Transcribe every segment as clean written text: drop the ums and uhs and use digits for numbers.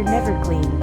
They're never clean.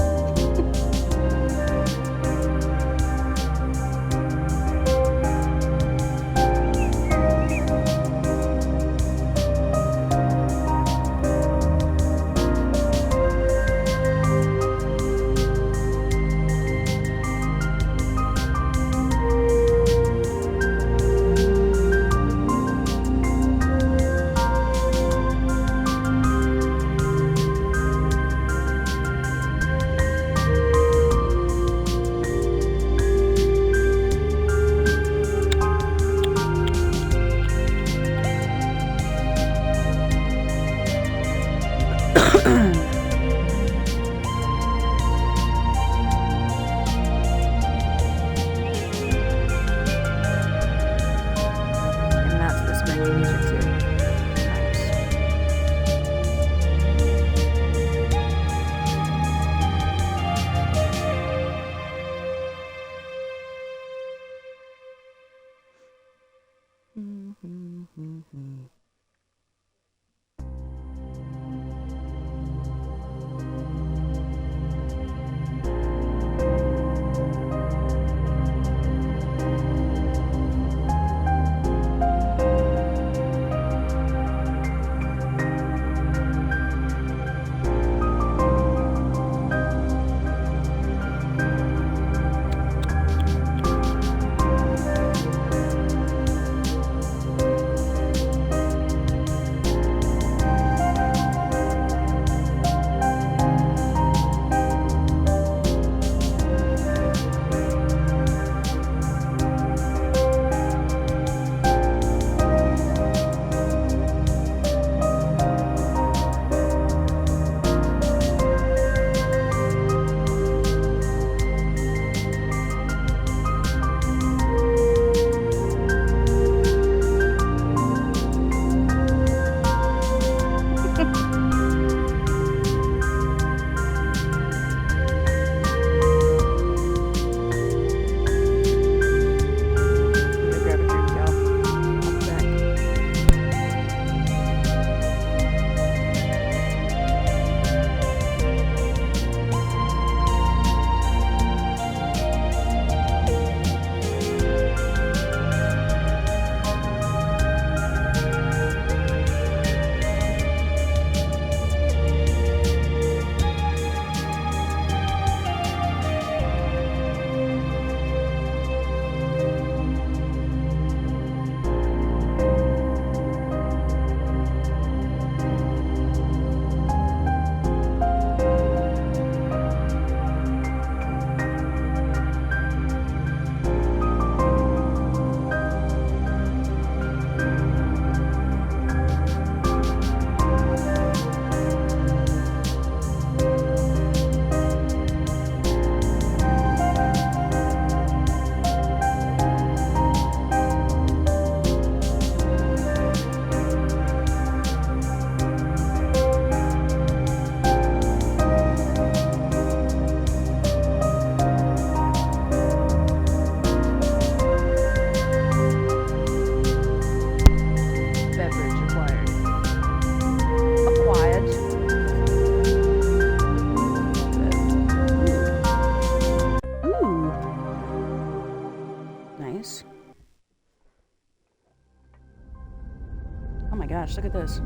Gosh, look at this.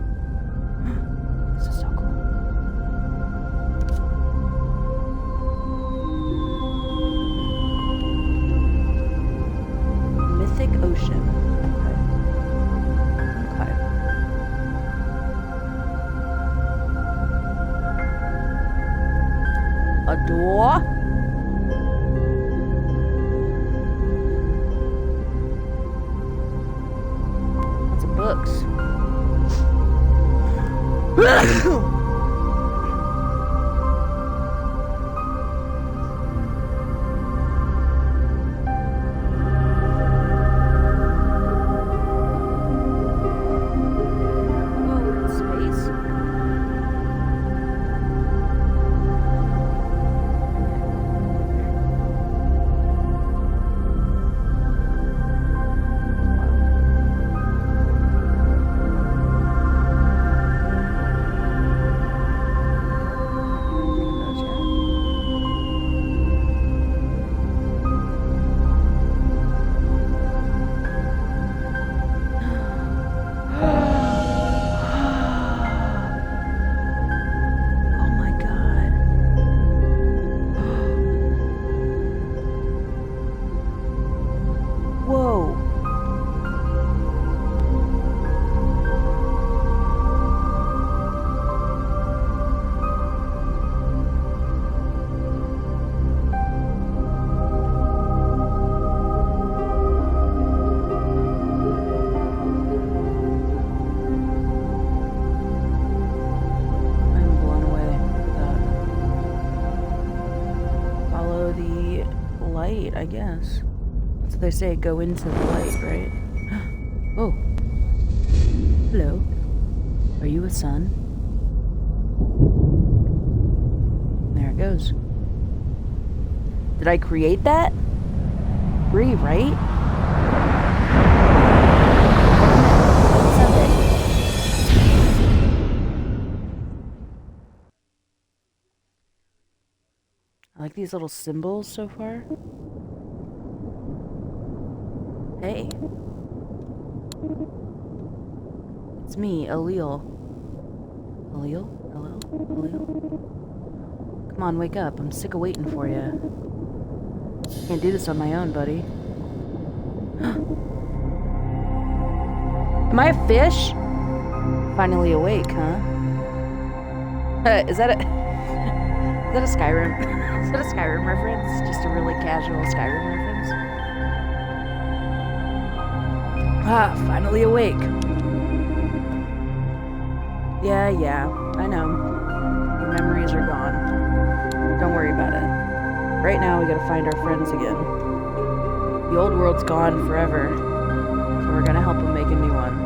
This is so cool. Mythic Ocean. Okay. A door. Lots of books. light, I guess. That's what they say, go into the light, right? Oh. Hello. Are you a sun? There it goes. Did I create that? Bree, right? I like these little symbols so far. Hey. It's me, Allele. Allele? Hello? Allele? Come on, wake up. I'm sick of waiting for you. Can't do this on my own, buddy. Am I a fish? Finally awake, huh? Is that a Skyrim? Is that a Skyrim reference? Just a really casual Skyrim reference? Ah, finally awake. Yeah, I know. Your memories are gone. Don't worry about it. Right now, we gotta find our friends again. The old world's gone forever, so we're gonna help them make a new one.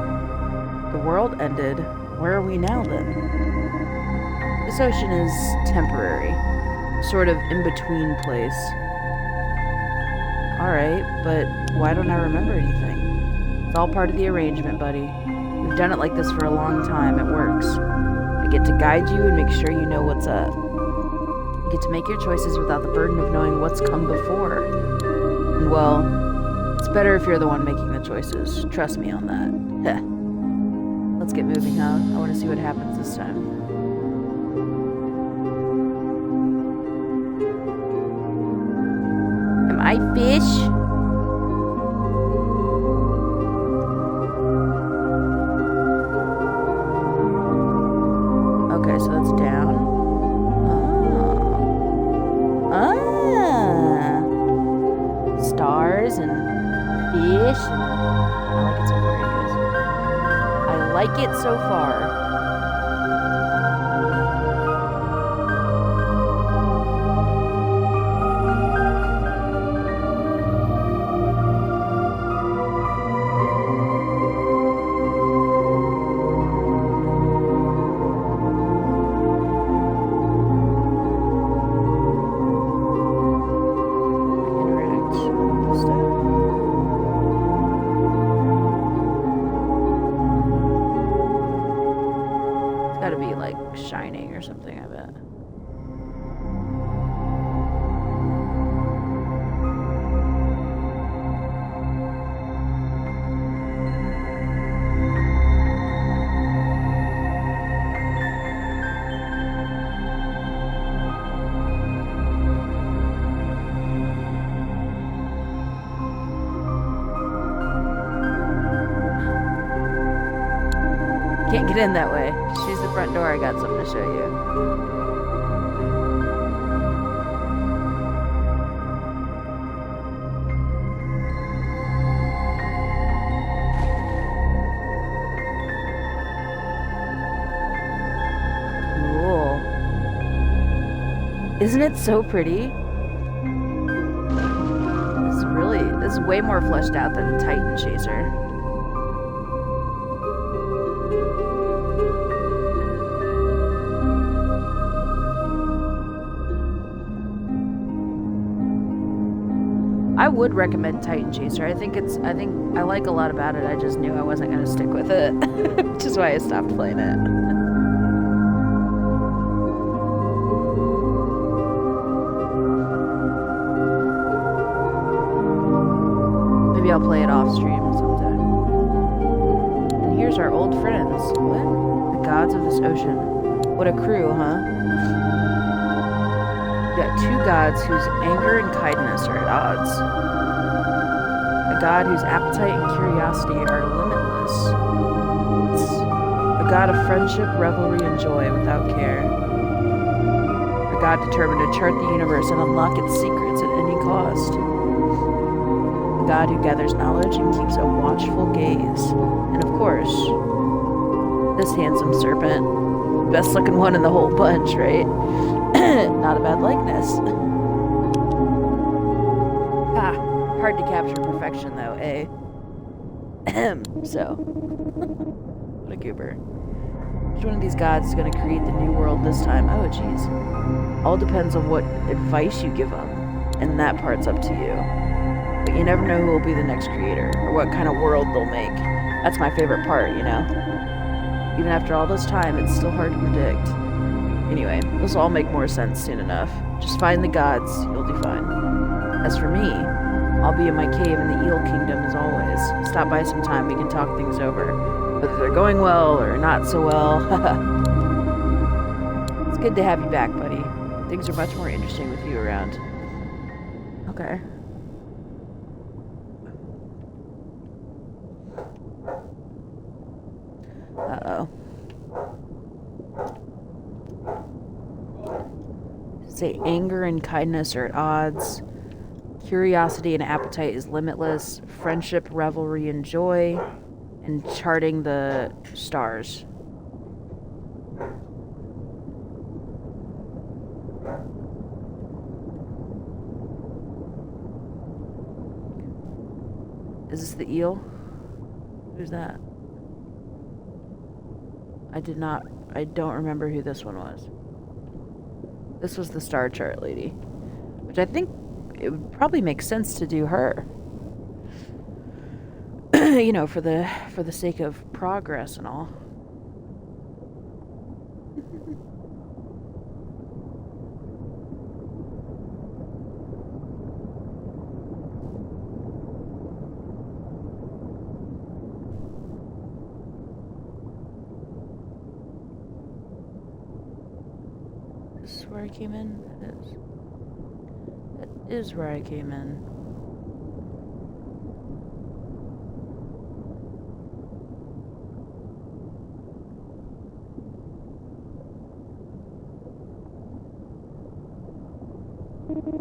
The world ended. Where are we now, then? This ocean is temporary. Sort of in-between place. Alright, but why don't I remember anything? It's all part of the arrangement, buddy. We've done it like this for a long time. It works. I get to guide you and make sure you know what's up. You get to make your choices without the burden of knowing what's come before. And well, it's better if you're the one making the choices. Trust me on that. Heh. Let's get moving, huh? I want to see what happens this time. Am I fish? Okay, so that's down. Stars and fish. I like it so far, you guys. I like it so far. Shining or something, I bet. Can't get in that way. She's the front door. I got something to show you. Cool. Isn't it so pretty? This is way more fleshed out than Titan Chaser. I would recommend Titan Chaser. I think I like a lot about it. I just knew I wasn't going to stick with it, which is why I stopped playing it. Maybe I'll play it off stream sometime. And here's our old friends. What? The gods of this ocean. What a crew, huh? We've got two gods whose anger and kindness are at odds. A god whose appetite and curiosity are limitless. A god of friendship, revelry, and joy without care. A god determined to chart the universe and unlock its secrets at any cost. A god who gathers knowledge and keeps a watchful gaze. And of course, this handsome serpent. Best looking one in the whole bunch, right? Not a bad likeness. Ah, hard to capture perfection though, eh? So, what a goober. Which one of these gods is going to create the new world this time? Oh, jeez. All depends on what advice you give them, and that part's up to you. But you never know who will be the next creator, or what kind of world they'll make. That's my favorite part, you know? Even after all this time, it's still hard to predict. Anyway, this will all make more sense soon enough. Just find the gods, you'll do fine. As for me, I'll be in my cave in the Eel Kingdom as always. Stop by sometime, we can talk things over. Whether they're going well or not so well. It's good to have you back, buddy. Things are much more interesting with you around. Okay. Uh-oh. Say anger and kindness are at odds. Curiosity and appetite is limitless. Friendship, revelry, and joy. And charting the stars. Is this the eel? Who's that? I don't remember who this one was. This was the star chart lady. Which I think it would probably make sense to do her. You know, for the sake of progress and all. This is where I came in? That is where I came in.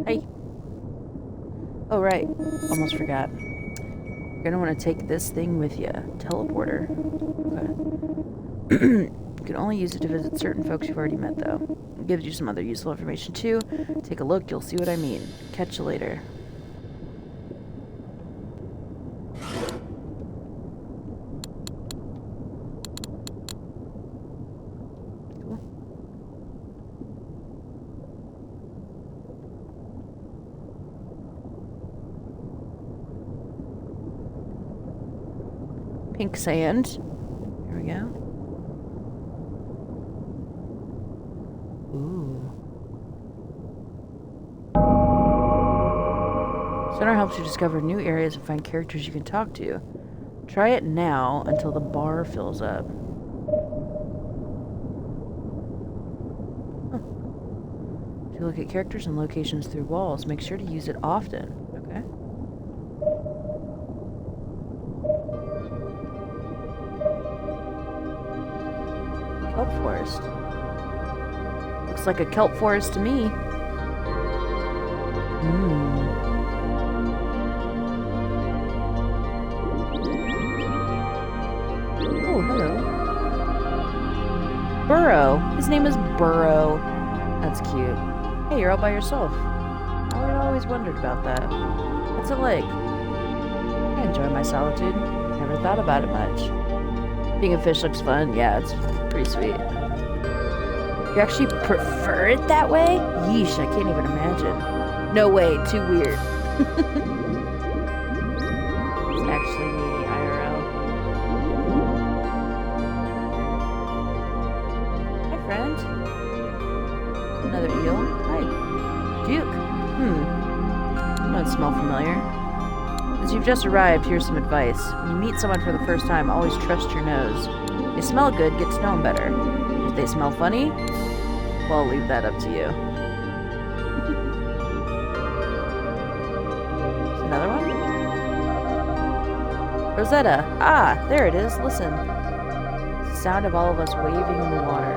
Hey. Oh, right. Almost forgot. You're gonna want to take this thing with you. Teleporter. Okay. You can only use it to visit certain folks you've already met, though. It gives you some other useful information, too. Take a look, you'll see what I mean. Catch you later. Pink sand. Here we go. Ooh. Sonar helps you discover new areas and find characters you can talk to. Try it now until the bar fills up. Huh. If you look at characters and locations through walls, make sure to use it often. Okay. Kelp forest. Looks like a kelp forest to me. Oh, hello. Burrow. His name is Burrow. That's cute. Hey, you're all by yourself. I had always wondered about that. What's it like? I enjoy my solitude. Never thought about it much. Being a fish looks fun. Yeah, it's pretty sweet. You actually prefer it that way? Yeesh, I can't even imagine. No way, too weird. It's actually me, IRL. Hi, friend. Another eel. Hi. Duke. Don't smell familiar. As you've just arrived, here's some advice. When you meet someone for the first time, always trust your nose. If they smell good, get to know them better. If they smell funny, well, I'll leave that up to you. There's another one? Rosetta. Ah, there it is. Listen. It's the sound of all of us waving in the water.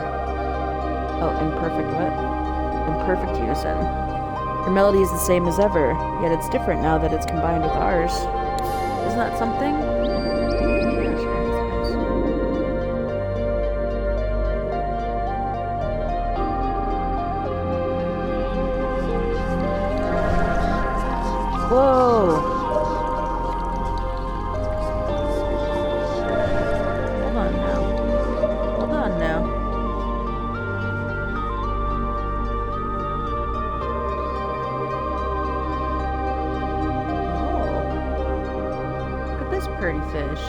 Oh, in perfect unison. Your melody is the same as ever, yet it's different now that it's combined with ours. Isn't that something? Yeah, sure. That's nice. Whoa! pretty fish.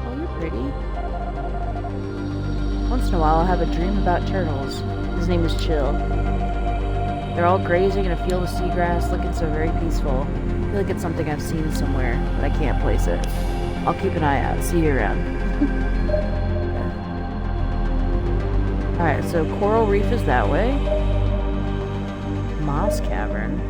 Oh, you're pretty. Once in a while, I'll have a dream about turtles. His name is Chill. They're all grazing in a field of seagrass, looking so very peaceful. I feel like it's something I've seen somewhere, but I can't place it. I'll keep an eye out. See you around. Alright, so Coral Reef is that way. Moss Cavern.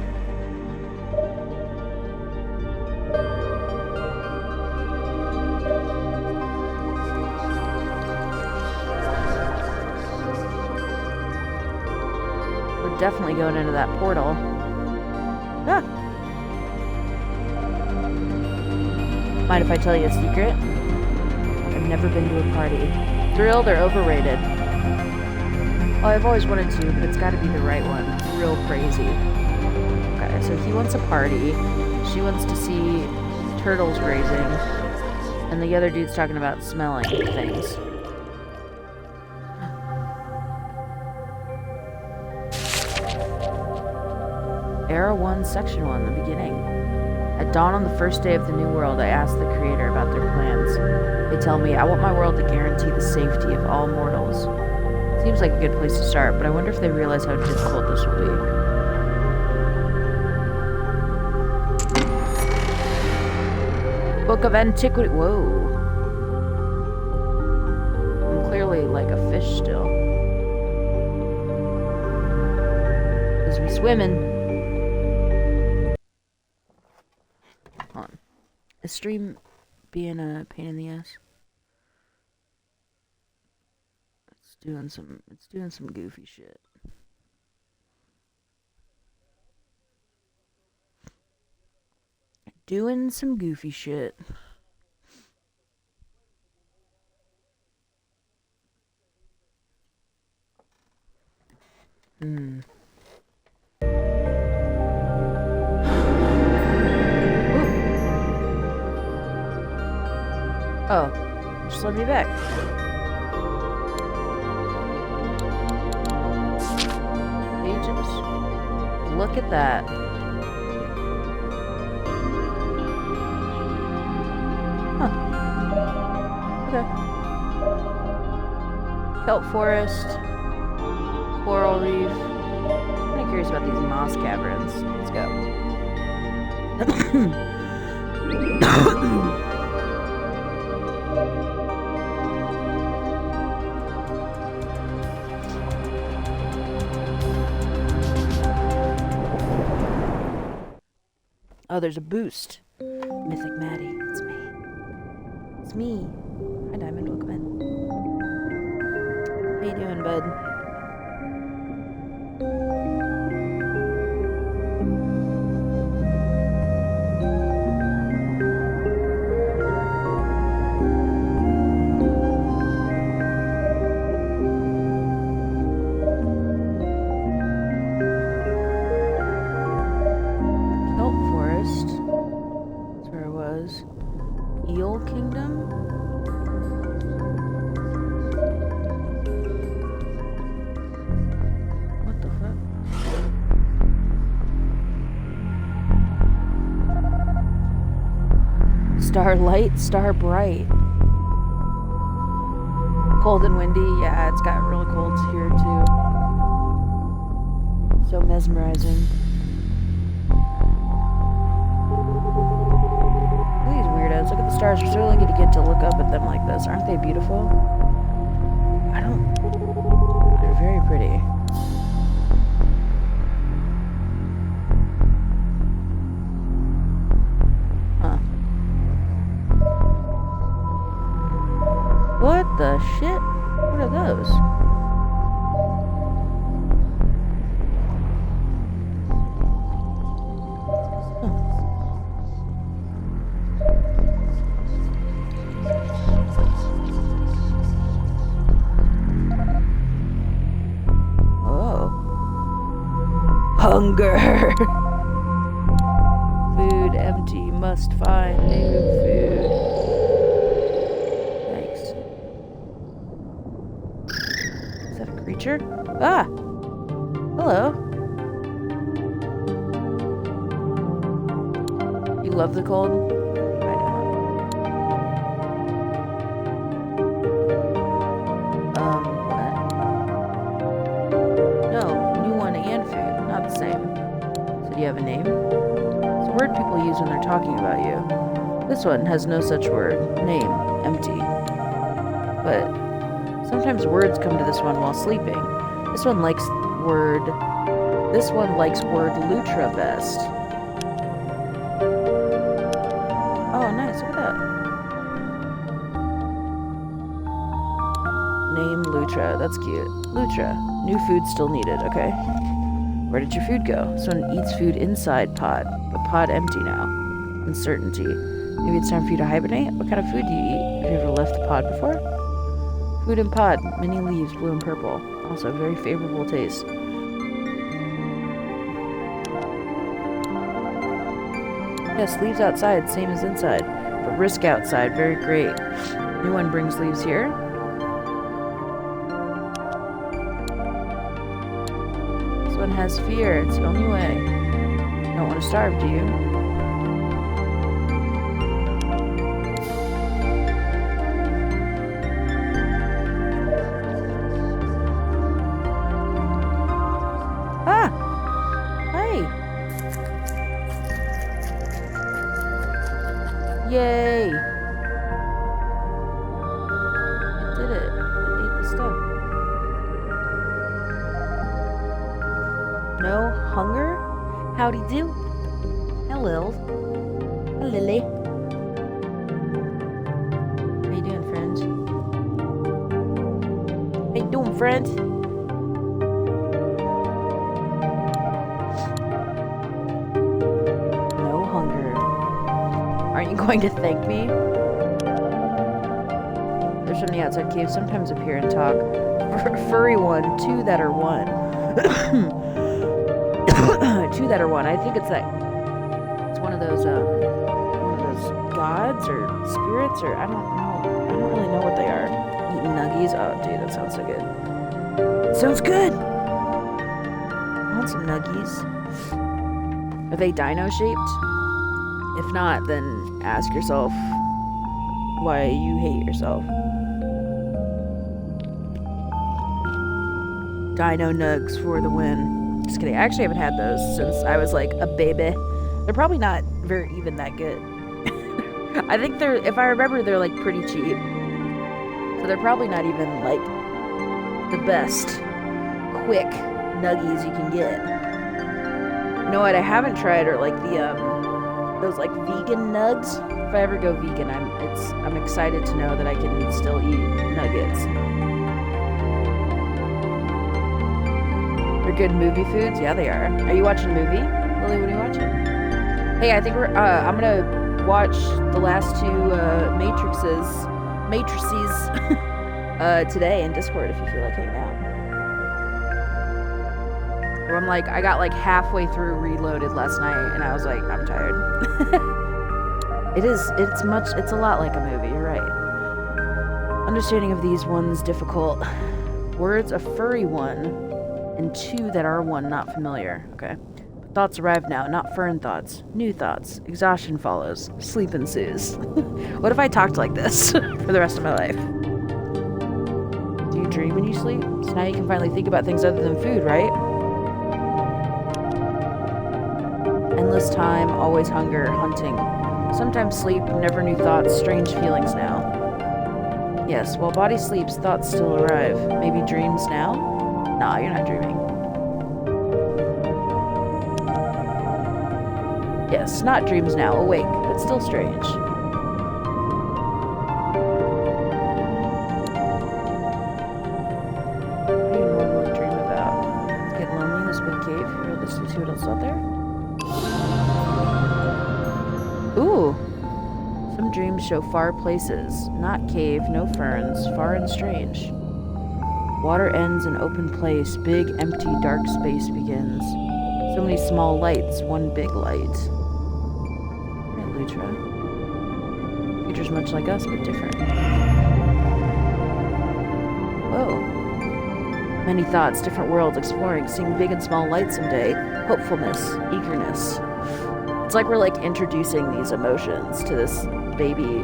We're definitely going into that portal. Ah! Mind if I tell you a secret? I've never been to a party. Thrilled or overrated? Oh, I've always wanted to, but it's gotta be the right one. Real crazy. Okay, so he wants a party. She wants to see turtles grazing. And the other dude's talking about smelling things. Era 1, Section 1, the beginning. At dawn on the first day of the new world, I asked the creator about their plans. They tell me, I want my world to guarantee the safety of all mortals. Seems like a good place to start, but I wonder if they realize how difficult this will be. Book of Antiquity. Whoa. I'm clearly like a fish still. Because we swimming. Hold on. Is stream being a pain in the ass? It's doing some goofy shit. Doing some goofy shit. Oh, just let me back. Pages. Look at that. Huh. Okay. Kelp Forest. Coral Reef. I'm kind of curious about these moss caverns. Let's go. Oh, there's a boost. Mythic Maddie. It's me. It's me. Hi, Diamond. Welcome in. How you doing, bud? Star light, star bright. Cold and windy. Yeah, it's got really cold here too. So mesmerizing. Look at these weirdos. Look at the stars. We're so lucky to get to look up at them like this. Aren't they beautiful? They're very pretty. What the shit? What are those? Oh. Hunger! Food empty, must find new food. Creature? Ah! Hello. You love the cold? I the same. So do you have a name? It's a word people use when they're talking about you. This one has no such word. Name. Empty. But sometimes words come to this one while sleeping. This one likes word Lutra best. Oh, nice. Look at that. Name Lutra. That's cute. Lutra. New food still needed. Okay. Where did your food go? This one eats food inside pod, but pod empty now. Uncertainty. Maybe it's time for you to hibernate? What kind of food do you eat? Have you ever left the pod before? Food in pod. Many leaves, blue and purple. Also very favorable taste. Yes, leaves outside, same as inside. But risk outside, very great. New one brings leaves here. This one has fear. It's the only way. You don't want to starve, do you? Ah! Hi! Yay! It did it. It ate the stuff. No hunger? Howdy do? Hello. Hello, Lily. How you doing, friend? How you doing, friend? No hunger. Aren't you going to thank me? Those from the outside cave sometimes appear and talk. Furry one, two that are one. Two that are one. I think it's that. It's one of those gods or spirits or I don't know. I don't really know what they are. Eating nuggies. Oh, dude, that sounds so good. Sounds good. I want some nuggies. Are they dino shaped? If not, then ask yourself why you hate yourself. Dino nugs for the win. Just kidding. I actually haven't had those since I was like a baby. They're probably not very even that good. I think they're, if I remember, they're like pretty cheap. So they're probably not even like the best quick nuggies you can get. You know what I haven't tried are like the those like vegan nugs. If I ever go vegan, I'm excited to know that I can still eat nuggets. They're good movie foods. Yeah, they are. Are you watching a movie? Lily, what are you watching? Hey, I think I'm gonna watch the last two Matrices today in Discord if you feel like hanging out. Or I got like halfway through Reloaded last night and I was like, I'm tired. It's a lot like a movie, you're right. Understanding of these ones difficult. Words, a furry one, and two that are one, not familiar. Okay. Thoughts arrive now, not fern thoughts. New thoughts. Exhaustion follows. Sleep ensues. What if I talked like this for the rest of my life? Do you dream when you sleep? So now you can finally think about things other than food, right? Endless time, always hunger, hunting. Sometimes sleep, never new thoughts, strange feelings now. Yes, while body sleeps, thoughts still arrive. Maybe dreams now? Nah, you're not dreaming. Yes, not dreams now, awake, but still strange. What do you normally dream about? Get lonely in this big cave? You're listening to what else out there? Ooh! Some dreams show far places. Not cave, no ferns, far and strange. Water ends in open place. Big, empty, dark space begins. So many small lights, one big light. Right, Lutra. Creatures much like us, but different. Whoa. Many thoughts, different worlds, exploring, seeing big and small lights someday. Hopefulness, eagerness. It's like we're like introducing these emotions to this baby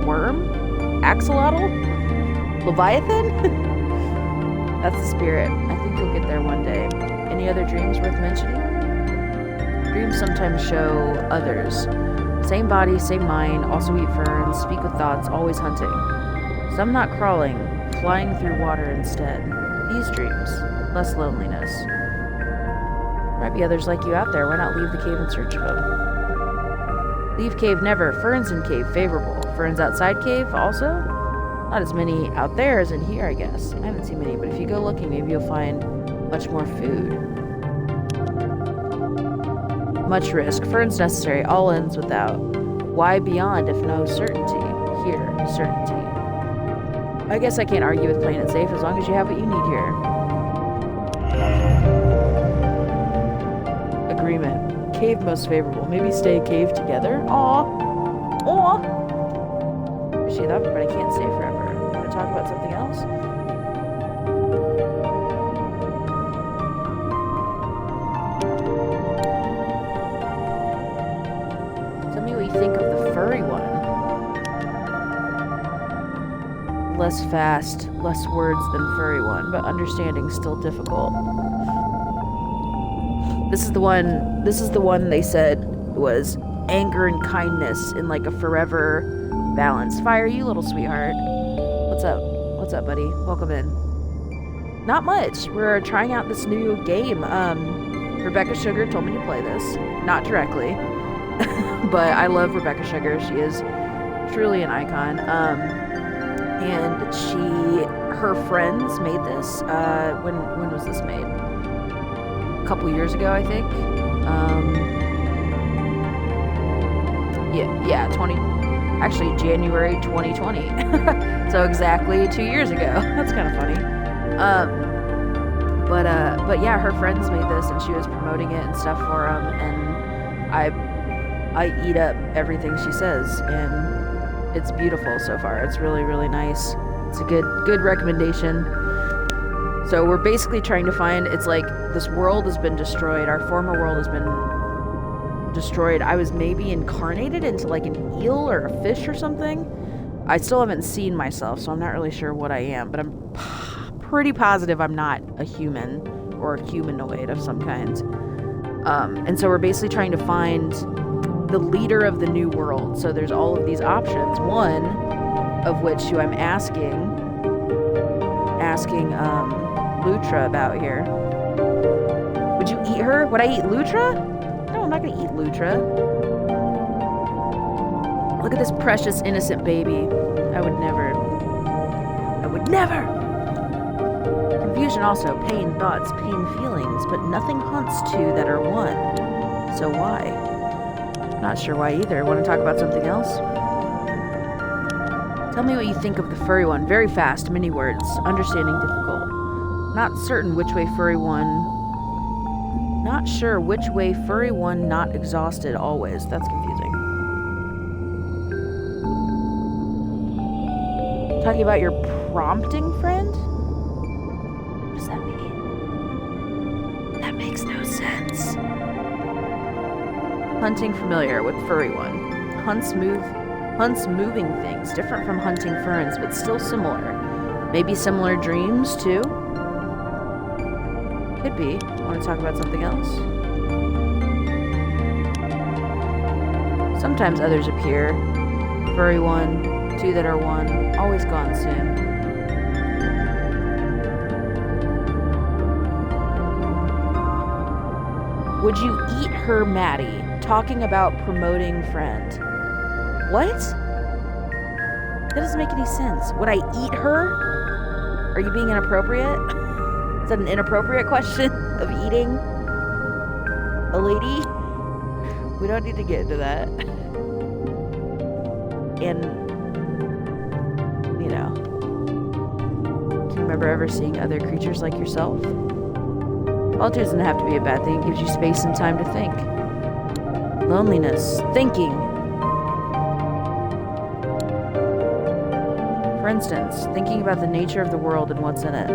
worm? Axolotl? Leviathan? That's the spirit. I think you'll get there one day. Any other dreams worth mentioning? Dreams sometimes show others. Same body, same mind, also eat ferns, speak with thoughts, always hunting. Some not crawling, flying through water instead. These dreams, less loneliness. Might be others like you out there. Why not leave the cave in search of them? Leave cave never. Ferns in cave favorable. Ferns outside cave also? Not as many out there as in here, I guess. I haven't seen many, but if you go looking, maybe you'll find much more food. Much risk. Ferns necessary. All ends without. Why beyond if no certainty? Here, certainty. I guess I can't argue with playing it safe as long as you have what you need here. Agreement. Cave most favorable. Maybe stay cave together. Aw. Aw. Appreciate that, but I can't stay forever. Want to talk about something else? Tell me what you think of the furry one. Less fast, less words than furry one, but understanding still difficult. This is the one they said was anger and kindness in like a forever balance. Fire, you little sweetheart. What's up? What's up, buddy? Welcome in. Not much. We're trying out this new game. Rebecca Sugar told me to play this. Not directly. But I love Rebecca Sugar. She is truly an icon. And her friends made this. When was this made? A couple years ago, I think. January 2020. So exactly 2 years ago. That's kind of funny. But yeah, her friends made this, and she was promoting it and stuff for them, and I eat up everything she says, and it's beautiful so far. It's really, really nice. It's a good recommendation. So we're basically trying to find, it's like this world has been destroyed. Our former world has been destroyed. I was maybe incarnated into like an eel or a fish or something. I still haven't seen myself, so I'm not really sure what I am, but I'm pretty positive I'm not a human or a humanoid of some kind. And so we're basically trying to find the leader of the new world. So there's all of these options, one of which who I'm asking Lutra about here. Would you eat her? Would I eat Lutra? No, I'm not gonna eat Lutra. Look at this precious innocent baby. I would never. Confusion also, pain, thoughts, pain, feelings, but nothing hunts two that are one. So why? Not sure why either. Want to talk about something else? Tell me what you think of the furry one. Very fast, many words. Understanding difficult. Not certain which way furry one. Not sure which way furry one not exhausted always. That's confusing. Talking about your prompting friend? What does that mean? That makes no sense. Hunting familiar with furry one. Hunts moving things, different from hunting ferns, but still similar. Maybe similar dreams too? Could be. Want to talk about something else? Sometimes others appear. Furry one, two that are one, always gone soon. Would you eat her, Maddie? Talking about promoting friend. What? That doesn't make any sense. Would I eat her? Are you being inappropriate? Is that an inappropriate question of eating a lady? We don't need to get into that. And, you know, can you remember ever seeing other creatures like yourself? Solitude doesn't have to be a bad thing. It gives you space and time to think. Loneliness. Thinking. For instance, thinking about the nature of the world and what's in it.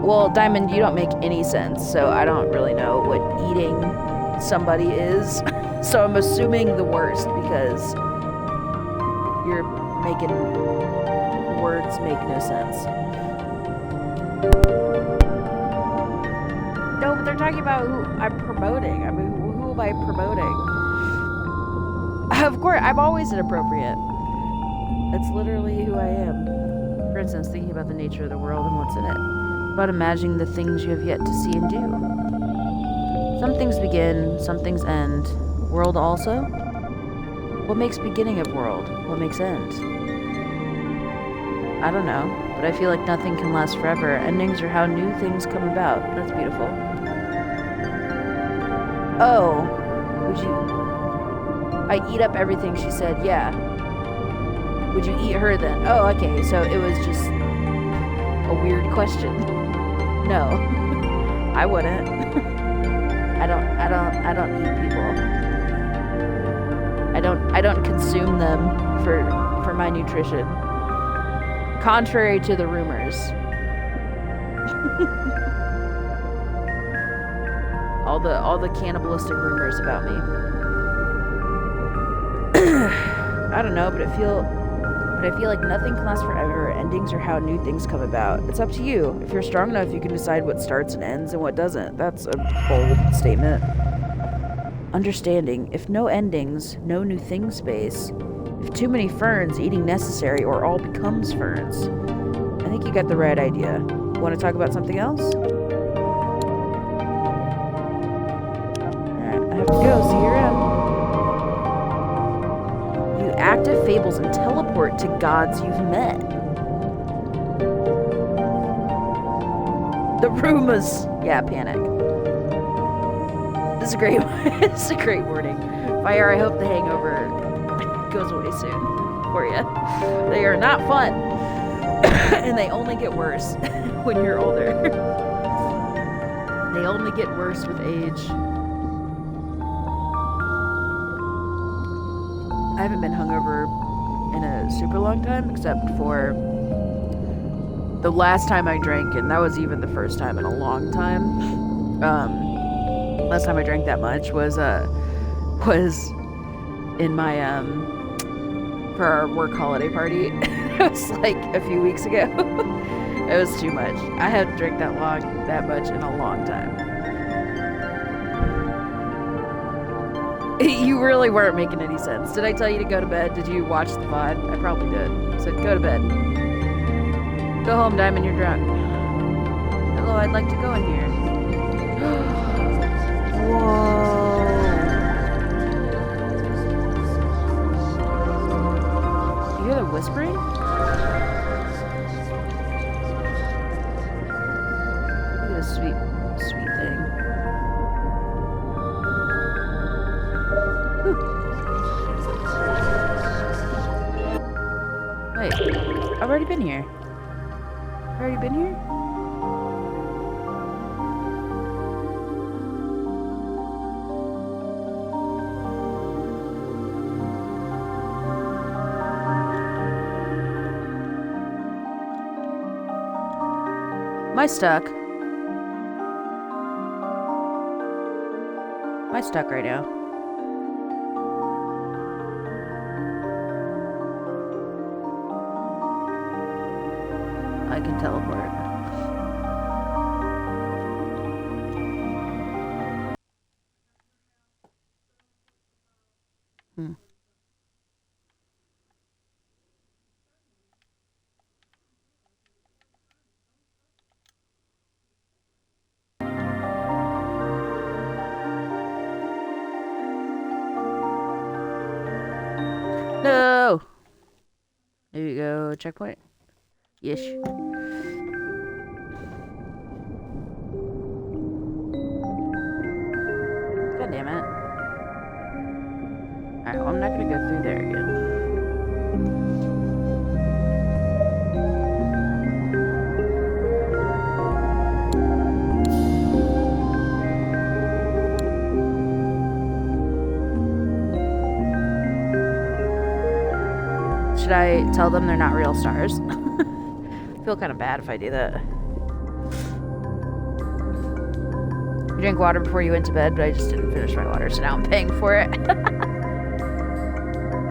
Well, Diamond, you don't make any sense, so I don't really know what eating somebody is. So I'm assuming the worst because you're making words make no sense. about who I'm promoting. I mean, who am I promoting? Of course, I'm always inappropriate. That's literally who I am. For instance, thinking about the nature of the world and what's in it. About imagining the things you have yet to see and do. Some things begin, some things end. World also? What makes beginning of world? What makes end? I don't know, but I feel like nothing can last forever. Endings are how new things come about. That's beautiful. Oh, would you... I eat up everything she said, yeah. Would you eat her then? Oh, okay, so it was just a weird question. No, I wouldn't. I don't eat people. I don't consume them for my nutrition. Contrary to the rumors. all the cannibalistic rumors about me. I don't know, but I feel like nothing can last forever. Endings are how new things come about. It's up to you. If you're strong enough, you can decide what starts and ends and what doesn't. That's a bold statement. Understanding. If no endings, no new thing space. If too many ferns, eating necessary or all becomes ferns. I think you got the right idea. Want to talk about something else? Alright, I have to go. See you around. You active fables and teleport to gods you've met. The rumors. Yeah, panic. This is a great. This is a great wording. Fire. I hope the hangover goes away soon for you. They are not fun, and they only get worse when you're older. They only get worse with age. I haven't been hungover in a super long time, except for the last time I drank, and that was even the first time in a long time. Last time I drank that much was in my for our work holiday party. It was like a few weeks ago. It was too much. I hadn't drank that much in a long time. You really weren't making any sense. Did I tell you to go to bed? Did you watch the VOD? I probably did. I said, go to bed. Go home, Diamond, you're drunk. Hello, I'd like to go in here. Whoa. You hear the whispering? Look at this sweet thing. Whew. Wait, I've already been here. Already been here? Am I stuck? Am I stuck right now? I can teleport. No! There you go, checkpoint. Yes. God damn it. Alright, well, I'm not gonna go through there again. Should I tell them they're not real stars? I feel kind of bad if I do that. I drank water before you went to bed, but I just didn't finish my water, so now I'm paying for it.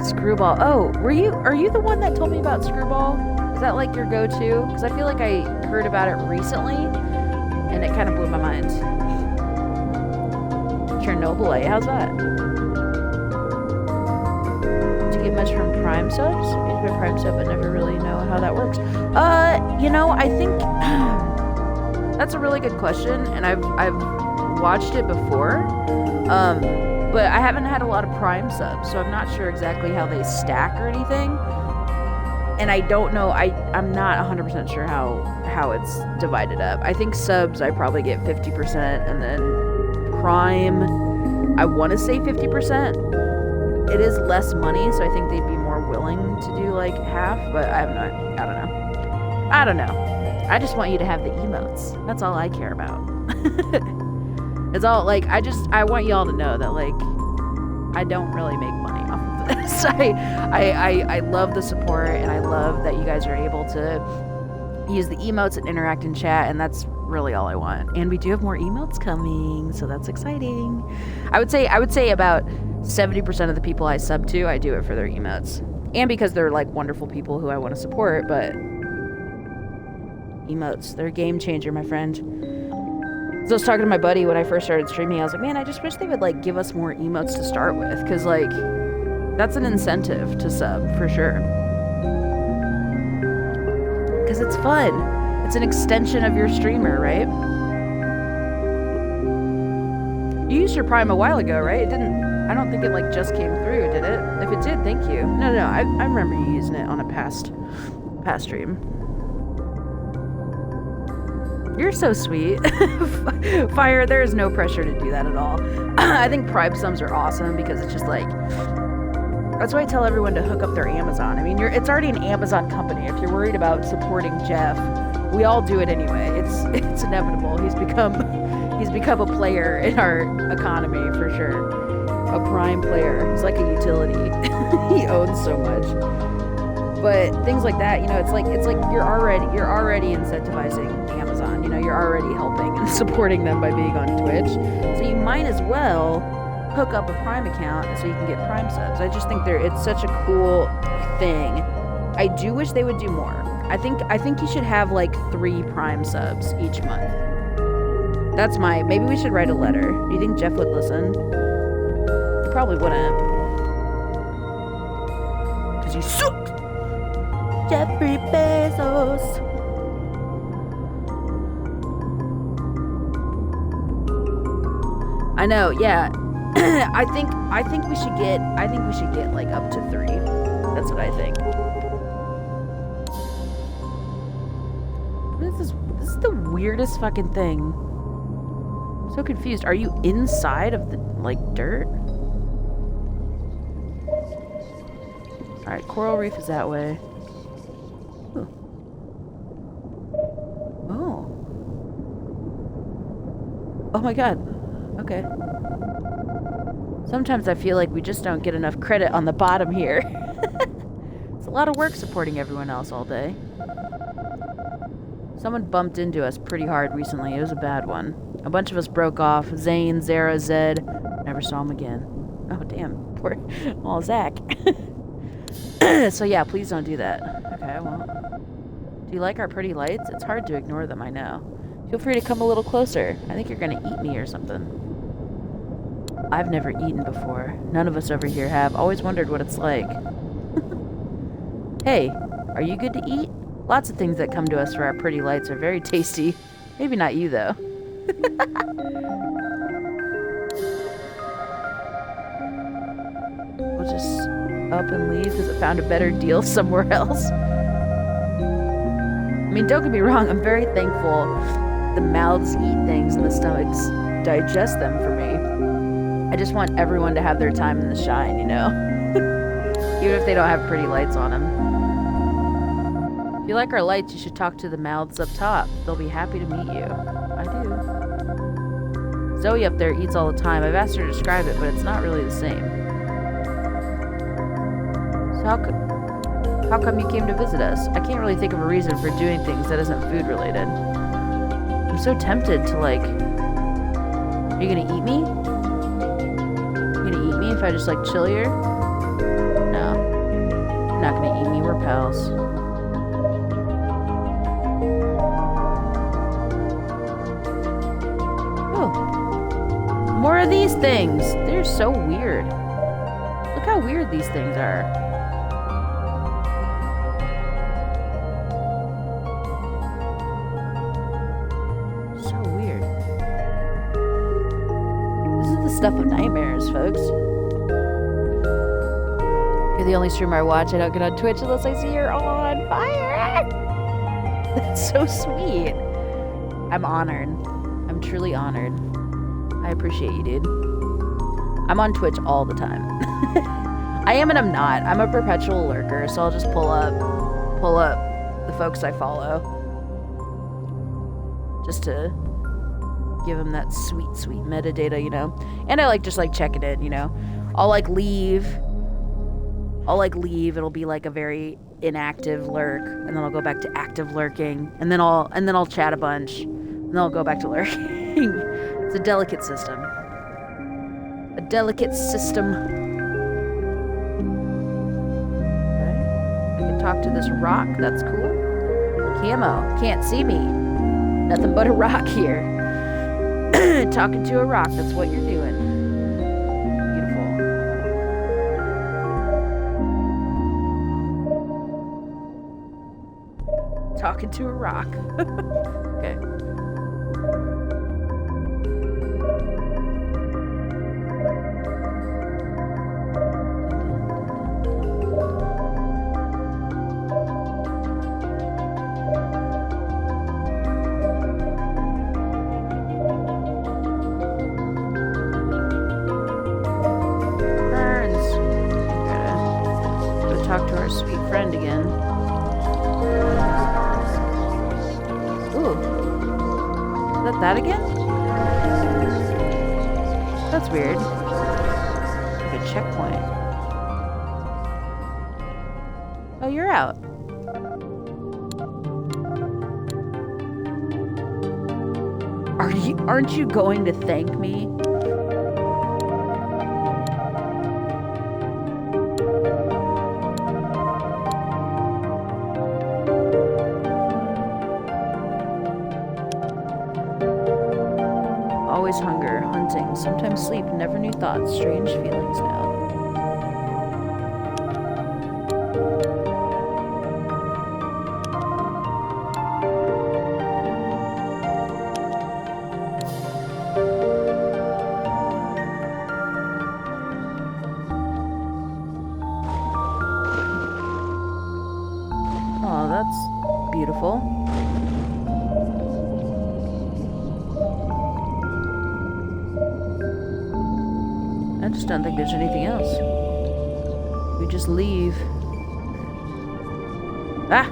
Screwball. Oh, are you the one that told me about Screwball? Is that like your go-to? Because I feel like I heard about it recently, and it kind of blew my mind. Chernobylite. How's that? Do you get much from Prime subs? I use my Prime sub, but never really know how that works. You know, I think that's a really good question, and I've watched it before. But I haven't had a lot of Prime subs, so I'm not sure exactly how they stack or anything. And I don't know, I'm not 100% sure how it's divided up. I think subs I probably get 50%, and then Prime, I want to say 50%. It is less money, so I think they'd be more willing to do like half, but I don't know. I just want you to have the emotes. That's all I care about. It's all, like, I want y'all to know that, like, I don't really make money off of this. I love the support, and I love that you guys are able to use the emotes and interact in chat, and that's really all I want. And we do have more emotes coming, so that's exciting. I would say about 70% of the people I sub to, I do it for their emotes. And because they're, like, wonderful people who I want to support, but emotes, they're a game changer, my friend. So I was talking to my buddy when I first started streaming. I was like, man, I just wish they would, like, give us more emotes to start with, because, like, that's an incentive to sub for sure. Because it's fun. It's an extension of your streamer, right? You used your Prime a while ago, right? It didn't. I don't think it, like, just came through, did it? If it did, thank you. No. I remember you using it on a past stream. You're so sweet. Fire, there is no pressure to do that at all. I think Prime subs are awesome because it's just like, that's why I tell everyone to hook up their Amazon. I mean, it's already an Amazon company. If you're worried about supporting Jeff, we all do it anyway. It's inevitable. He's become a player in our economy for sure. A Prime player. He's like a utility. He owns so much. But things like that, you know, it's like you're already incentivizing Amazon. You know, you're already helping and supporting them by being on Twitch. So you might as well hook up a Prime account so you can get Prime subs. I just think it's such a cool thing. I do wish they would do more. I think you should have like 3 Prime subs each month. That's maybe we should write a letter. Do you think Jeff would listen? He probably wouldn't. Because you suck! Jeffrey Bezos. I know, yeah. I think we should get like up to 3. That's what I think. What is this? This is the weirdest fucking thing. I'm so confused. Are you inside of the, like, dirt? Alright, coral reef is that way. Ooh. Oh my god. Okay. Sometimes I feel like we just don't get enough credit on the bottom here. It's a lot of work supporting everyone else all day. Someone bumped into us pretty hard recently. It was a bad one. A bunch of us broke off. Zane, Zara, Zed. Never saw him again. Oh, damn. Poor Zach. So yeah, please don't do that. Okay, I won't. Do you like our pretty lights? It's hard to ignore them, I know. Feel free to come a little closer. I think you're gonna eat me or something. I've never eaten before. None of us over here have. Always wondered what it's like. Hey, are you good to eat? Lots of things that come to us for our pretty lights are very tasty. Maybe not you, though. We'll just up and leave because it found a better deal somewhere else. I mean, don't get me wrong. I'm very thankful the mouths eat things and the stomachs digest them for me. I just want everyone to have their time in the shine, you know? Even if they don't have pretty lights on them. If you like our lights, you should talk to the mouths up top. They'll be happy to meet you. I do. Zoe up there eats all the time. I've asked her to describe it, but it's not really the same. So how come you came to visit us? I can't really think of a reason for doing things that isn't food related. I'm so tempted to, like... Are you gonna eat me? You gonna eat me if I just, like, chill here? No. You're not gonna eat me. We're pals. are these things? They're so weird. Look how weird these things are. So weird. This is the stuff of nightmares, folks. You're the only streamer I watch. I don't get on Twitch unless I see you're on fire. That's so sweet. I'm honored. I'm truly honored. I appreciate you, dude. I'm on Twitch all the time. I am and I'm not. I'm a perpetual lurker, so I'll just pull up the folks I follow. Just to give them that sweet, sweet metadata, you know? And I just checking it, you know? I'll leave, it'll be a very inactive lurk, and then I'll go back to active lurking, and then I'll chat a bunch, and then I'll go back to lurking. It's a delicate system. A delicate system. Okay. I can talk to this rock, that's cool. Camo, can't see me. Nothing but a rock here. Talking to a rock, that's what you're doing. Talking to a rock. Okay. Burns. Gotta go talk to our sweet friend again. Is that again? That's weird. Like a checkpoint. Oh, you're out. Aren't you going to thank me? Hunger, hunting, sometimes sleep, never new thoughts, strange feelings now. Oh, that's beautiful. I just don't think there's anything else. We just leave. Ah!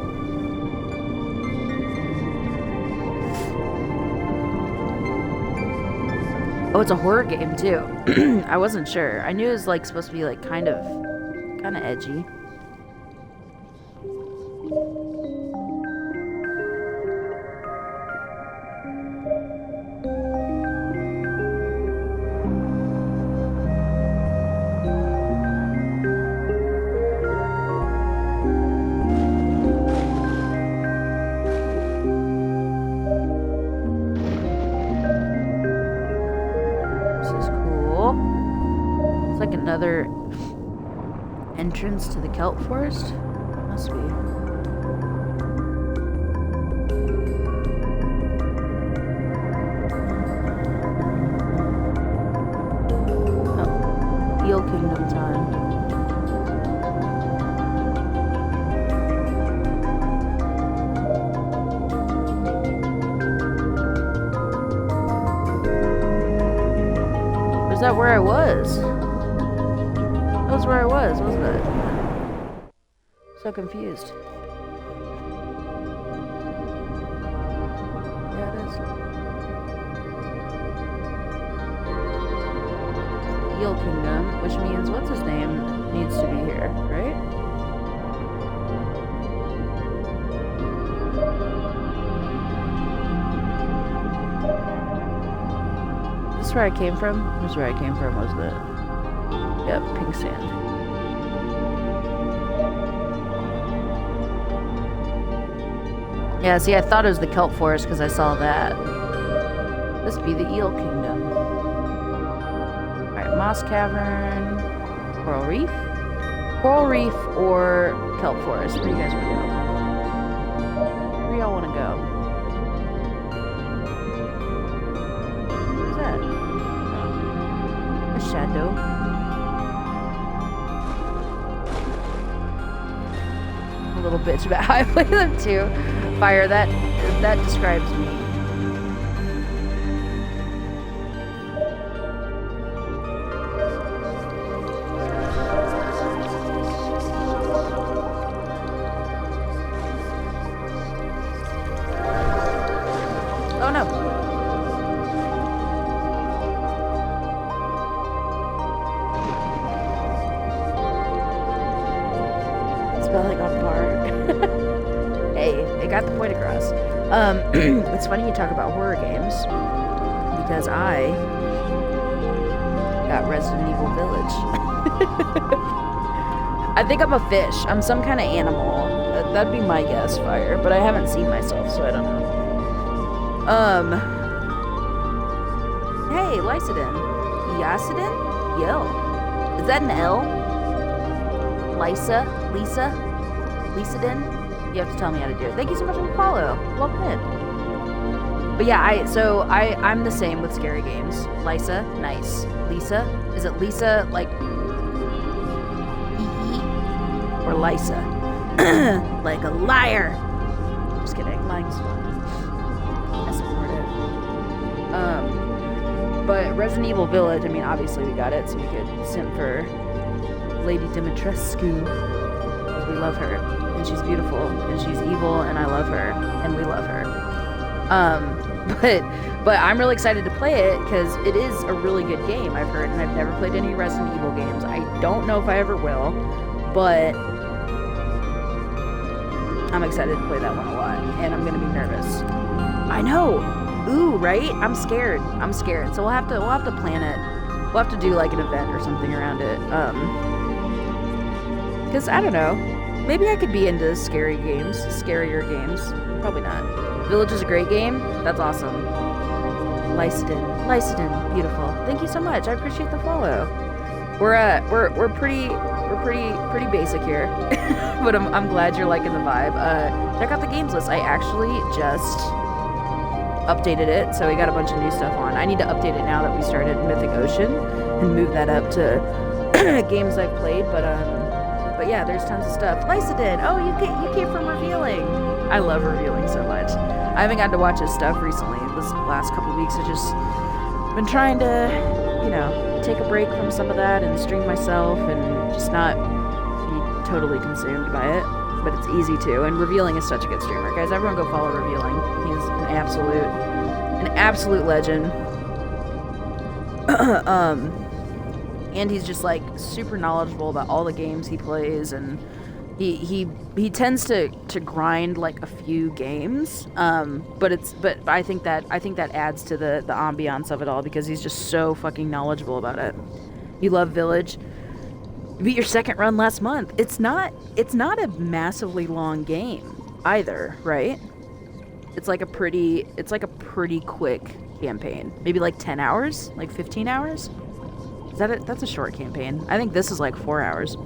Oh, it's a horror game too. I wasn't sure. I knew it was supposed to be kind of edgy. Another entrance to the kelp forest? Must be. Oh, Eel Kingdom time. Was that where I was? That was where I was, wasn't it? So confused. Yeah, it is. Eel Kingdom, which means what's his name needs to be here, right? Is this where I came from? This is where I came from, wasn't it? Yep, pink sand. Yeah, see, I thought it was the kelp forest because I saw that. This be the Eel Kingdom. Moss Cavern, Coral Reef? Coral Reef or Kelp Forest? Where do you guys want to go? Where do y'all want to go? What's that? Oh. A shadow. A little bitch about how I play them too. Fire, that describes me. Oh no. Spelling on par. Hey, it got the point across. It's funny you talk about horror games because I got Resident Evil Village. I think I'm a fish. I'm some kind of animal. That'd be my guess, Fire, but I haven't seen myself, so I don't know. Hey, Lysidin. Yasidin? Yo. Is that an L? Lisa? Lysidin? You have to tell me how to do it. Thank you so much for the follow. Welcome in. But yeah, I'm the same with scary games. Lisa, nice. Lisa? Is it Lisa like E-E? Or Lisa? Like a liar. Just kidding. Lying's fun. I support it. But Resident Evil Village, I mean, obviously we got it, so we could simp for Lady Dimitrescu. Because we love her. And she's beautiful. And she's evil, and I love her. And we love her. But I'm really excited to play it, because it is a really good game, I've heard. And I've never played any Resident Evil games. I don't know if I ever will. But I'm excited to play that one a lot. And I'm going to be nervous. I know! Ooh, right? I'm scared. So we'll have to plan it. We'll have to do like an event or something around it. Because I don't know. Maybe I could be into scarier games. Probably not. Village is a great game. That's awesome. Lysidin, beautiful. Thank you so much. I appreciate the follow. We're pretty basic here, but I'm glad you're liking the vibe. Check out the games list. I actually just updated it, so we got a bunch of new stuff on. I need to update it now that we started Mythic Ocean and move that up to games I've played. But yeah, there's tons of stuff. Lysidin, oh, you came from Revealing. I love Revealing so much. I haven't gotten to watch his stuff recently. This last couple weeks, I just been trying to, take a break from some of that and stream myself and just not be totally consumed by it. But it's easy to, and Revealing is such a good streamer. Guys, everyone go follow Revealing. He's an absolute legend. And he's just like super knowledgeable about all the games he plays, and he tends to grind like a few games. But I think that adds to the ambiance of it all because he's just so fucking knowledgeable about it. You love Village. You beat your second run last month. It's not a massively long game either, right? It's like a pretty quick campaign. Maybe like 10 hours, like 15 hours. Is that it? That's a short campaign. I think this is like 4 hours.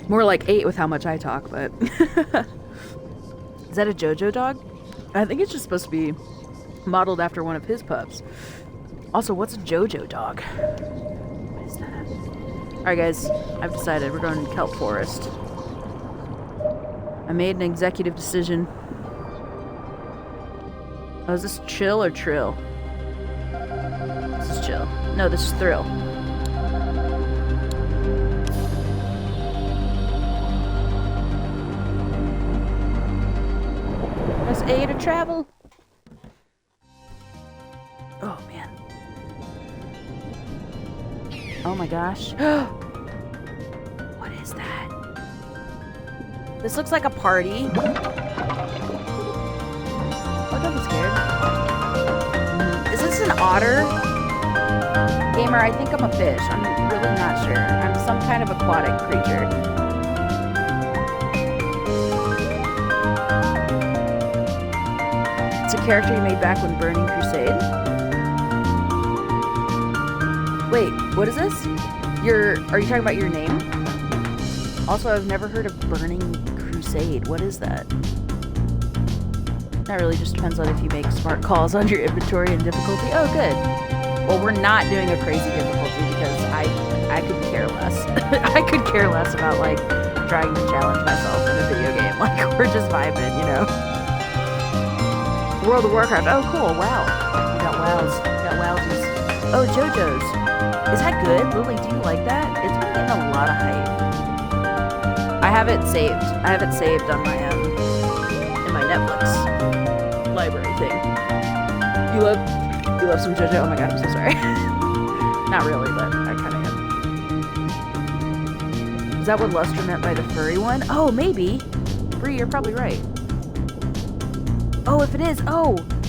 More like 8 with how much I talk, but is that a JoJo dog? I think it's just supposed to be modeled after one of his pups. Also, what's a JoJo dog? What is that? Alright guys, I've decided we're going to Kelp Forest. I made an executive decision. Oh, is this chill or trill? This is chill. No, this is thrill. Press A to travel. Oh man. Oh my gosh. What is that? This looks like a party. Oh, don't be scared. Is this an otter? Gamer, I think I'm a fish. I'm really not sure. I'm some kind of aquatic creature. It's a character you made back when Burning Crusade. Wait, what is this? Are you talking about your name? Also, I've never heard of Burning Crusade. What is that? That really just depends on if you make smart calls on your inventory and difficulty. Oh, good. Well, we're not doing a crazy difficulty because I could care less. I could care less about, like, trying to challenge myself in a video game. Like, we're just vibing, you know? World of Warcraft. Oh, cool. Wow. We got wows. We got wowsies. Oh, JoJo's. Is that good? Lily, do you like that? It's been getting a lot of hype. I have it saved. I have it saved on my, in my Netflix library thing. You love some JoJo? Oh my god, I'm so sorry. Not really, but I kind of am. Is that what Lustre meant by the furry one? Oh, maybe. Bree, you're probably right. Oh, if it is,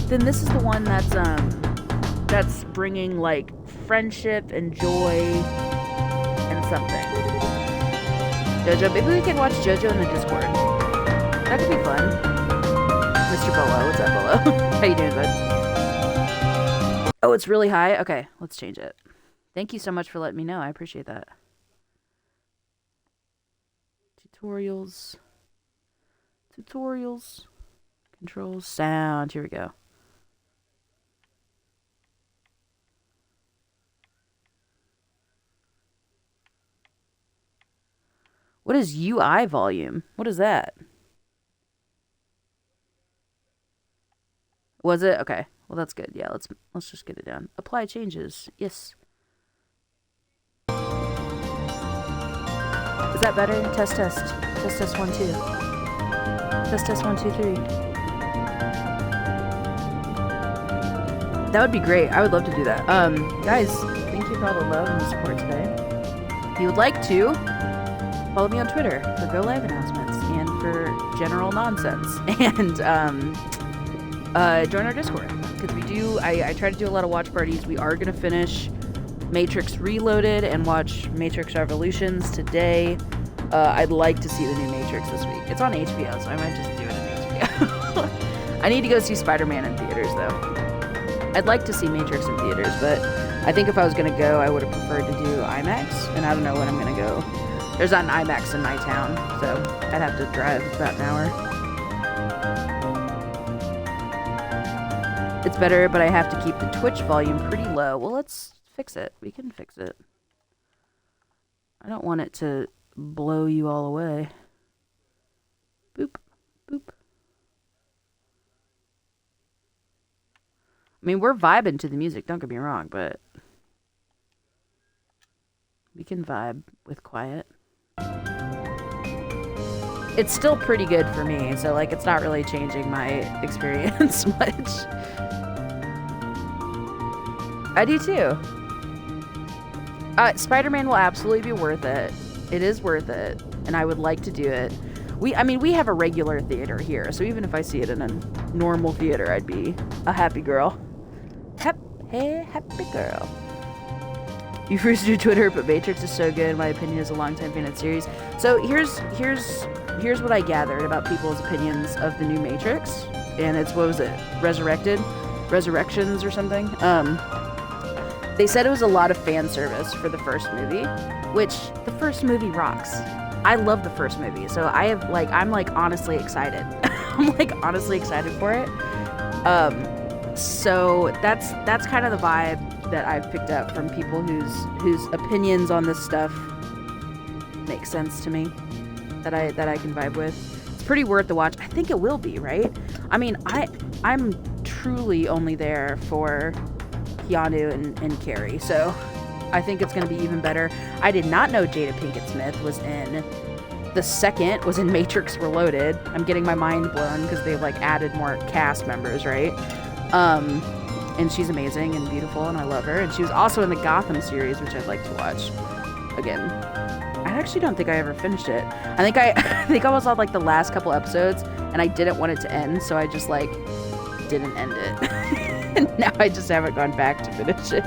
then this is the one that's bringing, like, friendship and joy and something. JoJo, maybe we can watch JoJo in the Discord. That could be fun. Mr. Bolo, what's up, Bolo? How you doing, bud? Oh, it's really high? Okay, let's change it. Thank you so much for letting me know. I appreciate that. Tutorials. Controls, sound. Here we go. What is UI volume? What is that? Was it? Okay. Well, that's good. Yeah, let's just get it down. Apply changes. Yes. Is that better? Test. Test 1 2. Test 1 2 3. That would be great. I would love to do that. Guys, thank you for all the love and the support today. If you would like to, follow me on Twitter for Go Live announcements and for general nonsense. And join our Discord. Because we do, I try to do a lot of watch parties. We are going to finish Matrix Reloaded and watch Matrix Revolutions today. I'd like to see the new Matrix this week. It's on HBO, so I might just do it in HBO. I need to go see Spider-Man in theaters, though. I'd like to see Matrix in theaters, but I think if I was going to go, I would have preferred to do IMAX, and I don't know when I'm going to go. There's not an IMAX in my town, so I'd have to drive about an hour. It's better, but I have to keep the Twitch volume pretty low. Well, let's fix it. We can fix it. I don't want it to blow you all away. Boop, boop. I mean, we're vibing to the music, don't get me wrong, but we can vibe with quiet. It's still pretty good for me, so, like, it's not really changing my experience much. I do too. Spider-Man will absolutely be worth it. It is worth it, and I would like to do it. We have a regular theater here, so even if I see it in a normal theater, I'd be a happy girl. Happy girl. You first do Twitter, but Matrix is so good. In my opinion, is a longtime fan of the series. So here's what I gathered about people's opinions of the new Matrix, and it's, what was it? Resurrections or something. They said it was a lot of fan service for the first movie, which the first movie rocks. I love the first movie, so I'm honestly excited. I'm honestly excited for it. So that's kind of the vibe that I've picked up from people whose opinions on this stuff make sense to me, that I can vibe with. It's pretty worth the watch. I think it will be, right? I mean, I'm truly only there for Keanu and Carrie, so I think it's going to be even better. I did not know Jada Pinkett Smith was in Matrix Reloaded. I'm getting my mind blown because they've added more cast members, right? And she's amazing and beautiful, and I love her. And she was also in the Gotham series, which I'd like to watch again. I actually don't think I ever finished it. I think I was on the last couple episodes, and I didn't want it to end, so I just didn't end it. And now I just haven't gone back to finish it.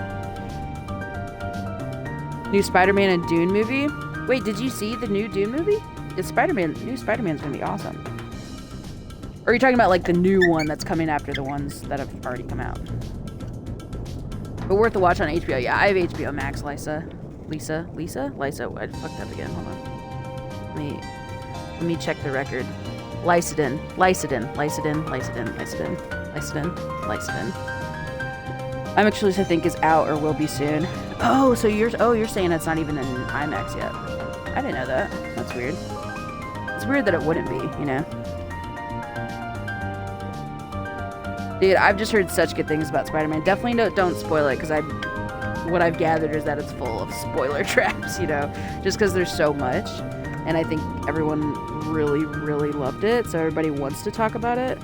New Spider-Man and Dune movie? Wait, did you see the new Dune movie? New Spider-Man's gonna be awesome. Or are you talking about the new one that's coming after the ones that have already come out? But worth a watch on HBO. Yeah, I have HBO Max, Lisa. Lisa? I fucked up again. Hold on. Let me check the record. Lycidin. I'm actually, I think, is out or will be soon. Oh, so you're saying it's not even in IMAX yet. I didn't know that. That's weird. It's weird that it wouldn't be, you know? Dude, I've just heard such good things about Spider-Man. Definitely don't spoil it, because what I've gathered is that it's full of spoiler traps, you know? Just because there's so much. And I think everyone really, really loved it, so everybody wants to talk about it.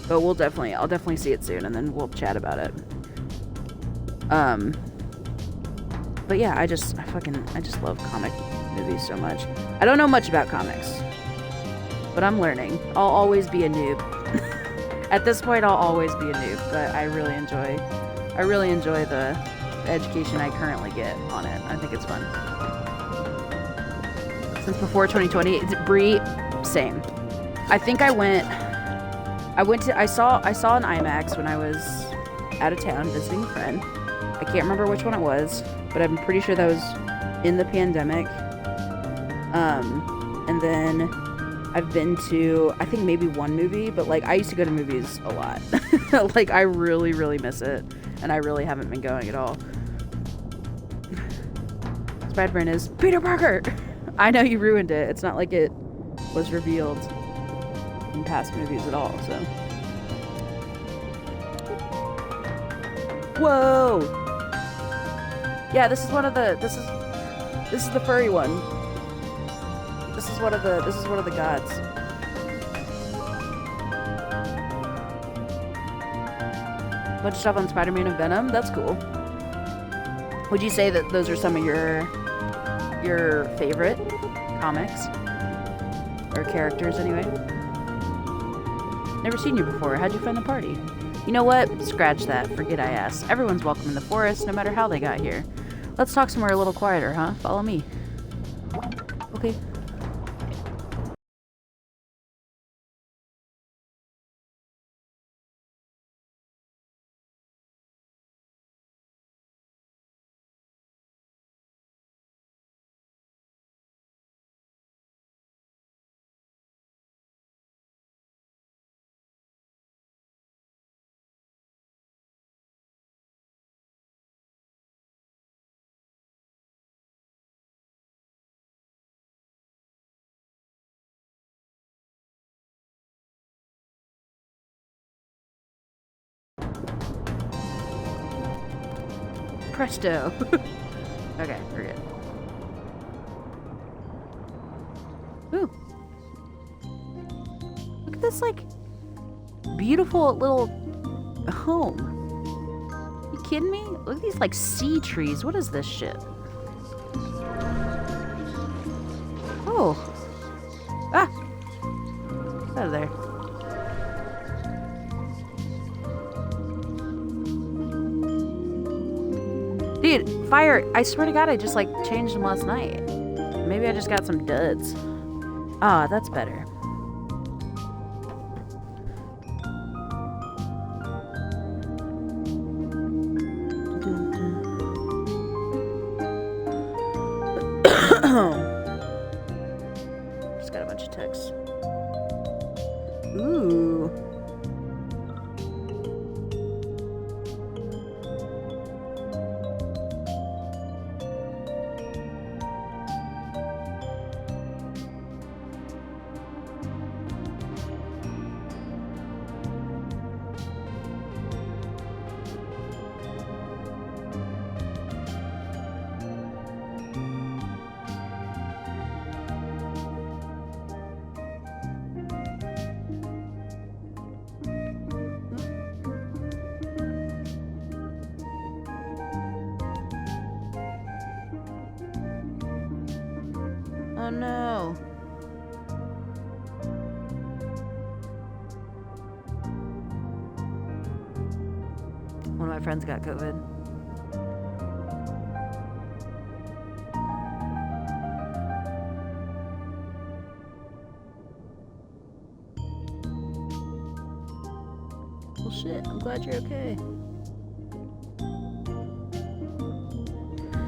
But I'll definitely see it soon, and then we'll chat about it. But yeah, I just love comic movies so much. I don't know much about comics, but I'm learning. I'll always be a noob. At this point, I'll always be a noob, but I really enjoy the education I currently get on it. I think it's fun. Since before 2020, Brie, same. I think I saw an IMAX when I was out of town visiting a friend. I can't remember which one it was, but I'm pretty sure that was in the pandemic. And then I've been to, I think, maybe one movie, but like I used to go to movies a lot. Like I really, really miss it, and I really haven't been going at all. Spider-Man is Peter Parker. I know you ruined it. It's not like it was revealed in past movies at all, so. Whoa! Yeah, this is the furry one. This is one of the gods. Bunch of stuff on Spider-Man and Venom. That's cool. Would you say that those are some of your favorite comics or characters anyway? Never seen you before. How'd you find the party? You know what? Scratch that. Forget I asked. Everyone's welcome in the forest, no matter how they got here. Let's talk somewhere a little quieter, huh? Follow me. Okay. Presto. Okay, we're good. Ooh. Look at this, like, beautiful little home. You kidding me? Look at these, like, sea trees. What is this shit? Oh. Ah! Get out of there. Dude, fire! I swear to God, I just, like, changed them last night. Maybe I just got some duds. Ah, that's better. Just got a bunch of texts. Ooh. Oh no. One of my friends got COVID. Well, shit, I'm glad you're okay.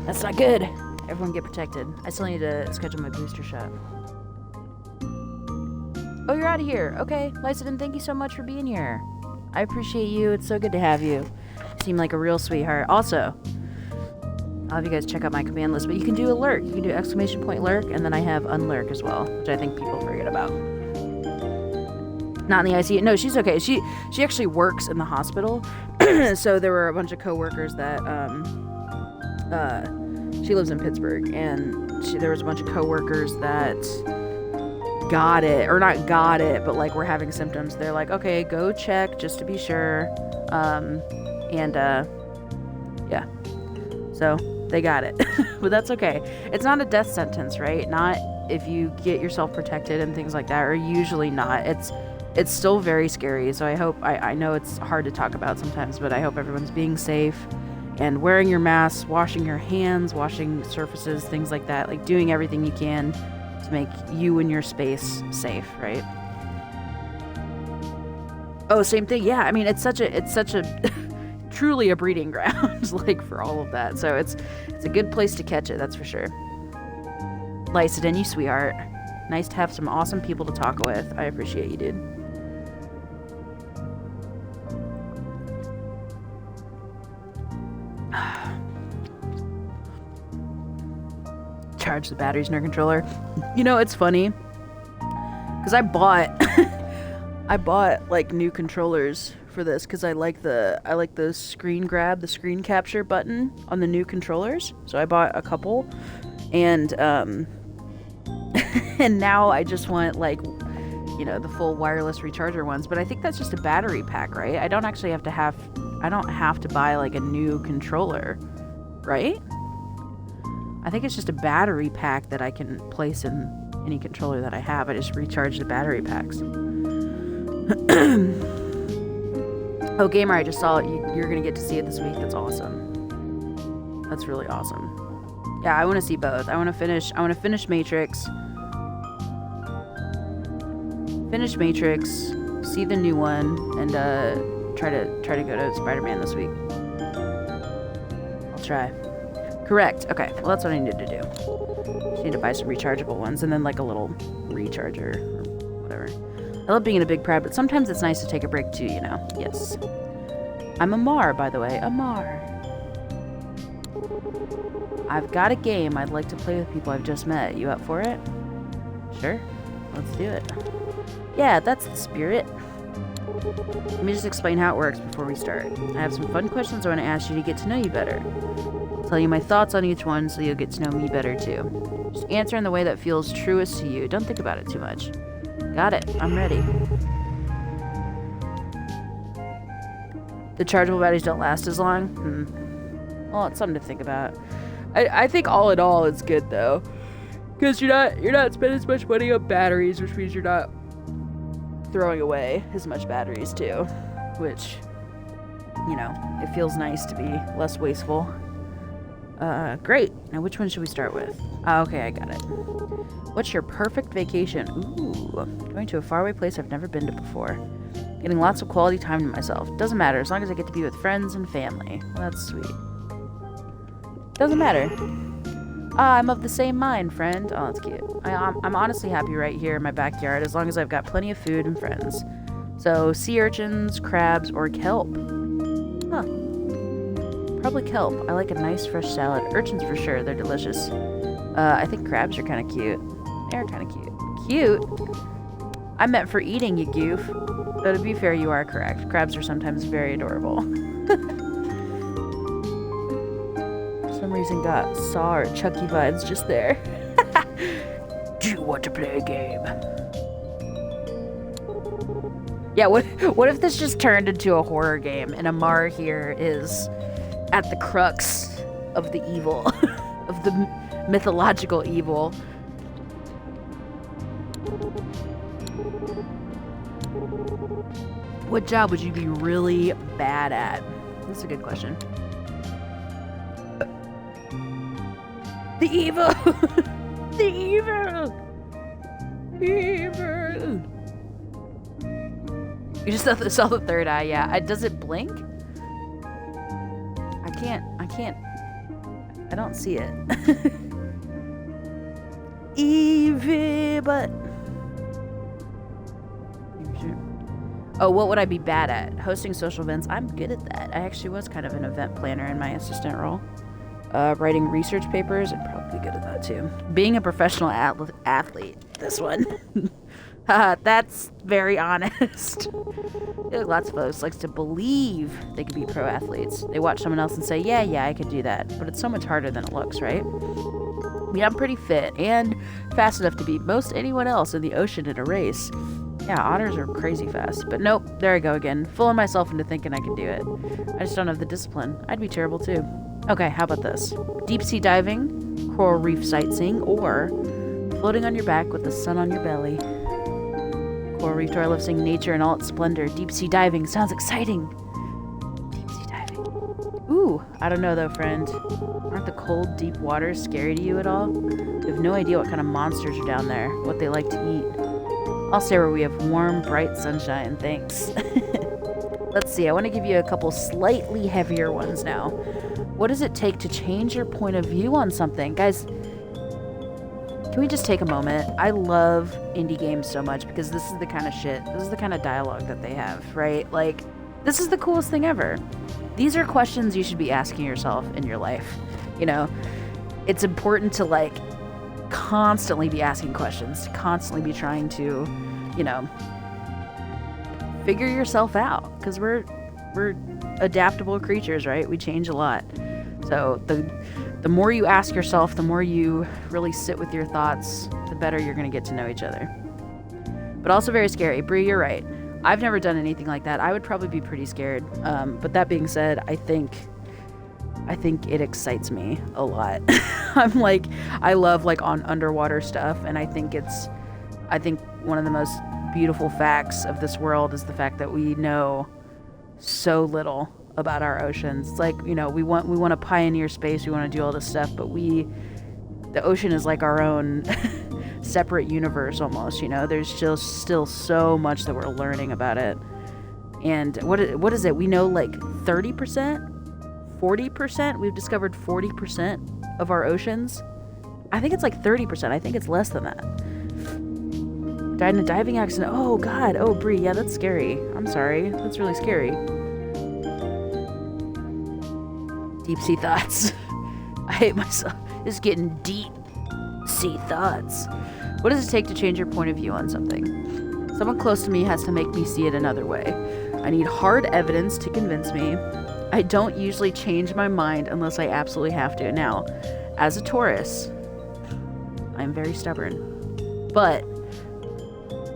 That's not good. Everyone get protected. I still need to schedule my booster shot. Oh, you're out of here. Okay, Lycidon, thank you so much for being here. I appreciate you. It's so good to have you. You seem like a real sweetheart. Also, I'll have you guys check out my command list, but you can do a lurk. You can do exclamation point lurk, and then I have unlurk as well, which I think people forget about. Not in the ICU. No, she's okay. She actually works in the hospital. So there were a bunch of coworkers that she lives in Pittsburgh, and there was a bunch of coworkers that got it, or not got it, but like were having symptoms. They're like, okay, go check just to be sure. Yeah. So they got it. But that's okay. It's not a death sentence, right? Not if you get yourself protected and things like that, or usually not. It's still very scary. So I hope, I know it's hard to talk about sometimes, but I hope everyone's being safe and wearing your mask, washing your hands, washing surfaces, things like that, like doing everything you can to make you and your space safe, right? Oh, same thing. Yeah, I mean, it's such a truly a breeding ground, like, for all of that. So it's a good place to catch it, that's for sure. Lycidon, you sweetheart. Nice to have some awesome people to talk with. I appreciate you, dude. Charge the batteries in our controller. You know, it's funny because I bought like new controllers for this because I like the screen grab, the screen capture button on the new controllers. So I bought a couple, and and now I just want, like, you know, the full wireless recharger ones. But I think that's just a battery pack, right? I don't have to buy like a new controller, right? I think it's just a battery pack that I can place in any controller that I have. I just recharge the battery packs. Oh, Gamer, I just saw it. You're going to get to see it this week. That's awesome. That's really awesome. Yeah, I want to see both. I want to finish Matrix. Finish Matrix, see the new one, and try to go to Spider-Man this week. I'll try. Correct. Okay, well, that's what I needed to do. Just need to buy some rechargeable ones, and then like a little recharger or whatever. I love being in a big crowd, but sometimes it's nice to take a break too, you know? Yes. I'm Amar, by the way. Amar. I've got a game I'd like to play with people I've just met. You up for it? Sure. Let's do it. Yeah, that's the spirit. Let me just explain how it works before we start. I have some fun questions I want to ask you to get to know you better. I'll tell you my thoughts on each one so you'll get to know me better too. Just answer in the way that feels truest to you. Don't think about it too much. Got it. I'm ready. The chargeable batteries don't last as long? Well, it's something to think about. I think all in all it's good though. Because you're not spending as much money on batteries, which means you're not throwing away as much batteries too, which, you know, it feels nice to be less wasteful. Great. Now which one should we start with? Okay, I got it. What's your perfect vacation? Ooh, going to a faraway place I've never been to before. Getting lots of quality time to myself. Doesn't matter, as long as I get to be with friends and family. Well, that's sweet. Doesn't matter. I'm of the same mind, friend. Oh, that's cute. I'm honestly happy right here in my backyard as long as I've got plenty of food and friends. So, sea urchins, crabs, or kelp. Huh. Probably kelp. I like a nice fresh salad. Urchins for sure. They're delicious. I think crabs are kind of cute. They're kind of cute. Cute? I meant for eating, you goof. Though to be fair, you are correct. Crabs are sometimes very adorable. For some reason got Saw or Chucky vibes just there. Do you want to play a game? Yeah, what if this just turned into a horror game and Amar here is at the crux of the evil, of the mythological evil? What job would you be really bad at? That's a good question. The evil! The evil! Evil! You just saw the third eye, yeah. Does it blink? I can't. I don't see it. Evie, but... Oh, what would I be bad at? Hosting social events. I'm good at that. I actually was kind of an event planner in my assistant role. Writing research papers, I'm probably good at that too. Being a professional athlete. This one. That's very honest. Lots of folks likes to believe they can be pro athletes. They watch someone else and say, yeah, I could do that. But it's so much harder than it looks, right? I mean, I'm pretty fit and fast enough to beat most anyone else in the ocean in a race. Yeah, otters are crazy fast. But nope, there I go again. Fooling myself into thinking I can do it. I just don't have the discipline. I'd be terrible too. Okay, how about this? Deep sea diving, coral reef sightseeing, or floating on your back with the sun on your belly. Coral reef tour, I love seeing nature in all its splendor. Deep sea diving sounds exciting. Deep sea diving. Ooh, I don't know though, friend. Aren't the cold, deep waters scary to you at all? You have no idea what kind of monsters are down there, what they like to eat. I'll stay where we have warm, bright sunshine, thanks. Let's see, I want to give you a couple slightly heavier ones now. What does it take to change your point of view on something? Guys, can we just take a moment? I love indie games so much because this is the kind of shit, this is the kind of dialogue that they have, right? Like, this is the coolest thing ever. These are questions you should be asking yourself in your life. You know, it's important to, like, constantly be asking questions, to constantly be trying to, you know, figure yourself out, because we're adaptable creatures, right? We change a lot. So the more you ask yourself, the more you really sit with your thoughts, the better you're going to get to know each other. But also very scary. Bree, you're right. I've never done anything like that. I would probably be pretty scared. But that being said, I think it excites me a lot. I love like on underwater stuff, and I think one of the most beautiful facts of this world is the fact that we know so little about our oceans. It's like, you know, we want to pioneer space, we want to do all this stuff, but the ocean is like our own separate universe almost, you know. There's still so much that we're learning about it. And what is it? We know like 30%? 40%? We've discovered 40% of our oceans. I think it's like 30%. I think it's less than that. Died in a diving accident. Oh God. Oh, Bree. Yeah, that's scary. I'm sorry. That's really scary. Deep sea thoughts. I hate myself. It's getting deep sea thoughts. What does it take to change your point of view on something? Someone close to me has to make me see it another way. I need hard evidence to convince me. I don't usually change my mind unless I absolutely have to. Now, as a Taurus, I'm very stubborn. But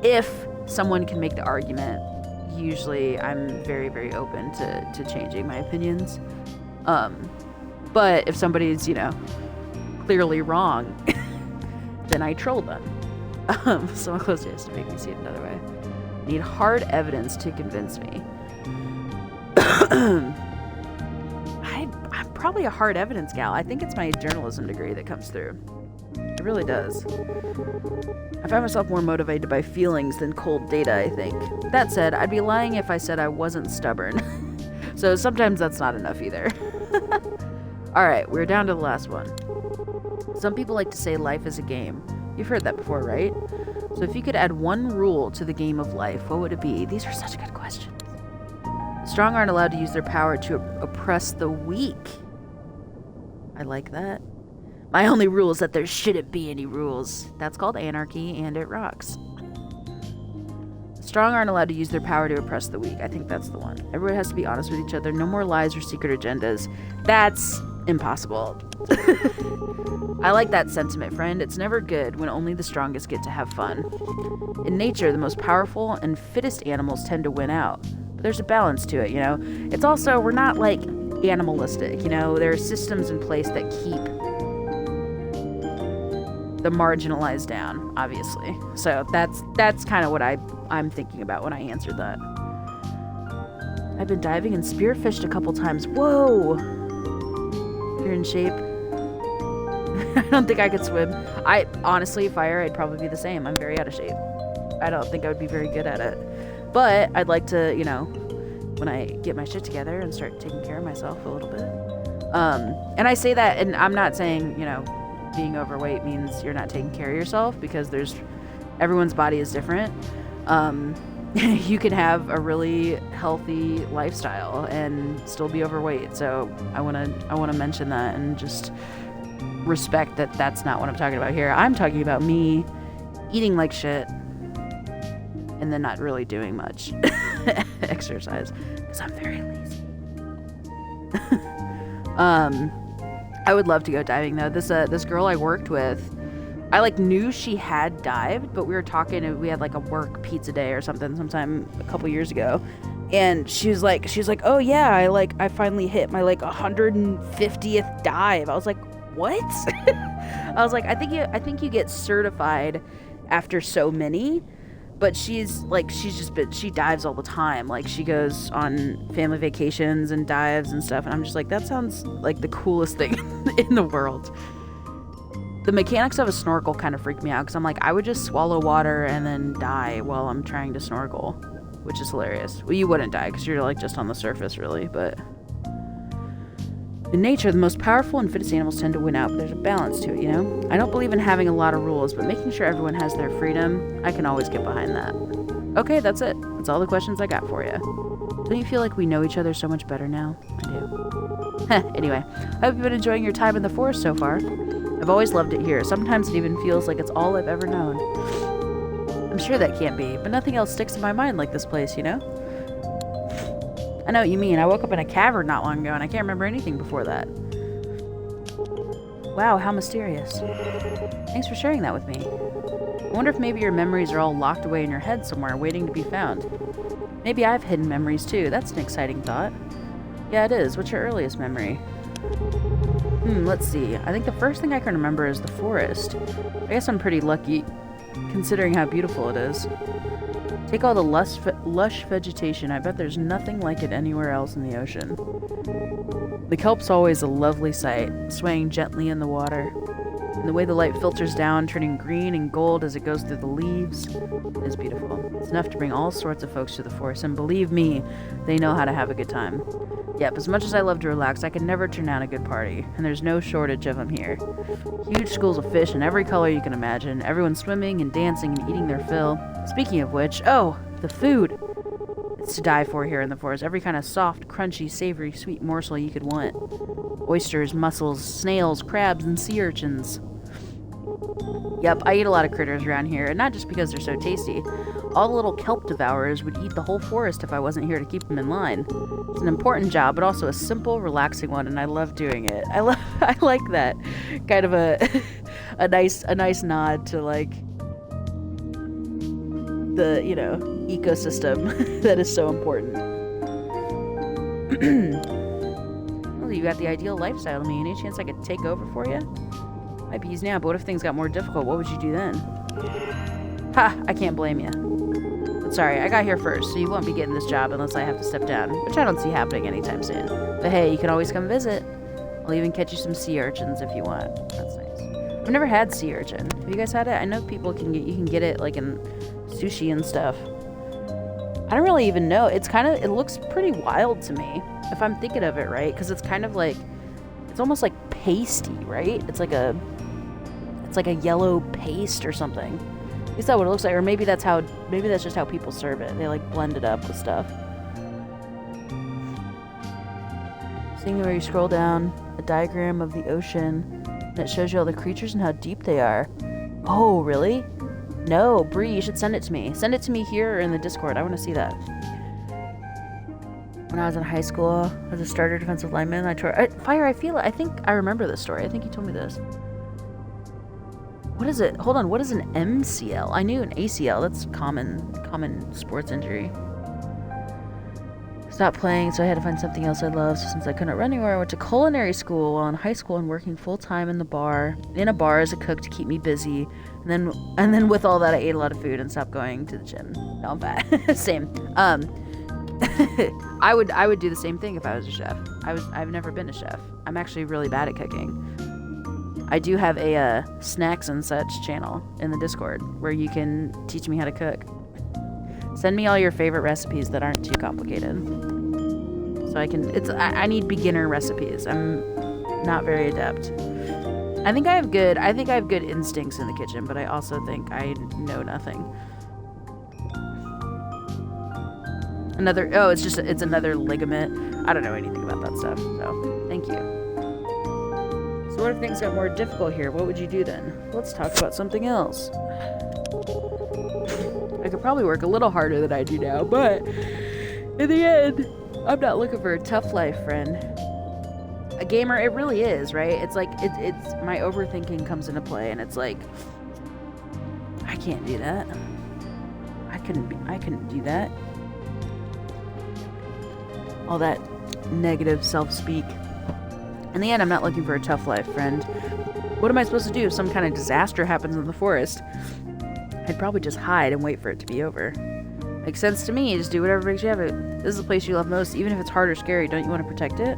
if someone can make the argument, usually I'm very, very open to changing my opinions. But if somebody's, you know, clearly wrong, then I troll them. Someone close to me has to make me see it another way. I need hard evidence to convince me. I'm probably a hard evidence gal. I think it's my journalism degree that comes through. It really does. I find myself more motivated by feelings than cold data, I think. That said, I'd be lying if I said I wasn't stubborn. So sometimes that's not enough either. Alright, we're down to the last one. Some people like to say life is a game. You've heard that before, right? So if you could add one rule to the game of life, what would it be? These are such good questions. The strong aren't allowed to use their power to oppress the weak. I like that. My only rule is that there shouldn't be any rules. That's called anarchy, and it rocks. The strong aren't allowed to use their power to oppress the weak. I think that's the one. Everyone has to be honest with each other. No more lies or secret agendas. That's impossible. I like that sentiment, friend. It's never good when only the strongest get to have fun. In nature, the most powerful and fittest animals tend to win out. But there's a balance to it, you know? It's also, we're not like animalistic, you know? There are systems in place that keep the marginalized down, obviously. So that's kind of what I'm thinking about when I answered that. I've been diving and spearfished a couple times. Whoa! You're in shape. I don't think I could swim. Honestly, fire, I'd probably be the same. I'm very out of shape. I don't think I would be very good at it. But I'd like to, you know, when I get my shit together and start taking care of myself a little bit. And I say that, and I'm not saying, you know, being overweight means you're not taking care of yourself, because everyone's body is different. You can have a really healthy lifestyle and still be overweight. So I want to mention that, and just respect that that's not what I'm talking about here. I'm talking about me eating like shit and then not really doing much exercise, because I'm very lazy. I would love to go diving though. This girl I worked with, I like knew she had dived, but we were talking and we had like a work pizza day or something sometime a couple years ago. And she was like, oh yeah, I finally hit my like 150th dive. I was like, what? I was like, I think you get certified after so many. But she dives all the time. Like, she goes on family vacations and dives and stuff. And I'm just like, that sounds like the coolest thing in the world. The mechanics of a snorkel kind of freak me out, because I'm like, I would just swallow water and then die while I'm trying to snorkel, which is hilarious. Well, you wouldn't die because you're like just on the surface, really. But in nature, the most powerful and fittest animals tend to win out, but there's a balance to it, you know? I don't believe in having a lot of rules, but making sure everyone has their freedom, I can always get behind that. Okay, that's it. That's all the questions I got for you. Don't you feel like we know each other so much better now? I do. Anyway, I hope you've been enjoying your time in the forest so far. I've always loved it here. Sometimes it even feels like it's all I've ever known. I'm sure that can't be, but nothing else sticks in my mind like this place, you know? I know what you mean. I woke up in a cavern not long ago, and I can't remember anything before that. Wow, how mysterious. Thanks for sharing that with me. I wonder if maybe your memories are all locked away in your head somewhere, waiting to be found. Maybe I have hidden memories, too. That's an exciting thought. Yeah, it is. What's your earliest memory? Let's see. I think the first thing I can remember is the forest. I guess I'm pretty lucky, considering how beautiful it is. Take all the lush vegetation. I bet there's nothing like it anywhere else in the ocean. The kelp's always a lovely sight, swaying gently in the water. And the way the light filters down, turning green and gold as it goes through the leaves, it is beautiful. It's enough to bring all sorts of folks to the forest, and believe me, they know how to have a good time. Yep, as much as I love to relax, I can never turn down a good party, and there's no shortage of them here. Huge schools of fish in every color you can imagine, everyone swimming and dancing and eating their fill. Speaking of which, oh, the food! It's to die for here in the forest. Every kind of soft, crunchy, savory, sweet morsel you could want. Oysters, mussels, snails, crabs, and sea urchins. Yep, I eat a lot of critters around here, and not just because they're so tasty. All the little kelp devourers would eat the whole forest if I wasn't here to keep them in line. It's an important job, but also a simple, relaxing one, and I love doing it. I like that kind of a nice nod to like the, you know, ecosystem that is so important. Well, you got the ideal lifestyle to me. Any chance I could take over for you? Might be easy now, but what if things got more difficult? What would you do then? Ha! I can't blame you. But sorry, I got here first, so you won't be getting this job unless I have to step down, which I don't see happening anytime soon. But hey, you can always come visit. I'll even catch you some sea urchins if you want. That's nice. I've never had sea urchin. Have you guys had it? I know you can get it like in sushi and stuff. I don't really even know. It looks pretty wild to me, if I'm thinking of it right, because it's kind of like, it's almost like pasty, right? It's like a yellow paste or something. At least that's what it looks like, or maybe that's just how people serve it. They like blend it up with stuff. Seeing where you scroll down, a diagram of the ocean, and it shows you all the creatures and how deep they are. Oh, really? No, Bree, you should send it to me. Send it to me here or in the Discord. I want to see that. When I was in high school, as a starter defensive lineman, I think I remember this story. I think you told me this. What is it? Hold on, what is an MCL? I knew an ACL. That's common sports injury. Stopped playing, so I had to find something else I loved. So since I couldn't run anywhere, I went to culinary school while in high school and working full-time in a bar as a cook to keep me busy. And then with all that, I ate a lot of food and stopped going to the gym. Now I'm fat. Same. I would do the same thing if I was a chef. I've never been a chef. I'm actually really bad at cooking. I do have a snacks and such channel in the Discord where you can teach me how to cook. Send me all your favorite recipes that aren't too complicated. So I can, I need beginner recipes. I'm not very adept. I think I have good instincts in the kitchen, but I also think I know nothing. It's another ligament. I don't know anything about that stuff, so thank you. So what if things got more difficult here? What would you do then? Let's talk about something else. I could probably work a little harder than I do now, but in the end, I'm not looking for a tough life, friend. A gamer, it really is, right? It's like, it's my overthinking comes into play, and it's like, I can't do that. I couldn't do that. All that negative self-speak. In the end, I'm not looking for a tough life, friend. What am I supposed to do if some kind of disaster happens in the forest? I'd probably just hide and wait for it to be over. Makes sense to me. Just do whatever makes you happy. This is the place you love most. Even if it's hard or scary, don't you want to protect it?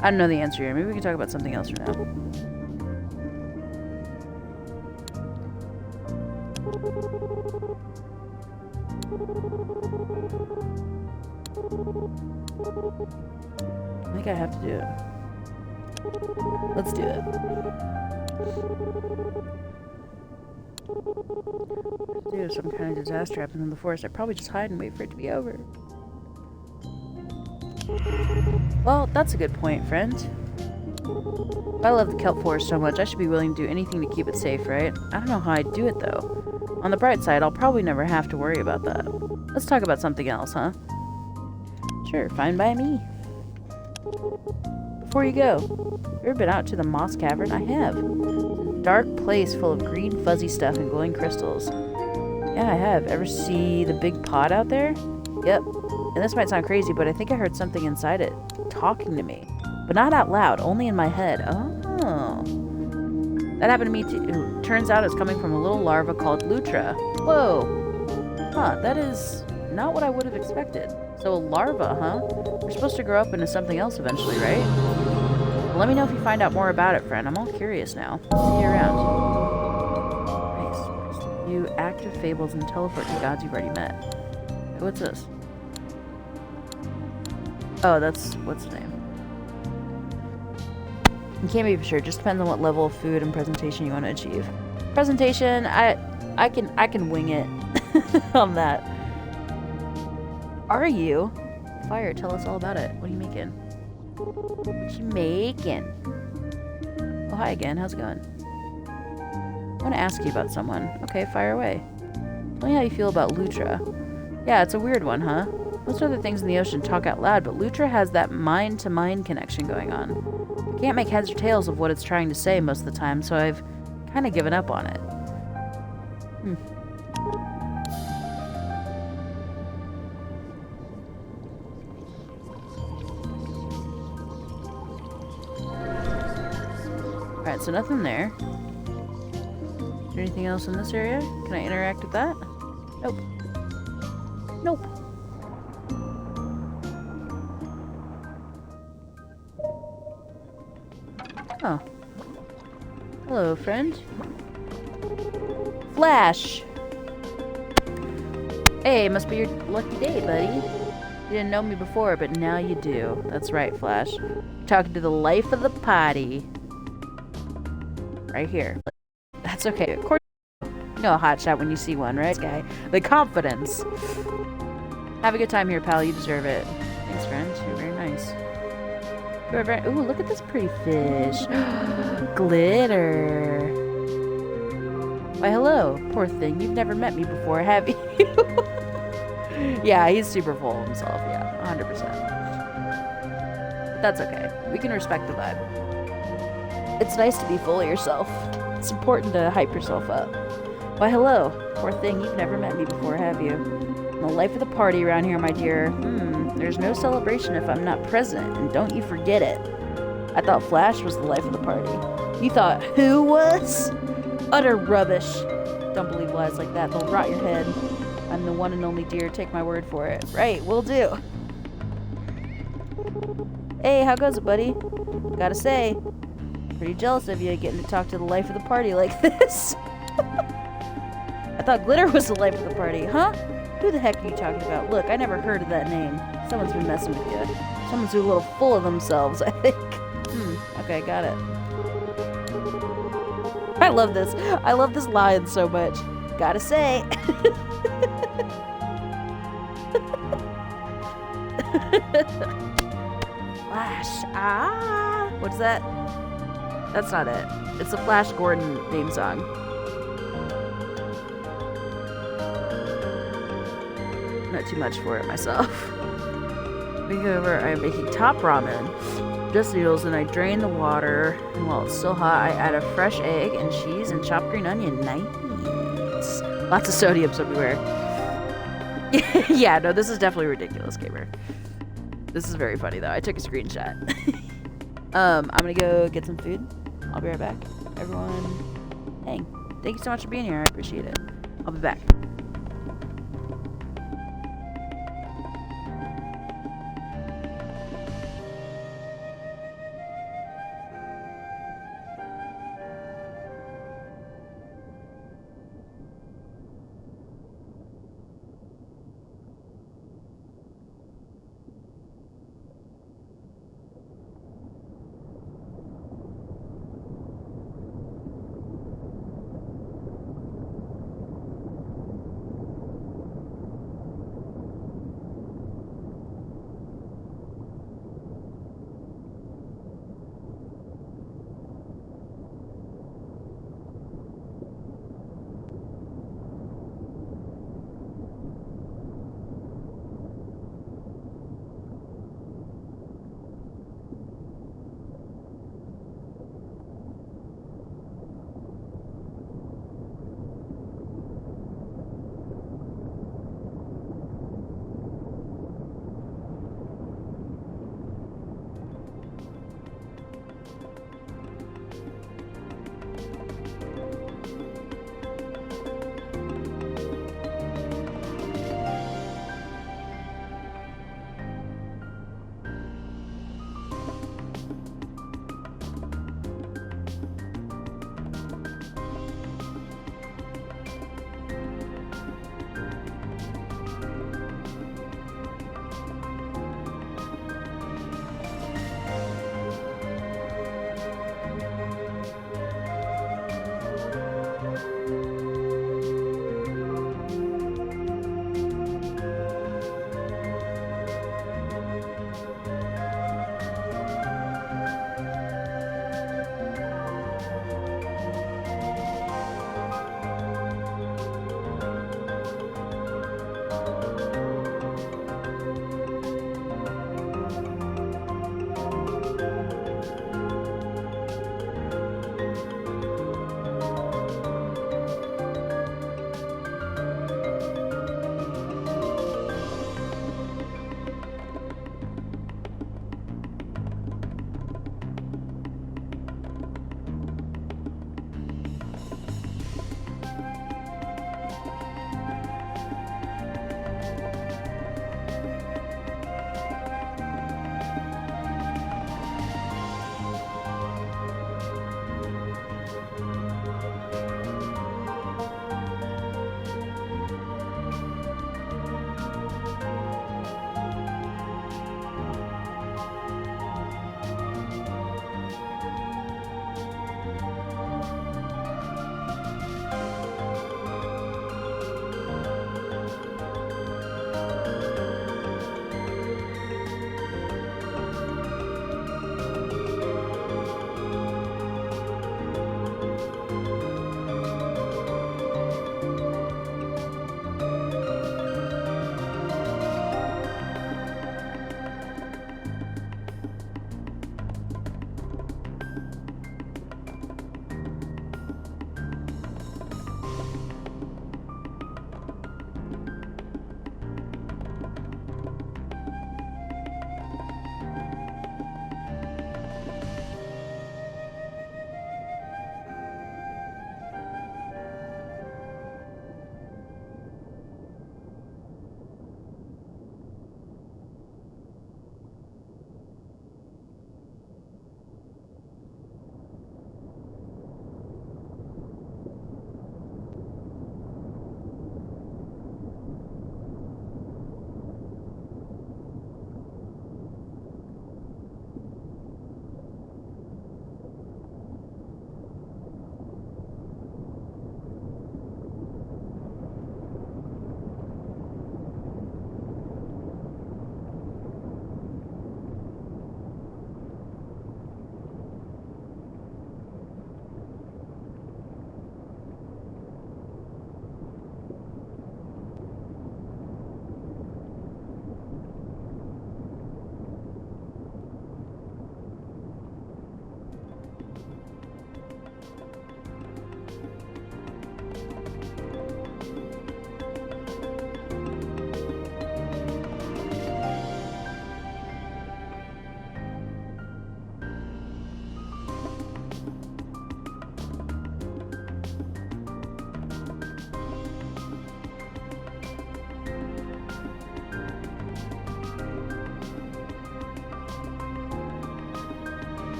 I don't know the answer here. Maybe we can talk about something else for now. I think I have to do it. Let's do it. If some kind of disaster happens in the forest, I'd probably just hide and wait for it to be over. Well, that's a good point, friend. If I love the kelp forest so much, I should be willing to do anything to keep it safe, right? I don't know how I'd do it, though. On the bright side, I'll probably never have to worry about that. Let's talk about something else, huh? Sure, fine by me. Before you go, ever been out to the Moss Cavern? I have. It's a dark place full of green fuzzy stuff and glowing crystals. Yeah, I have. Ever see the big pot out there? Yep. And this might sound crazy, but I think I heard something inside it talking to me. But not out loud, only in my head. Oh. That happened to me too. Turns out it's coming from a little larva called Lutra. Whoa. Huh, that is not what I would have expected. So a larva, huh? We're supposed to grow up into something else eventually, right? Well, let me know if you find out more about it, friend. I'm all curious now. See you around. Nice. You active fables and teleport to gods you've already met. Hey, what's this? Oh, that's... what's the name? You can't be for sure. Just depends on what level of food and presentation you want to achieve. Presentation, I can wing it on that. Are you? Fire, tell us all about it. What are you making? What you making? Oh, hi again. How's it going? I want to ask you about someone. Okay, fire away. Tell me how you feel about Lutra. Yeah, it's a weird one, huh? Most other things in the ocean talk out loud, but Lutra has that mind-to-mind connection going on. I can't make heads or tails of what it's trying to say most of the time, so I've kind of given up on it. Alright, so nothing there. Is there anything else in this area? Can I interact with that? Nope. Nope. Oh. Hello, friend. Flash! Hey, must be your lucky day, buddy. You didn't know me before, but now you do. That's right, Flash. You're talking to the life of the party. Right here. That's okay. Of course, you know a hotshot when you see one, right, guy? The confidence. Have a good time here, pal. You deserve it. Thanks, friend. You're very nice. You're very... Ooh, look at this pretty fish. Glitter. Why, hello. Poor thing. You've never met me before, have you? Yeah, he's super full of himself. Yeah, 100%. But that's okay. We can respect the vibe. It's nice to be full of yourself. It's important to hype yourself up. Why, hello. Poor thing, you've never met me before, have you? I'm the life of the party around here, my dear. There's no celebration if I'm not present, and don't you forget it. I thought Flash was the life of the party. You thought who was? Utter rubbish. Don't believe lies like that. They'll rot your head. I'm the one and only dear. Take my word for it. Right, will do. Hey, how goes it, buddy? Gotta say, pretty jealous of you getting to talk to the life of the party like this. I thought Glitter was the life of the party, huh? Who the heck are you talking about? Look, I never heard of that name. Someone's been messing with you. Someone's a little full of themselves, I think. Okay, got it. I love this. I love this line so much. Gotta say. Flash. Ah. What's that? That's not it. It's the Flash Gordon theme song. Not too much for it myself. Moving over, I'm making top ramen. Just noodles, and I drain the water. And while it's still hot, I add a fresh egg and cheese and chopped green onion. Nice. Lots of sodiums everywhere. Yeah, no, this is definitely ridiculous, gamer. This is very funny, though. I took a screenshot. I'm gonna go get some food. I'll be right back. Everyone, hey, thank you so much for being here. I appreciate it. I'll be back.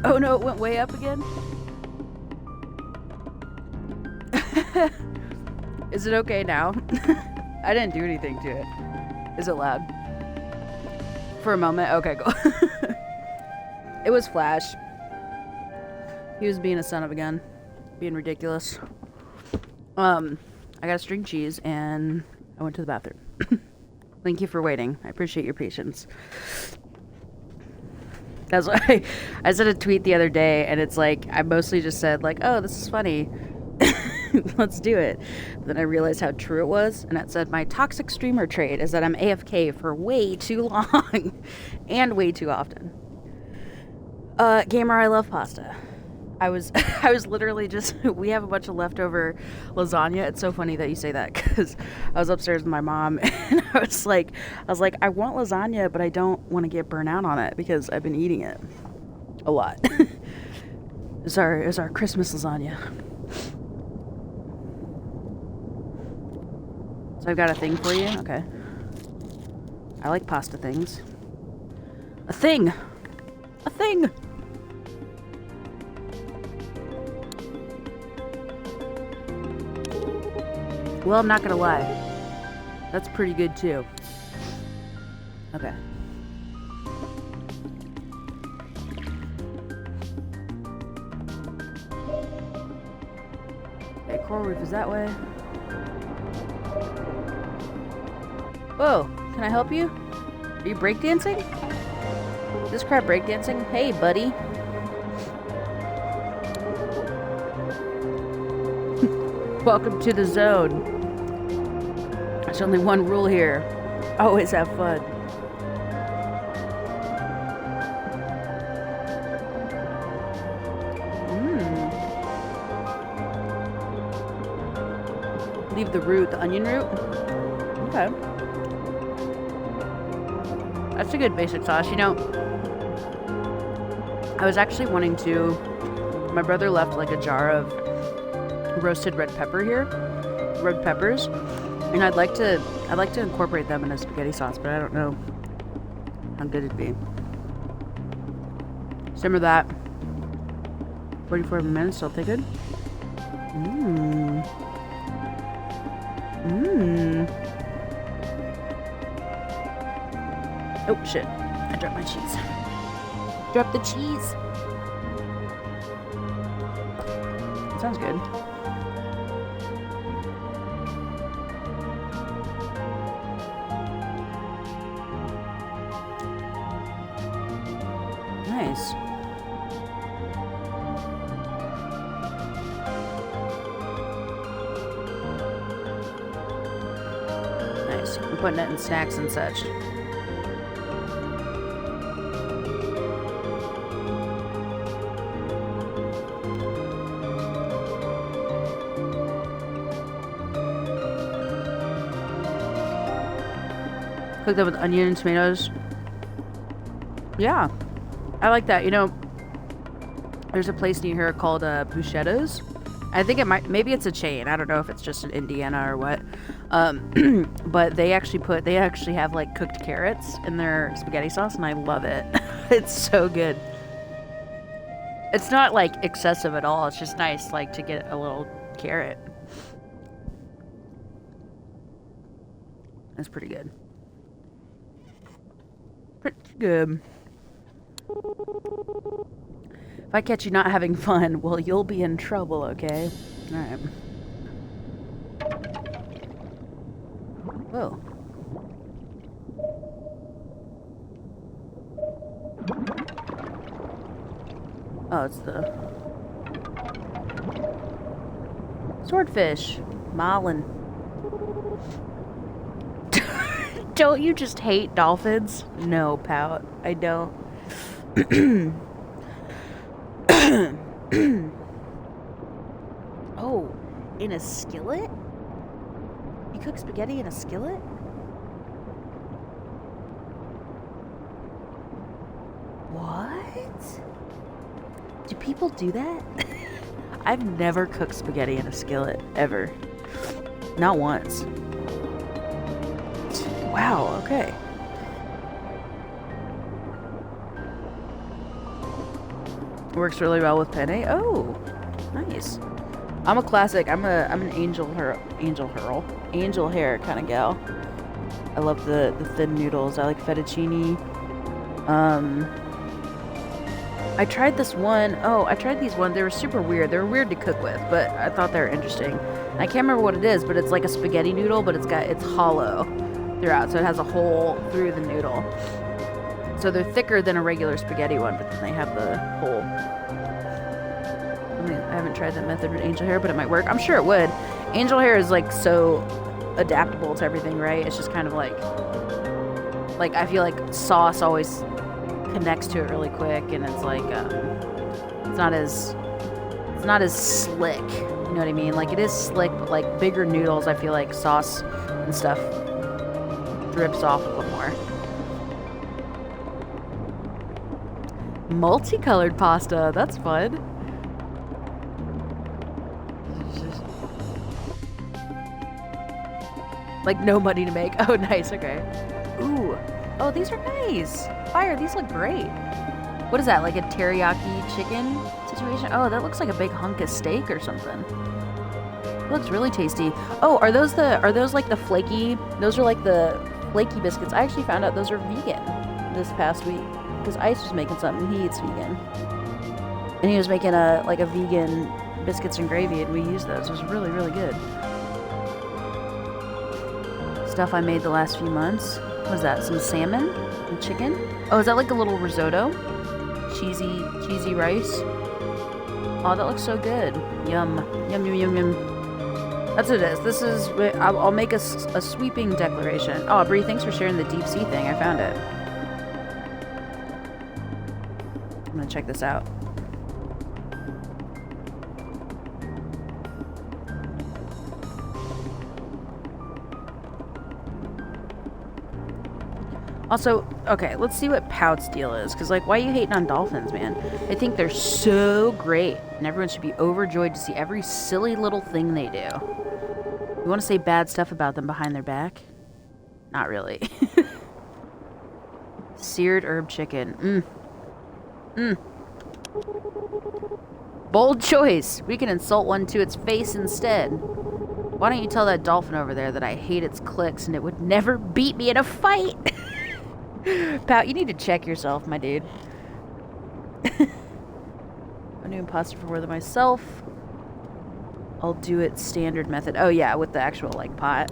Oh no, it went way up again? Is it okay now? I didn't do anything to it. Is it loud? For a moment? Okay, cool. It was Flash. He was being a son of a gun. Being ridiculous. I got a string cheese and I went to the bathroom. Thank you for waiting. I appreciate your patience. That's why I said a tweet the other day, and it's like, I mostly just said, like, oh, this is funny. Let's do it. Then I realized how true it was, and it said, my toxic streamer trait is that I'm AFK for way too long and way too often. Gamer, I love pasta. I was literally just, we have a bunch of leftover lasagna. It's so funny that you say that, because I was upstairs with my mom, and I was like, I want lasagna, but I don't want to get burnt out on it, because I've been eating it a lot. It's our Christmas lasagna. So I've got a thing for you? Okay. I like pasta things. A thing! A thing! Well, I'm not gonna lie. That's pretty good too. Okay. Okay, coral reef is that way. Whoa, can I help you? Are you breakdancing? Is this crap breakdancing? Hey, buddy. Welcome to the zone. There's only one rule here. Always have fun. Leave the root, the onion root? Okay. That's a good basic sauce. You know, I was actually wanting to... My brother left like a jar of roasted red pepper here. Red peppers. And I'd like to incorporate them in a spaghetti sauce, but I don't know how good it'd be. Simmer that. 44 minutes, still good. Oh shit, I dropped my cheese. Drop the cheese. Sounds good. Nice. Nice. I'm putting it in snacks and such. Cook that with onion and tomatoes. Yeah. I like that. You know, there's a place near here called Bruschettas. I think it might, maybe it's a chain. I don't know if it's just in Indiana or what. But they actually have like cooked carrots in their spaghetti sauce, and I love it. It's so good. It's not like excessive at all. It's just nice, like, to get a little carrot. That's pretty good. Pretty good. If I catch you not having fun, well, you'll be in trouble, okay? Alright. Whoa. Oh, it's the swordfish. Marlin. Don't you just hate dolphins? No, Pout. I don't. Oh, in a skillet? You cook spaghetti in a skillet? What? Do people do that? I've never cooked spaghetti in a skillet, ever. Not once. Wow, okay. Works really well with penne. Oh, nice. I'm a classic. I'm an angel hair kind of gal. I love the thin noodles. I like fettuccine. I tried this one. Oh, I tried these ones. They were super weird. They were weird to cook with, but I thought they were interesting. I can't remember what it is, but it's like a spaghetti noodle, but it's hollow throughout, so it has a hole through the noodle. So they're thicker than a regular spaghetti one, but then they have the hole. I mean, I haven't tried that method with angel hair, but it might work. I'm sure it would. Angel hair is like so adaptable to everything, right? It's just kind of like I feel like sauce always connects to it really quick, and it's like it's not as slick. You know what I mean? Like it is slick, but like bigger noodles, I feel like sauce and stuff drips off a little more. Multicolored pasta, that's fun. Like no money to make. Oh, nice. Okay. Ooh. Oh, these are nice. Fire. These look great. What is that? Like a teriyaki chicken situation? Oh, that looks like a big hunk of steak or something. It looks really tasty. Oh, are those like the flaky? Those are like the flaky biscuits. I actually found out those are vegan this past week because Ice was making something. He eats vegan, and he was making a vegan biscuits and gravy, and we used those. It was really, really good. Stuff I made the last few months. What is that? Some salmon and chicken. Oh, is that like a little risotto? Cheesy rice. Oh, that looks so good. Yum. Yum, yum, yum, yum. That's what it is. This is... I'll make a sweeping declaration. Oh, Bree, thanks for sharing the deep sea thing. I found it. I'm gonna check this out. Also, okay, let's see what Pout's deal is. Because, like, why are you hating on dolphins, man? I think they're so great. And everyone should be overjoyed to see every silly little thing they do. You want to say bad stuff about them behind their back? Not really. Seared herb chicken. Bold choice. We can insult one to its face instead. Why don't you tell that dolphin over there that I hate its clicks and it would never beat me in a fight? Pout, you need to check yourself, my dude. I'm doing pasta for more than myself. I'll do it standard method. Oh yeah, with the actual like pot.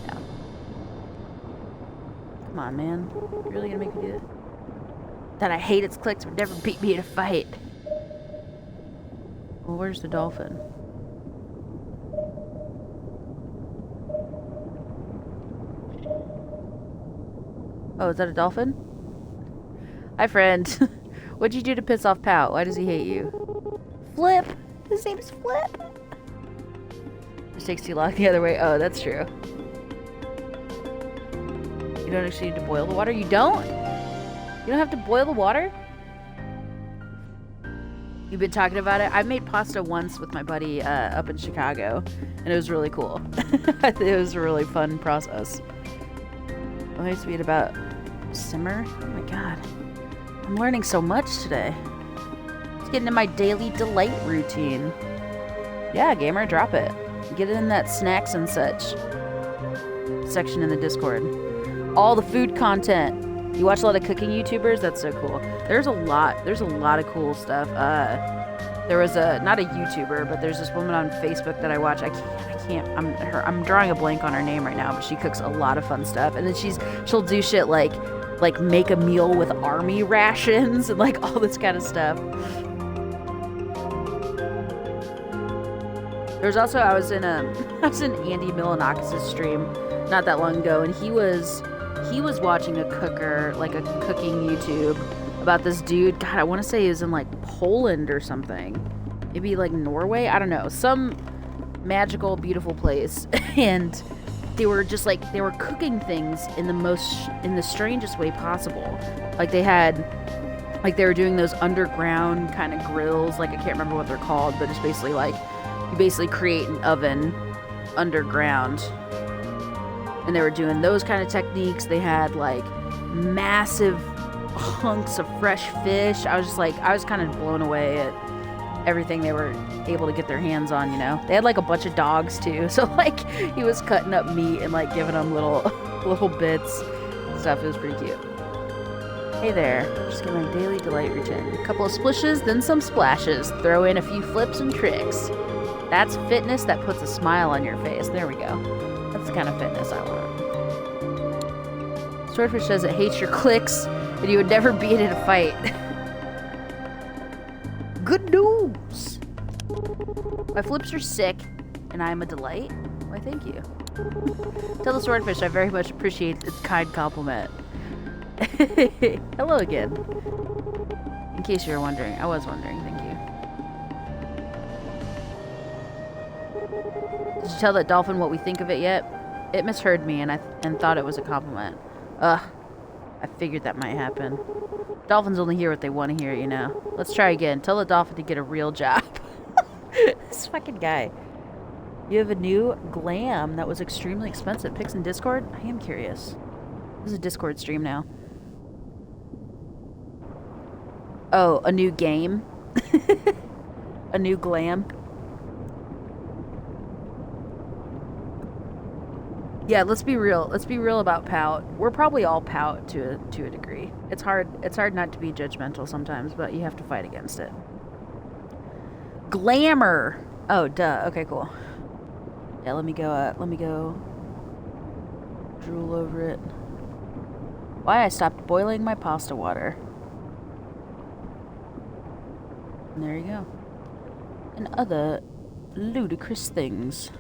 Yeah. Come on, man. You're really gonna make me do it? That I hate its clicks would never beat me in a fight. Well, where's the dolphin? Oh, is that a dolphin? Hi, friend. What'd you do to piss off Pout? Why does he hate you? Flip! His name is Flip! It takes too long the other way. Oh, that's true. You don't actually need to boil the water? You don't? You don't have to boil the water? You've been talking about it? I made pasta once with my buddy up in Chicago, and it was really cool. It was a really fun process. What makes me about simmer? Oh my god. I'm learning so much today. It's getting in my daily delight routine. Yeah, gamer, drop it. Get it in that snacks and such section in the Discord. All the food content. You watch a lot of cooking YouTubers? That's so cool. There's a lot of cool stuff. There was not a YouTuber, but there's this woman on Facebook that I watch. I'm drawing a blank on her name right now, but she cooks a lot of fun stuff. And then she'll do shit like make a meal with army rations and like all this kind of stuff. There's also I was in Andy Milanakis' stream not that long ago, and he was watching a cooker, like a cooking YouTube about this dude. God, I want to say he was in like Poland or something, maybe like Norway. I don't know, some magical, beautiful place, and they were cooking things in the strangest way possible. Like they were doing those underground kind of grills. Like I can't remember what they're called, but it's basically like you basically create an oven underground. And they were doing those kind of techniques. They had like massive hunks of fresh fish. I was just like, I was kind of blown away at everything they were able to get their hands on, you know. They had like a bunch of dogs too, so like he was cutting up meat and like giving them little bits and stuff. It was pretty cute. Hey there, just get my daily delight routine. A couple of splishes, then some splashes. Throw in a few flips and tricks. That's fitness that puts a smile on your face. There we go. That's the kind of fitness I want. Swordfish says it hates your clicks and you would never beat it in a fight. Good news! My flips are sick and I am a delight. Why, thank you. Tell the swordfish I very much appreciate its kind compliment. Hello again. In case you were wondering. I was wondering, thank you. Did you tell that dolphin what we think of it yet? It misheard me and thought it was a compliment. Ugh. I figured that might happen. Dolphins only hear what they want to hear, you know. Let's try again. Tell the dolphin to get a real job. This fucking guy. You have a new glam that was extremely expensive. Pics in Discord? I am curious. This is a Discord stream now. Oh, a new game? A new glam? Yeah, let's be real. Let's be real about pout. We're probably all pout to a degree. It's hard not to be judgmental sometimes, but you have to fight against it. Glamour. Oh, duh. Okay, cool. Yeah, let me go drool over it. Why I stopped boiling my pasta water. And there you go. And other ludicrous things.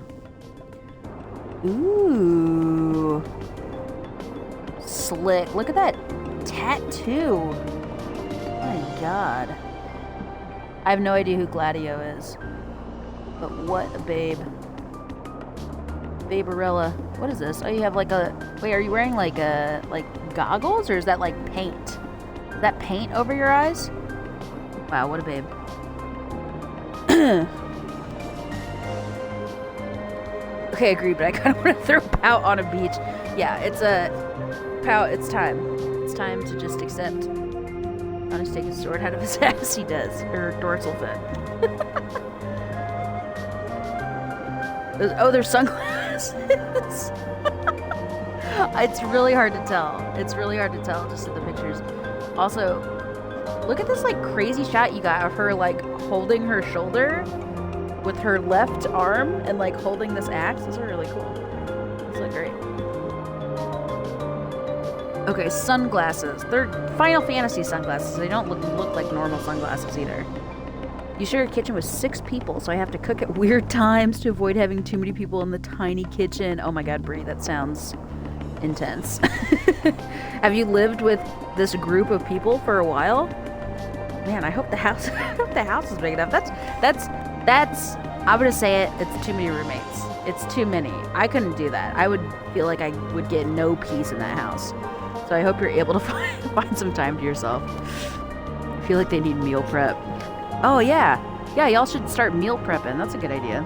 Ooh. Slick. Look at that tattoo. My God. I have no idea who Gladio is. But what a babe. Baberella. What is this? Oh, you have like a... Wait, are you wearing like a... like goggles? Or is that like paint? Is that paint over your eyes? Wow, what a babe. Okay, agreed, but I kind of want to throw Pout on a beach. Yeah, it's a... Pout, it's time. It's time to just accept. I'll just take his sword out of his ass. He does. Or dorsal fin. Oh, there's sunglasses. It's really hard to tell. It's really hard to tell just in the pictures. Also, look at this like crazy shot you got of her like holding her shoulder with her left arm and like holding this axe. Those are really cool. Those look great. Okay, sunglasses. They're Final Fantasy sunglasses. They don't look like normal sunglasses either. You share a kitchen with 6 people, so I have to cook at weird times to avoid having too many people in the tiny kitchen. Oh my God, Brie, that sounds intense. Have you lived with this group of people for a while? Man, I hope the house is big enough. That's I'm gonna say it, it's too many roommates. It's too many. I couldn't do that. I would feel like I would get no peace in that house. So I hope you're able to find some time to yourself. I feel like they need meal prep. Oh yeah, y'all should start meal prepping. That's a good idea.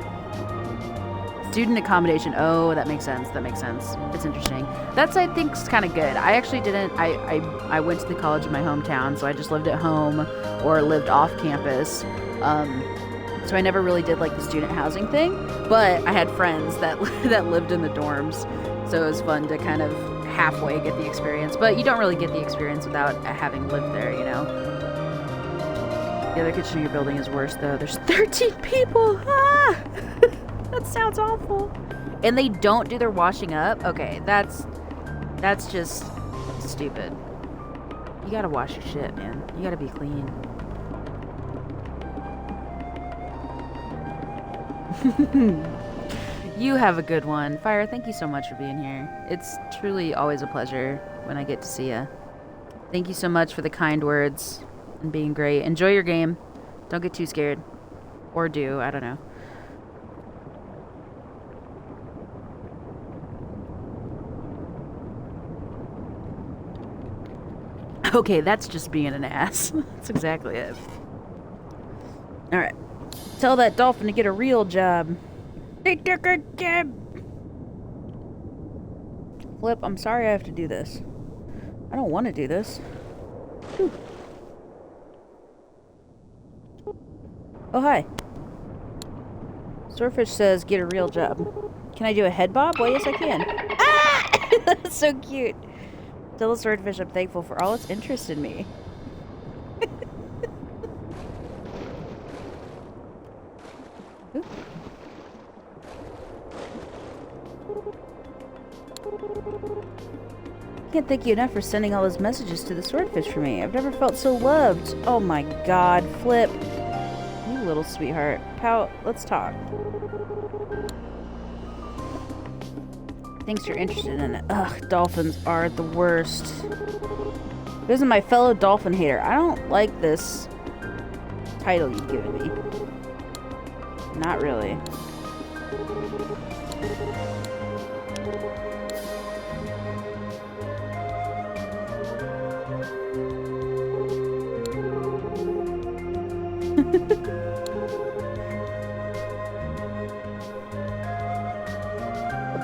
Student accommodation. Oh, that makes sense. It's interesting. That's, I think, kind of good. I actually didn't. I went to the college in my hometown, so I just lived at home or lived off campus. So I never really did like the student housing thing. But I had friends that lived in the dorms, so it was fun to kind of halfway get the experience. But you don't really get the experience without having lived there, you know. The other kitchen in your building is worse, though. There's 13 people! Ah! That sounds awful. And they don't do their washing up? Okay, that's just stupid. You gotta wash your shit, man. You gotta be clean. You have a good one. Fire, thank you so much for being here. It's truly always a pleasure when I get to see you. Thank you so much for the kind words and being great. Enjoy your game. Don't get too scared. Or do. I don't know. Okay, that's just being an ass. That's exactly it. Alright. Tell that dolphin to get a real job. They took a job. Flip, I'm sorry I have to do this. I don't want to do this. Ooh. Oh, hi. Swordfish says, get a real job. Can I do a head bob? Well, yes, I can. Ah! That's so cute. Tell the swordfish I'm thankful for all its interest in me. Can't thank you enough for sending all those messages to the swordfish for me. I've never felt so loved. Oh my god, Flip. You little sweetheart. Pout, let's talk. Thanks you're interested in it. Ugh, dolphins are the worst. This is my fellow dolphin hater. I don't like this title you've given me. Not really.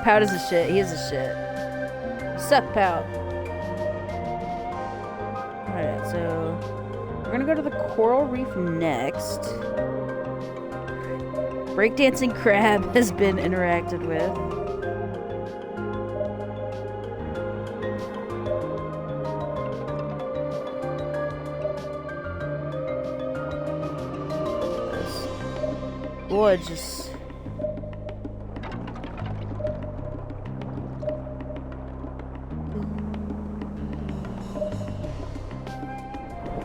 Pout is a shit. He is a shit. Sup, Pout. Alright, so we're gonna go to the coral reef next. Breakdancing crab has been interacted with. Gorgeous.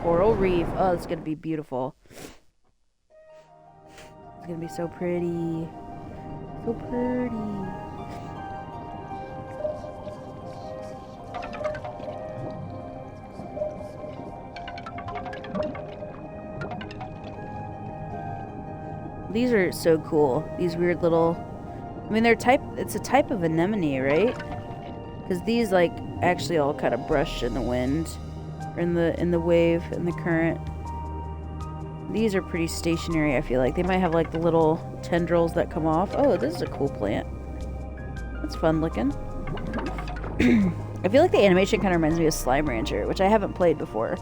Coral reef. Oh, it's gonna be beautiful. It's gonna be so pretty. So pretty. These are so cool. These weird little... I mean, it's a type of anemone, right? Because these, like, actually all kind of brush in the wind. Or in the wave, in the current. These are pretty stationary, I feel like. They might have, like, the little tendrils that come off. Oh, this is a cool plant. That's fun looking. I feel like the animation kind of reminds me of Slime Rancher, which I haven't played before.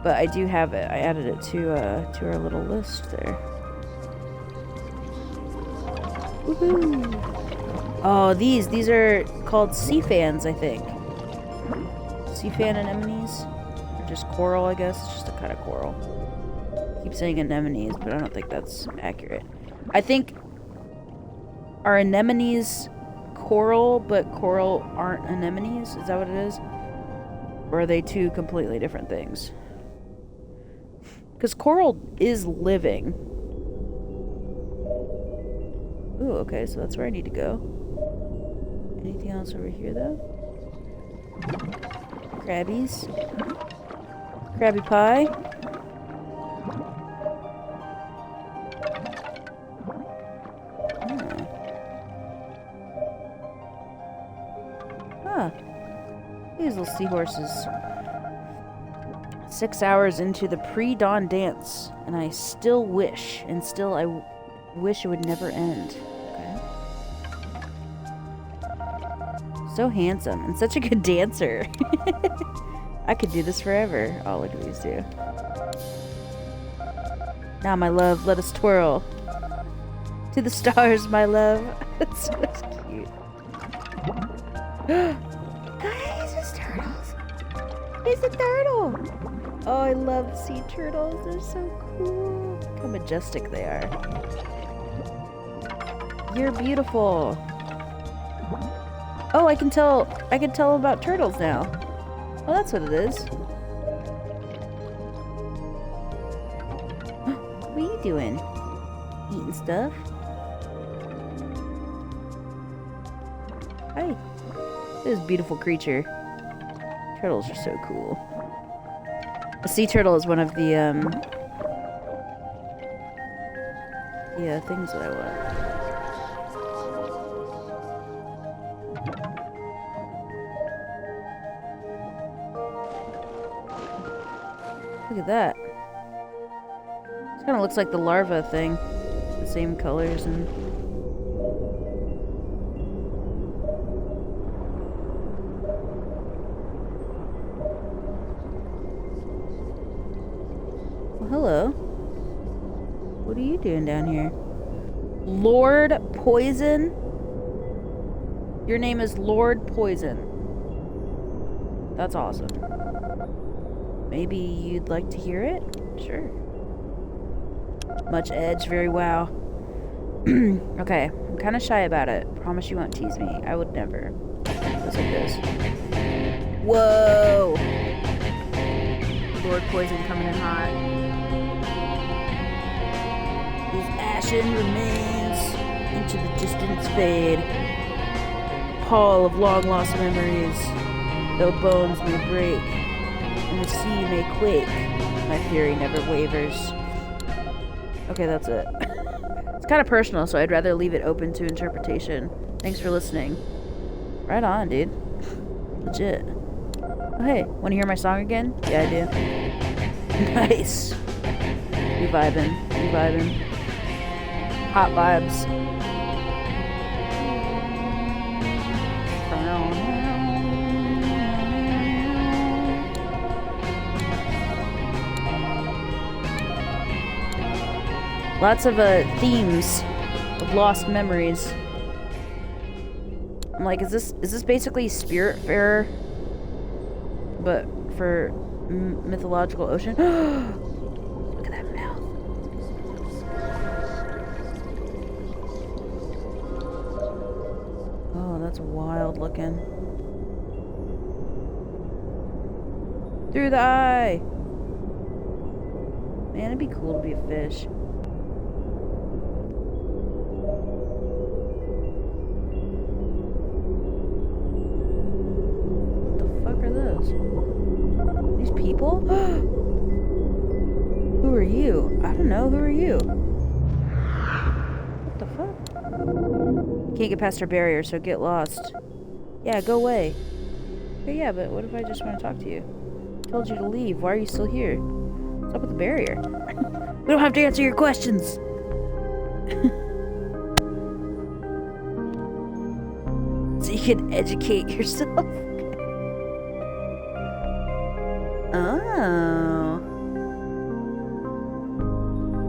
But I do have it. I added it to our little list there. Woohoo! Oh, these are called sea fans, I think. Sea fan anemones? Or just coral, I guess. It's just a kind of coral. I keep saying anemones, but I don't think that's accurate. I think... Are anemones coral, but coral aren't anemones? Is that what it is? Or are they two completely different things? Because coral is living. Ooh, okay, so that's where I need to go. Anything else over here, though? Crabbies. Krabby Pie. Ah. These little seahorses. 6 hours into the pre-dawn dance, and I still wish, and still I wish it would never end. Okay. So handsome, and such a good dancer. I could do this forever. Oh, look at these two. Now, my love, let us twirl. To the stars, my love. That's so cute. Guys, there's turtles. There's a turtle. Oh, I love sea turtles. They're so cool. Look how majestic they are. You're beautiful. Oh, I can tell about turtles now. Oh, that's what it is. What are you doing? Eating stuff? Hi. This beautiful creature. Turtles are so cool. A sea turtle is one of the things that I want. Look at that. It kind of looks like the larva thing. The same colors and... hello. What are you doing down here? Lord Poison? Your name is Lord Poison. That's awesome. Maybe you'd like to hear it? Sure. Much edge, very wow. Okay, I'm kind of shy about it. Promise you won't tease me. I would never. Just like this. Whoa! Lord Poison coming in hot. His ashen remains into the distance fade. A pall of long-lost memories. Though bones may break, and the sea may quake, my fury never wavers. Okay, that's it. It's kind of personal, so I'd rather leave it open to interpretation. Thanks for listening. Right on, dude. Legit. Oh, hey, want to hear my song again? Yeah, I do. Nice. You vibing. You vibing. Hot vibes. Lots of themes of lost memories. I'm like, is this basically Spiritfarer, but for mythological ocean? Look at that mouth. Oh, that's wild looking. Through the eye. Man, it'd be cool to be a fish. These people? Who are you? I don't know. Who are you? What the fuck? Can't get past our barrier, so get lost. Yeah, go away. Okay, yeah, but what if I just want to talk to you? I told you to leave. Why are you still here? What's up with the barrier? We don't have to answer your questions. So you can educate yourself. Oh.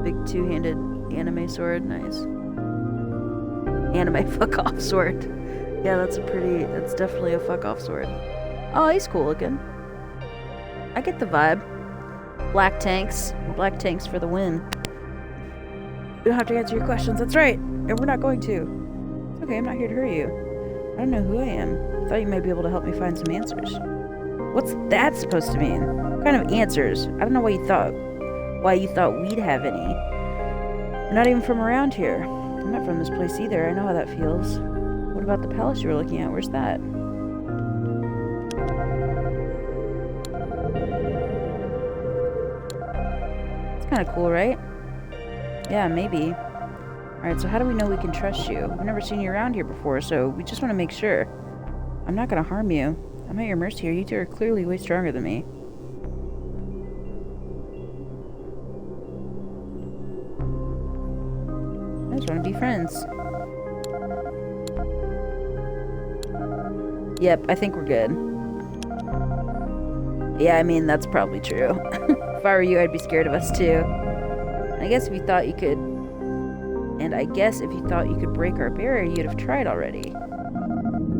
Big two-handed anime sword. Nice. Anime fuck-off sword. Yeah, that's definitely a fuck-off sword. Oh, he's cool looking. I get the vibe. Black tanks. Black tanks for the win. We don't have to answer your questions. That's right. And we're not going to. It's okay, I'm not here to hurt you. I don't know who I am. I thought you might be able to help me find some answers. What's that supposed to mean? What kind of answers? I don't know why you thought we'd have any. We're not even from around here. I'm not from this place either. I know how that feels. What about the palace you were looking at? Where's that? It's kind of cool, right? Yeah, maybe. Alright, so how do we know we can trust you? We've never seen you around here before, so we just want to make sure. I'm not going to harm you. I'm at your mercy here. You two are clearly way stronger than me. I just want to be friends. Yep, I think we're good. Yeah, I mean, that's probably true. If I were you, I'd be scared of us too. And I guess if you thought you could break our barrier, you'd have tried already.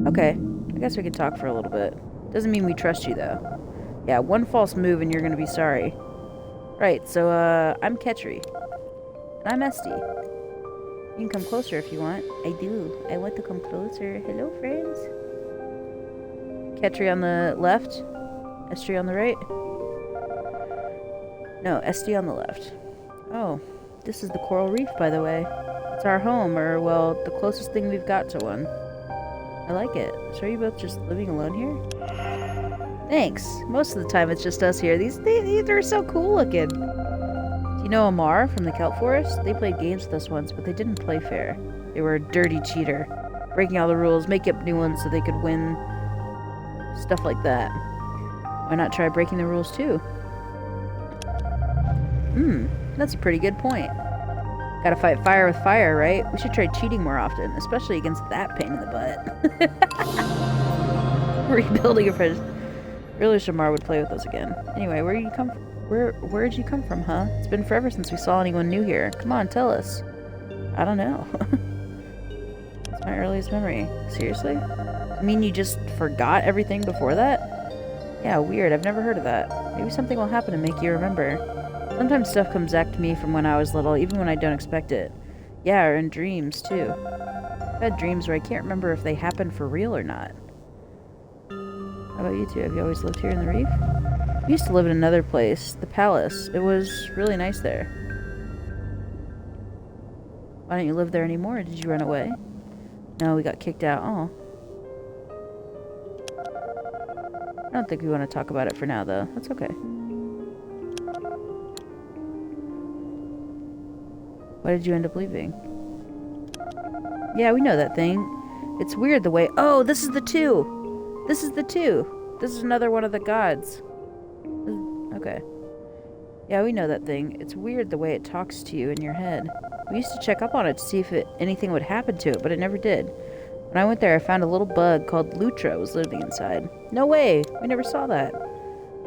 Okay, I guess we can talk for a little bit. Doesn't mean we trust you, though. Yeah, one false move and you're gonna be sorry. Right, so, I'm Ketri. And I'm Esty. You can come closer if you want. I do. I want to come closer. Hello, friends. Ketri on the left. Esty on the right. No, Esty on the left. Oh, this is the coral reef, by the way. It's our home, or, well, the closest thing we've got to one. I like it. So are you both just living alone here? Thanks. Most of the time it's just us here. These are so cool looking. Do you know Amar from the Kelp Forest? They played games with us once, but they didn't play fair. They were a dirty cheater. Breaking all the rules, make up new ones so they could win. Stuff like that. Why not try breaking the rules too? That's a pretty good point. Gotta fight fire with fire, right? We should try cheating more often, especially against that pain in the butt. Rebuilding a friend. Really wish Amar would play with us again. Anyway, where do you come from? Where'd you come from, huh? It's been forever since we saw anyone new here. Come on, tell us. I don't know. That's my earliest memory. Seriously? I mean, you just forgot everything before that? Yeah, weird. I've never heard of that. Maybe something will happen to make you remember. Sometimes stuff comes back to me from when I was little, even when I don't expect it. Yeah, or in dreams, too. I've had dreams where I can't remember if they happened for real or not. How about you two? Have you always lived here in the reef? We used to live in another place, the palace. It was really nice there. Why don't you live there anymore? Did you run away? No, we got kicked out. Oh. I don't think we want to talk about it for now, though. That's okay. Why did you end up leaving? Yeah, we know that thing. It's weird the way... Oh, this is the two! This is the two! This is another one of the gods. Okay. Yeah, we know that thing. It's weird the way it talks to you in your head. We used to check up on it to see if anything would happen to it, but it never did. When I went there, I found a little bug called Lutra was living inside. No way! We never saw that.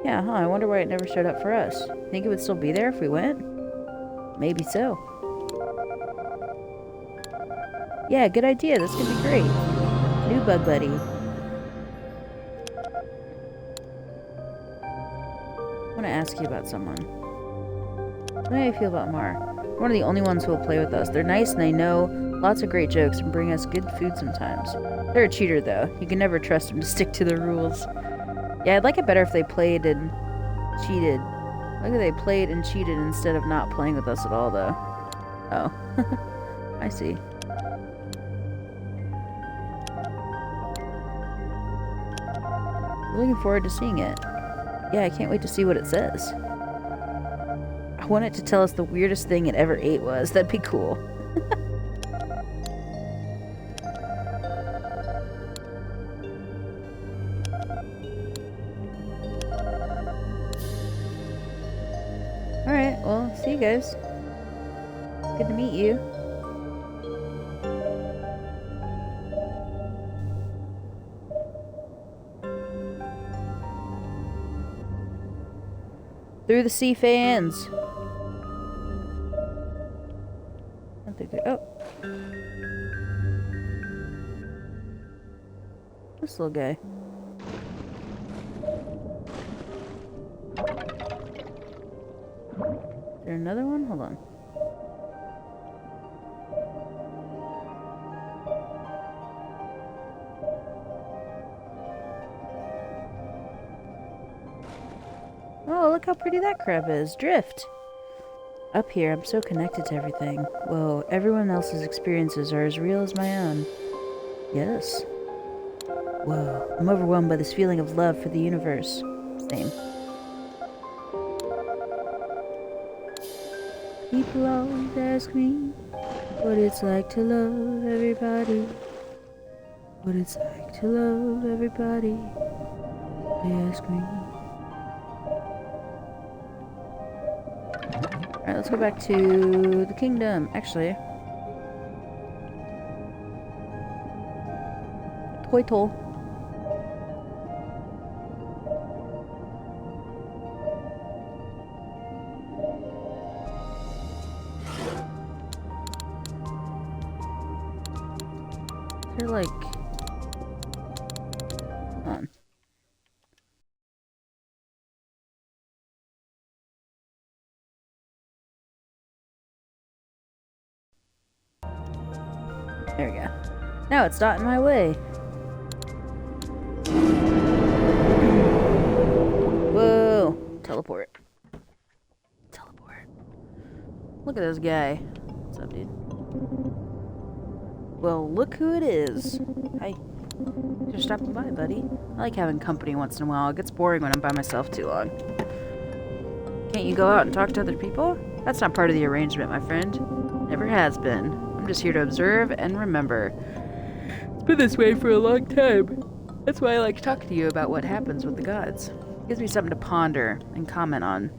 Yeah, huh, I wonder why it never showed up for us. Think it would still be there if we went? Maybe so. Yeah, good idea. This could be great. New bug buddy. I want to ask you about someone. How do you feel about Mar? One of the only ones who will play with us. They're nice and they know lots of great jokes and bring us good food sometimes. They're a cheater, though. You can never trust them to stick to the rules. Yeah, I'd like it better if they played and cheated. Like if they played and cheated instead of not playing with us at all, though. Oh. I see. Looking forward to seeing it. Yeah, I can't wait to see what it says. I want it to tell us the weirdest thing it ever ate was. That'd be cool. Alright, well, see you guys. Good to meet you. Through the sea fans. I think they... Oh. This little guy. Is there another one? Hold on. Oh, look how pretty that crab is. Drift. Up here, I'm so connected to everything. Whoa, everyone else's experiences are as real as my own. Yes. Whoa, I'm overwhelmed by this feeling of love for the universe. Same. People always ask me what it's like to love everybody. What it's like to love everybody. They ask me. Alright, let's go back to the kingdom. Actually. Toy toll. They're like... Hold on. There we go. Now it's not in my way. Whoa! Teleport. Teleport. Look at this guy. What's up, dude? Well, look who it is. Hi. Thanks for stopping by, buddy. I like having company once in a while. It gets boring when I'm by myself too long. Can't you go out and talk to other people? That's not part of the arrangement, my friend. Never has been. I'm just here to observe and remember. It's been this way for a long time. That's why I like talking to you about what happens with the gods. It gives me something to ponder and comment on.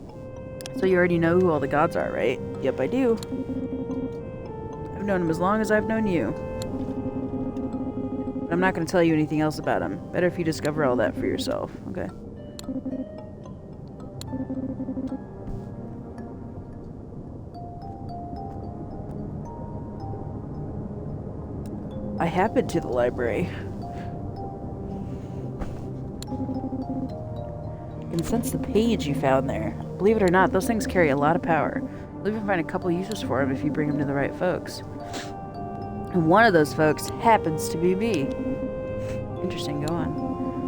So you already know who all the gods are, right? Yep, I do. I've known them as long as I've known you. But I'm not going to tell you anything else about them. Better if you discover all that for yourself, okay? I have been to the library. You can sense the page you found there. Believe it or not, those things carry a lot of power. You'll even find a couple uses for them if you bring them to the right folks. And one of those folks happens to be me. Interesting, go on.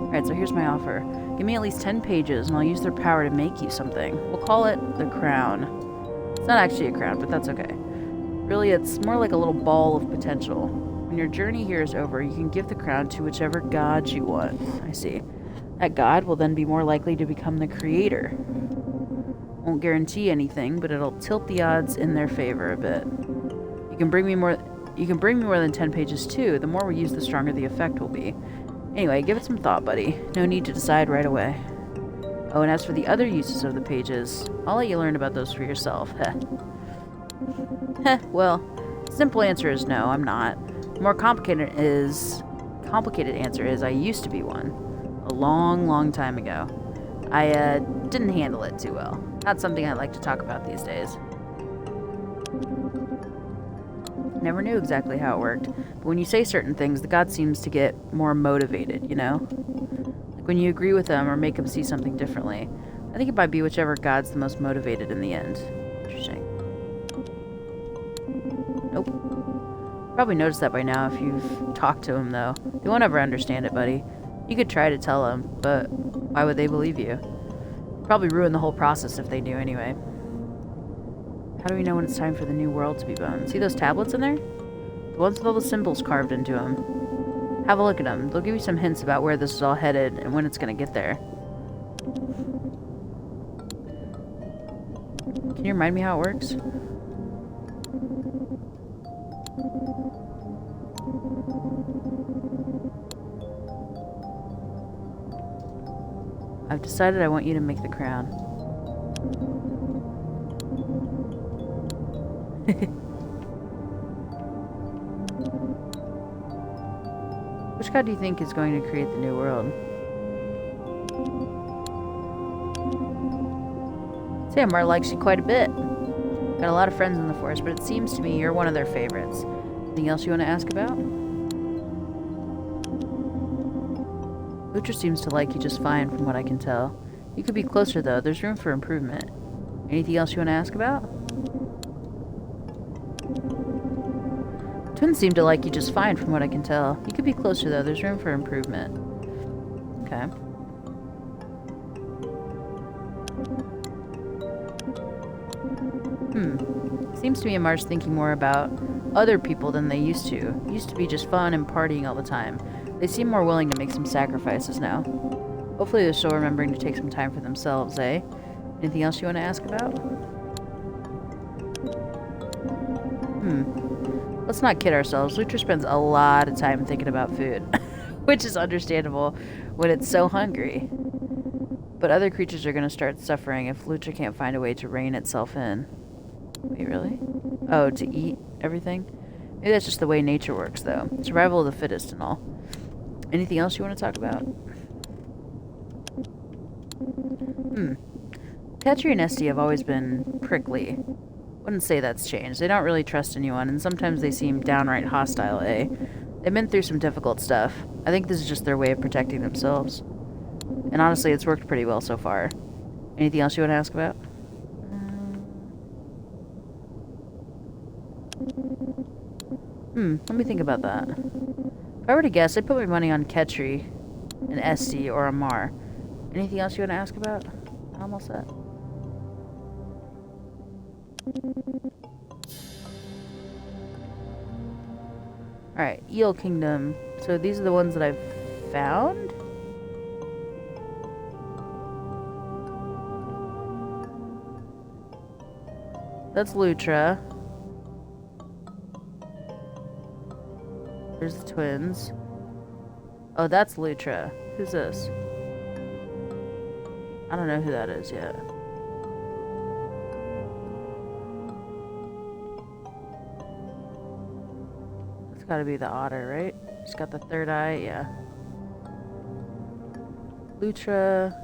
Alright, so here's my offer. Give me at least 10 pages and I'll use their power to make you something. We'll call it the crown. It's not actually a crown, but that's okay. Really, it's more like a little ball of potential. When your journey here is over, you can give the crown to whichever god you want. I see. That god will then be more likely to become the creator. Won't guarantee anything, but it'll tilt the odds in their favor a bit. You can bring me more than 10 pages too. The more we use, the stronger the effect will be. Anyway, give it some thought, buddy. No need to decide right away. Oh, and as for the other uses of the pages, I'll let you learn about those for yourself. Heh. Heh, well, simple answer is no, I'm not. The more complicated answer is I used to be one. A long, long time ago. I didn't handle it too well. Not something I like to talk about these days. Never knew exactly how it worked, but when you say certain things, the god seems to get more motivated, you know? Like when you agree with them or make them see something differently. I think it might be whichever god's the most motivated in the end. Interesting. Nope. Probably noticed that by now if you've talked to them, though. They won't ever understand it, buddy. You could try to tell them, but why would they believe you? Probably ruin the whole process if they do anyway. How do we know when it's time for the new world to be born? See those tablets in there? The ones with all the symbols carved into them. Have a look at them. They'll give you some hints about where this is all headed and when it's going to get there. Can you remind me how it works? I've decided I want you to make the crown. Which god do you think is going to create the new world? Samar likes you quite a bit. Got a lot of friends in the forest, but it seems to me you're one of their favorites. Anything else you want to ask about? Lutra seems to like you just fine from what I can tell. You could be closer though, there's room for improvement. Anything else you want to ask about? Twins seem to like you just fine from what I can tell. You could be closer though, there's room for improvement. Okay. Seems to me Amar's thinking more about other people than they used to. Used to be just fun and partying all the time. They seem more willing to make some sacrifices now. Hopefully they're still remembering to take some time for themselves, eh? Anything else you want to ask about? Let's not kid ourselves. Lutra spends a lot of time thinking about food. Which is understandable when it's so hungry. But other creatures are going to start suffering if Lutra can't find a way to rein itself in. Wait, really? Oh, to eat everything? Maybe that's just the way nature works, though. Survival of the fittest and all. Anything else you want to talk about? Petri and Esty have always been prickly. Wouldn't say that's changed. They don't really trust anyone, and sometimes they seem downright hostile, eh? They've been through some difficult stuff. I think this is just their way of protecting themselves. And honestly, it's worked pretty well so far. Anything else you want to ask about? Let me think about that. If I were to guess, I'd put my money on Ketri, an Esty, or a Mar. Anything else you want to ask about? I'm all set. Alright, Eel Kingdom. So these are the ones that I've found? That's Lutra. There's the twins. Oh, that's Lutra. Who's this? I don't know who that is yet. It's gotta be the otter, right? She's got the third eye, yeah. Lutra,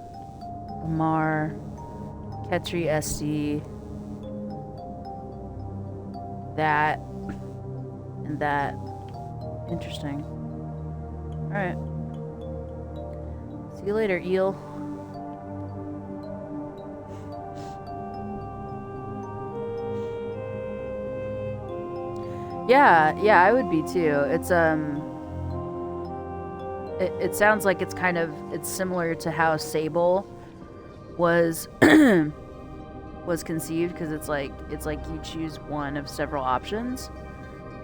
Amar, Ketri, Esty, that, and that. Interesting. Alright. See you later, eel. Yeah, I would be too. It's it sounds like it's kind of similar to how Sable was was conceived, because it's like you choose one of several options,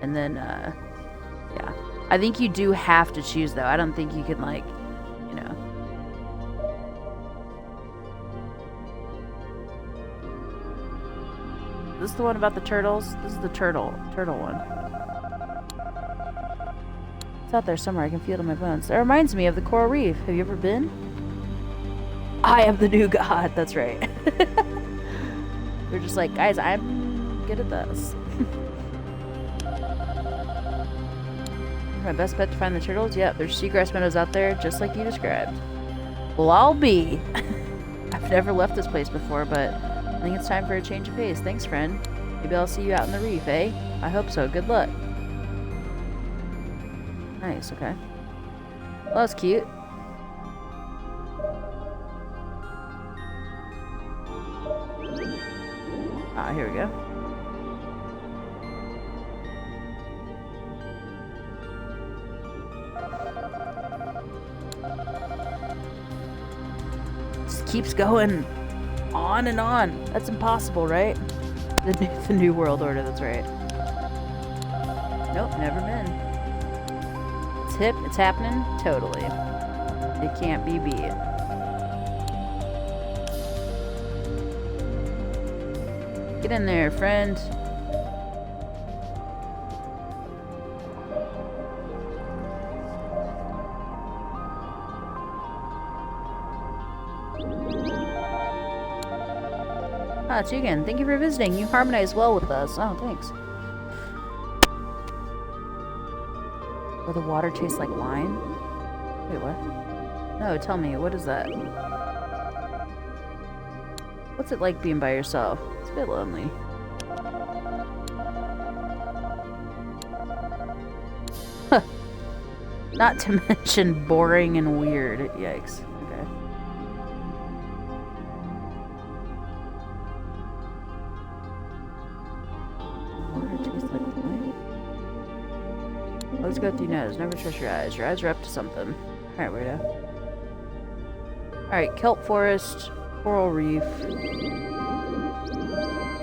and then yeah. I think you do have to choose though. I don't think you can, like, you know. Is this the one about the turtles? This is the turtle one. It's out there somewhere. I can feel it in my bones. That reminds me of the coral reef. Have you ever been? I am the new god. That's right. We're just like, guys, I'm good at this. My best bet to find the turtles? Yep, there's seagrass meadows out there, just like you described. Well, I'll be. I've never left this place before, but I think it's time for a change of pace. Thanks, friend. Maybe I'll see you out in the reef, eh? I hope so. Good luck. Nice, okay. Well, that's cute. Ah, here we go. Just keeps going on and on. That's impossible, right? The New World Order, that's right. Nope, never been. It's hip, it's happening, totally. It can't be beat. Get in there, friend. Ah, it's you again. Thank you for visiting. You harmonize well with us. Oh, thanks. Will the water taste like wine? Wait, what? No, tell me, what is that? What's it like being by yourself? It's a bit lonely. Not to mention boring and weird. Yikes. Okay. Water tastes like wine. Let's go through your nose. Never trust your eyes. Your eyes are up to something. Alright, weirdo. Alright, kelp forest. Coral reef.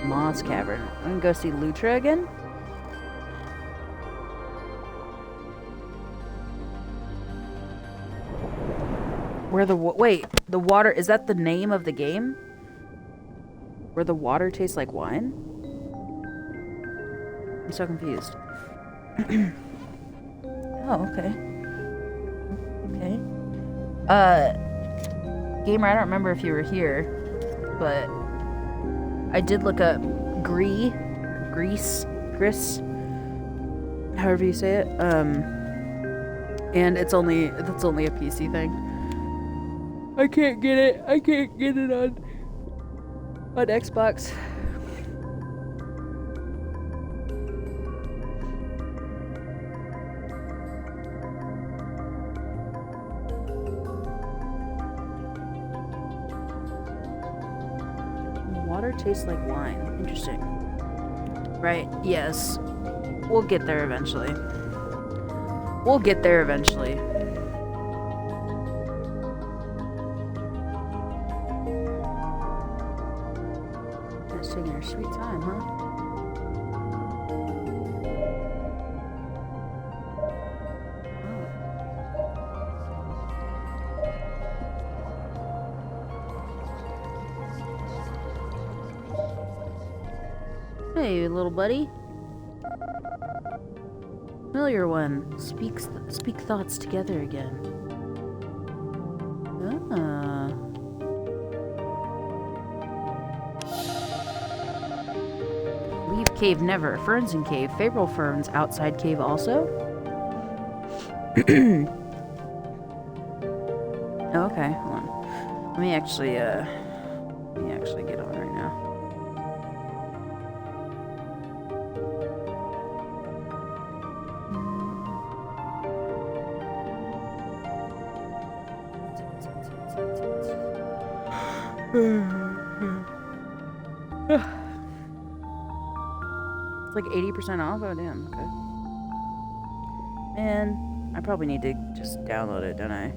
Moss cavern. I'm gonna go see Lutra again. Where the wait, the water, is that the name of the game? Where the water tastes like wine? I'm so confused. Oh, okay. Okay. Gamer, I don't remember if you were here, but I did look up Greece, however you say it. And that's only a PC thing. I can't get it on Xbox. Water tastes like wine. Interesting. Right, yes. We'll get there eventually. Just taking your sweet time, huh? Hey, little buddy. Familiar one. Speak thoughts together again. Ah. Leave cave never. Ferns in cave. Favorable ferns outside cave also. Oh, okay, hold on. Let me actually get on right now. It's like 80% off? Oh, damn. Okay. Man, I probably need to just download it, don't I?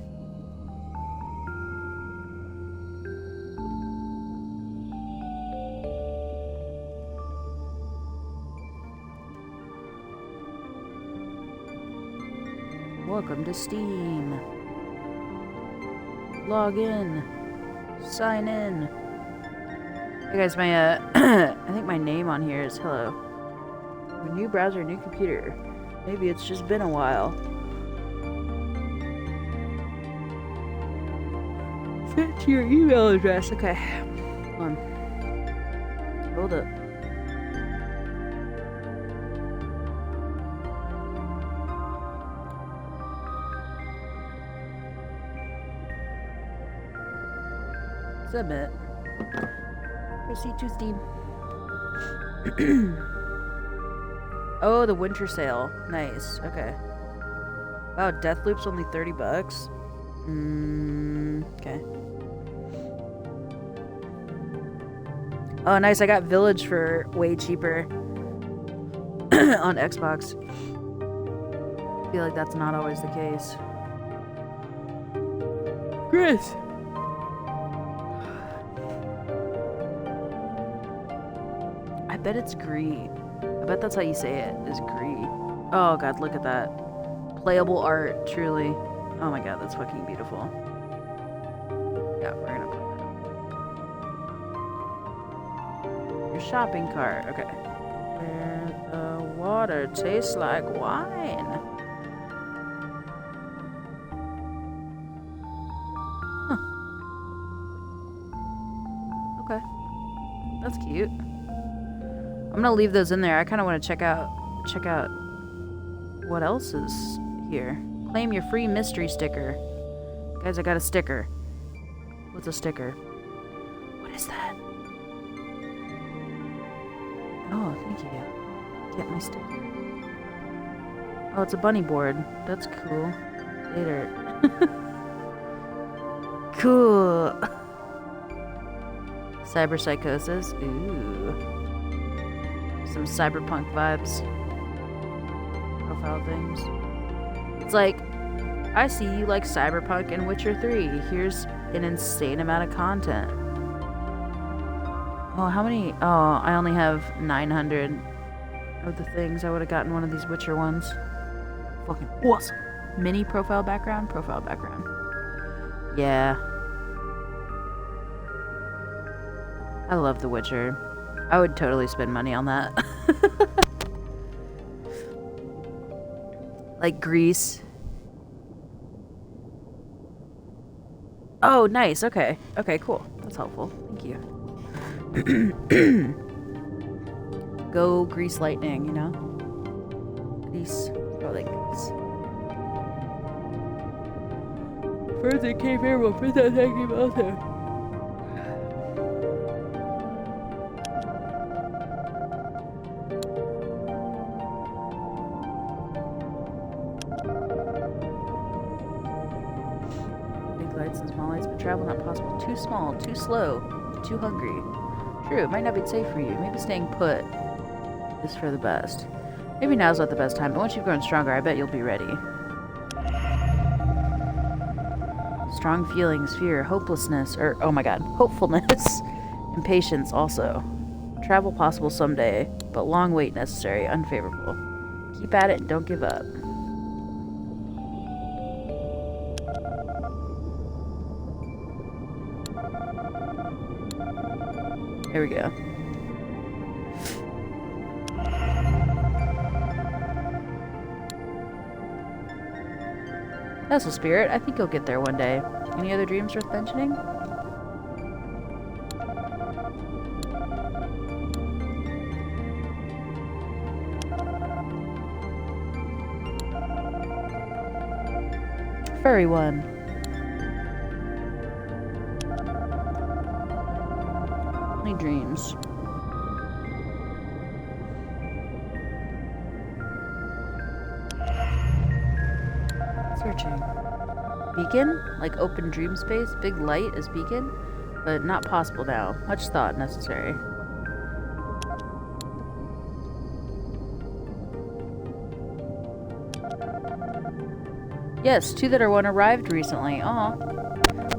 Welcome to Steam. Log in. Sign in. Hey guys, my I think my name on here is hello. New browser, new computer. Maybe it's just been a while. Send to your email address. Okay. Hold on. Hold up. Submit. Proceed to Steam. Oh, the winter sale. Nice. Okay. Wow, Deathloop's only $30. Okay. Oh, nice. I got Village for way cheaper on Xbox. I feel like that's not always the case. Chris! I bet it's Gree. I bet that's how you say it, is Gree. Oh god, look at that. Playable art, truly. Oh my god, that's fucking beautiful. Yeah, we're gonna put that. Your shopping cart, okay. Where the water tastes like wine. Huh. Okay. That's cute. I'm gonna leave those in there. I kind of want to check out what else is here. Claim your free mystery sticker. Guys, I got a sticker. What's a sticker? What is that? Oh, thank you. Get my sticker. Oh, it's a bunny board. That's cool. Later. Cool. Cyberpsychosis. Ooh. Some cyberpunk vibes. Profile things. It's like, I see you like Cyberpunk and Witcher 3. Here's an insane amount of content. Oh, how many? Oh, I only have 900 of the things. I would have gotten one of these Witcher ones. Fucking awesome. Mini profile background? Profile background. Yeah. I love The Witcher. I would totally spend money on that. Like Grease. Oh, nice. Okay. Okay, cool. That's helpful. Thank you. Go Grease Lightning, you know? Grease. Go like Grease. First it came here, but first I came out there. Travel not possible. Too small, too slow, too hungry. True, it might not be safe for you. Maybe staying put is for the best. Maybe now's not the best time, but once you've grown stronger, I bet you'll be ready. Strong feelings, fear, hopelessness, or, oh my god, hopefulness, impatience also. Travel possible someday, but long wait necessary, unfavorable. Keep at it and don't give up. Here we go. That's a spirit. I think you'll get there one day. Any other dreams worth mentioning? Furry one. Dreams. Searching. Beacon? Like open dream space? Big light as beacon? but not possible now. Much thought necessary. Yes, 2 that are 1 arrived recently. Aw.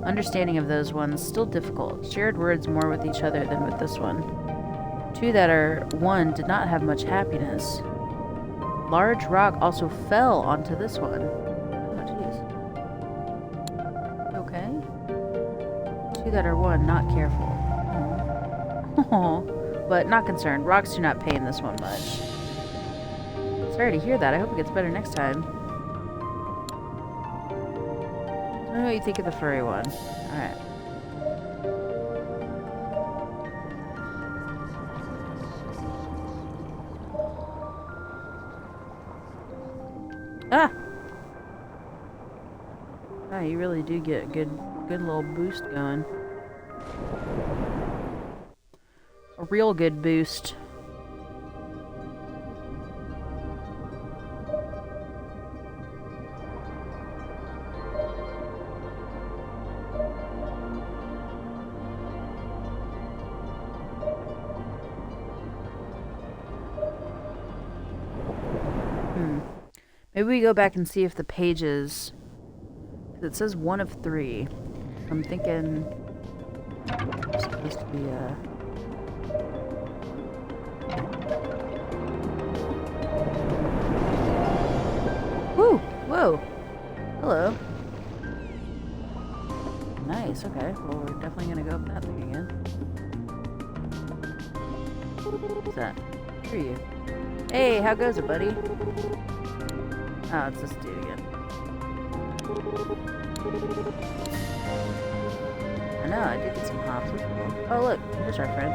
Understanding of those ones still difficult. Shared words more with each other than with this one. 2 that are 1 did not have much happiness. Large rock also fell onto this one. Oh, jeez. Okay. 2 that are 1, not careful. Oh. But not concerned. Rocks do not pain this one much. Sorry to hear that. I hope it gets better next time. Tell me what you think of the furry one. Alright. Ah! Ah, you really do get a good little boost going. A real good boost. Maybe we go back and see if the pages... It says 1 of 3. I'm thinking... It's supposed to be Woo! Whoa! Hello. Nice, okay. Well, we're definitely gonna go up that thing again. What's that? Who are you? Hey, how goes it, buddy? Oh, it's this dude again. I know, I did get some hops. That's cool. Oh, look, there's our friend.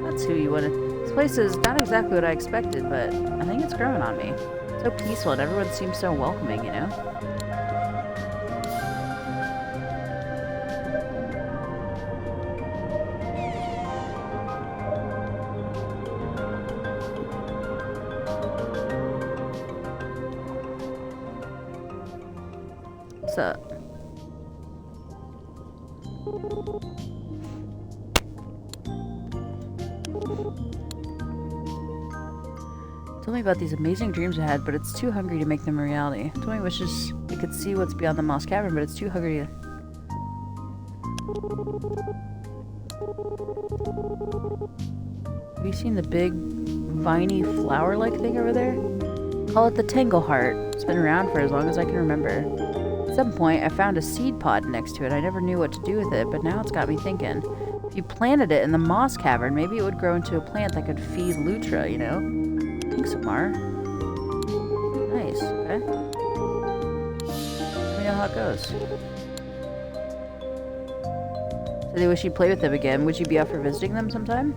That's who you wanted. This place is not exactly what I expected, but I think it's growing on me. So peaceful, and everyone seems so welcoming, you know? What's up? Tell me about these amazing dreams I had, but it's too hungry to make them a reality. Tell me wishes it could see what's beyond the moss cavern, but it's too hungry to... Have you seen the big, viney, flower-like thing over there? Call it the Tangleheart. It's been around for as long as I can remember. At some point, I found a seed pod next to it. I never knew what to do with it, but now it's got me thinking. If you planted it in the moss cavern, maybe it would grow into a plant that could feed Lutra, you know? Thanks, Amar. Nice, okay. Let me know how it goes. So they wish you'd play with them again. Would you be up for visiting them sometime?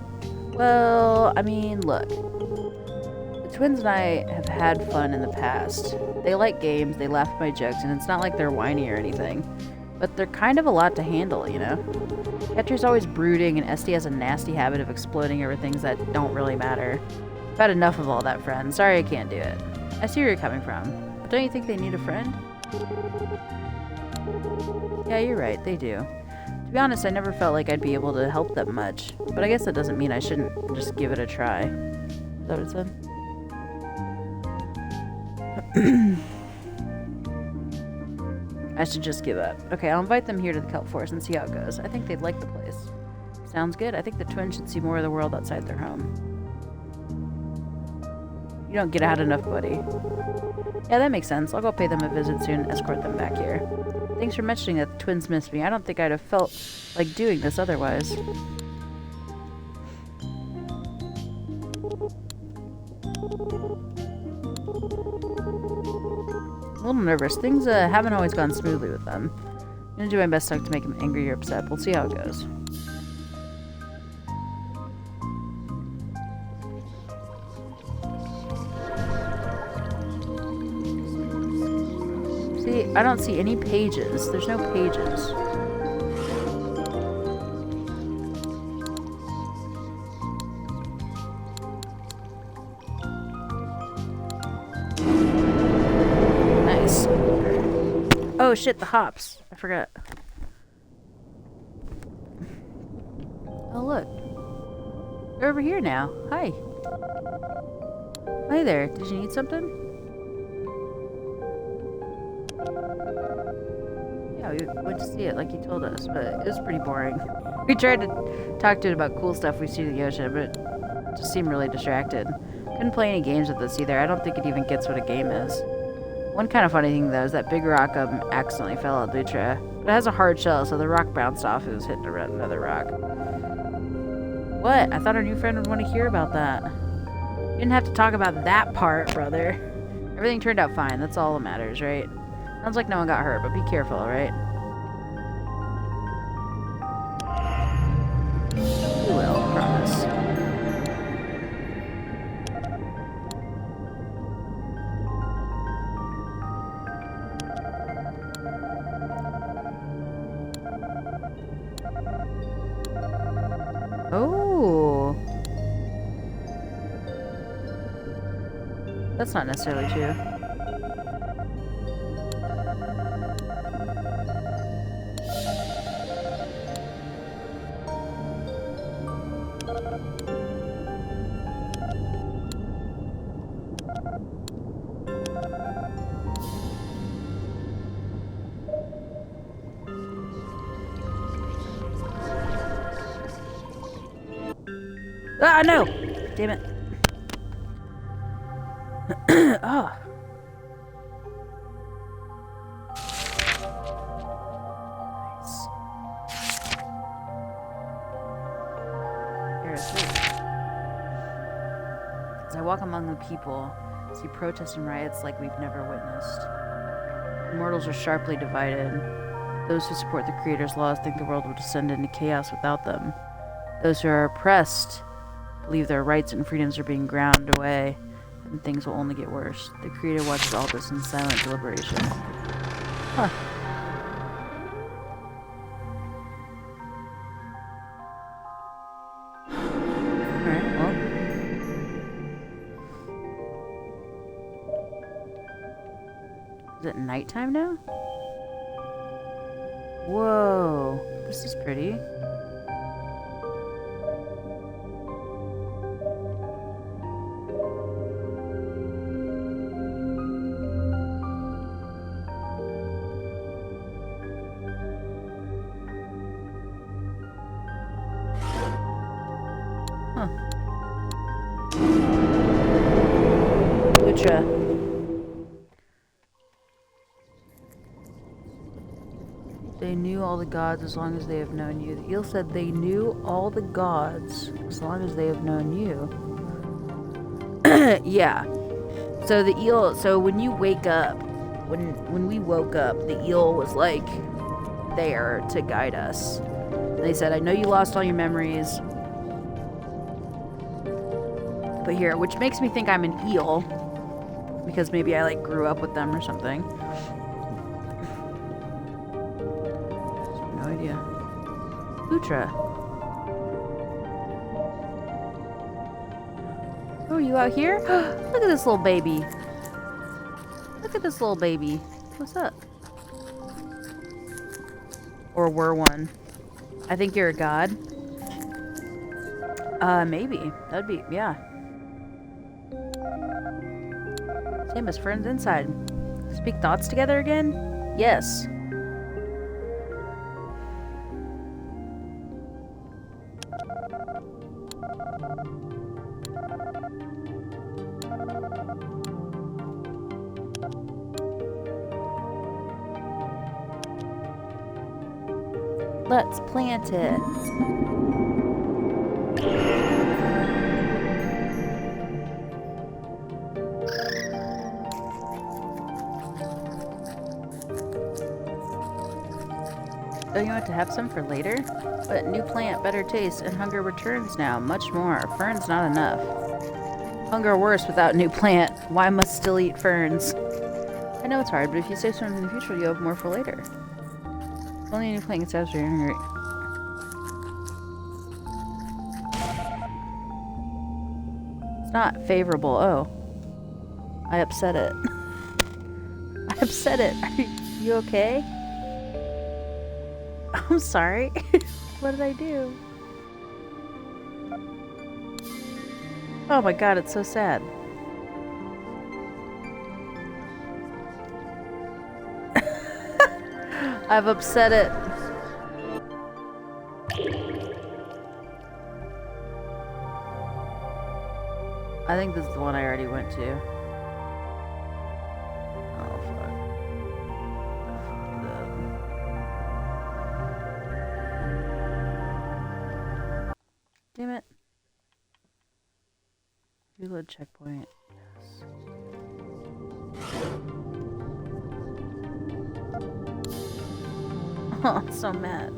Well, I mean, look. The twins and I have had fun in the past. They like games, they laugh at my jokes, and it's not like they're whiny or anything. But they're kind of a lot to handle, you know? Petra's always brooding, and Esty has a nasty habit of exploding over things that don't really matter. I've had enough of all that, friend. Sorry I can't do it. I see where you're coming from. But don't you think they need a friend? Yeah, you're right, they do. To be honest, I never felt like I'd be able to help them much. But I guess that doesn't mean I shouldn't just give it a try. Is that what it said? I should just give up. Okay, I'll invite them here to the Kelp Forest and see how it goes. I think they'd like the place. Sounds good. I think the twins should see more of the world outside their home. You don't get out enough, buddy. Yeah, that makes sense. I'll go pay them a visit soon and escort them back here. Thanks for mentioning that the twins missed me. I don't think I'd have felt like doing this otherwise. A little nervous. Things haven't always gone smoothly with them. I'm gonna do my best not to make them angry or upset. We'll see how it goes. See, I don't see any pages. There's no pages. Oh shit, the hops. I forgot. Oh, look. They're over here now. Hi. Hi there. Did you need something? Yeah, we went to see it like you told us, but it was pretty boring. We tried to talk to it about cool stuff we see in the ocean, but it just seemed really distracted. Couldn't play any games with this either. I don't think it even gets what a game is. One kind of funny thing, though, is that big rock accidentally fell on Lutra. But it has a hard shell, so the rock bounced off. It was hitting another rock. What? I thought our new friend would want to hear about that. You didn't have to talk about that part, brother. Everything turned out fine. That's all that matters, right? Sounds like no one got hurt, but be careful, right? We will, promise. Oh. That's not necessarily true. Ah, no! Damn it. Oh. Nice. You're asleep. As I walk among the people, I see protests and riots like we've never witnessed. The mortals are sharply divided. Those who support the Creator's laws think the world will descend into chaos without them. Those who are oppressed believe their rights and freedoms are being ground away, and things will only get worse. The Creator watches all this in silent deliberation. Huh. Alright, well. Is it nighttime now? Whoa, this is pretty. Huh. Lutra. They knew all the gods as long as they have known you. The eel said they knew all the gods as long as they have known you. Yeah. So the eel, so when you wake up, when we woke up, the eel was like there to guide us. They said, I know you lost all your memories, but here, which makes me think I'm an eel, because maybe I like grew up with them or something. No idea. Lutra. Oh, are you out here? Look at this little baby. Look at this little baby. What's up? Or were one. I think you're a god. Maybe. That'd be, yeah. Same as friends inside. Speak thoughts together again? Yes. Let's plant it. Don't you want to have some for later? But new plant, better taste, and hunger returns now. Much more. Ferns not enough. Hunger worse without new plant. Why must still eat ferns? I know it's hard, but if you save some in the future, you'll have more for later. Only a new plant can satisfy your hunger. It's not favorable. Oh. I upset it. I upset it. Are you okay? I'm sorry. What did I do? Oh my god, it's so sad. I've upset it. I think this is the one I already went to. Oh, fuck. Damn it. Reload checkpoint. Yes. Oh, I'm so mad.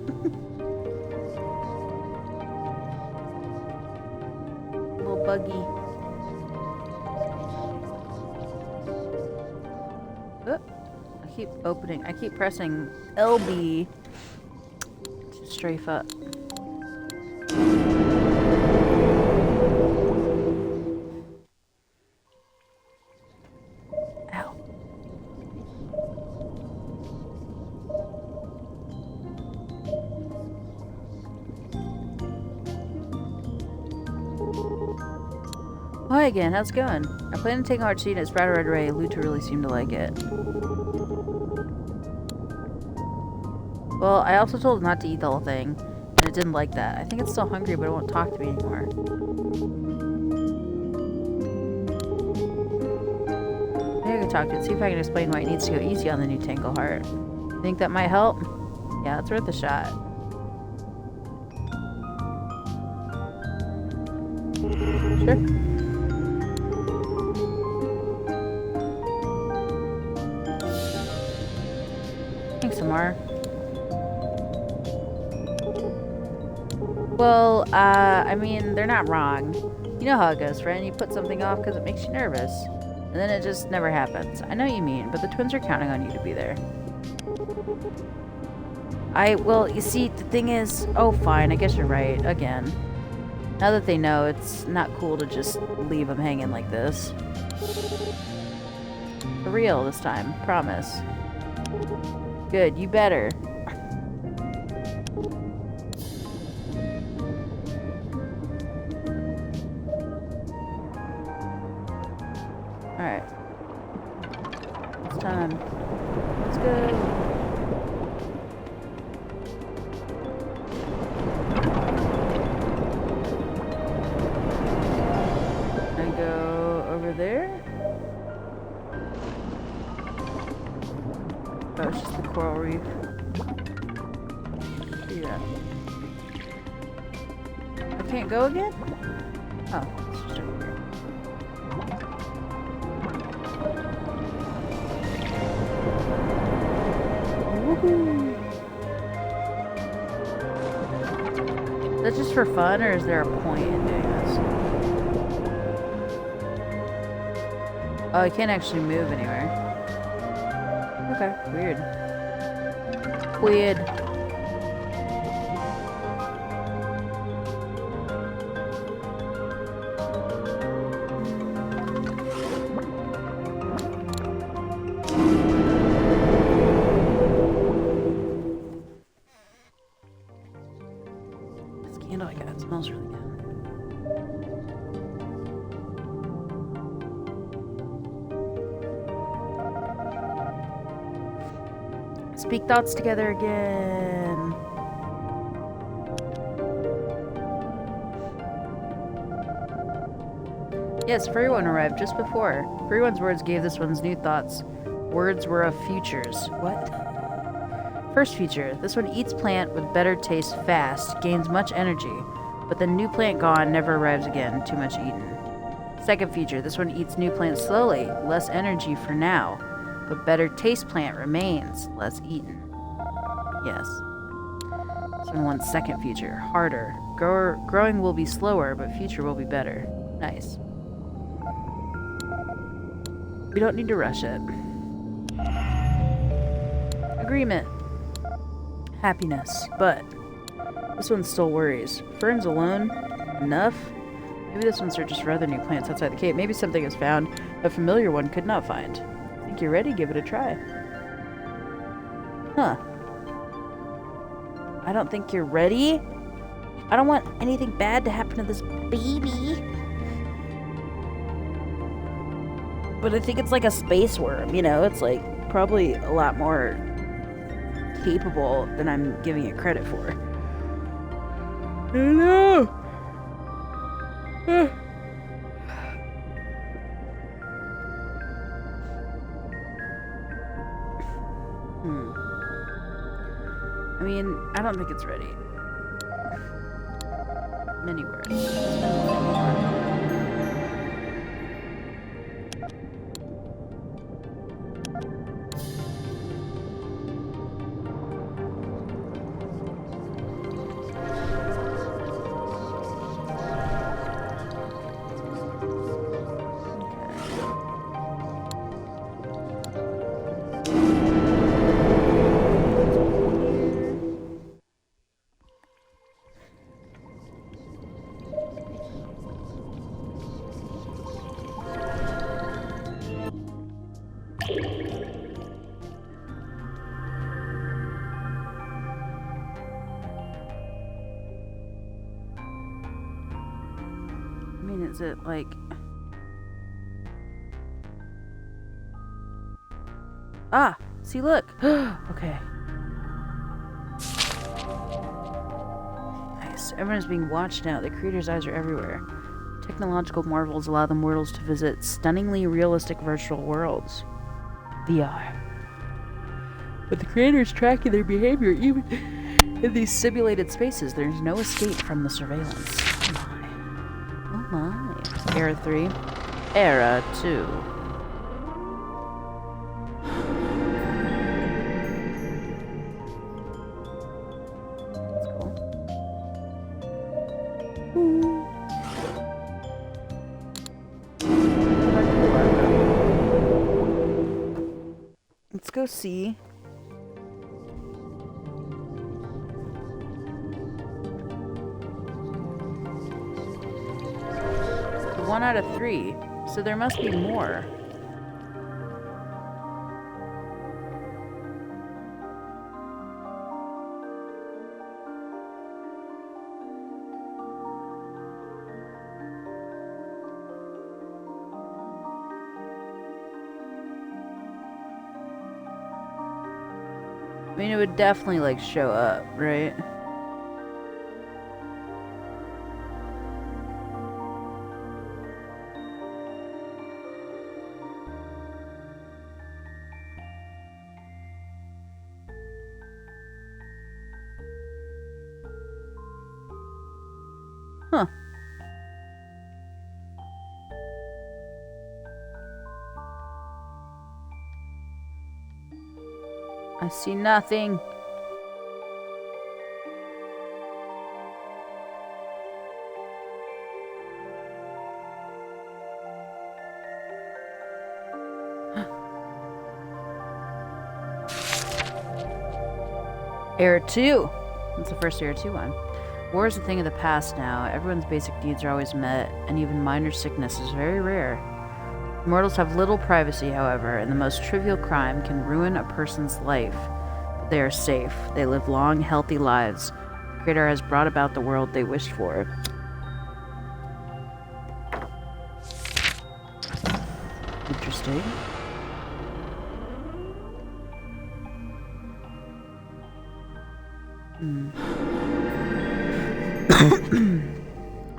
Little buggy. Oh, I keep opening. I keep pressing LB to strafe up. Ow. Hi again, how's it going? I plan to take a hard seat at Sprouted Red Ray. Luta really seemed to like it. Well, I also told it not to eat the whole thing, and it didn't like that. I think it's still hungry, but it won't talk to me anymore. Maybe I can talk to it, see if I can explain why it needs to go easy on the new Tangle Heart. Think that might help? Yeah, it's worth a shot. Sure. Thanks, Amar. Well, I mean, they're not wrong. You know how it goes, friend. You put something off because it makes you nervous. And then it just never happens. I know what you mean, but the twins are counting on you to be there. Well, you see, the thing is... Oh, fine, I guess you're right. Again. Now that they know, it's not cool to just leave them hanging like this. For real this time. Promise. Good, you better. Alright. It's time. Let's go. I go over there. Oh, it's just the coral reef. Yeah. I can't go again? Oh, it's just over here. Woohoo! Is that just for fun, or is there a point in doing this? Oh, I can't actually move anywhere. Okay, weird. Weird. This candle I got, it smells really good. Speak thoughts together again. Yes, Furry One arrived just before. Furry One's words gave this one's new thoughts. Words were of futures. What? First feature. This one eats plant with better taste fast, gains much energy, but the new plant gone never arrives again, too much eaten. Second feature. This one eats new plant slowly, less energy for now, but better taste plant remains, less eaten. Yes. This one wants second feature. Harder. Growing will be slower, but future will be better. Nice. We don't need to rush it. Agreement. Happiness. But this one still worries. Ferns alone? Enough? Maybe this one searches for other new plants outside the cave. Maybe something is found a familiar one could not find. Think you're ready? Give it a try. Huh. I don't think you're ready. I don't want anything bad to happen to this baby. But I think it's like a space worm, you know? It's like probably a lot more capable than I'm giving it credit for. I don't know. I mean, I don't think it's ready. Many words. Is it like... Ah! See, look! Okay. Nice. Everyone's being watched now. The creator's eyes are everywhere. Technological marvels allow the mortals to visit stunningly realistic virtual worlds. VR. But the creator is tracking their behavior even in these simulated spaces. There's no escape from the surveillance. Oh my. Era 3. Era 2. That's cool. Let's go see. One out of 3, so there must be more. I mean, it would definitely, like, show up, right? Huh. I see nothing. Era 2. That's the first Era 2 one. War is a thing of the past now. Everyone's basic needs are always met, and even minor sickness is very rare. Mortals have little privacy, however, and the most trivial crime can ruin a person's life. But they are safe. They live long, healthy lives. The Creator has brought about the world they wished for. Interesting.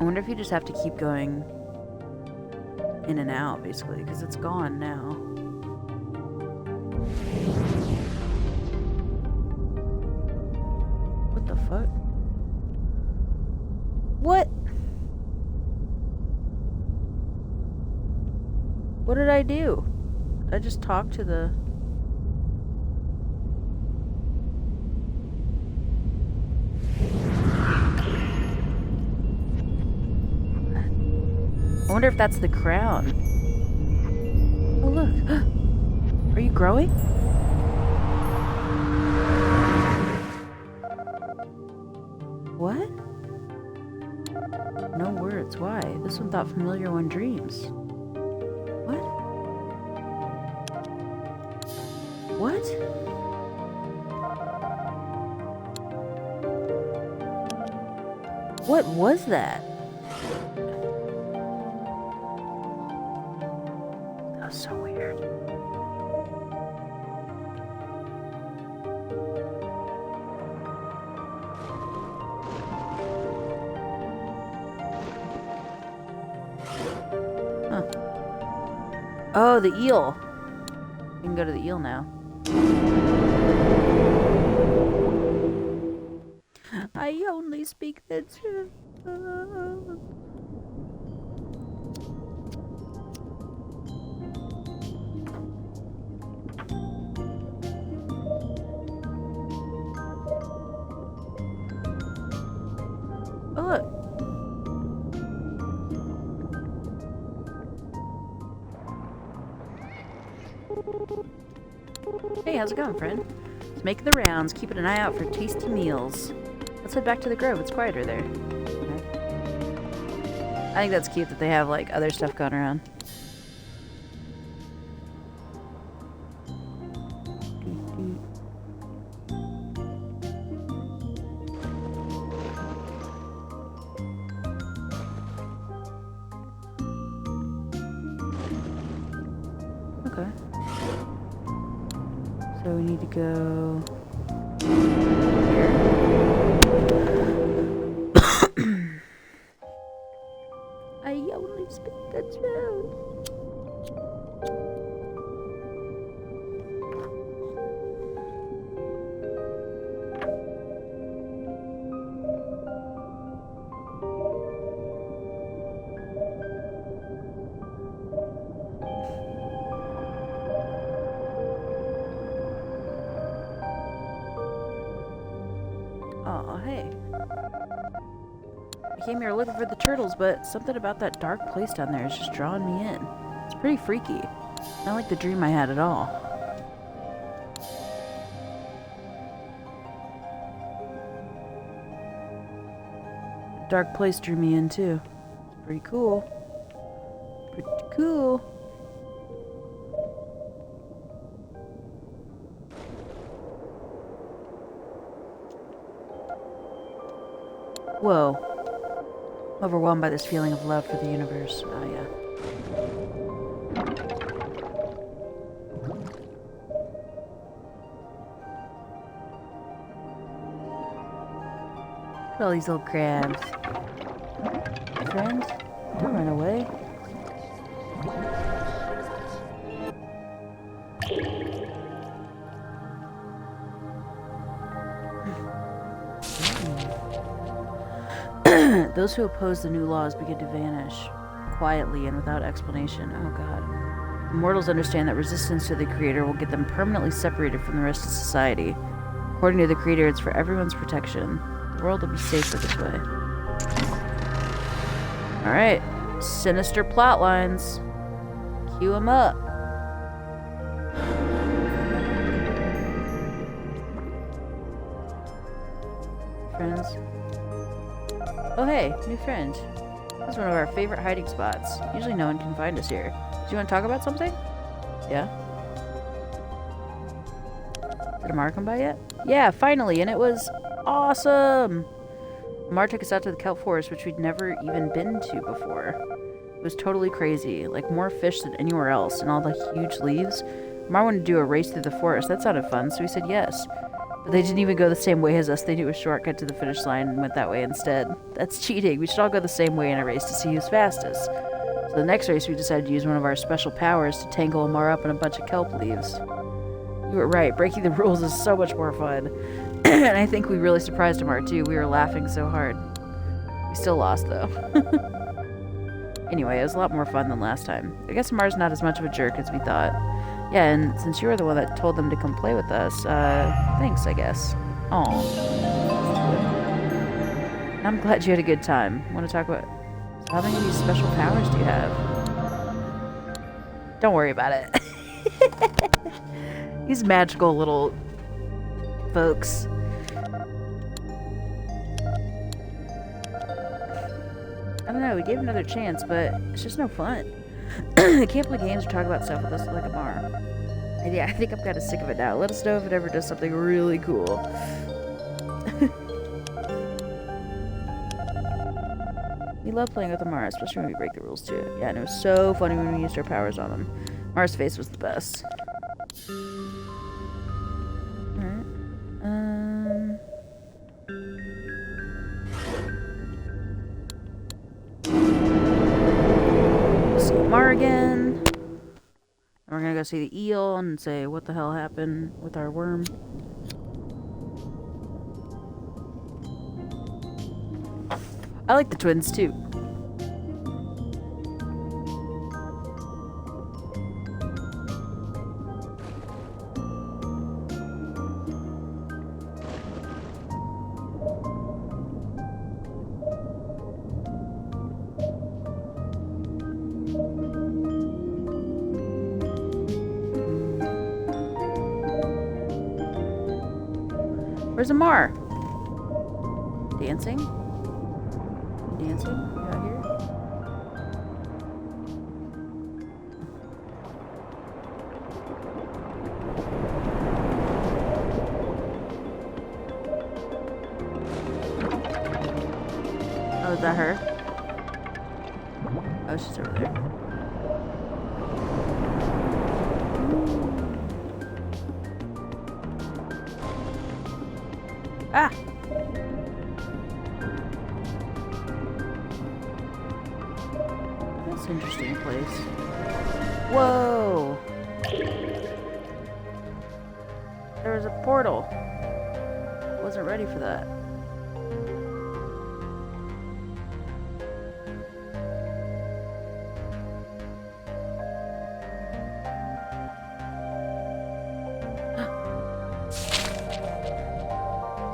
I wonder if you just have to keep going in and out, basically, because it's gone now. What the fuck? What? What did I do? Did I just talk to the... I wonder if that's the crown. Oh, look. Are you growing? What? No words. Why? This one thought familiar one dreams. What? What? What was that? That was so Oh, the eel. We can go to the eel now. I only speak the truth. Oh, look. Hey, how's it going, friend? Just making the rounds, keeping an eye out for tasty meals. Let's head back to the grove. It's quieter there. Okay. I think that's cute that they have, like, other stuff going around. Okay. So we need to go here. I only speak the truth. Aw, hey. I came here looking for the turtles, but something about that dark place down there is just drawing me in. It's pretty freaky. Not like the dream I had at all. The dark place drew me in too. It's pretty cool. Pretty cool. Whoa. I'm overwhelmed by this feeling of love for the universe. Oh, yeah. Look at all these little crabs. Friends, don't run away. Those who oppose the new laws begin to vanish, quietly and without explanation. Oh god. Immortals understand that resistance to the Creator will get them permanently separated from the rest of society. According to the Creator, it's for everyone's protection. The world will be safer this way. Alright. Sinister plot lines. Cue them up. Friends. Oh hey, new friend. This is one of our favorite hiding spots. Usually no one can find us here. Do you want to talk about something? Yeah? Did Amar come by yet? Yeah, finally, and it was awesome! Amar took us out to the kelp forest, which we'd never even been to before. It was totally crazy, like more fish than anywhere else, and all the huge leaves. Amar wanted to do a race through the forest. That sounded fun, so we said yes. But they didn't even go the same way as us. They knew a shortcut to the finish line and went that way instead. That's cheating. We should all go the same way in a race to see who's fastest. So the next race, we decided to use one of our special powers to tangle Amar up in a bunch of kelp leaves. You were right. Breaking the rules is so much more fun. And I think we really surprised Amar, too. We were laughing so hard. We still lost, though. Anyway, it was a lot more fun than last time. I guess Amar's not as much of a jerk as we thought. Yeah, and since you were the one that told them to come play with us, thanks, I guess. Aw. I'm glad you had a good time. Want to talk about... So how many of these special powers do you have? Don't worry about it. These magical little folks. I don't know, we gave him another chance, but it's just no fun. I can't play games or talk about stuff with us like Amar. And yeah, I think I'm kind of sick of it now. Let us know if it ever does something really cool. We love playing with Amar, especially when we break the rules too. Yeah, and it was so funny when we used our powers on him. Amar's face was the best. Alright. See Amar again. go see the eel and say what the hell happened with our worm. I like the twins too. Where's Amar? Dancing? Dancing? You out here? Oh, is that her? Oh, she's over there. Ah! That's an interesting place. Whoa! There was a portal. Wasn't ready for that.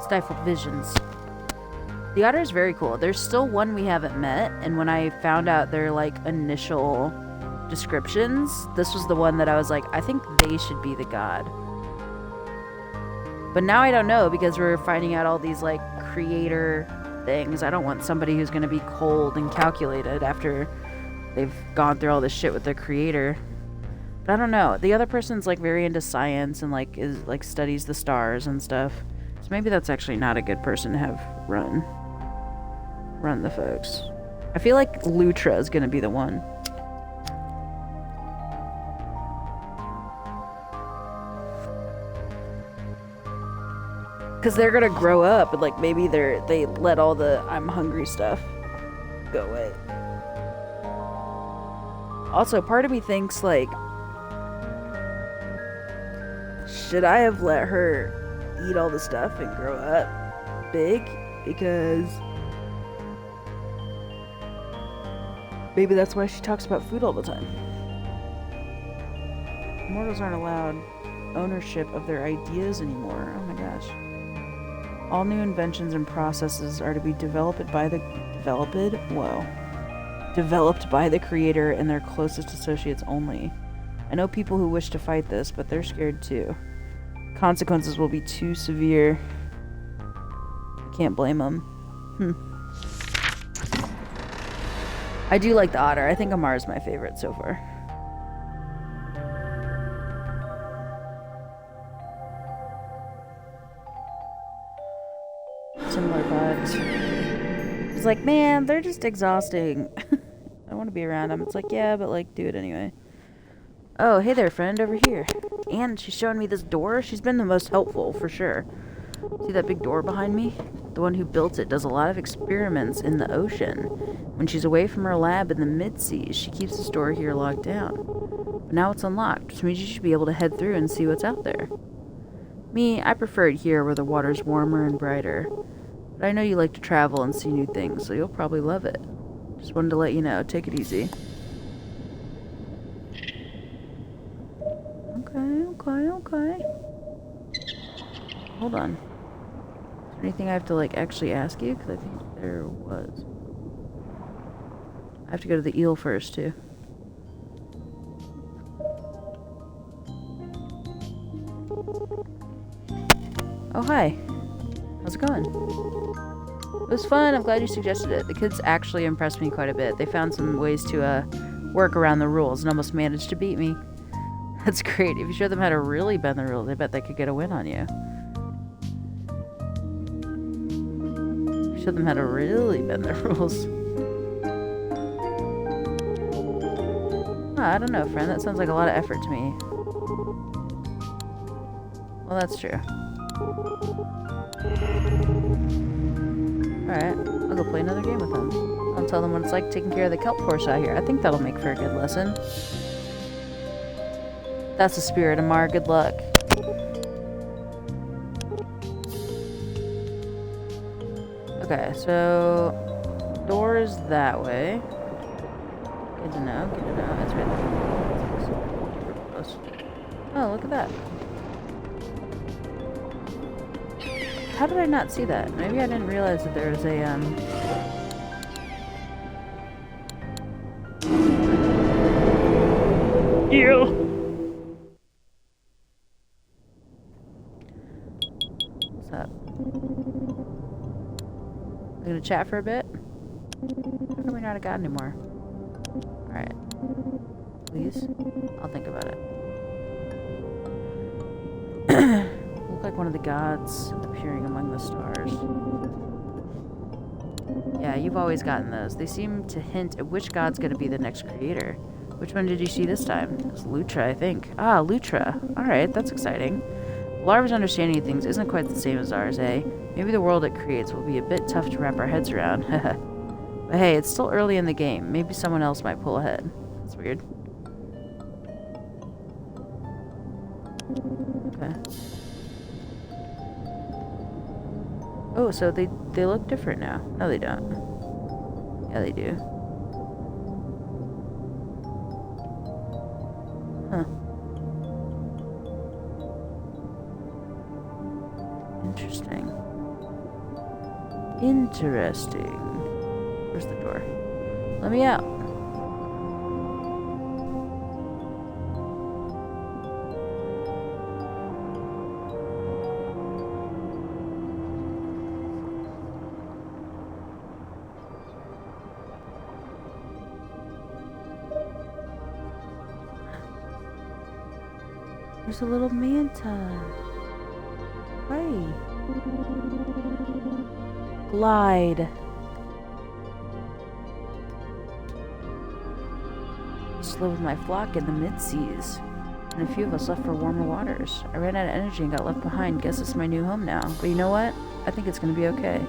Stifled visions. The otter is very cool. There's still one we haven't met, and when I found out their like initial descriptions, this was the one that I was like, I think they should be the god. But now I don't know, because we're finding out all these like creator things. I don't want somebody who's going to be cold and calculated after they've gone through all this shit with their creator. But I don't know. The other person's like very into science and like is like studies the stars and stuff. So maybe that's actually not a good person to have run the folks. I feel like Lutra is gonna be the one. Cause they're gonna grow up and like maybe they let all the I'm hungry stuff go away. Also, part of me thinks like, should I have let her eat all the stuff and grow up big? Because maybe that's why she talks about food all the time. Mortals aren't allowed ownership of their ideas anymore. Oh my gosh. All new inventions and processes are to be developed by the creator and their closest associates only. I know people who wish to fight this, but they're scared too. Consequences will be too severe. I can't blame them. I do like the otter. I think Amar is my favorite so far. Similar vibes. It's like, man, they're just exhausting. I want to be around them. It's like, yeah, but like, do it anyway. Oh, hey there, friend, over here. And she's showing me this door. She's been the most helpful, for sure. See that big door behind me? The one who built it does a lot of experiments in the ocean. When she's away from her lab in the mid-seas, she keeps the door here locked down. But now it's unlocked, which means you should be able to head through and see what's out there. Me, I prefer it here where the water's warmer and brighter. But I know you like to travel and see new things, so you'll probably love it. Just wanted to let you know. Take it easy. Okay. Hold on. Is there anything I have to, like, actually ask you? Because I think there was. I have to go to the eel first, too. Oh, hi. How's it going? It was fun. I'm glad you suggested it. The kids actually impressed me quite a bit. They found some ways to, work around the rules and almost managed to beat me. That's great. If you show them how to really bend the rules, I bet they could get a win on you. Show them how to really bend the rules. I don't know, friend. That sounds like a lot of effort to me. Well, that's true. Alright, I'll go play another game with them. I'll tell them what it's like taking care of the kelp horse out here. I think that'll make for a good lesson. That's the spirit, Amar. Good luck. Okay, so door is that way. Good to know, good to know. It's right there. Oh, look at that. How did I not see that? Maybe I didn't realize that there was a, Ew! What's up? We're gonna chat for a bit? How come we're not a god anymore? Alright. Please? I'll think about it. Look like one of the gods appearing among the stars. Yeah, you've always gotten those. They seem to hint at which god's gonna be the next creator. Which one did you see this time? It was Lutra, I think. Ah, Lutra. Alright, that's exciting. Larva's understanding of things isn't quite the same as ours, eh? Maybe the world it creates will be a bit tough to wrap our heads around. But hey, it's still early in the game. Maybe someone else might pull ahead. That's weird. Okay. Oh, so they look different now. No, they don't. Yeah, they do. Huh. Interesting. Interesting. Where's the door? Let me out. There's a little manta. Hi. Glide. Used to live with my flock in the mid-seas, and a few of us left for warmer waters. I ran out of energy and got left behind. Guess it's my new home now. But you know what? I think it's gonna be okay.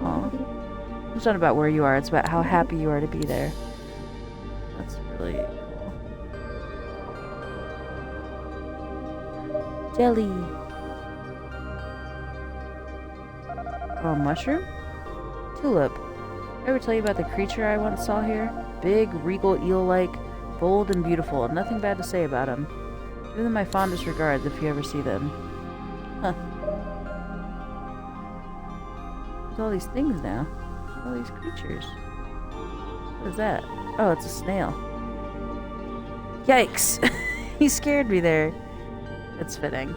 Aw. It's not about where you are, it's about how happy you are to be there. That's really cool. Jelly. Oh, mushroom? Tulip. Did I ever tell you about the creature I once saw here? Big, regal, eel-like, bold and beautiful, and nothing bad to say about him. Give them my fondest regards if you ever see them. Huh. There's all these things now. All these creatures. What is that? Oh, it's a snail. Yikes! He scared me there. It's fitting.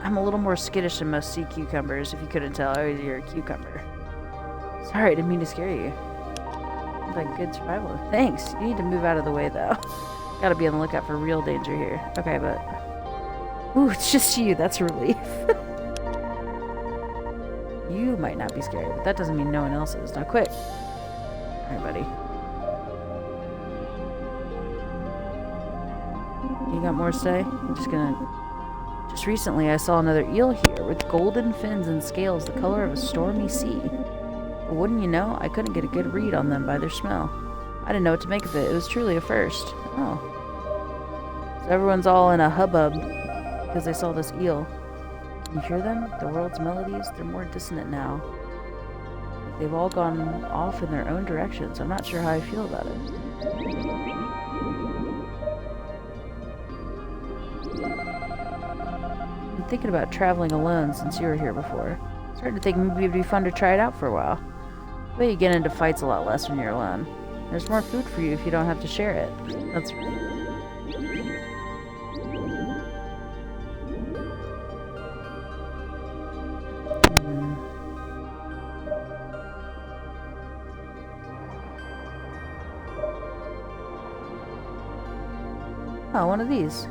I'm a little more skittish than most sea cucumbers, if you couldn't tell. You're a cucumber. Sorry, I didn't mean to scare you. Seems like good survival. Thanks. You need to move out of the way, though. Gotta be on the lookout for real danger here. Okay, but... Ooh, it's just you. That's a relief. You might not be scary, but that doesn't mean no one else is. Now, quick. Alright, buddy. You got more to say? I'm just gonna... Just recently, I saw another eel here with golden fins and scales the color of a stormy sea. But wouldn't you know, I couldn't get a good read on them by their smell. I didn't know what to make of it. It was truly a first. Oh. So everyone's all in a hubbub because they saw this eel. Can you hear them? The world's melodies? They're more dissonant now. They've all gone off in their own directions. I'm not sure how I feel about it. Thinking about traveling alone since you were here before. Started to think maybe it'd be fun to try it out for a while. But you get into fights a lot less when you're alone. There's more food for you if you don't have to share it. That's right. Oh, one of these.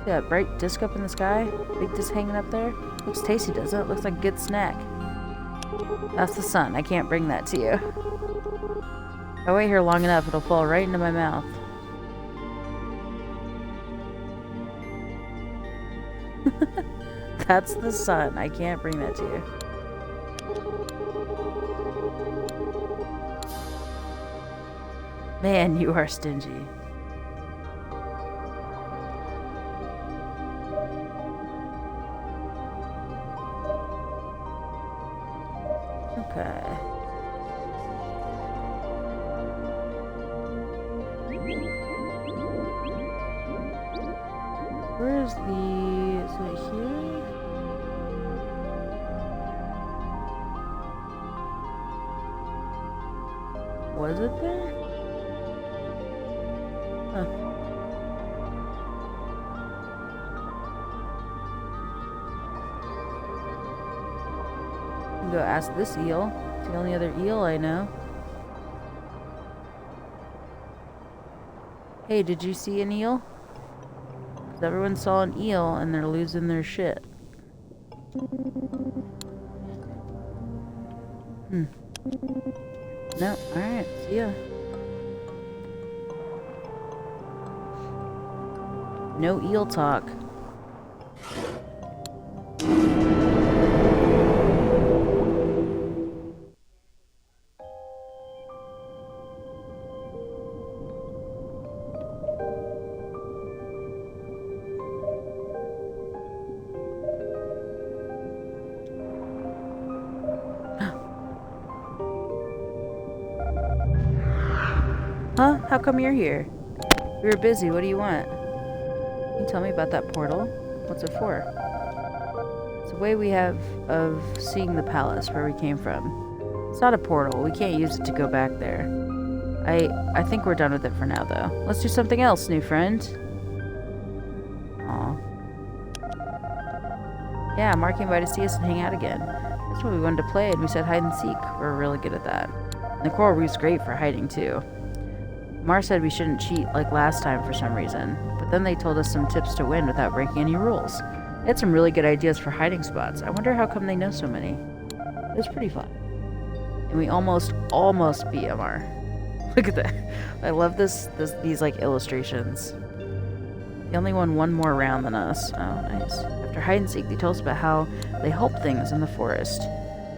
See that bright disc up in the sky? Big disc hanging up there? Looks tasty, doesn't it? Looks like a good snack. That's the sun. I can't bring that to you. If I wait here long enough, it'll fall right into my mouth. That's the sun. I can't bring that to you. Man, you are stingy. Okay. Where is it here? Was it there? Huh. Go ask this eel. It's the only other eel I know. Hey, did you see an eel? Because everyone saw an eel and they're losing their shit. No, alright, see ya. No eel talk. Huh? How come you're here? We were busy. What do you want? Can you tell me about that portal? What's it for? It's a way we have of seeing the palace where we came from. It's not a portal. We can't use it to go back there. I think we're done with it for now, though. Let's do something else, new friend. Aw. Yeah, Mark came by to see us and hang out again. That's what we wanted to play, and we said hide and seek. We're really good at that. And the coral reef's great for hiding, too. Mar said we shouldn't cheat like last time for some reason, but then they told us some tips to win without breaking any rules. They had some really good ideas for hiding spots. I wonder how come they know so many. It was pretty fun. And we almost beat Mar. Look at that. I love these like illustrations. They only won one more round than us. Oh, nice. After hide and seek, they told us about how they help things in the forest.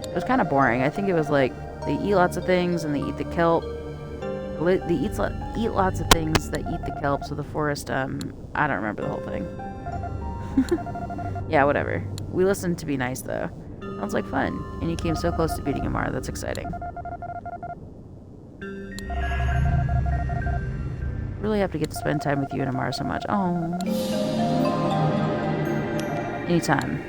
It was kind of boring. I think it was like they eat lots of things and they eat the kelp. They eat lots of things that eat the kelp, so the forest, I don't remember the whole thing. Yeah, whatever. We listened to be nice, though. Sounds like fun. And you came so close to beating Amara. That's exciting. Really have to get to spend time with you and Amara so much. Oh. Anytime.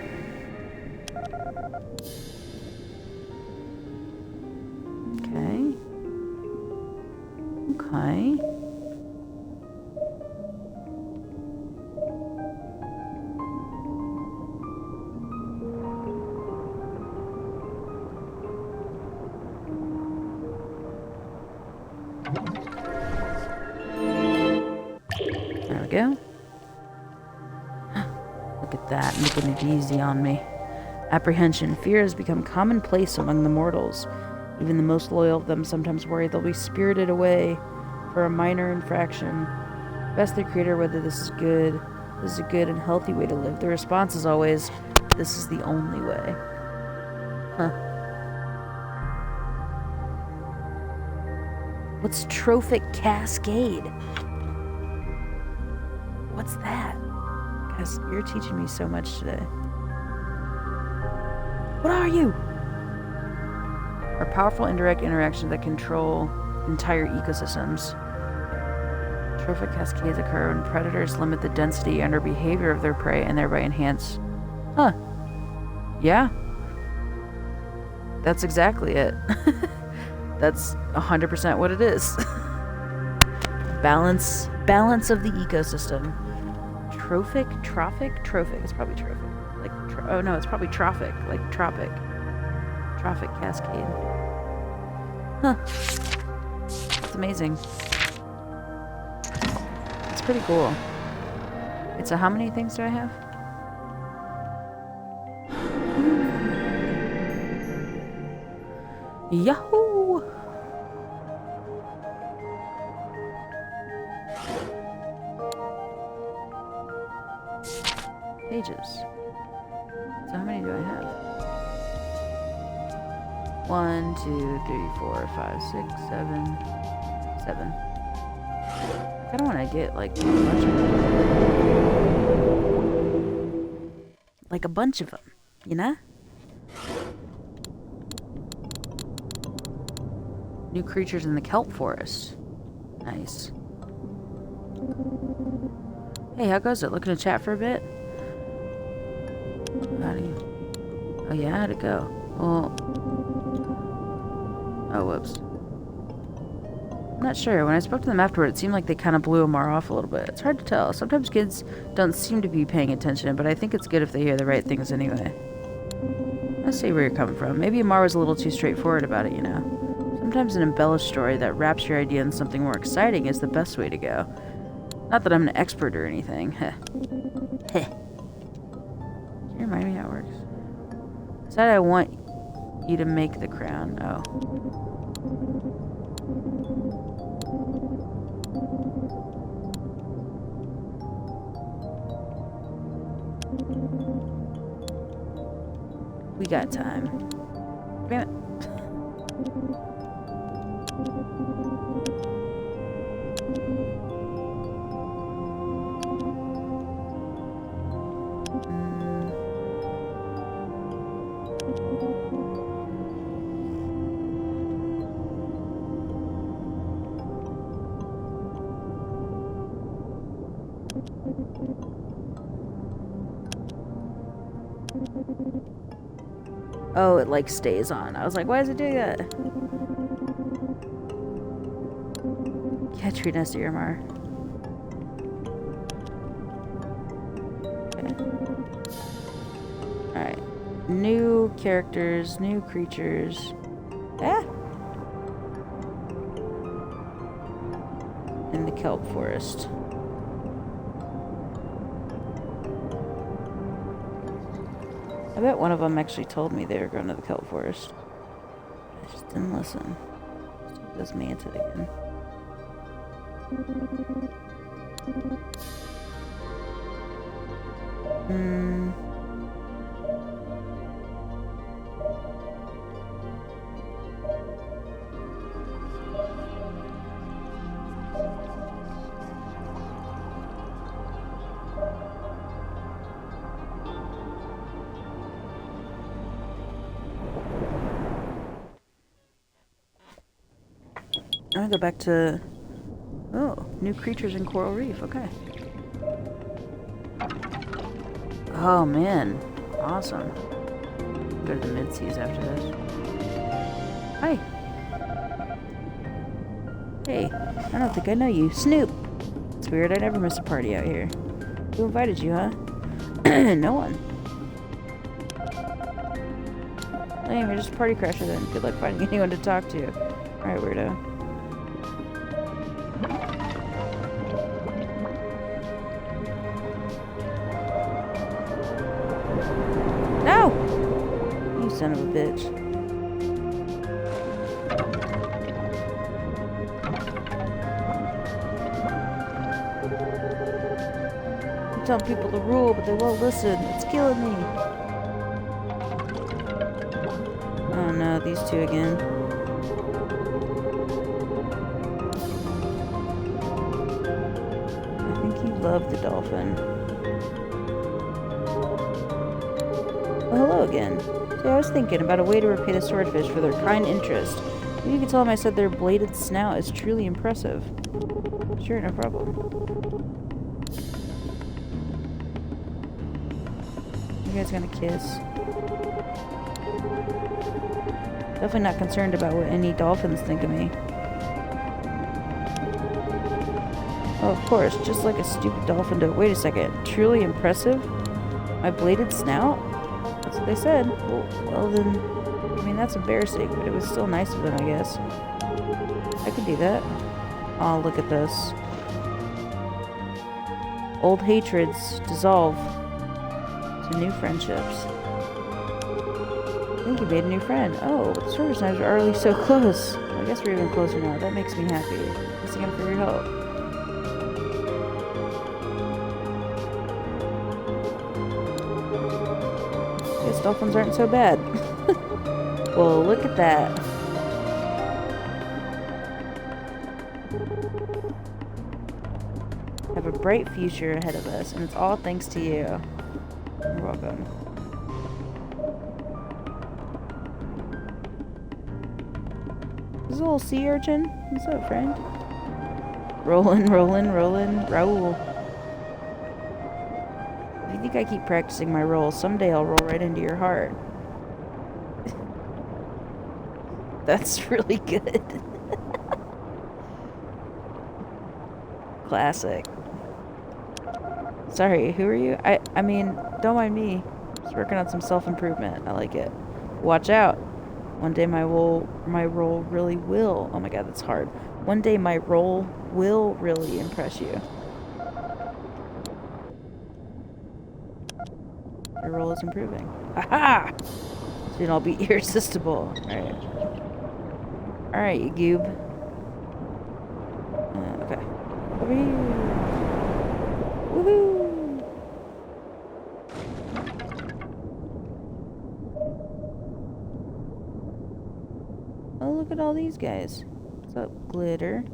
Okay. Okay. There we go. Look at that, making it easy on me. Apprehension. Fear has become commonplace among the mortals. Even the most loyal of them sometimes worry they'll be spirited away for a minor infraction. Ask their creator whether this is good. This is a good and healthy way to live. The response is always, this is the only way. Huh. What's Trophic Cascade? What's that? Guys, you're teaching me so much today. What are you? Are powerful indirect interactions that control entire ecosystems. Trophic cascades occur when predators limit the density and or behavior of their prey and thereby enhance. Huh. Yeah. That's exactly it. That's 100% what it is. Balance of the ecosystem. Trophic? It's probably trophic. Like, oh no, it's probably trophic. Like tropic. Trophic cascade. Huh. It's amazing. It's pretty cool. Wait, so how many things do I have? Yahoo! Pages. So how many do I have? 1, 2, 3, 4, 5, 6, 7. 7. I don't want to get like a bunch of them. Like a bunch of them, you know? New creatures in the kelp forest. Nice. Hey, how goes it? Looking to chat for a bit? How do you... Oh yeah, how'd it go? Well... Oh, whoops. I'm not sure. When I spoke to them afterward, it seemed like they kind of blew Amar off a little bit. It's hard to tell. Sometimes kids don't seem to be paying attention, but I think it's good if they hear the right things anyway. I see where you're coming from. Maybe Amar was a little too straightforward about it, you know? Sometimes an embellished story that wraps your idea in something more exciting is the best way to go. Not that I'm an expert or anything. Heh. Heh. Can you remind me how it works? Said I want you to make the crown. Oh. We got time. Damn it. Oh, it like stays on. I was like, why is it doing that? Catch your nest, Irmar. Okay. Alright. New characters, new creatures. Ah! In the kelp forest. I bet one of them actually told me they were going to the kelp forest. I just didn't listen. It does me into it again. I'm gonna go back to... Oh, new creatures in Coral Reef. Okay. Oh, man. Awesome. Go to the mid-seas after this. Hi. Hey, I don't think I know you. Snoop. It's weird. I never miss a party out here. Who invited you, huh? No one. Hey, you're just a party crasher then. Good luck finding anyone to talk to. Alright, weirdo. No! You son of a bitch. I'm telling people the rule, but they won't listen. It's killing me. Oh no, these two again. I think he loved the dolphin. Oh, hello again. So I was thinking about a way to repay the swordfish for their kind interest. Maybe you could tell them I said their bladed snout is truly impressive. Sure, no problem. You guys gonna kiss? Definitely not concerned about what any dolphins think of me. Oh, of course, just like a stupid dolphin to... Wait a second. Truly impressive? My bladed snout? That's what they said. Well then... I mean, that's embarrassing, but it was still nice of them, I guess. I could do that. Oh, look at this. Old hatreds dissolve to new friendships. I think you made a new friend. Oh, the service knives are already so close. I guess we're even closer now. That makes me happy. Thanks again for your help. I guess dolphins aren't so bad. Well, look at that. bright future ahead of us, and it's all thanks to you. You're welcome. This is a little sea urchin. What's up, friend? Rollin', Raoul. If you think I keep practicing my roll, someday I'll roll right into your heart. That's really good. Classic. Sorry, who are you? I mean, don't mind me. Just working on some self-improvement. I like it. Watch out. One day my role really will. Oh my god, that's hard. One day my role will really impress you. Your role is improving. Aha! Soon I'll be irresistible. Alright. Alright, you goob. Okay. Over here. Woohoo! Oh, look at all these guys. What's up, Glitter?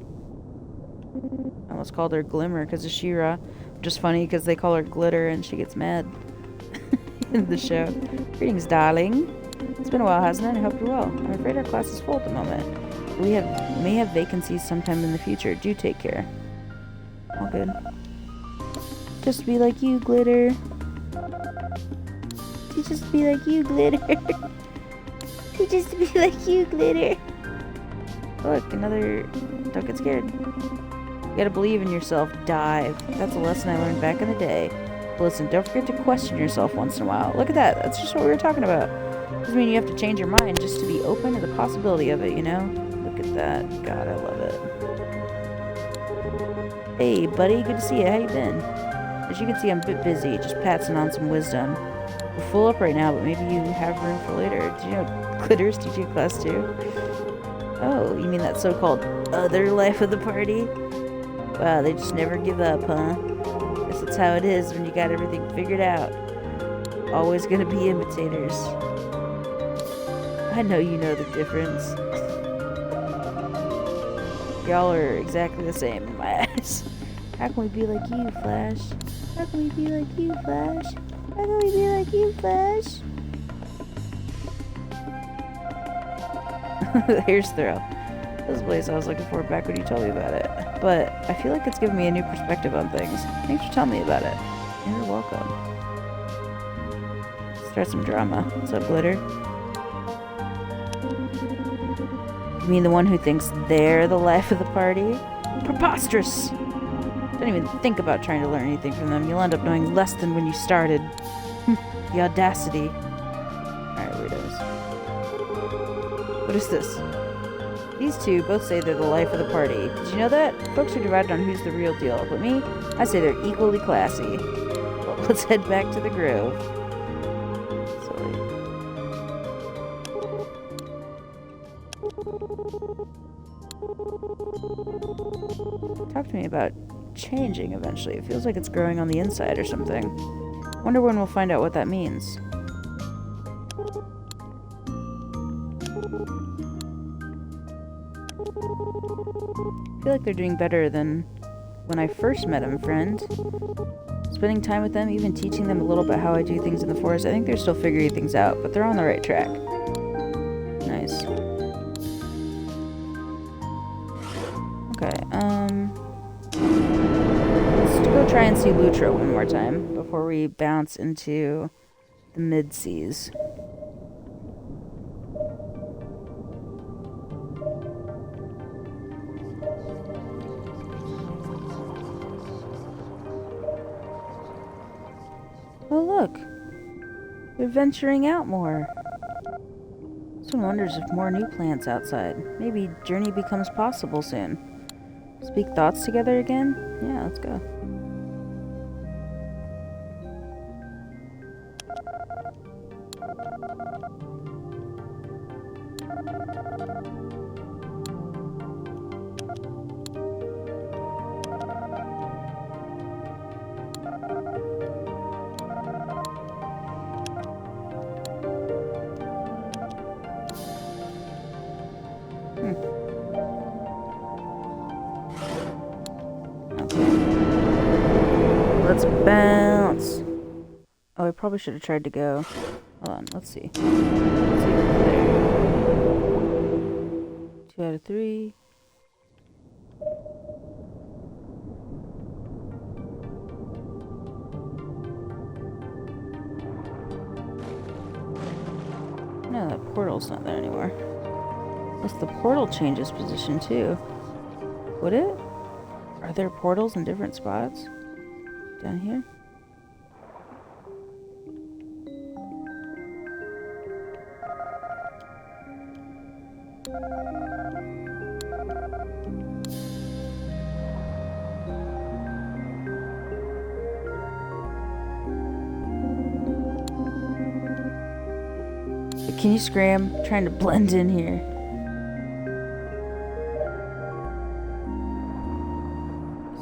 I almost called her Glimmer because of She-Ra. Just funny because they call her Glitter and she gets mad in the show. Greetings, darling. It's been a while, hasn't it? I hope you're well. I'm afraid our class is full at the moment. We may have vacancies sometime in the future. Do take care. All good. Just be like you, Glitter. Just be like you, Glitter. Just be like you, Glitter. Look, another... Don't get scared. You gotta believe in yourself. Dive. That's a lesson I learned back in the day. But listen, don't forget to question yourself once in a while. Look at that. That's just what we were talking about. Doesn't mean you have to change your mind, just to be open to the possibility of it, you know? Look at that. God, I love it. Hey, buddy. Good to see you. How you been? As you can see, I'm a bit busy. Just passing on some wisdom. We're full up right now, but maybe you have room for later. Did you know Glitter's teaching class too? Oh, you mean that so-called other life of the party? Wow, they just never give up, huh? Guess that's how it is when you got everything figured out. Always gonna be imitators. I know you know the difference. Y'all are exactly the same in my eyes. How can we be like you, Flash? How can we be like you, Flash? How can we be like you, Flash? Here's Thrill. This is the place I was looking for back when you told me about it. But I feel like it's given me a new perspective on things. Thanks for telling me about it. You're welcome. Start some drama. What's up, Glitter? You mean the one who thinks they're the life of the party? Preposterous! Don't even think about trying to learn anything from them. You'll end up knowing less than when you started. The audacity. Alright, weirdos. What is this? These two both say they're the life of the party. Did you know that? Folks are divided on who's the real deal, but me, I say they're equally classy. Well, let's head back to the grove. Silly. Talk to me about changing eventually. It feels like it's growing on the inside or something. Wonder when we'll find out what that means. I feel like they're doing better than when I first met them, friend. Spending time with them, even teaching them a little bit how I do things in the forest, I think they're still figuring things out, but they're on the right track. Nice. Okay, let's go try and see Lutra one more time before we bounce into the mid-seas. Oh look, they're venturing out more. Someone wonders if more new plants outside. Maybe journey becomes possible soon. Speak thoughts together again? Yeah, let's go. Bounce. Oh, I probably should have tried to go. Hold on, let's see. Let's see over there. 2 out of 3. No, that portal's not there anymore. Unless the portal changes position too. Would it? Are there portals in different spots? Down here? Can you scram? I'm trying to blend in here.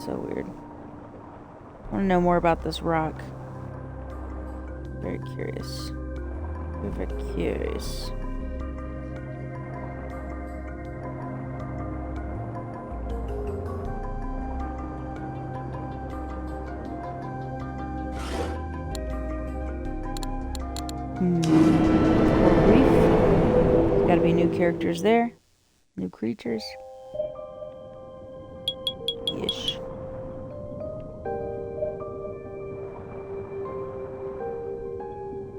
So weird. I want to know more about this rock. Very curious. Very curious. Gotta be new characters there. New creatures. Ish.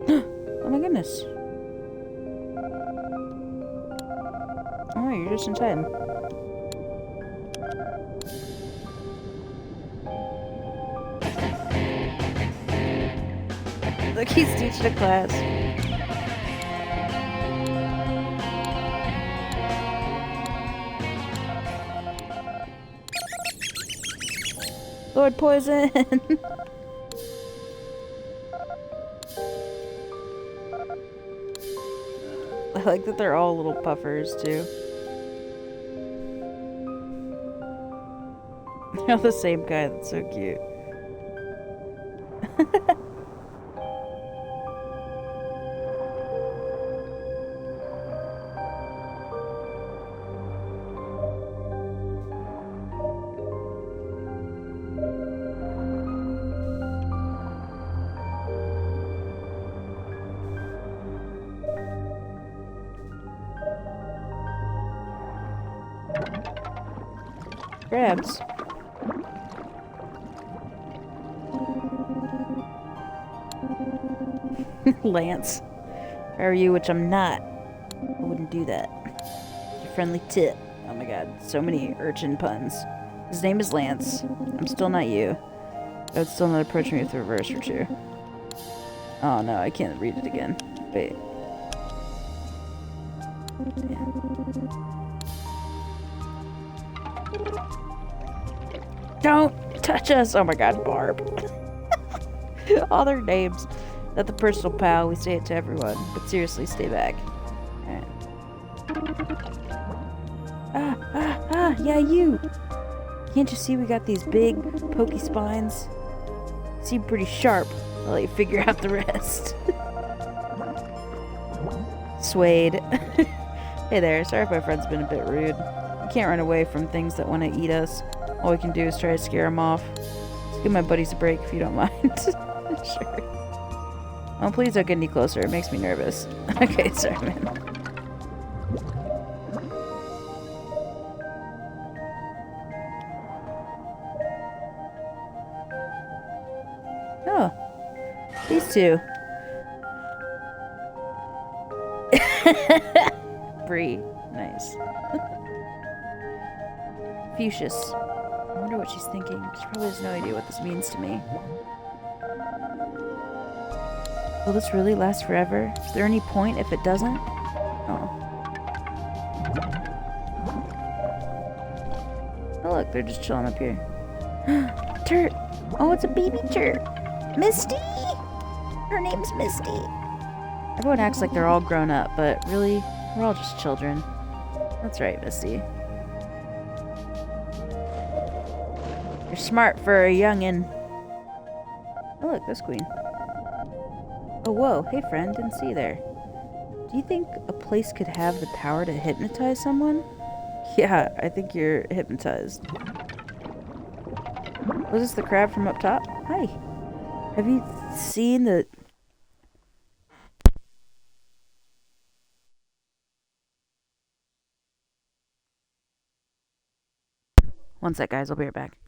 Oh my goodness. Oh, you're just in time. Look, he's teaching a class. Lord Poison! I like that they're all little puffers, too. They're all the same guy, that's so cute. Crabs. Lance. If I were you, which I'm not, I wouldn't do that. Your friendly tit. Oh my god, so many urchin puns. His name is Lance. I'm still not you. I would still not approach me with a reverse or two. Oh no, I can't read it again. Wait. Yeah. Don't touch us! Oh my god, Barb. All their names. Not the personal pal, we say it to everyone. But seriously, stay back. Alright. Yeah, you! Can't you see we got these big, pokey spines? Seem pretty sharp. I'll let you figure out the rest. Suede. Hey there, sorry if my friend's been a bit rude. We can't run away from things that want to eat us. All we can do is try to scare them off. Let's give my buddies a break if you don't mind. Sure. Oh, please don't get any closer. It makes me nervous. Okay, sorry, man. Oh. These two. Bree. Nice. Fuchsius. I wonder what she's thinking. She probably has no idea what this means to me. Will this really last forever? Is there any point if it doesn't? Oh. Oh look, they're just chilling up here. Turt! Oh, it's a baby Turt! Misty! Her name's Misty! Everyone acts like they're all grown up, but really, we're all just children. That's right, Misty. You're smart for a youngin'. Oh look, this queen. Oh whoa, hey friend, didn't see you there. Do you think a place could have the power to hypnotize someone? Yeah, I think you're hypnotized. Was this the crab from up top? Hi. Have you seen the... One sec, guys. I'll be right back.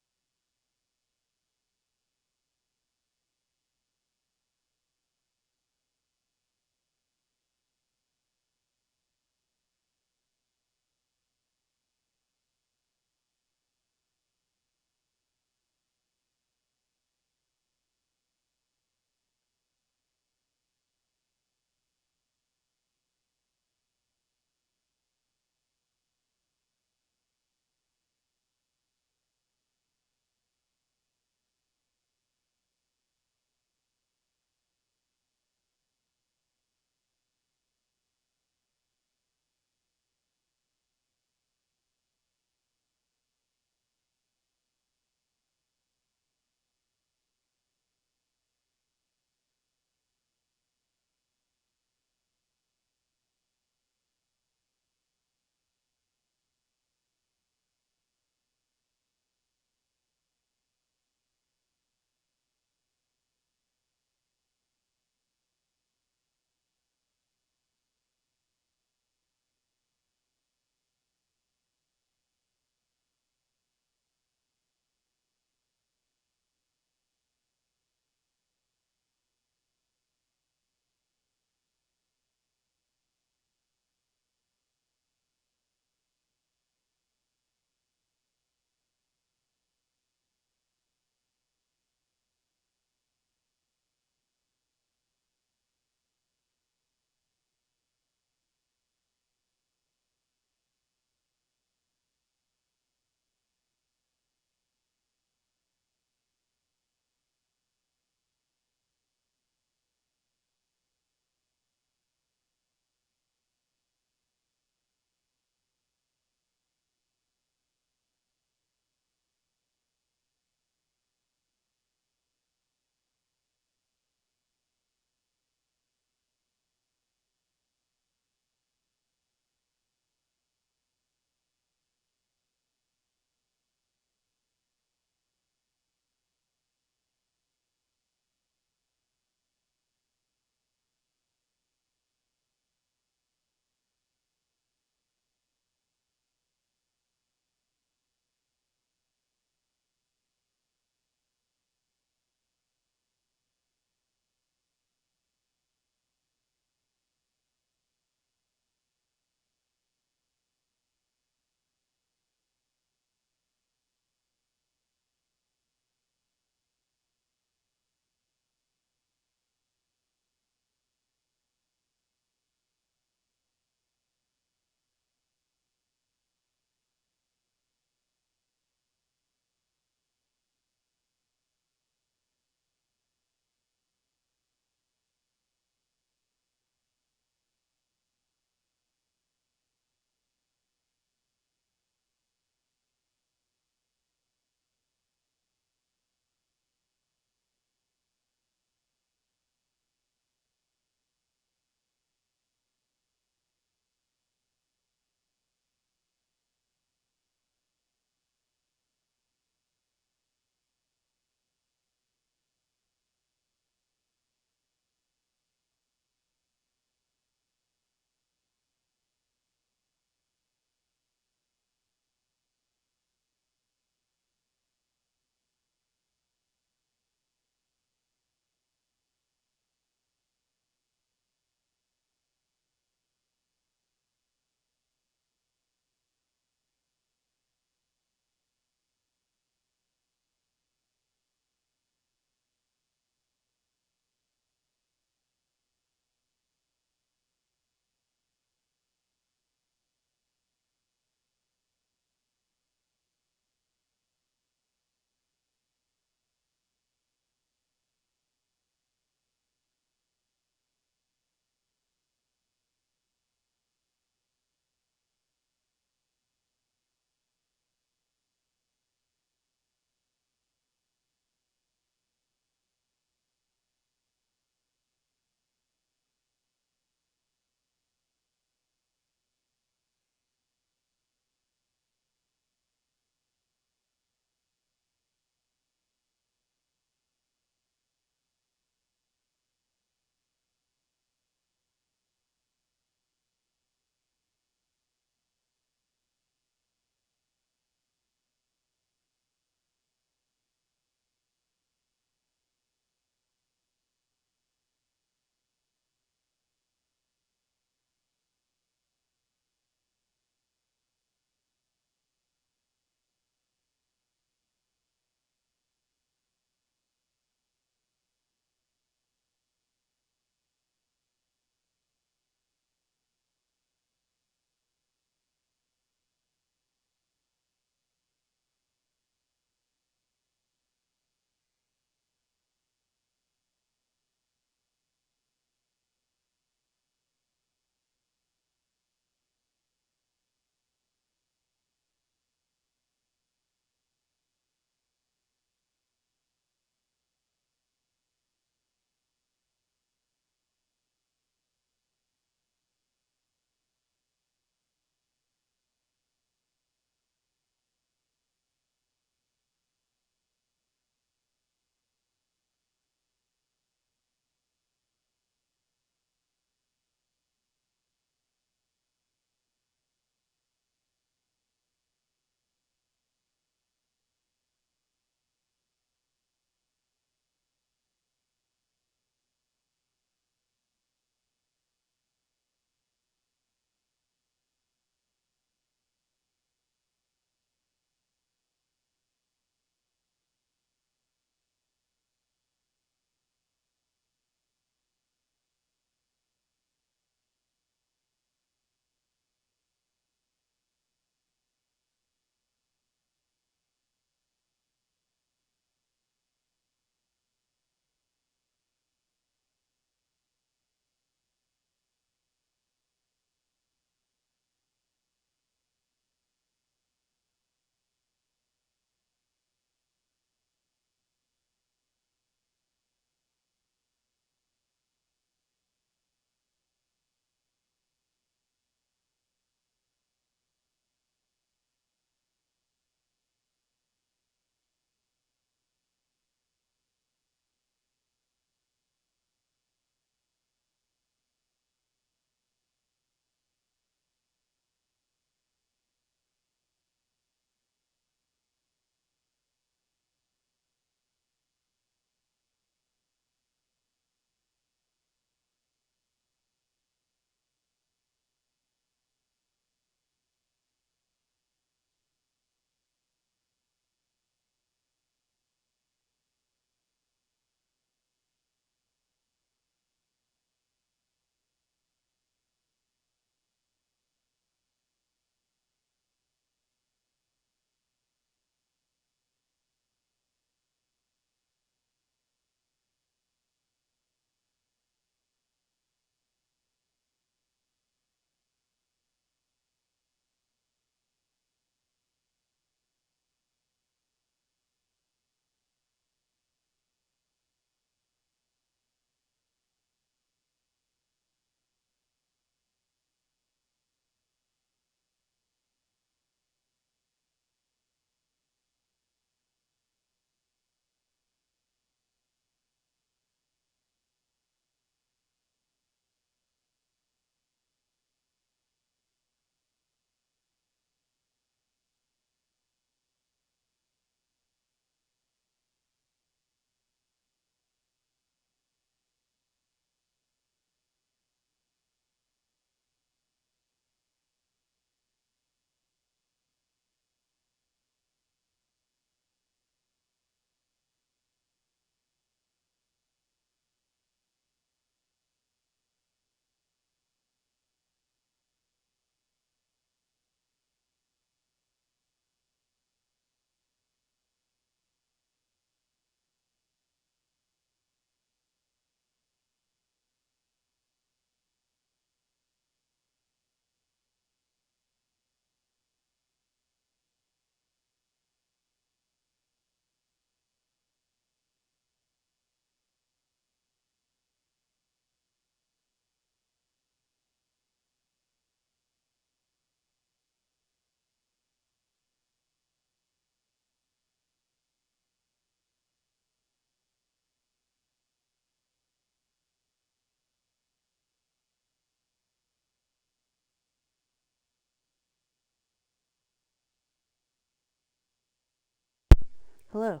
Hello.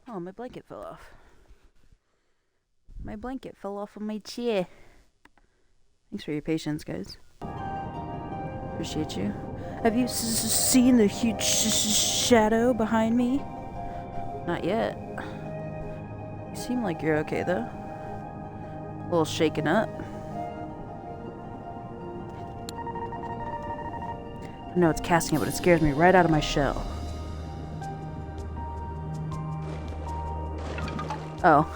Oh, my blanket fell off. My blanket fell off of my chair. Thanks for your patience, guys. Appreciate you. Have you seen the huge shadow behind me? Not yet. You seem like you're okay, though. A little shaken up. I know it's casting it, but it scares me right out of my shell. Oh.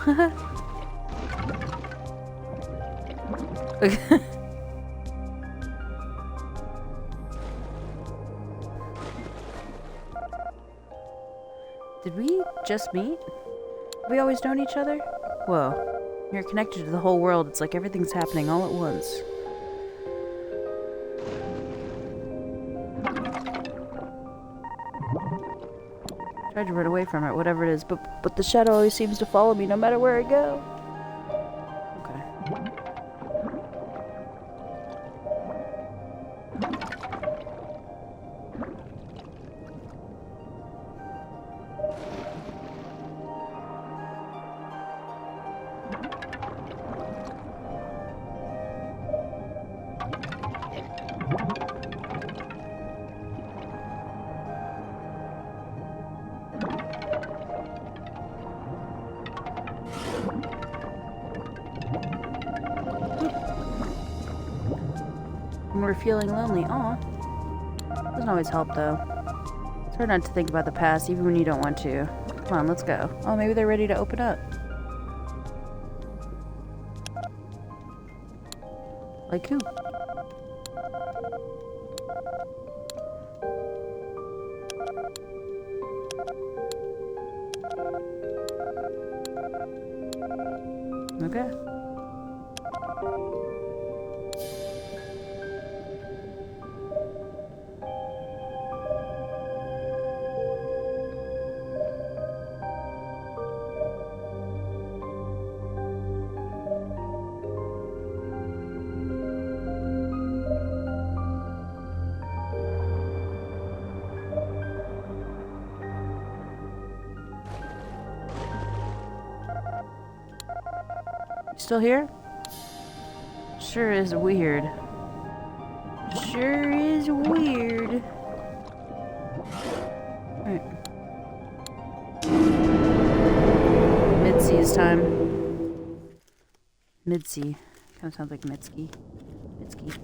Did we just meet? Have we always known each other? Whoa. You're connected to the whole world. It's like everything's happening all at once. Tried to run away from it, whatever it is, but the shadow always seems to follow me no matter where I go. Okay. When we're feeling lonely, aw. Doesn't always help, though. It's hard not to think about the past, even when you don't want to. Come on, let's go. Oh, maybe they're ready to open up. Like who? Okay. Still here? Sure is weird. Sure is weird. Alright. Mid-sea's time. Mid-sea. Kind of sounds like Mitski. Mitski.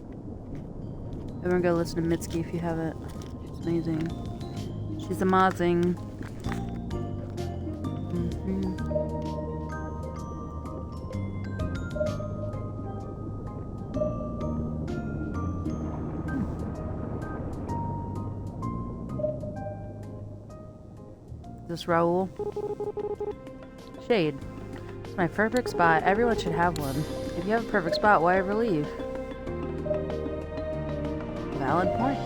Everyone go listen to Mitski if you haven't. She's amazing. She's amazing. This Raoul? Shade. It's my perfect spot. Everyone should have one. If you have a perfect spot, why ever leave? Valid point.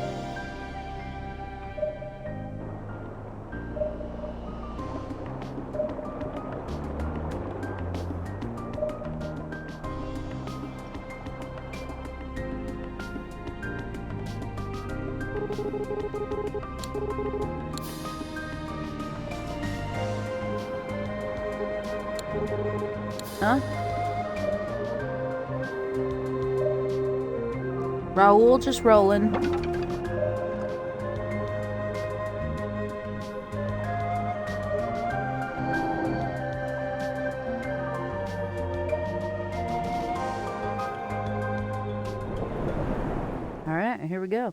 Huh? Raoul just rolling. All right, here we go.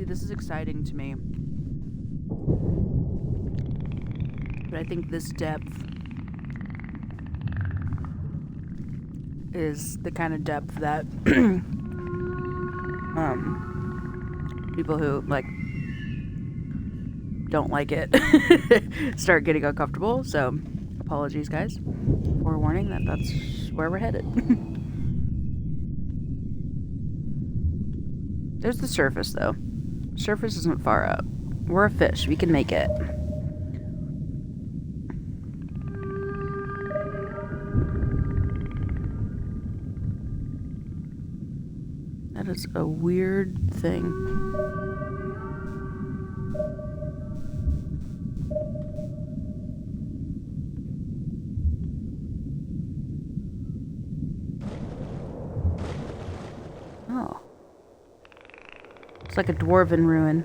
See, this is exciting to me. But I think this depth is the kind of depth that people who like don't like it start getting uncomfortable. So apologies, guys. Forewarning that that's where we're headed. There's the surface, though. Surface isn't far out. We're a fish. We can make it. That is a weird thing. Oh. It's like a dwarven ruin.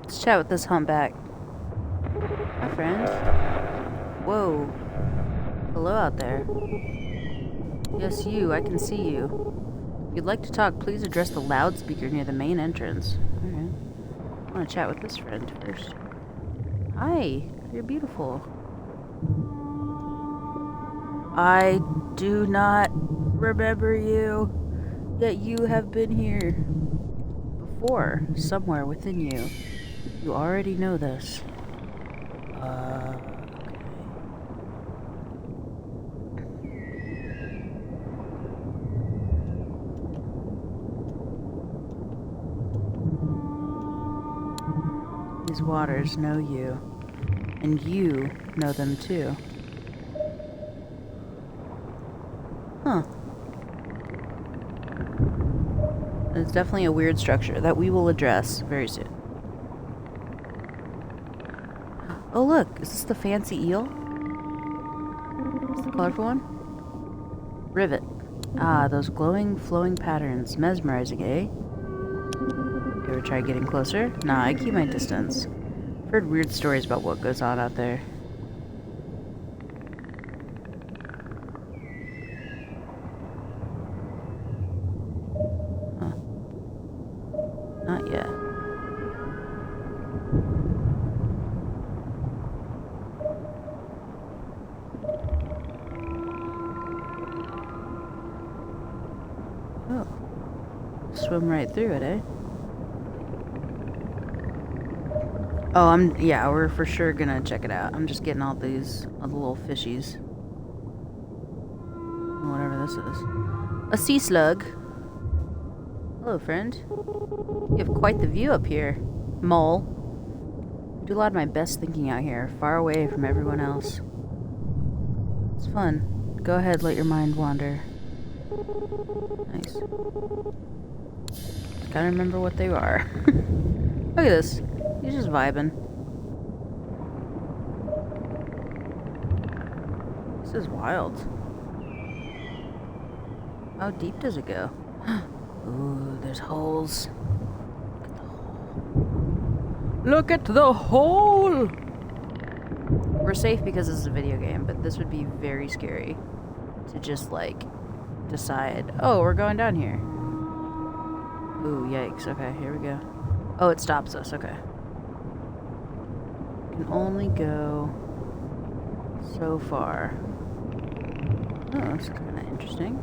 Let's chat with this humpback. Hi, friend. Whoa. Hello out there. Yes, you. I can see you. If you'd like to talk, please address the loudspeaker near the main entrance. Alright. I want to chat with this friend first. Hi. You're beautiful. I do not remember you. Yet you have been here before, somewhere within you. You already know this. Okay. These waters know you, and you know them too. Huh. It's definitely a weird structure that we will address very soon. Oh look, is this the fancy eel? Is the colorful one? Rivet. Ah, those glowing, flowing patterns. Mesmerizing, eh? You ever try getting closer? Nah, I keep my distance. I've heard weird stories about what goes on out there. Huh. Not yet. Oh. Swim right through it, eh? Oh, yeah, we're for sure gonna check it out. I'm just getting all the little fishies. Whatever this is. A sea slug. Hello, friend. You have quite the view up here, mole. I do a lot of my best thinking out here, far away from everyone else. It's fun. Go ahead, let your mind wander. Nice. Just gotta remember what they are. Look at this. He's just vibing. This is wild. How deep does it go? Ooh, there's holes. Look at the hole! We're safe because this is a video game, but this would be very scary to just, like, decide, oh, we're going down here. Ooh, yikes. Okay, here we go. Oh, it stops us. Okay. Can only go so far. Oh, that's kind of interesting.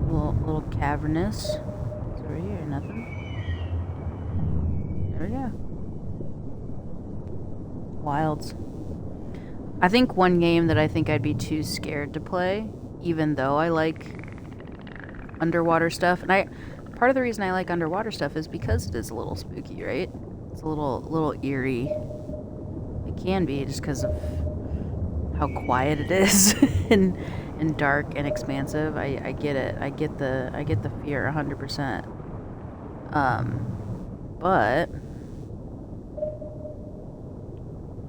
Little cavernous. It's over here, nothing. There we go. Wilds. I think one game that I think I'd be too scared to play, even though I like underwater stuff, and part of the reason I like underwater stuff is because it is a little spooky, right? It's a little eerie. It can be just because of how quiet it is and dark and expansive. I get it. I get the fear 100%. But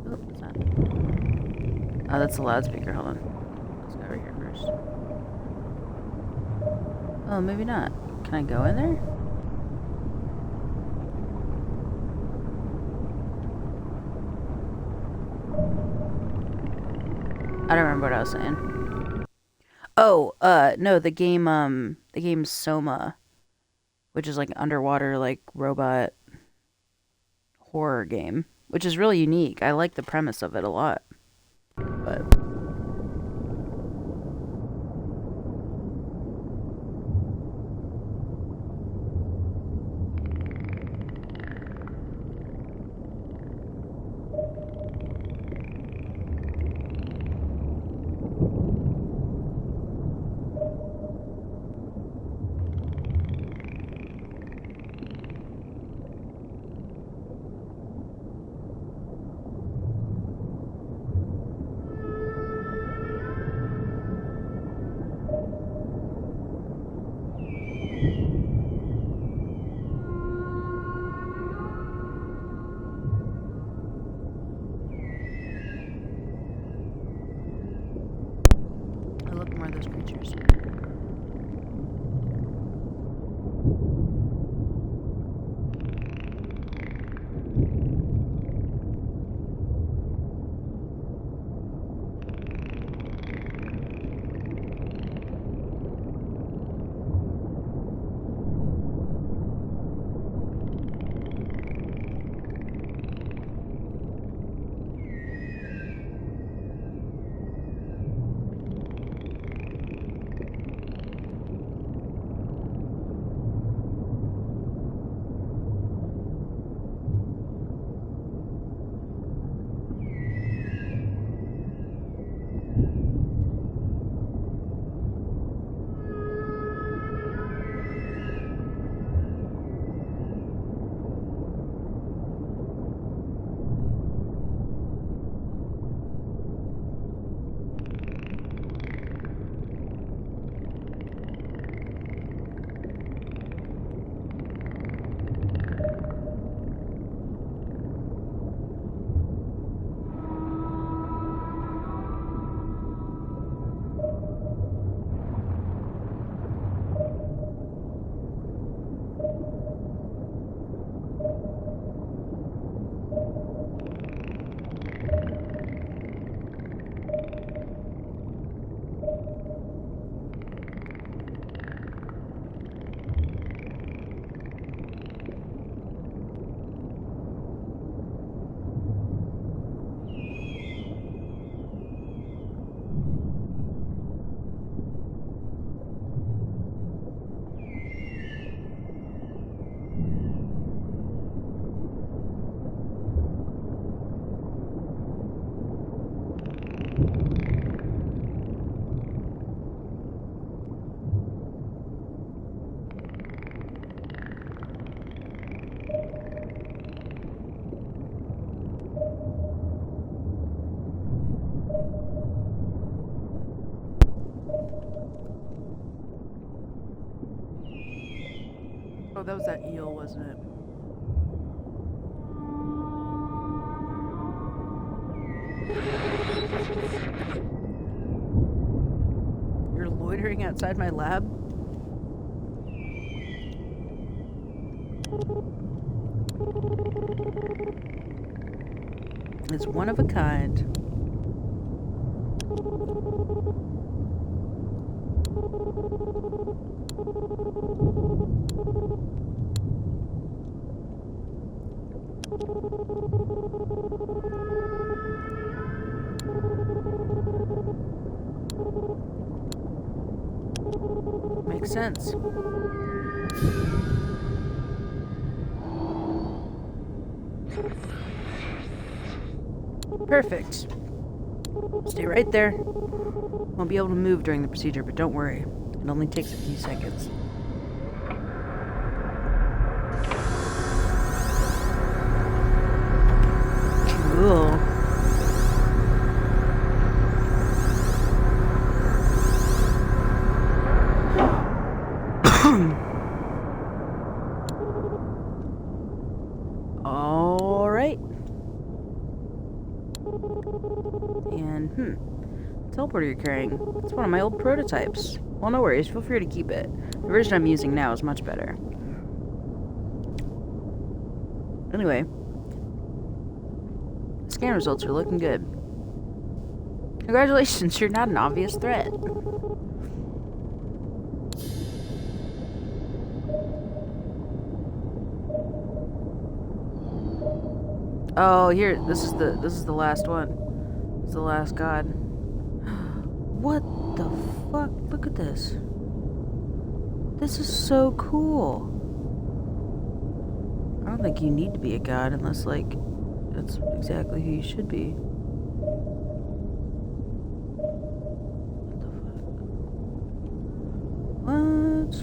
oh, what's that? Oh, that's the loudspeaker. Hold on. Let's go over here first. Oh, maybe not. Can Can I go in there? I don't remember what I was saying. Oh, no, the game Soma, which is like an underwater, like, robot horror game, which is really unique. I like the premise of it a lot. But I love more of those creatures. Oh, that was that eel, wasn't it? You're loitering outside my lab? It's one of a kind. Makes sense. Perfect. Stay right there. Won't be able to move during the procedure, but don't worry. It only takes a few seconds. Cool. All right. And teleporter you're carrying. It's one of my old prototypes. Well, no worries. Feel free to keep it. The version I'm using now is much better. Anyway. Scan results are looking good. Congratulations, you're not an obvious threat. Oh, here, this is the last one. This is the last god. What the fuck? Look at this. This is so cool. I don't think you need to be a god unless, like, that's exactly who you should be. What the fuck? What?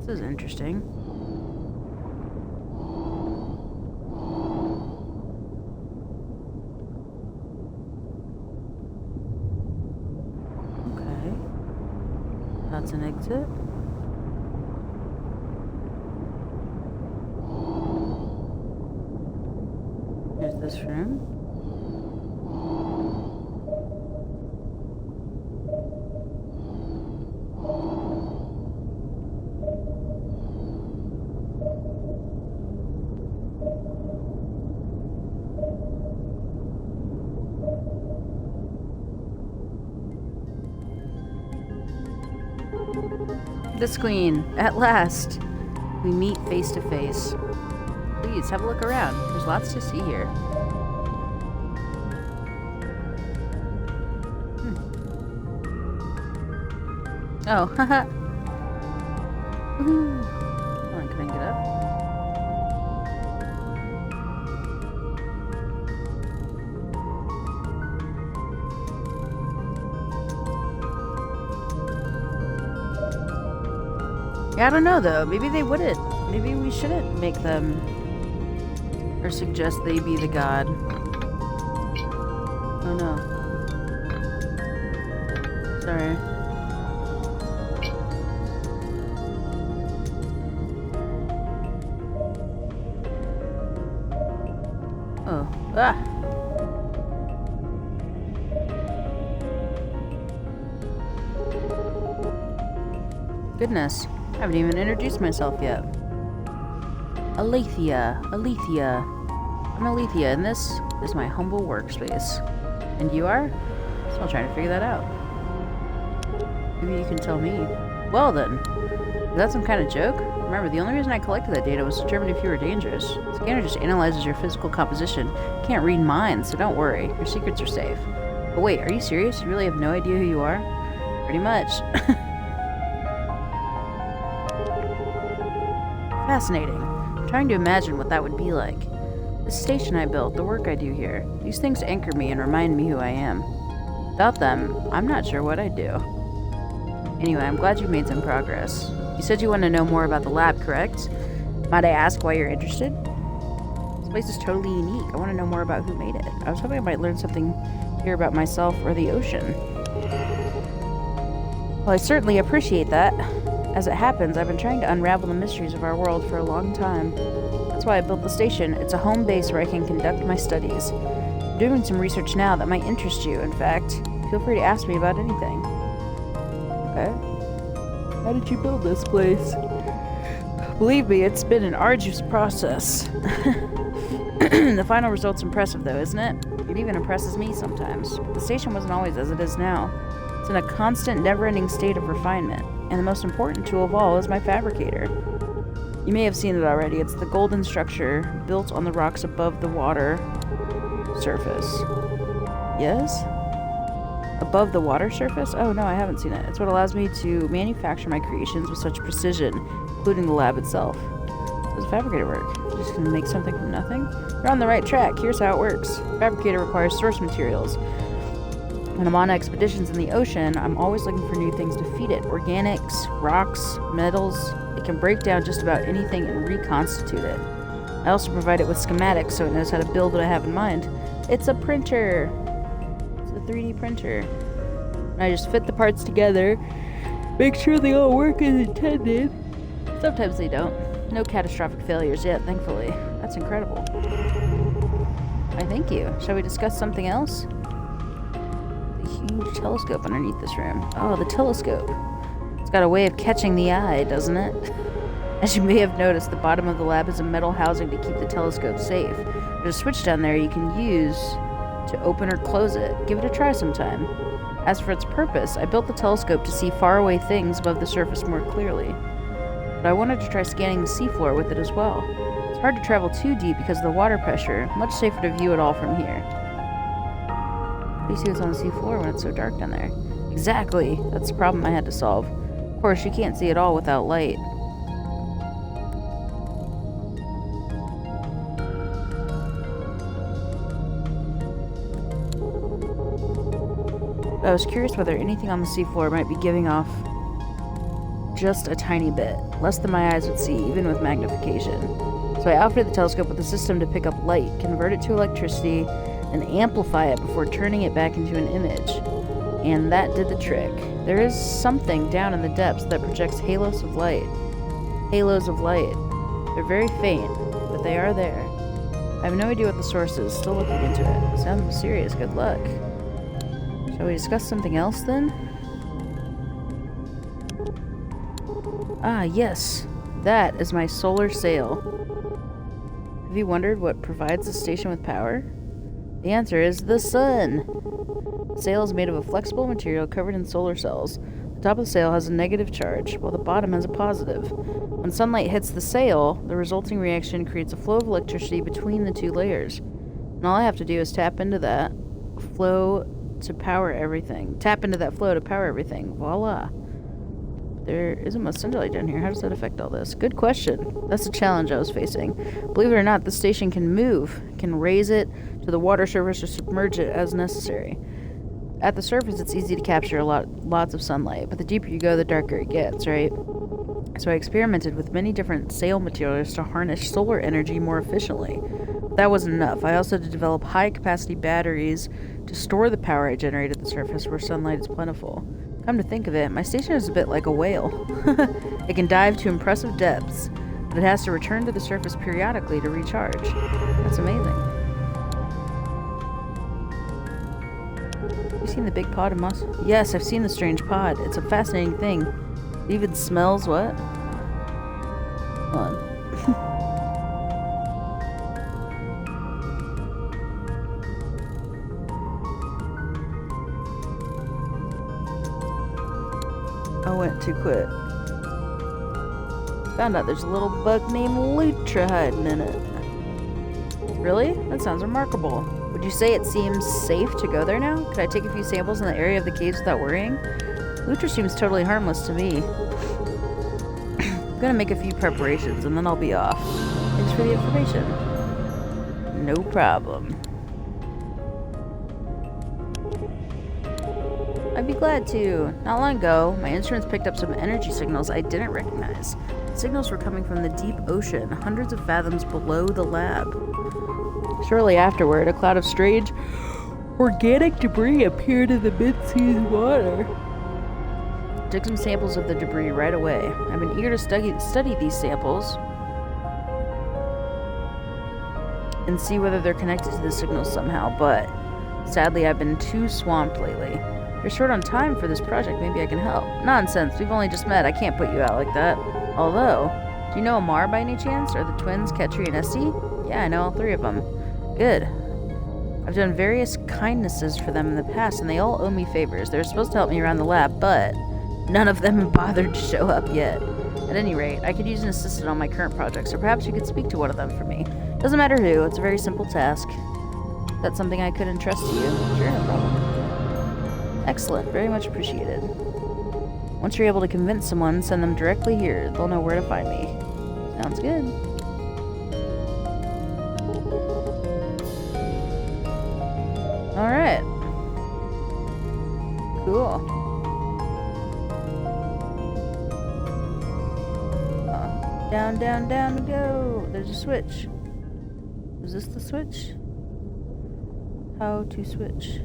This is interesting. Okay. That's an exit. Here's this room. This queen, at last. We meet face to face. Please, have a look around. There's lots to see here. Oh, haha. Woohoo. Oh, I couldn't get up. Yeah, I don't know though. Maybe they wouldn't. Maybe we shouldn't make them or suggest they be the god. Oh no. Sorry. Oh. Ah! Goodness. I haven't even introduced myself yet. Alethea. Alethea. I'm Alethea, and this is my humble workspace. And you are? Still trying to figure that out. Maybe you can tell me. Well then. Is that some kind of joke? Remember, the only reason I collected that data was to determine if you were dangerous. The scanner just analyzes your physical composition. It can't read minds, so don't worry. Your secrets are safe. But wait, are you serious? You really have no idea who you are? Pretty much. Fascinating. I'm trying to imagine what that would be like. The station I built, the work I do here. These things anchor me and remind me who I am. Without them, I'm not sure what I'd do. Anyway, I'm glad you made some progress. You said you want to know more about the lab, correct? Might I ask why you're interested? This place is totally unique. I want to know more about who made it. I was hoping I might learn something here about myself or the ocean. Well, I certainly appreciate that. As it happens, I've been trying to unravel the mysteries of our world for a long time. That's why I built the station. It's a home base where I can conduct my studies. I'm doing some research now that might interest you, in fact. Feel free to ask me about anything. Okay. How did you build this place? Believe me, it's been an arduous process. The final result's impressive though, isn't it? It even impresses me sometimes. But the station wasn't always as it is now. It's in a constant, never-ending state of refinement. And the most important tool of all is my fabricator. You may have seen it already. It's the golden structure built on the rocks above the water surface. Yes? Above the water surface? Oh no, I haven't seen it. It's what allows me to manufacture my creations with such precision, including the lab itself. How does a fabricator work? You're just gonna make something from nothing? You're on the right track. Here's how it works. Fabricator requires source materials. When I'm on expeditions in the ocean, I'm always looking for new things to feed it. Organics, rocks, metals. It can break down just about anything and reconstitute it. I also provide it with schematics so it knows how to build what I have in mind. It's a printer. It's a 3D printer. And I just fit the parts together, make sure they all work as intended. Sometimes they don't. No catastrophic failures yet, thankfully. That's incredible. I thank you. Shall we discuss something else? The huge telescope underneath this room. Oh, the telescope. It's got a way of catching the eye, doesn't it? As you may have noticed, the bottom of the lab is a metal housing to keep the telescope safe. There's a switch down there you can use to open or close it. Give it a try sometime. As for its purpose, I built the telescope to see faraway things above the surface more clearly. But I wanted to try scanning the seafloor with it as well. It's hard to travel too deep because of the water pressure. Much safer to view it all from here. How do you see what's on the seafloor when it's so dark down there? Exactly. That's the problem I had to solve. Of course, you can't see it all without light. I was curious whether anything on the seafloor might be giving off just a tiny bit, less than my eyes would see, even with magnification. So I outfitted the telescope with a system to pick up light, convert it to electricity, and amplify it before turning it back into an image. And that did the trick. There is something down in the depths that projects halos of light. Halos of light. They're very faint, but they are there. I have no idea what the source is, still looking into it. Sounds mysterious, good luck. Shall we discuss something else then? Ah, yes. That is my solar sail. Have you wondered what provides the station with power? The answer is the sun. The sail is made of a flexible material covered in solar cells. The top of the sail has a negative charge, while the bottom has a positive. When sunlight hits the sail, the resulting reaction creates a flow of electricity between the two layers. And all I have to do is tap into that flow to power everything. Tap into that flow to power everything. Voila. There isn't much sunlight down here. How does that affect all this? Good question. That's the challenge I was facing. Believe it or not, the station can move, can raise it to the water surface or submerge it as necessary. At the surface, it's easy to capture lots of sunlight, but the deeper you go, the darker it gets, right? So I experimented with many different sail materials to harness solar energy more efficiently. But that wasn't enough. I also had to develop high-capacity batteries to store the power I generate at the surface where sunlight is plentiful. Come to think of it, my station is a bit like a whale. It can dive to impressive depths, but it has to return to the surface periodically to recharge. That's amazing. Have you seen the big pod of moss? Yes, I've seen the strange pod. It's a fascinating thing. It even smells what? Hold on. I went too quick. Found out there's a little bug named Lutra hiding in it. Really? That sounds remarkable. Would you say it seems safe to go there now? Could I take a few samples in the area of the caves without worrying? Lutra seems totally harmless to me. I'm gonna make a few preparations and then I'll be off. Thanks for the information. No problem. I'd be glad to. Not long ago, my instruments picked up some energy signals I didn't recognize. The signals were coming from the deep ocean, hundreds of fathoms below the lab. Shortly afterward, a cloud of strange, organic debris appeared in the mid-seas water. I took some samples of the debris right away. I've been eager to study these samples and see whether they're connected to the signals somehow, but sadly I've been too swamped lately. You're short on time for this project, maybe I can help. Nonsense, we've only just met, I can't put you out like that. Although, do you know Amar by any chance? Or the twins, Ketri and Esty? Yeah, I know all three of them. Good. I've done various kindnesses for them in the past, and they all owe me favors. They were supposed to help me around the lab, but none of them have bothered to show up yet. At any rate, I could use an assistant on my current project, so perhaps you could speak to one of them for me. Doesn't matter who, it's a very simple task. That's something I could entrust to you. Sure, no problem. Excellent, very much appreciated. Once you're able to convince someone, send them directly here. They'll know where to find me. Sounds good. Alright. Cool. Down, down, down we go. There's a switch. Is this the switch? How to switch.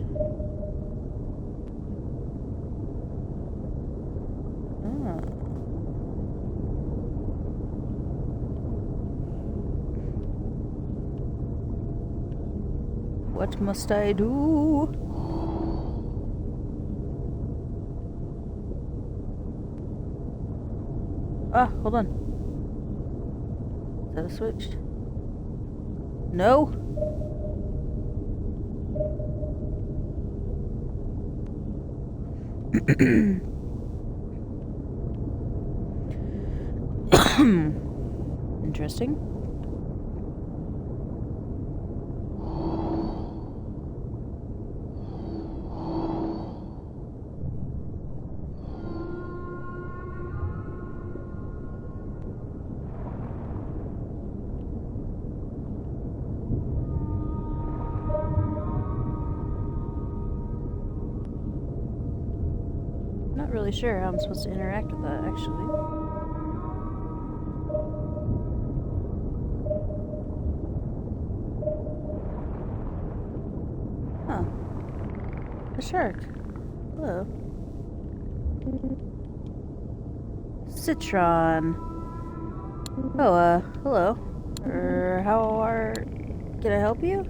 What must I do? Ah, hold on. Is that a switch? No? Interesting. Not really sure how I'm supposed to interact with that, actually. Huh. A shark. Hello. Citron. Oh, hello. Can I help you?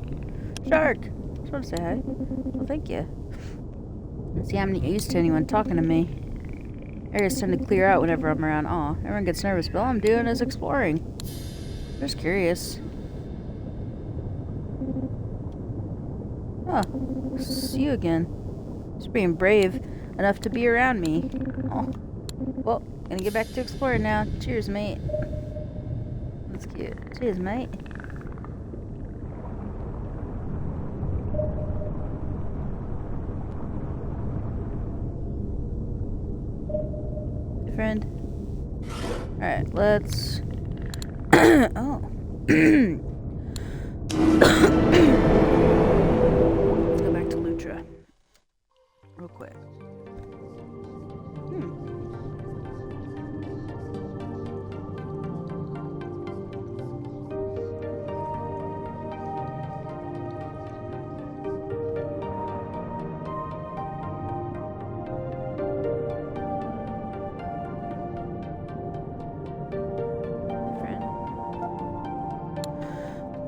Shark. Just want to say hi. Well, thank you. See, I'm not used to anyone talking to me. Areas tend to clear out whenever I'm around. Aw, everyone gets nervous, but all I'm doing is exploring. Just curious. Oh, see you again. Just being brave enough to be around me. Oh, well, gonna get back to exploring now. Cheers, mate. That's cute. Cheers, mate. Friend. Alright, let's... oh. Let's go back to Lutra. Real quick.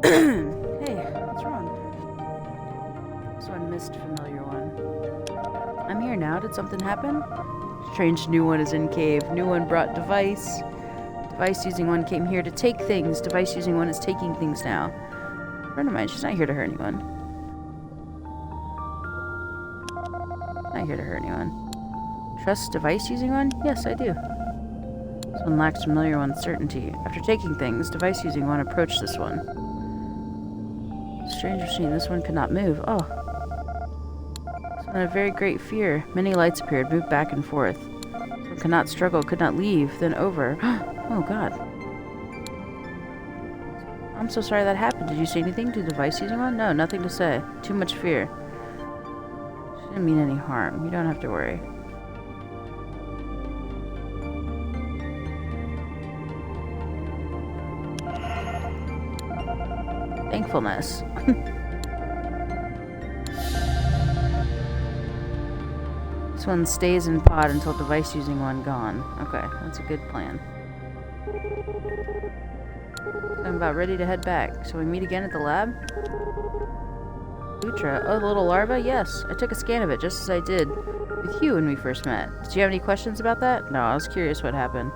Hey, what's wrong? This one missed familiar one. I'm here now. Did something happen? Strange new one is in cave. New one brought device. Device using one came here to take things. Device using one is taking things now. Friend of mine, she's not here to hurt anyone. Not here to hurt anyone. Trust device using one? Yes, I do. This one lacks familiar one's certainty. After taking things, device using one approached this one. Strange machine, this one could not move. Oh. This one had a very great fear. Many lights appeared, moved back and forth. This one could not struggle, could not leave, then over. Oh god. I'm so sorry that happened. Did you say anything to the device using one? No, nothing to say. Too much fear. She didn't mean any harm. You don't have to worry. Thankfulness. This one stays in pod until device using one gone. Okay, that's a good plan. I'm about ready to head back. Shall we meet again at the lab? Lutra. Oh, the little larva? Yes. I took a scan of it just as I did with you when we first met. Did you have any questions about that? No, I was curious what happened.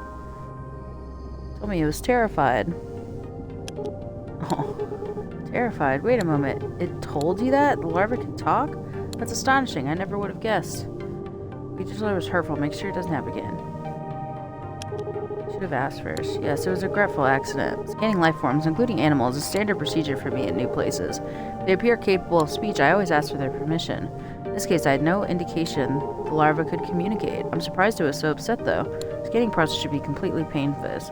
Told me it was terrified. Oh. Terrified. Wait a moment. It told you that? The larva can talk? That's astonishing. I never would have guessed. We just thought it was hurtful. Make sure it doesn't happen again. Should have asked first. Yes, it was a regretful accident. Scanning life forms, including animals, is standard procedure for me in new places. If they appear capable of speech, I always ask for their permission. In this case, I had no indication the larva could communicate. I'm surprised it was so upset, though. The scanning process should be completely painless.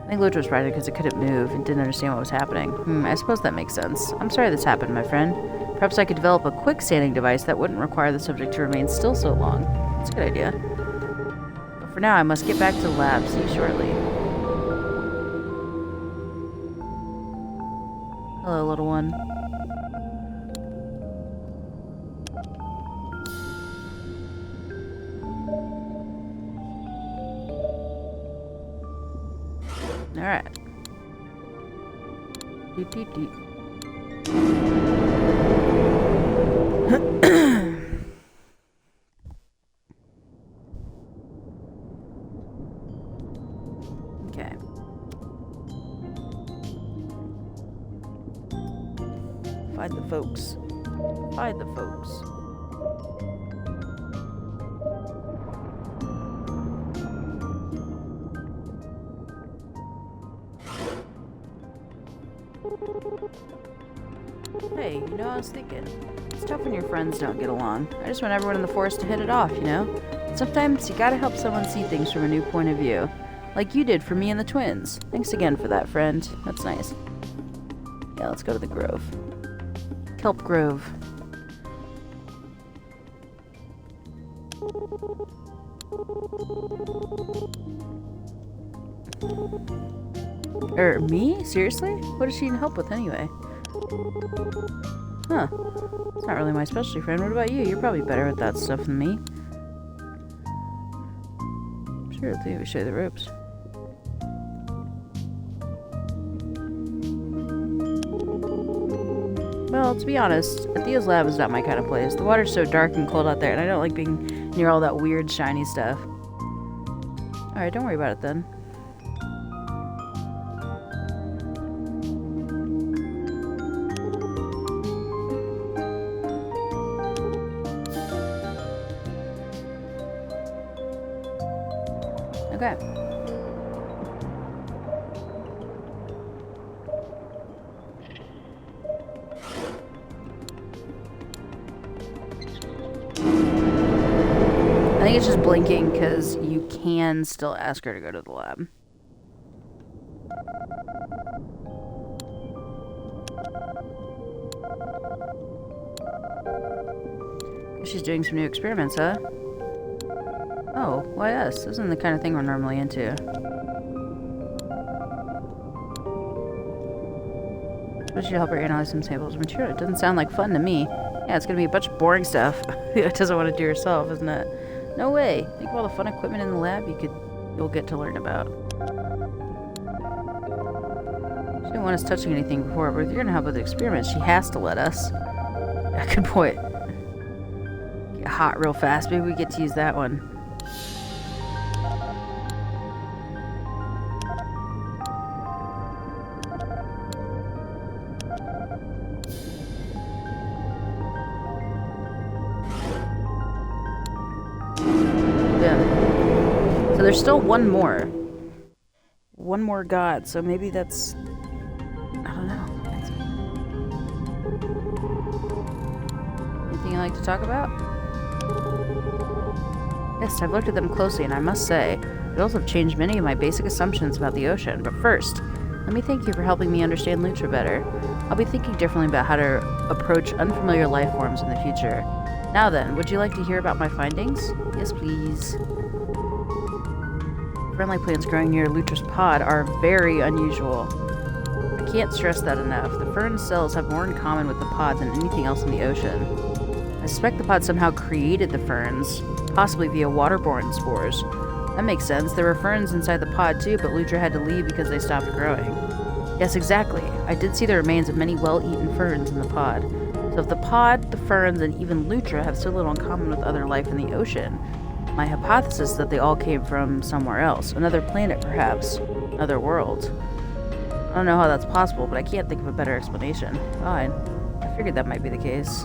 I think Lutra was frightened because it couldn't move and didn't understand what was happening. I suppose that makes sense. I'm sorry this happened, my friend. Perhaps I could develop a quick scanning device that wouldn't require the subject to remain still so long. That's a good idea. But for now, I must get back to the lab. See you shortly. Hello, little one. Alright. Deet, deet, deet. Okay. Find the folks. Find the folks. Hey, you know, I was thinking, it's tough when your friends don't get along. I just want everyone in the forest to hit it off, you know? Sometimes you gotta help someone see things from a new point of view. Like you did for me and the twins. Thanks again for that, friend. That's nice. Yeah, let's go to the grove. Kelp Grove. Me? Seriously? What does she need help with anyway? Huh. It's not really my specialty, friend. What about you? You're probably better at that stuff than me. Sure, I think we show you the ropes. Well, to be honest, Thea's lab is not my kind of place. The water's so dark and cold out there, and I don't like being near all that weird, shiny stuff. Alright, don't worry about it then. Okay. I think it's just blinking because you can still ask her to go to the lab. She's doing some new experiments, huh? Oh, why us? This isn't the kind of thing we're normally into. Suppose you help her analyze some samples of material. It doesn't sound like fun to me. Yeah, it's gonna be a bunch of boring stuff. It doesn't want to do herself, isn't it? No way. Think of all the fun equipment in the lab you'll get to learn about. She didn't want us touching anything before, but if you're gonna help with the experiments, she has to let us. Yeah, good point. Get hot real fast. Maybe we get to use that one. There's still one more. One more god, so maybe that's... I don't know. Anything you'd like to talk about? Yes, I've looked at them closely, and I must say, those have changed many of my basic assumptions about the ocean. But first, let me thank you for helping me understand Lutra better. I'll be thinking differently about how to approach unfamiliar life forms in the future. Now then, would you like to hear about my findings? Yes, please. Friendly plants growing near Lutra's pod are very unusual. I can't stress that enough. The fern cells have more in common with the pod than anything else in the ocean. I suspect the pod somehow created the ferns, possibly via waterborne spores. That makes sense. There were ferns inside the pod too, but Lutra had to leave because they stopped growing. Yes, exactly. I did see the remains of many well-eaten ferns in the pod. So if the pod, the ferns, and even Lutra have so little in common with other life in the ocean, my hypothesis is that they all came from somewhere else. Another planet, perhaps. Another world. I don't know how that's possible, but I can't think of a better explanation. Fine. I figured that might be the case.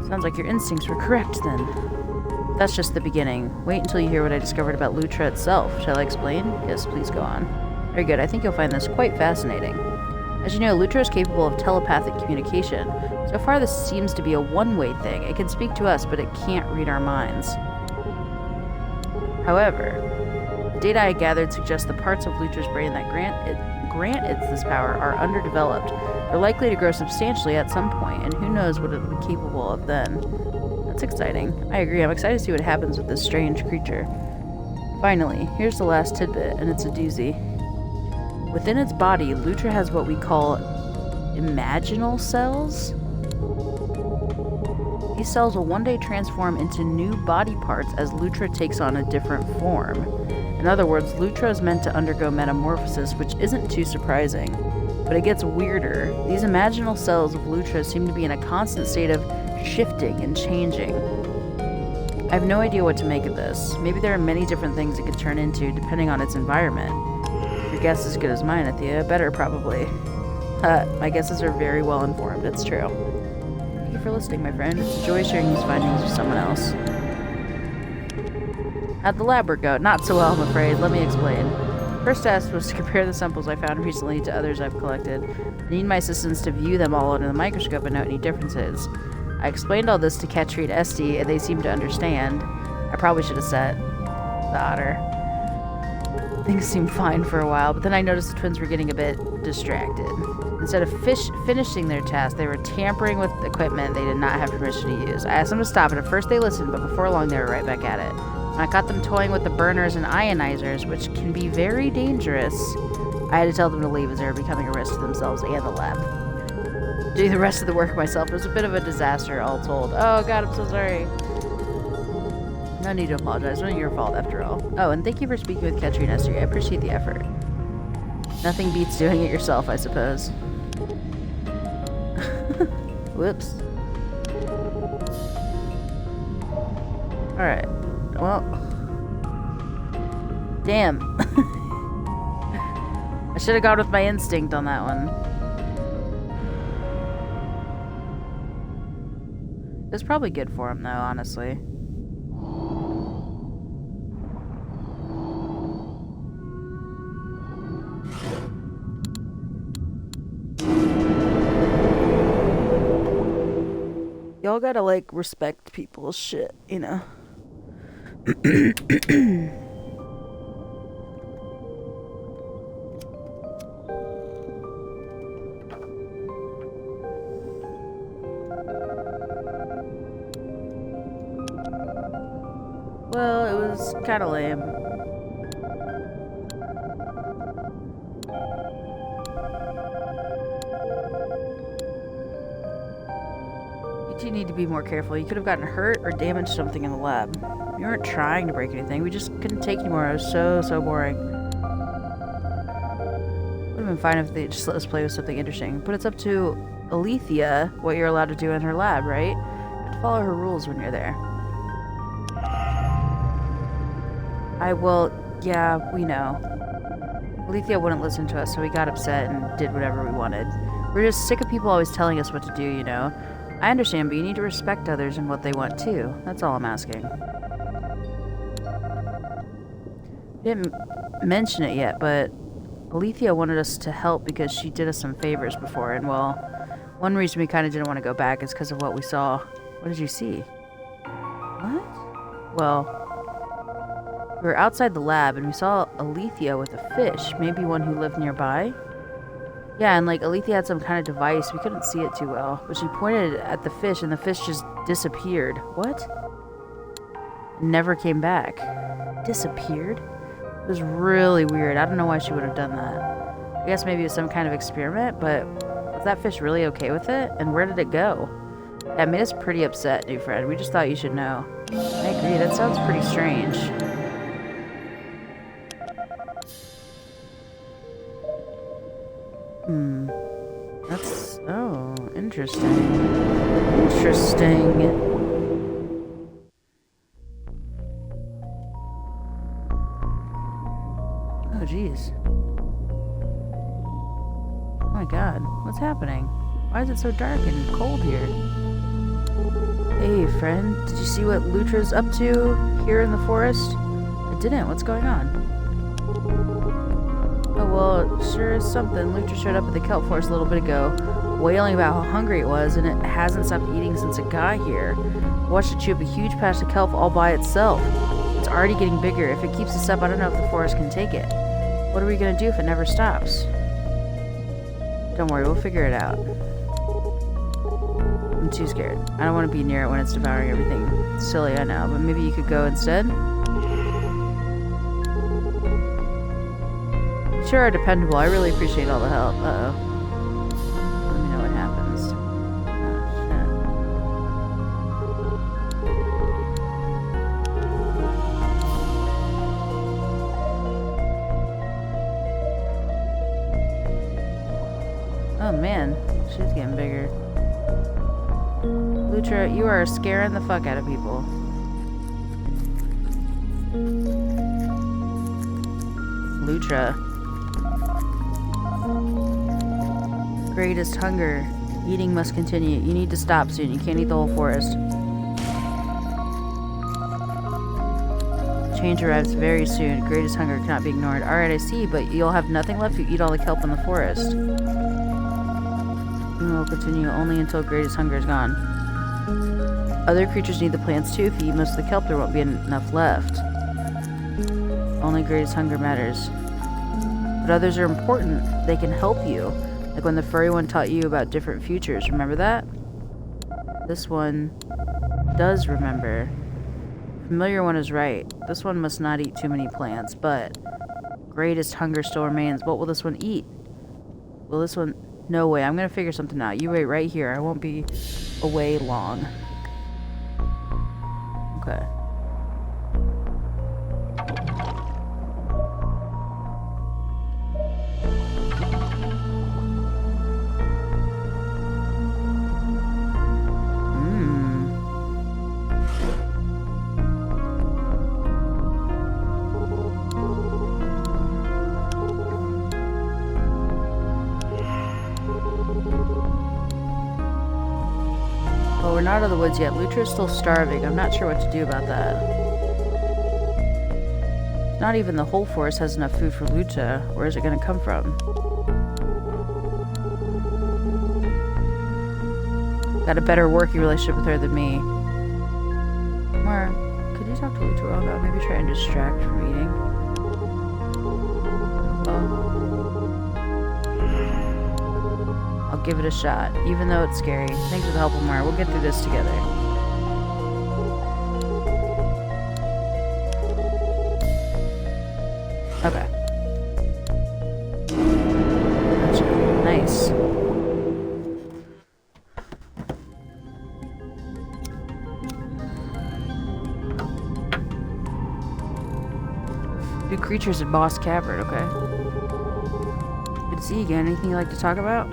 Sounds like your instincts were correct, then. That's just the beginning. Wait until you hear what I discovered about Lutra itself. Shall I explain? Yes, please go on. Very good. I think you'll find this quite fascinating. As you know, Lutra is capable of telepathic communication. So far, this seems to be a one-way thing. It can speak to us, but it can't read our minds. However, the data I gathered suggests the parts of Lutra's brain that grant it this power are underdeveloped. They're likely to grow substantially at some point, and who knows what it will be capable of then. That's exciting. I agree. I'm excited to see what happens with this strange creature. Finally, here's the last tidbit, and it's a doozy. Within its body, Lutra has what we call imaginal cells. These cells will one day transform into new body parts as Lutra takes on a different form. In other words, Lutra is meant to undergo metamorphosis, which isn't too surprising. But it gets weirder. These imaginal cells of Lutra seem to be in a constant state of shifting and changing. I have no idea what to make of this. Maybe there are many different things it could turn into, depending on its environment. Your guess is as good as mine, Athea. Better, probably. My guesses are very well informed. It's true. Thank you for listening, my friend. It's a joy sharing these findings with someone else. How'd the lab work go? Not so well, I'm afraid. Let me explain. First task was to compare the samples I found recently to others I've collected. I need my assistants to view them all under the microscope and note any differences. I explained all this to Ketri and Esty, and they seemed to understand. I probably should have said the otter. Things seemed fine for a while, but then I noticed the twins were getting a bit distracted. Instead of finishing their task, they were tampering with equipment they did not have permission to use. I asked them to stop, and at first they listened, but before long they were right back at it. When I caught them toying with the burners and ionizers, which can be very dangerous, I had to tell them to leave as they were becoming a risk to themselves and the lab. Doing the rest of the work myself was a bit of a disaster, all told. Oh god, I'm so sorry. No need to apologize. It wasn't your fault, after all. Oh, and thank you for speaking with Ketri and Esther. I appreciate the effort. Nothing beats doing it yourself, I suppose. Whoops. Alright. Well. Damn. I should have gone with my instinct on that one. It's probably good for him, though, honestly. Y'all gotta, like, respect people's shit, you know? Well, it was kinda lame. You two need to be more careful. You could have gotten hurt or damaged something in the lab. We weren't trying to break anything. We just couldn't take anymore. It was so boring. Would have been fine if they just let us play with something interesting. But it's up to Alethea what you're allowed to do in her lab, right? You have to follow her rules when you're there. Yeah, we know. Alethea wouldn't listen to us, so we got upset and did whatever we wanted. We're just sick of people always telling us what to do, you know? I understand, but you need to respect others and what they want too. That's all I'm asking. Didn't mention it yet, but Alethea wanted us to help because she did us some favors before, and well, one reason we kind of didn't want to go back is because of what we saw. What did you see? What? Well, we were outside the lab and we saw Alethea with a fish, maybe one who lived nearby. Yeah, and like Alethea had some kind of device. We couldn't see it too well, but she pointed at the fish and the fish just disappeared. What? Never came back. Disappeared? It was really weird. I don't know why she would have done that. I guess maybe it was some kind of experiment, but was that fish really okay with it? And where did it go? That made us pretty upset, new friend. We just thought you should know. I agree, that sounds pretty strange. That's... oh, interesting. Interesting. Oh, jeez. Oh my god, what's happening? Why is it so dark and cold here? Hey, friend, did you see what Lutra's up to here in the forest? I didn't. What's going on? Oh, well, it sure is something. Lutra showed up at the kelp forest a little bit ago, wailing about how hungry it was, and it hasn't stopped eating since it got here. I watched it chew up a huge patch of kelp all by itself. It's already getting bigger. If it keeps this up, I don't know if the forest can take it. What are we gonna do if it never stops? Don't worry, we'll figure it out. I'm too scared. I don't want to be near it when it's devouring everything. It's silly, I know, but maybe you could go instead? You sure are dependable. I really appreciate all the help. Uh-oh. Let me know what happens. Oh, She's getting bigger. Lutra, you are scaring the fuck out of people. Lutra. Greatest hunger. Eating must continue. You need to stop soon. You can't eat the whole forest. Change arrives very soon. Greatest hunger cannot be ignored. Alright, I see, but you'll have nothing left if you eat all the kelp in the forest. We will continue only until greatest hunger is gone. Other creatures need the plants too. If you eat most of the kelp, there won't be enough left. Only greatest hunger matters. But others are important. They can help you. Like when the furry one taught you about different futures. Remember that? This one does remember. Familiar one is right. This one must not eat too many plants, but greatest hunger still remains. What will this one eat? Will this one... No way. I'm gonna figure something out. You wait right here. I won't be away long. Okay. Well, we're not out of the woods yet. Lutra's still starving. I'm not sure what to do about that. Not even the whole forest has enough food for Lutra. Where is it going to come from? Got a better working relationship with her than me. Mar, could you talk to Lutra about maybe try and distract from eating? I'll give it a shot, even though it's scary. Thanks for the help, Omar. We'll get through this together. Okay. Nice. New creatures in Boss Cavern, okay. Good to see you again. Anything you'd like to talk about?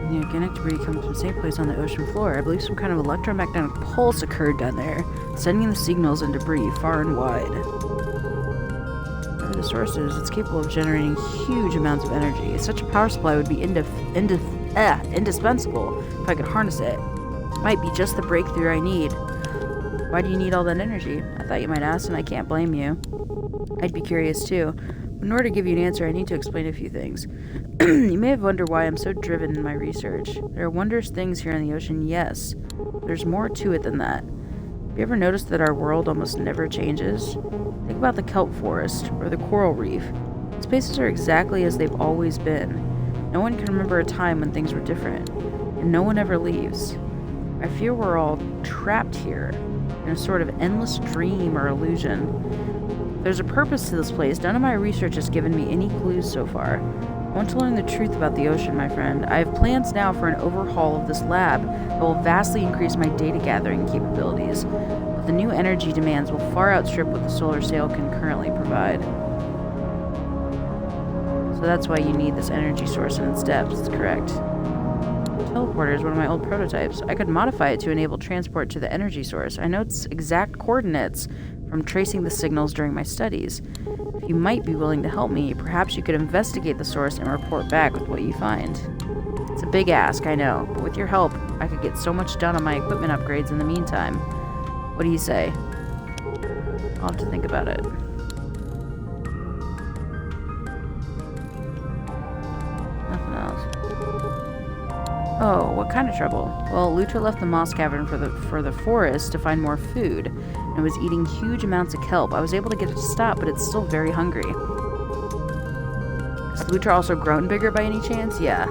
The organic debris comes from the same place on the ocean floor. I believe some kind of electromagnetic pulse occurred down there, sending the signals and debris far and wide. Whatever the source is, it's capable of generating huge amounts of energy. Such a power supply would be indispensable if I could harness it. It might be just the breakthrough I need. Why do you need all that energy? I thought you might ask, and I can't blame you. I'd be curious too. In order to give you an answer, I need to explain a few things. You may have wondered why I'm so driven in my research. There are wondrous things here in the ocean, yes. But there's more to it than that. Have you ever noticed that our world almost never changes? Think about the kelp forest, or the coral reef. These places are exactly as they've always been. No one can remember a time when things were different, and no one ever leaves. I fear we're all trapped here, in a sort of endless dream or illusion. There's a purpose to this place. None of my research has given me any clues so far. I want to learn the truth about the ocean, my friend. I have plans now for an overhaul of this lab that will vastly increase my data gathering capabilities, but the new energy demands will far outstrip what the solar sail can currently provide. So that's why you need this energy source in its depths, correct? Teleporter is one of my old prototypes. I could modify it to enable transport to the energy source. I know its exact coordinates from tracing the signals during my studies. If you might be willing to help me, perhaps you could investigate the source and report back with what you find. It's a big ask, I know, but with your help, I could get so much done on my equipment upgrades in the meantime. What do you say? I'll have to think about it. Nothing else. Oh, what kind of trouble? Well, Lutra left the moss cavern for the forest to find more food, and was eating huge amounts of kelp. I was able to get it to stop, but it's still very hungry. Has Lutra also grown bigger by any chance? Yeah.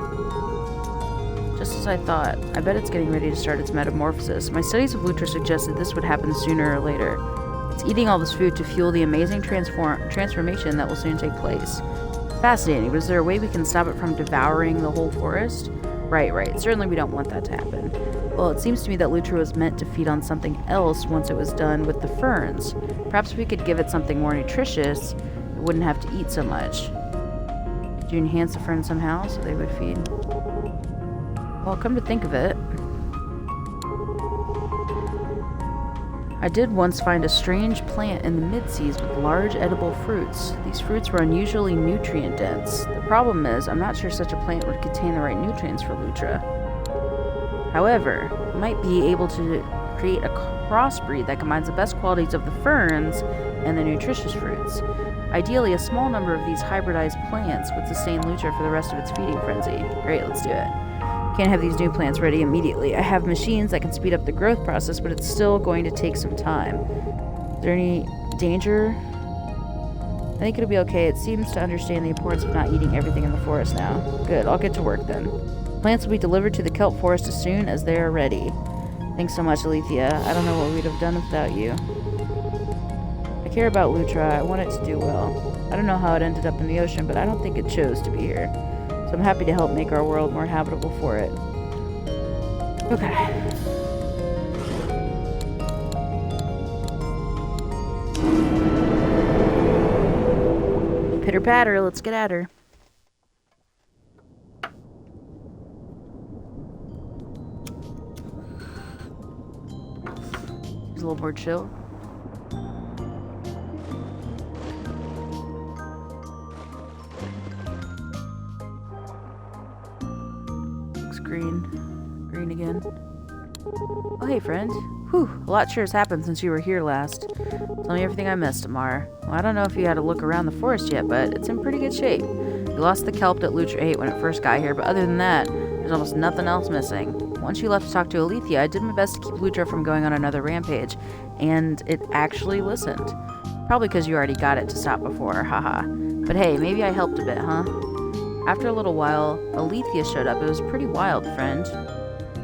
Just as I thought. I bet it's getting ready to start its metamorphosis. My studies of Lutra suggested this would happen sooner or later. It's eating all this food to fuel the amazing transformation that will soon take place. Fascinating, but is there a way we can stop it from devouring the whole forest? Right. Certainly we don't want that to happen. Well, it seems to me that Lutra was meant to feed on something else once it was done with the ferns. Perhaps we could give it something more nutritious. It wouldn't have to eat so much. Could you enhance the ferns somehow so they would feed? Well, come to think of it, I did once find a strange plant in the mid-seas with large edible fruits. These fruits were unusually nutrient-dense. The problem is, I'm not sure such a plant would contain the right nutrients for Lutra. However, we might be able to create a crossbreed that combines the best qualities of the ferns and the nutritious fruits. Ideally, a small number of these hybridized plants would sustain Lutra for the rest of its feeding frenzy. Great, let's do it. Can't have these new plants ready immediately. I have machines that can speed up the growth process, but it's still going to take some time. Is there any danger? I think it'll be okay. It seems to understand the importance of not eating everything in the forest now. Good, I'll get to work then. Plants will be delivered to the kelp forest as soon as they are ready. Thanks so much, Alethea. I don't know what we'd have done without you. I care about Lutra. I want it to do well. I don't know how it ended up in the ocean, but I don't think it chose to be here. So I'm happy to help make our world more habitable for it. Okay. Pitter patter, let's get at her. She's a little more chill. Green again. Oh, hey, friend. Whew, a lot sure has happened since you were here last. Tell me everything I missed, Amar. Well, I don't know if you had to look around the forest yet, but it's in pretty good shape. You lost the kelp that Lutra ate when it first got here, but other than that, there's almost nothing else missing. Once you left to talk to Alethea, I did my best to keep Lutra from going on another rampage, and it actually listened. Probably because you already got it to stop before, haha. But hey, maybe I helped a bit, huh? After a little while, Alethea showed up. It was pretty wild, friend.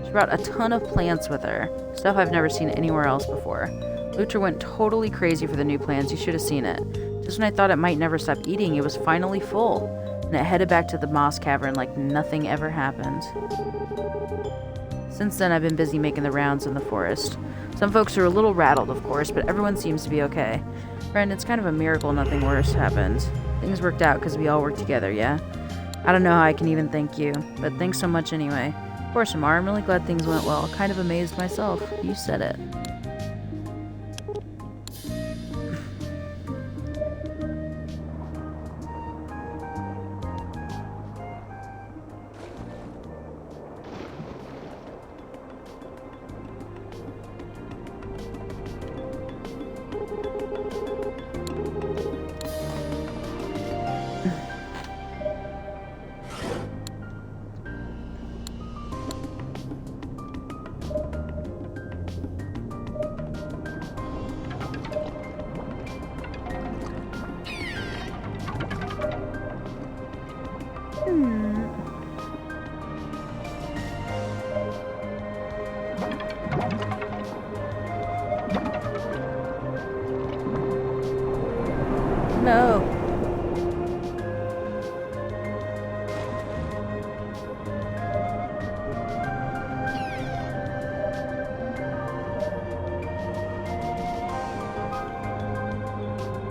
She brought a ton of plants with her, stuff I've never seen anywhere else before. Lutra went totally crazy for the new plants. You should have seen it. Just when I thought it might never stop eating, it was finally full, and it headed back to the moss cavern like nothing ever happened. Since then, I've been busy making the rounds in the forest. Some folks are a little rattled, of course, but everyone seems to be okay. Friend, it's kind of a miracle nothing worse happened. Things worked out because we all worked together, yeah? I don't know how I can even thank you, but thanks so much anyway. Of course, Amar, I'm really glad things went well. Kind of amazed myself. You said it. No.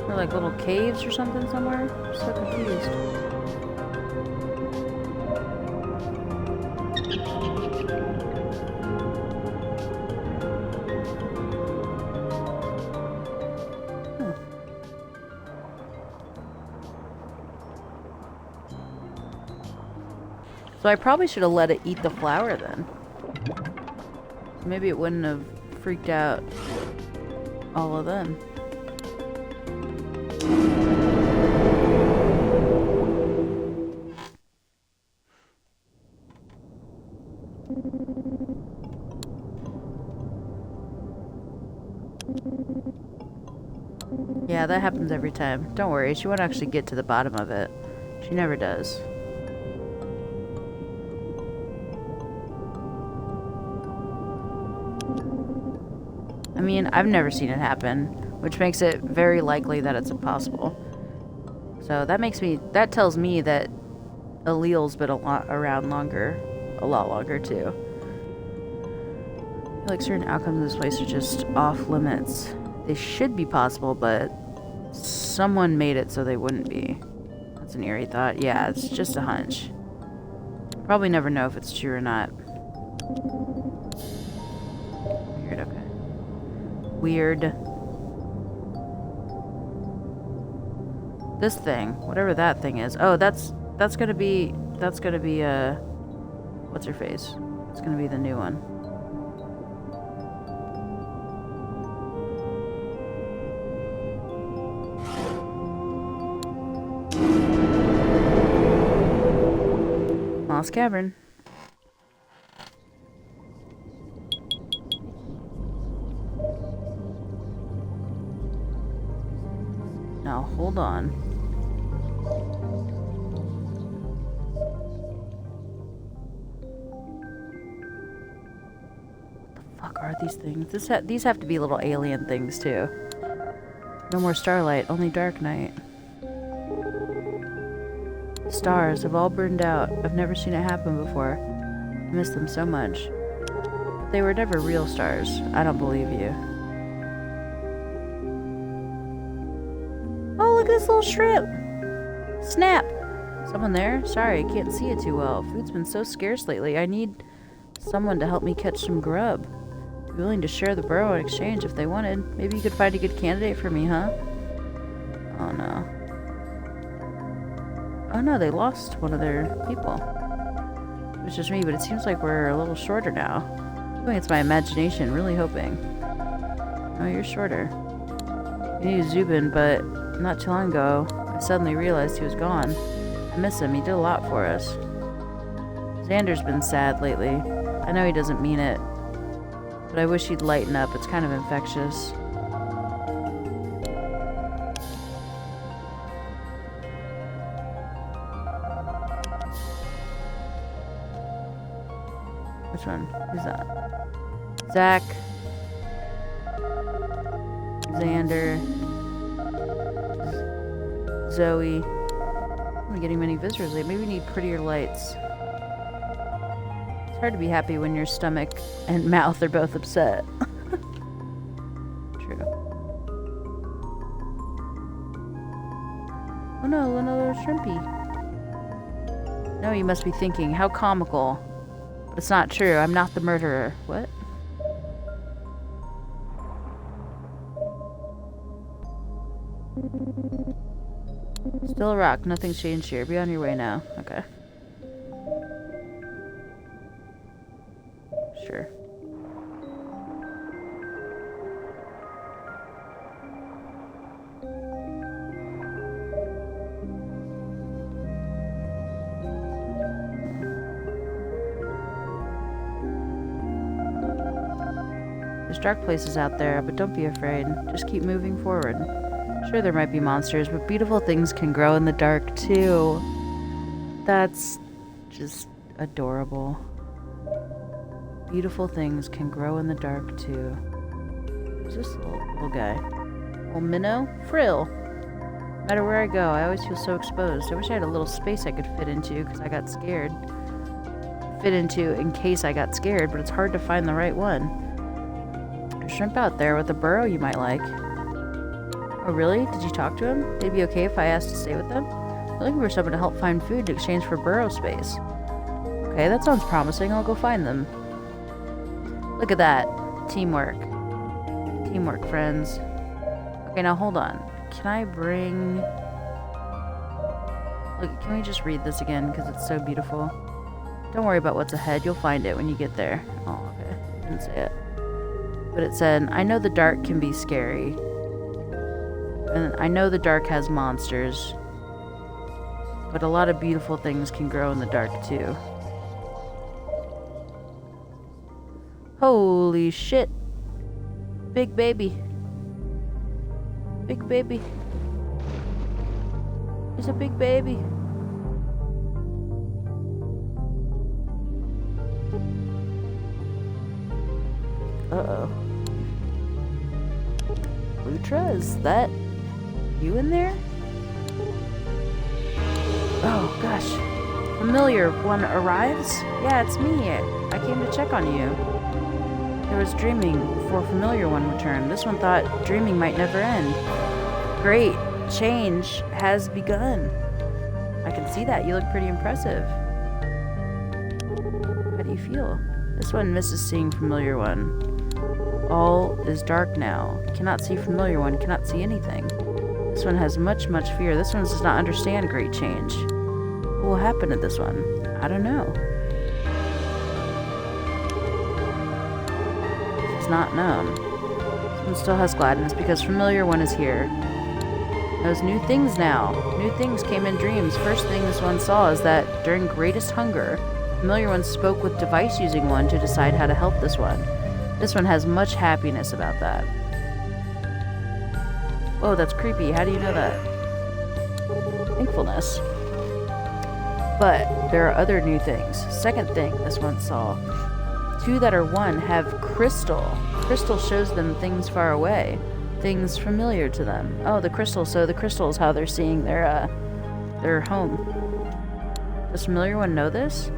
Or like little caves or something somewhere? I'm so confused. So I probably should have let it eat the flower then. Maybe it wouldn't have freaked out all of them. Yeah, that happens every time. Don't worry, she won't actually get to the bottom of it. She never does. I mean, I've never seen it happen, which makes it very likely that it's impossible. So that tells me that Alleel's been around longer, a lot longer too. feel like certain outcomes in this place are just off limits. They should be possible, but someone made it so they wouldn't be. That's an eerie thought. Yeah, it's just a hunch. Probably never know if it's true or not. Weird, okay. Weird. This thing, whatever that thing is. Oh, that's gonna be, what's her face? It's gonna be the new one. Lost Cavern. Now, hold on. What the fuck are these things? These have to be little alien things, too. No more starlight, only dark night. Stars have all burned out. I've never seen it happen before. I miss them so much. But they were never real stars. I don't believe you. Oh, look at this little shrimp! Snap! Someone there? Sorry, I can't see it too well. Food's been so scarce lately. I need someone to help me catch some grub. Be willing to share the burrow in exchange if they wanted. Maybe you could find a good candidate for me, huh? Oh no. Oh no, they lost one of their people. It was just me, but it seems like we're a little shorter now. I think it's my imagination, really hoping. Oh, you're shorter. You knew Zubin, but not too long ago, I suddenly realized he was gone. I miss him, he did a lot for us. Xander's been sad lately. I know he doesn't mean it, but I wish he'd lighten up. It's kind of infectious. Which one? Who's that? Zach. Xander. Zoe. I'm not getting many visitors lately. Maybe we need prettier lights. It's hard to be happy when your stomach and mouth are both upset. True. Oh no, another shrimpy. No, you must be thinking, how comical. But it's not true. I'm not the murderer. What? Still a rock. Nothing's changed here. Be on your way now. Okay. Sure. There's dark places out there, but don't be afraid. Just keep moving forward. Sure, there might be monsters, but beautiful things can grow in the dark, too. That's just adorable. Beautiful things can grow in the dark, too. Who's this little guy? Little minnow? Frill. No matter where I go, I always feel so exposed. I wish I had a little space I could fit into, because I got scared. Fit into in case I got scared, but it's hard to find the right one. There's a shrimp out there with a burrow you might like. Oh, really? Did you talk to him? It'd be okay if I asked to stay with them? I'm looking for someone to help find food in exchange for burrow space. Okay, that sounds promising. I'll go find them. Look at that. Teamwork. Teamwork, friends. Okay, now hold on. Can I bring... Look, can we just read this again? Because it's so beautiful. Don't worry about what's ahead. You'll find it when you get there. Oh, okay. Didn't say it. But it said, I know the dark can be scary. And I know the dark has monsters, but a lot of beautiful things can grow in the dark too. Holy shit. Big baby. Big baby. He's a big baby. Uh-oh. Lutra, is that you in there? Oh, gosh. Familiar one arrives? Yeah, it's me. I came to check on you. I was dreaming before familiar one returned. This one thought dreaming might never end. Great change has begun. I can see that. You look pretty impressive. How do you feel? This one misses seeing familiar one. All is dark now. Cannot see familiar one. Cannot see anything. This one has much fear. This one does not understand great change. What will happen to this one? I don't know. It's not known. This one still has gladness because familiar one is here. Knows new things now. New things came in dreams. First thing this one saw is that during greatest hunger, familiar one spoke with device using one to decide how to help this one. This one has much happiness about that. Whoa, that's creepy. How do you know that? Thankfulness. But there are other new things. Second thing this one saw. Two that are one have crystal. Crystal shows them things far away. Things familiar to them. Oh, the crystal. So the crystal is how they're seeing their home. Does familiar one know this?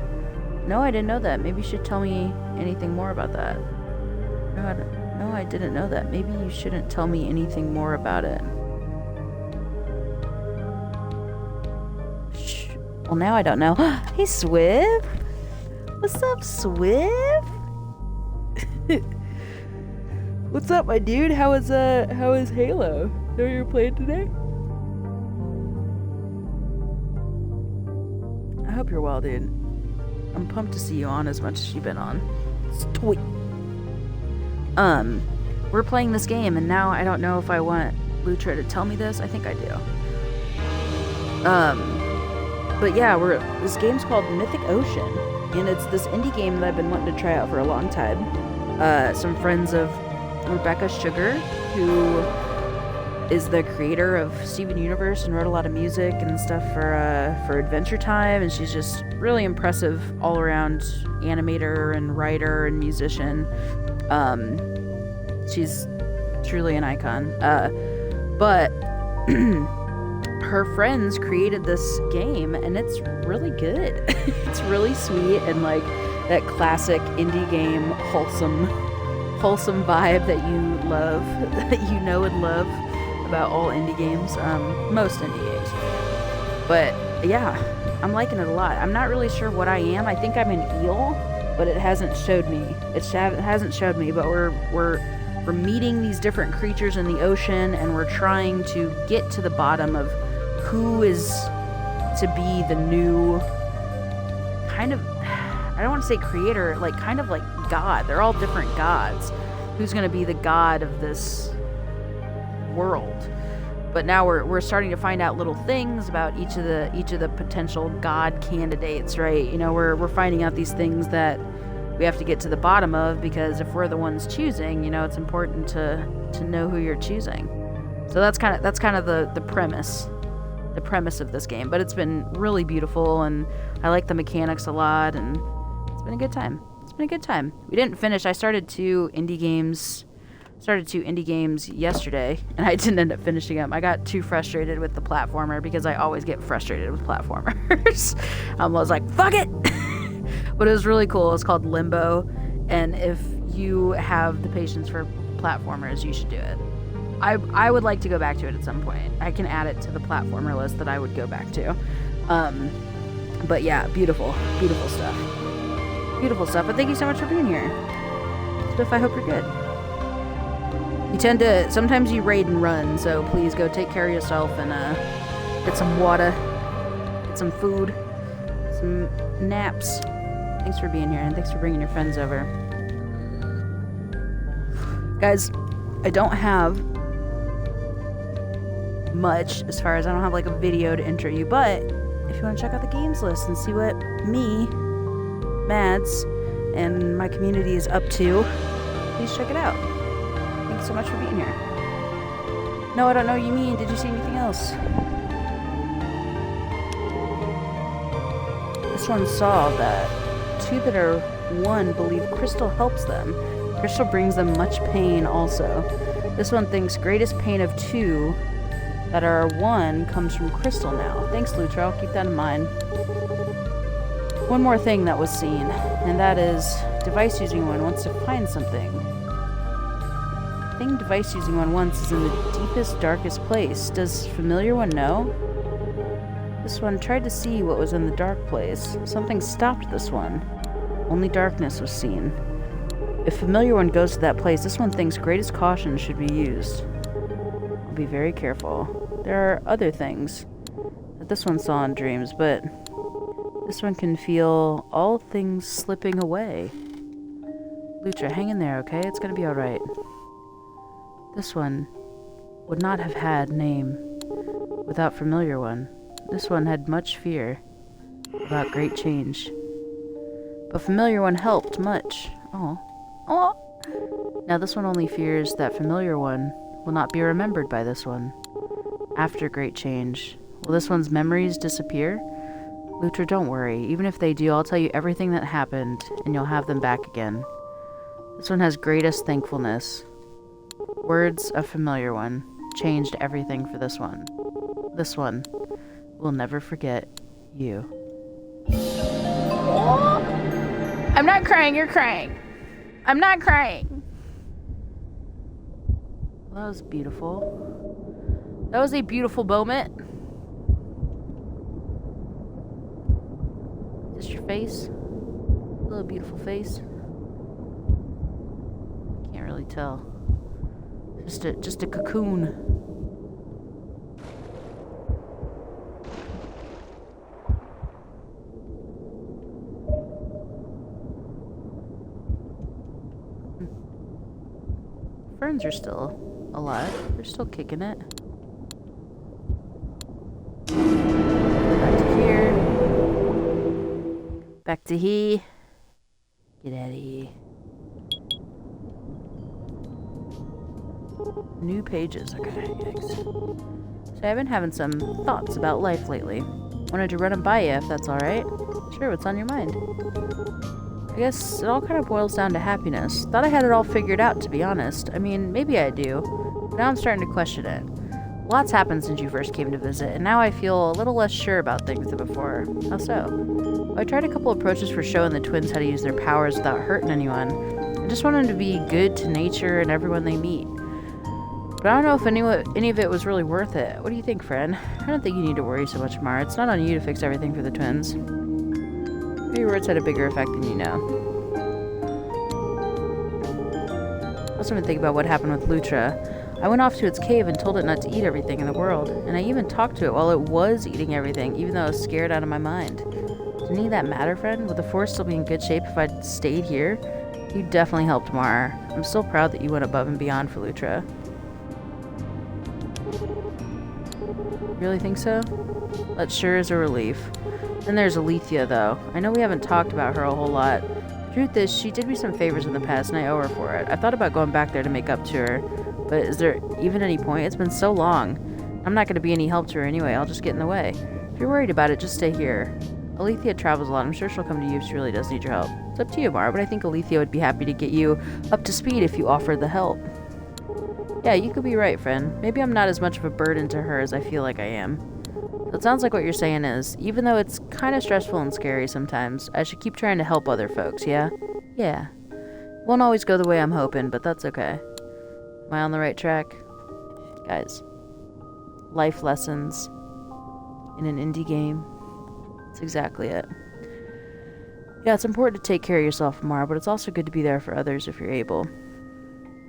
No, I didn't know that. Maybe you should tell me anything more about that. No, I didn't know that. Maybe you shouldn't tell me anything more about it. Shh. Well, now I don't know. Hey, Swift. What's up, Swift? What's up, my dude? How is Halo? Know you were playing today? I hope you're well, dude. I'm pumped to see you on as much as you've been on. Sweet. We're playing this game, and now I don't know if I want Lutra to tell me this. I think I do. But yeah, this game's called Mythic Ocean, and it's this indie game that I've been wanting to try out for a long time. Some friends of Rebecca Sugar, who is the creator of Steven Universe and wrote a lot of music and stuff for Adventure Time, and she's just really impressive all-around animator and writer and musician. She's truly an icon. But her friends created this game, and it's really good. It's really sweet and like that classic indie game wholesome vibe that you love, that you know and love about all indie games, most indie games. But yeah, I'm liking it a lot. I'm not really sure what I am. I think I'm an eel, but it hasn't showed me. It hasn't showed me, but we're meeting these different creatures in the ocean, and we're trying to get to the bottom of who is to be the new kind of, I don't want to say creator, like kind of like God. They're all different gods. Who's going to be the god of this world? But now we're starting to find out little things about each of the potential god candidates, right? You know, we're finding out these things that we have to get to the bottom of, because if we're the ones choosing, you know, it's important to know who you're choosing. So that's kind of the premise of this game. But it's been really beautiful, and I like the mechanics a lot, and it's been a good time. We didn't finish. I started two indie games yesterday, and I didn't end up finishing them. I got too frustrated with the platformer, because I always get frustrated with platformers. I was like, fuck it. But it was really cool. It's called Limbo, and if you have the patience for platformers, you should do it. I would like to go back to it at some point. I can add it to the platformer list that I would go back to. But yeah, beautiful stuff. But thank you so much for being here. Spiff, I hope you're good. Sometimes you raid and run, so please go take care of yourself and get some water, get some food, some naps. Thanks for being here, and thanks for bringing your friends over. Guys, I don't have much as far as I don't have like a video to intro you, but if you want to check out the games list and see what me, Mads, and my community is up to, please check it out. Thanks so much for being here. No, I don't know what you mean. Did you see anything else? This one saw that two that are one believe crystal helps them. Crystal brings them much pain also. This one thinks greatest pain of two that are one comes from crystal now. Thanks, Lutra. I'll keep that in mind. One more thing that was seen, and that is device using one wants to find something. The thing device using one wants is in the deepest, darkest place. Does familiar one know? This one tried to see what was in the dark place. Something stopped this one. Only darkness was seen. If familiar one goes to that place, this one thinks greatest caution should be used. I'll be very careful. There are other things that this one saw in dreams, but this one can feel all things slipping away. Lutra, hang in there, okay? It's gonna be alright. This one would not have had name without familiar one. This one had much fear about great change. But familiar one helped much. Oh. Now this one only fears that familiar one will not be remembered by this one. After great change, will this one's memories disappear? Lutra, don't worry. Even if they do, I'll tell you everything that happened, and you'll have them back again. This one has greatest thankfulness. Words of familiar one changed everything for this one. This one will never forget you. I'm not crying, you're crying. I'm not crying. Well, that was beautiful. That was a beautiful moment. Just your face? A little beautiful face? Can't really tell. Just a cocoon. Ferns are still alive. They're still kicking it. Back to here. Back to he. Get out of here. New pages. Okay, yikes. So I've been having some thoughts about life lately. Wanted to run them by you if that's alright. Sure, what's on your mind? I guess it all kind of boils down to happiness. Thought I had it all figured out, to be honest. I mean, maybe I do, but now I'm starting to question it. Lots happened since you first came to visit, and now I feel a little less sure about things than before. How so? Well, I tried a couple approaches for showing the twins how to use their powers without hurting anyone. I just want them to be good to nature and everyone they meet. But I don't know if any of it was really worth it. What do you think, friend? I don't think you need to worry so much, Mar. It's not on you to fix everything for the twins. Maybe your words had a bigger effect than you know. I also been thinking about what happened with Lutra. I went off to its cave and told it not to eat everything in the world. And I even talked to it while it was eating everything, even though I was scared out of my mind. Did any of that matter, friend? Would the forest still be in good shape if I'd stayed here? You definitely helped, Mar. I'm still proud that you went above and beyond for Lutra. Really think so? That sure is a relief. Then there's Alethea, though. I know we haven't talked about her a whole lot. The truth is, she did me some favors in the past, and I owe her for it. I thought about going back there to make up to her, but is there even any point? It's been so long. I'm not going to be any help to her anyway. I'll just get in the way. If you're worried about it, just stay here. Alethea travels a lot. I'm sure she'll come to you if she really does need your help. It's up to you, Mar, but I think Alethea would be happy to get you up to speed if you offered the help. Yeah, you could be right, friend. Maybe I'm not as much of a burden to her as I feel like I am. So it sounds like what you're saying is, even though it's kind of stressful and scary sometimes, I should keep trying to help other folks, yeah? Yeah. Won't always go the way I'm hoping, but that's okay. Am I on the right track? Guys, life lessons in an indie game. That's exactly it. Yeah, it's important to take care of yourself, Amara, but it's also good to be there for others if you're able.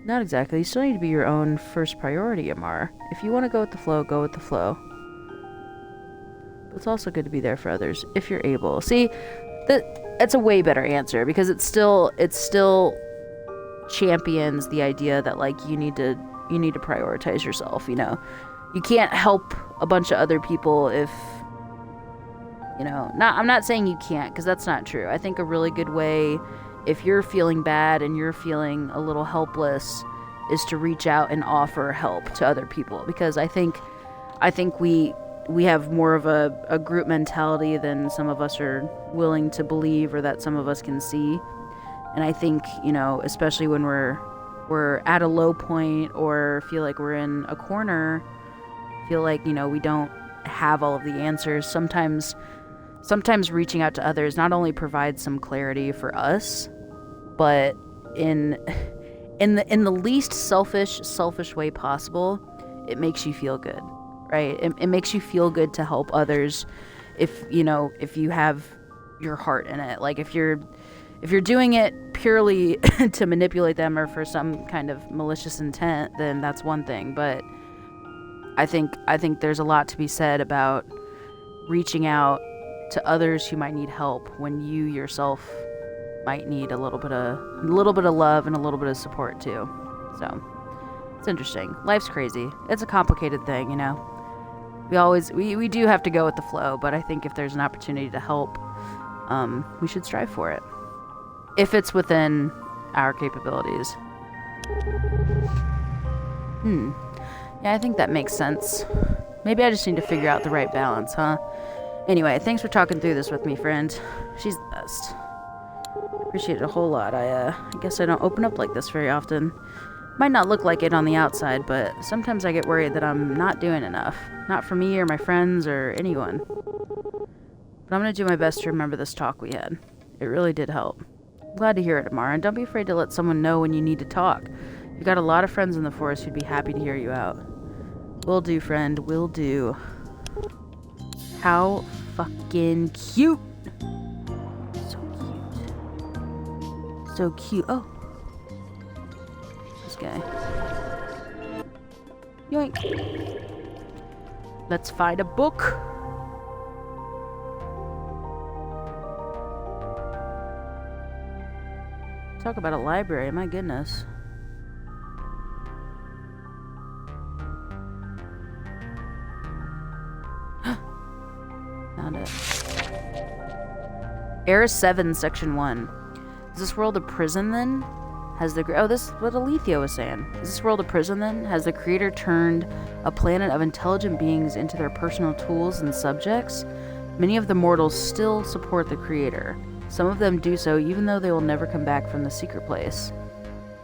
Not exactly. You still need to be your own first priority, Amara. If you want to go with the flow, go with the flow. But it's also good to be there for others if you're able. See, that's a way better answer because it still champions the idea that like you need to prioritize yourself, you know. You can't help a bunch of other people if I'm not saying you can't, because that's not true. I think a really good way, if you're feeling bad and you're feeling a little helpless, is to reach out and offer help to other people, because I think we have more of a group mentality than some of us are willing to believe or that some of us can see. And I think, especially when we're at a low point or feel like we're in a corner, feel like, we don't have all of the answers, sometimes reaching out to others not only provides some clarity for us, but in the least selfish way possible, it makes you feel good, right? It makes you feel good to help others if you have your heart in it. Like if you're doing it purely to manipulate them or for some kind of malicious intent, then that's one thing. But I think there's a lot to be said about reaching out to others who might need help when you yourself might need a little bit of love and a little bit of support too. So it's interesting. Life's crazy. It's a complicated thing, you know. We do have to go with the flow, but I think if there's an opportunity to help, we should strive for it if it's within our capabilities. Yeah, I think that makes sense. Maybe I just need to figure out the right balance, huh? Anyway, thanks for talking through this with me, friend. She's the best. Appreciate it a whole lot. I guess I don't open up like this very often. Might not look like it on the outside, but sometimes I get worried that I'm not doing enough. Not for me or my friends or anyone. But I'm gonna do my best to remember this talk we had. It really did help. I'm glad to hear it, Amara, and don't be afraid to let someone know when you need to talk. You've got a lot of friends in the forest who'd be happy to hear you out. Will do, friend. Will do. How fucking cute! So cute. So cute. Oh. This guy. Yoink. Let's find a book. Talk about a library, my goodness. Found it. Era 7, Section 1. Is this world a prison then? This is what Alethea was saying. Is this world a prison then? Has the creator turned a planet of intelligent beings into their personal tools and subjects? Many of the mortals still support the creator. Some of them do so even though they will never come back from the secret place.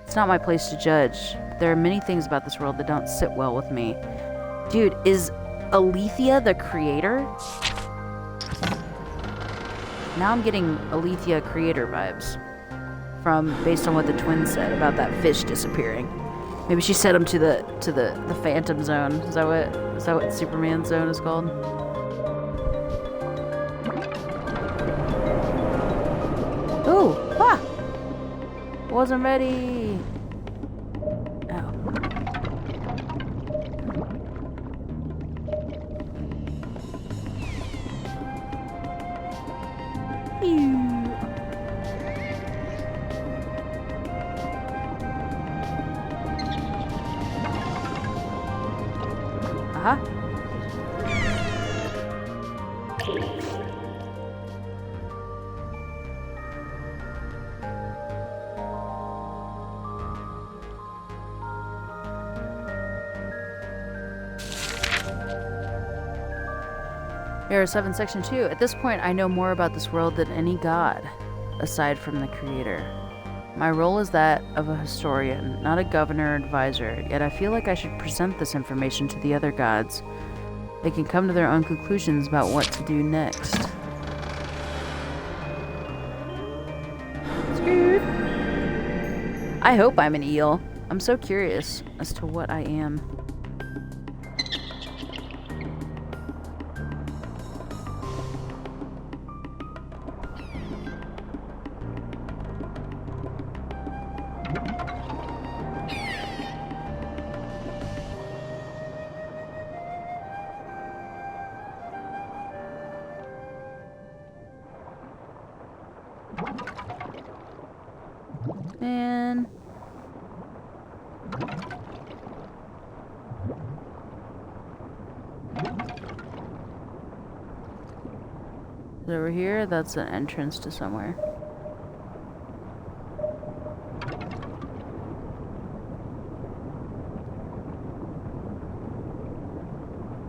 It's not my place to judge. There are many things about this world that don't sit well with me. Dude, is Alethea the creator? Now I'm getting Alethea creator vibes. Based on what the twins said about that fish disappearing. Maybe she sent him to the Phantom Zone. Is that what Superman's zone is called? Ooh! Ah! Wasn't ready! Oh. Ew. Uh-huh. Era 7, Section 2. At this point, I know more about this world than any god, aside from the creator. My role is that of a historian, not a governor or advisor, yet I feel like I should present this information to the other gods. They can come to their own conclusions about what to do next. Screwed. I hope I'm an eel. I'm so curious as to what I am. Man. Is it over here? That's an entrance to somewhere.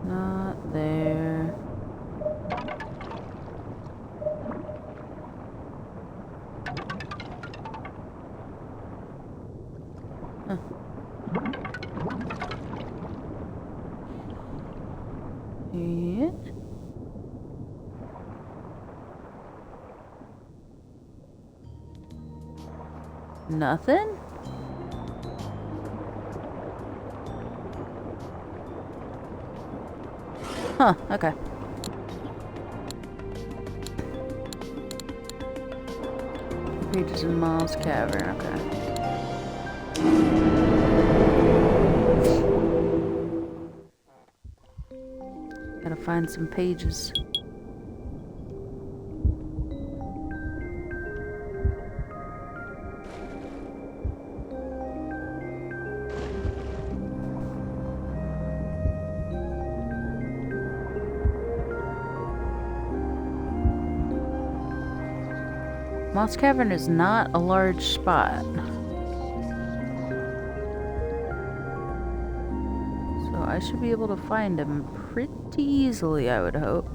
Not there. Huh. Yeah. Nothing? Huh, okay. Pages in Miles Cavern, okay. Gotta find some pages. Moss Cavern is not a large spot. So I should be able to find him pretty easily, I would hope.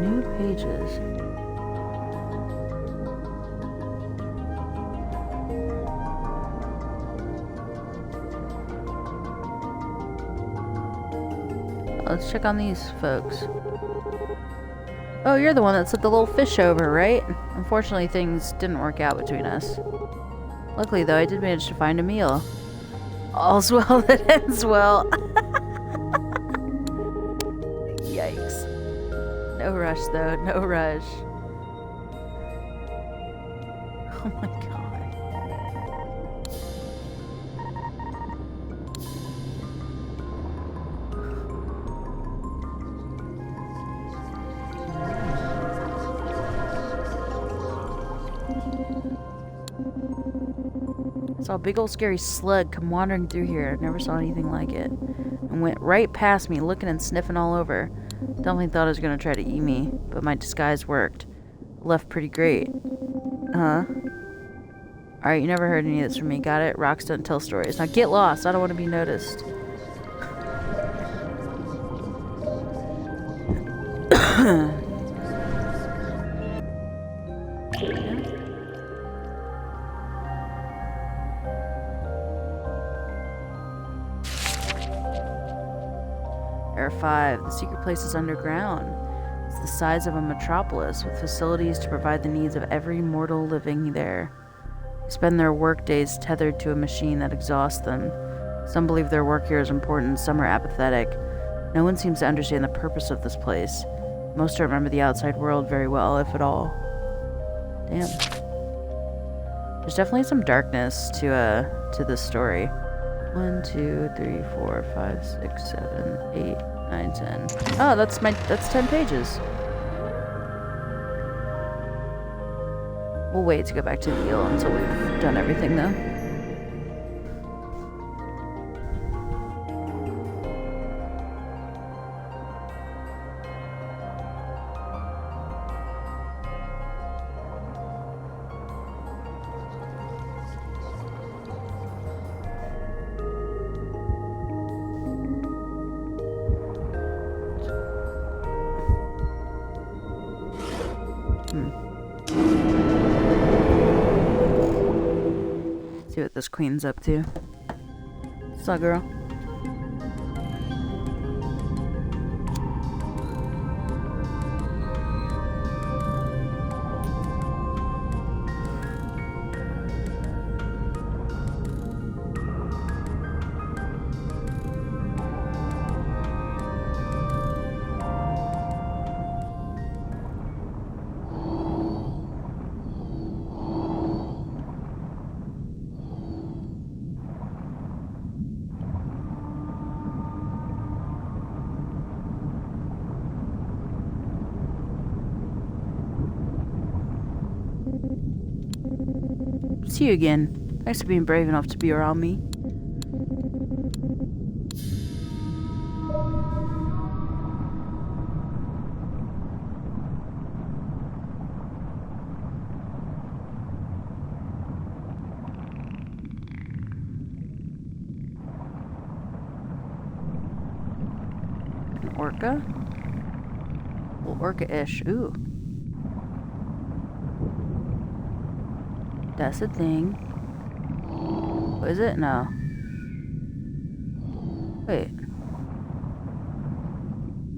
New pages. Let's check on these folks. Oh, you're the one that sent the little fish over, right? Unfortunately, things didn't work out between us. Luckily, though, I did manage to find a meal. All's well that ends well. Yikes. No rush, though. No rush. Oh my god. I saw a big old scary slug come wandering through here. I never saw anything like it. And went right past me, looking and sniffing all over. Definitely thought it was going to try to eat me, but my disguise worked. Left pretty great. Huh? Alright, you never heard any of this from me. Got it? Rocks don't tell stories. Now get lost. I don't want to be noticed. Area 5. The secret place is underground. It's the size of a metropolis, with facilities to provide the needs of every mortal living there. They spend their work days tethered to a machine that exhausts them. Some believe their work here is important, some are apathetic. No one seems to understand the purpose of this place. Most don't remember the outside world very well, if at all. Damn. There's definitely some darkness to this story. 1, 2, 3, 4, 5, 6, 7, 8, 9, 10. Oh, that's 10 pages. We'll wait to go back to the eel until we've done everything, though. See what this queen's up to. What's up, girl? See you again. Thanks for being brave enough to be around me. An orca? Orca-ish. Ooh. That's a thing. What is it? No. Wait.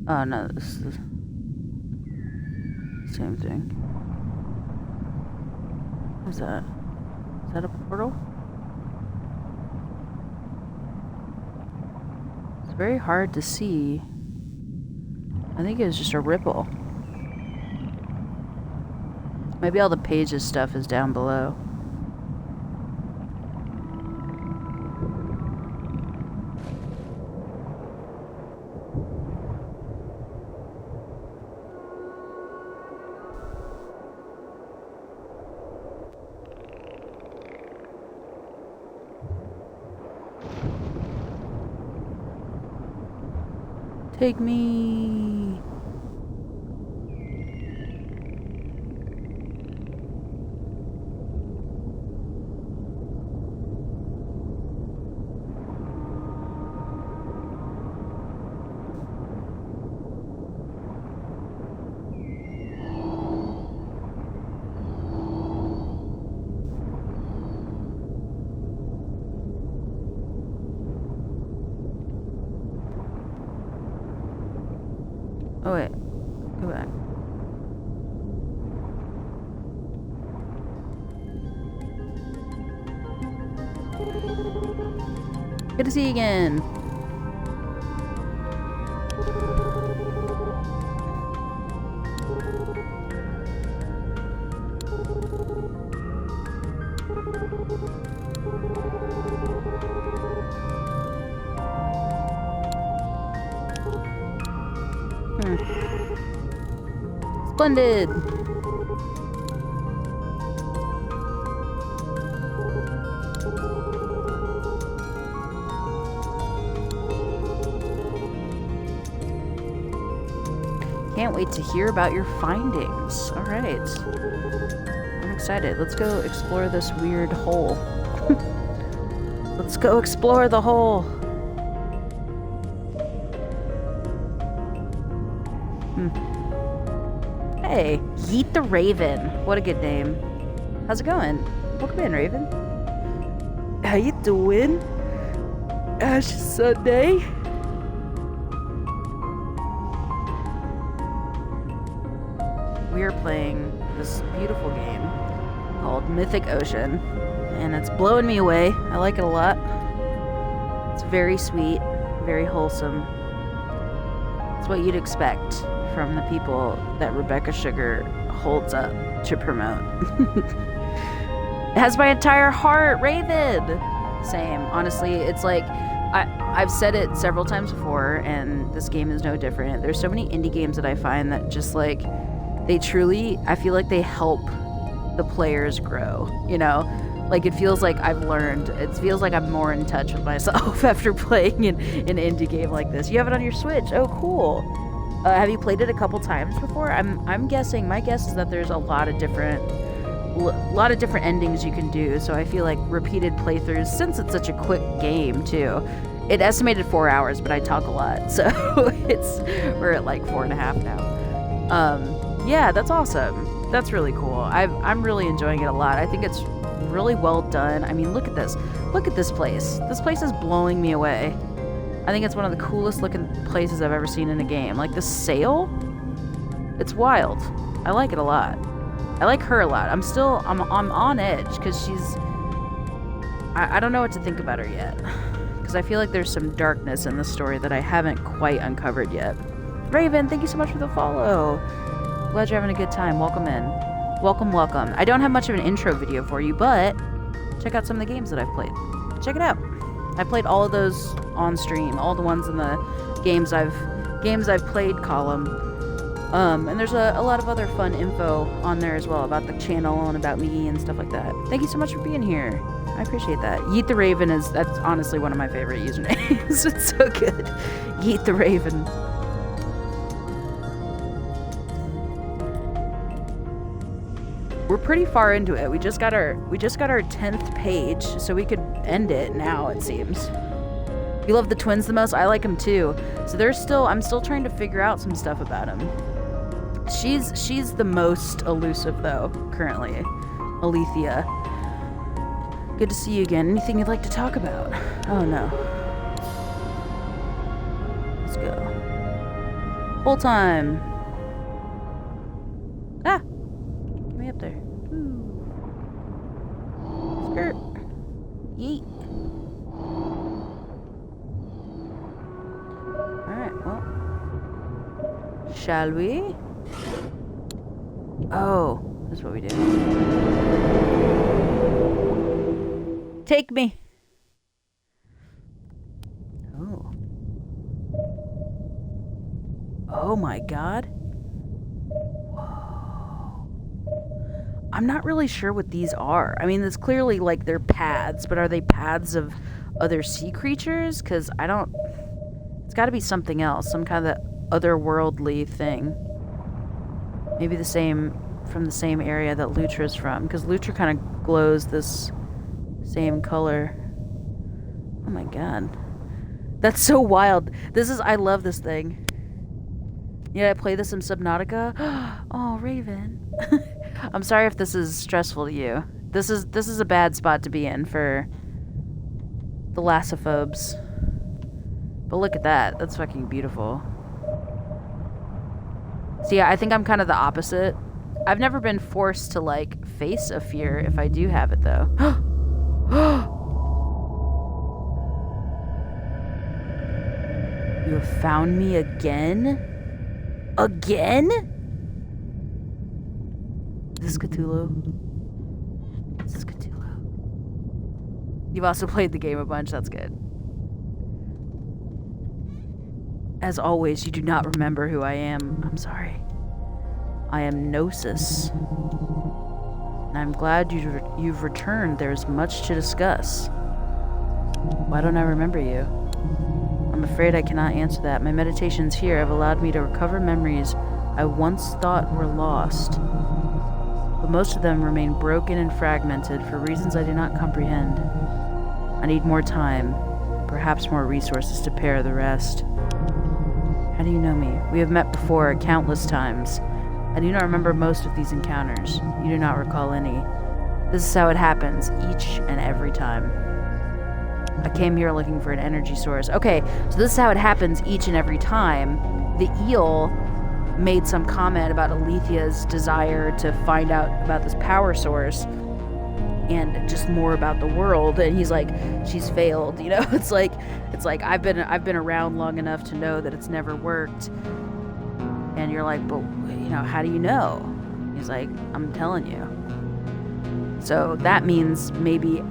Oh, no. This is the same thing. What is that? Is that a portal? It's very hard to see. I think it was just a ripple. Maybe all the pages stuff is down below. Take me. Oh wait, go back. Good to see you again. Splendid. Can't wait to hear about your findings. All right. I'm excited. Let's go explore this weird hole. Let's go explore the hole. Hey, Yeet the Raven. What a good name. How's it going? Welcome in, Raven. How you doing? Ash Sunday. We are playing this beautiful game called Mythic Ocean, and it's blowing me away. I like it a lot. It's very sweet, very wholesome. It's what you'd expect from the people that Rebecca Sugar holds up to promote. It has my entire heart, Raven! Same. Honestly, it's like, I've said it several times before, and this game is no different. There's so many indie games that I find that just like, they truly, I feel like they help the players grow, you know? Like, it feels like I've learned, it feels like I'm more in touch with myself after playing an indie game like this. You have it on your Switch. Oh, cool. Have you played it a couple times before? I'm guessing, my guess is that there's a lot of different endings you can do, so I feel like repeated playthroughs, since it's such a quick game too. It estimated 4 hours, but I talk a lot, so we're at like 4.5 now. Yeah, that's awesome. That's really cool. I'm really enjoying it a lot. I think it's really well done. I mean, look at this. Look at this place. This place is blowing me away. I think it's one of the coolest looking places I've ever seen in a game. Like, this sail? It's wild. I like it a lot. I like her a lot. I'm on edge, because she's... I don't know what to think about her yet. Because I feel like there's some darkness in the story that I haven't quite uncovered yet. Raven, thank you so much for the follow. Glad you're having a good time. Welcome in. Welcome, welcome. I don't have much of an intro video for you, but check out some of the games that I've played. Check it out. I played all of those on stream, all the ones in the games I've played column. And there's a lot of other fun info on there as well about the channel and about me and stuff like that. Thank you so much for being here. I appreciate that. Yeet the Raven that's honestly one of my favorite usernames. It's so good. Yeet the Raven. We're pretty far into it. We just got our 10th page, so we could end it now, it seems. You love the twins the most? I like them too. So I'm still trying to figure out some stuff about them. She's the most elusive though, currently. Alethea. Good to see you again. Anything you'd like to talk about? Oh no. Let's go. Full time. Ah! Get me up there. Ooh. Skirt. Yeet. Alright, well. Shall we? Oh, that's what we do. Take me. Oh. Oh my god. Whoa. I'm not really sure what these are. I mean, it's clearly like they're paths, but are they paths of other sea creatures? Because I don't... It's got to be something else. Some kind of otherworldly thing. Maybe from the same area that Lutra's from, because Lutra kind of glows this same color. Oh my god. That's so wild. I love this thing. Yeah, I play this in Subnautica. Oh, Raven. I'm sorry if this is stressful to you. This is a bad spot to be in for the Lassophobes. But look at that. That's fucking beautiful. So yeah, I think I'm kind of the opposite. I've never been forced to, like, face a fear if I do have it, though. You have found me again? Again? This is Cthulhu. This is Cthulhu. You've also played the game a bunch, that's good. As always, you do not remember who I am. I'm sorry. I am Gnosis. And I'm glad you've returned. There's much to discuss. Why don't I remember you? I'm afraid I cannot answer that. My meditations here have allowed me to recover memories I once thought were lost. But most of them remain broken and fragmented for reasons I do not comprehend. I need more time, perhaps more resources to pair the rest. How do you know me? We have met before countless times. I do not remember most of these encounters. You do not recall any. This is how it happens each and every time. I came here looking for an energy source. Okay, so this is how it happens each and every time. The eel made some comment about Alethea's desire to find out about this power source and just more about the world, and he's like, she's failed, you know. It's like I've been around long enough to know that it's never worked. And you're like, but you know, how do you know? He's like, I'm telling you. So that means maybe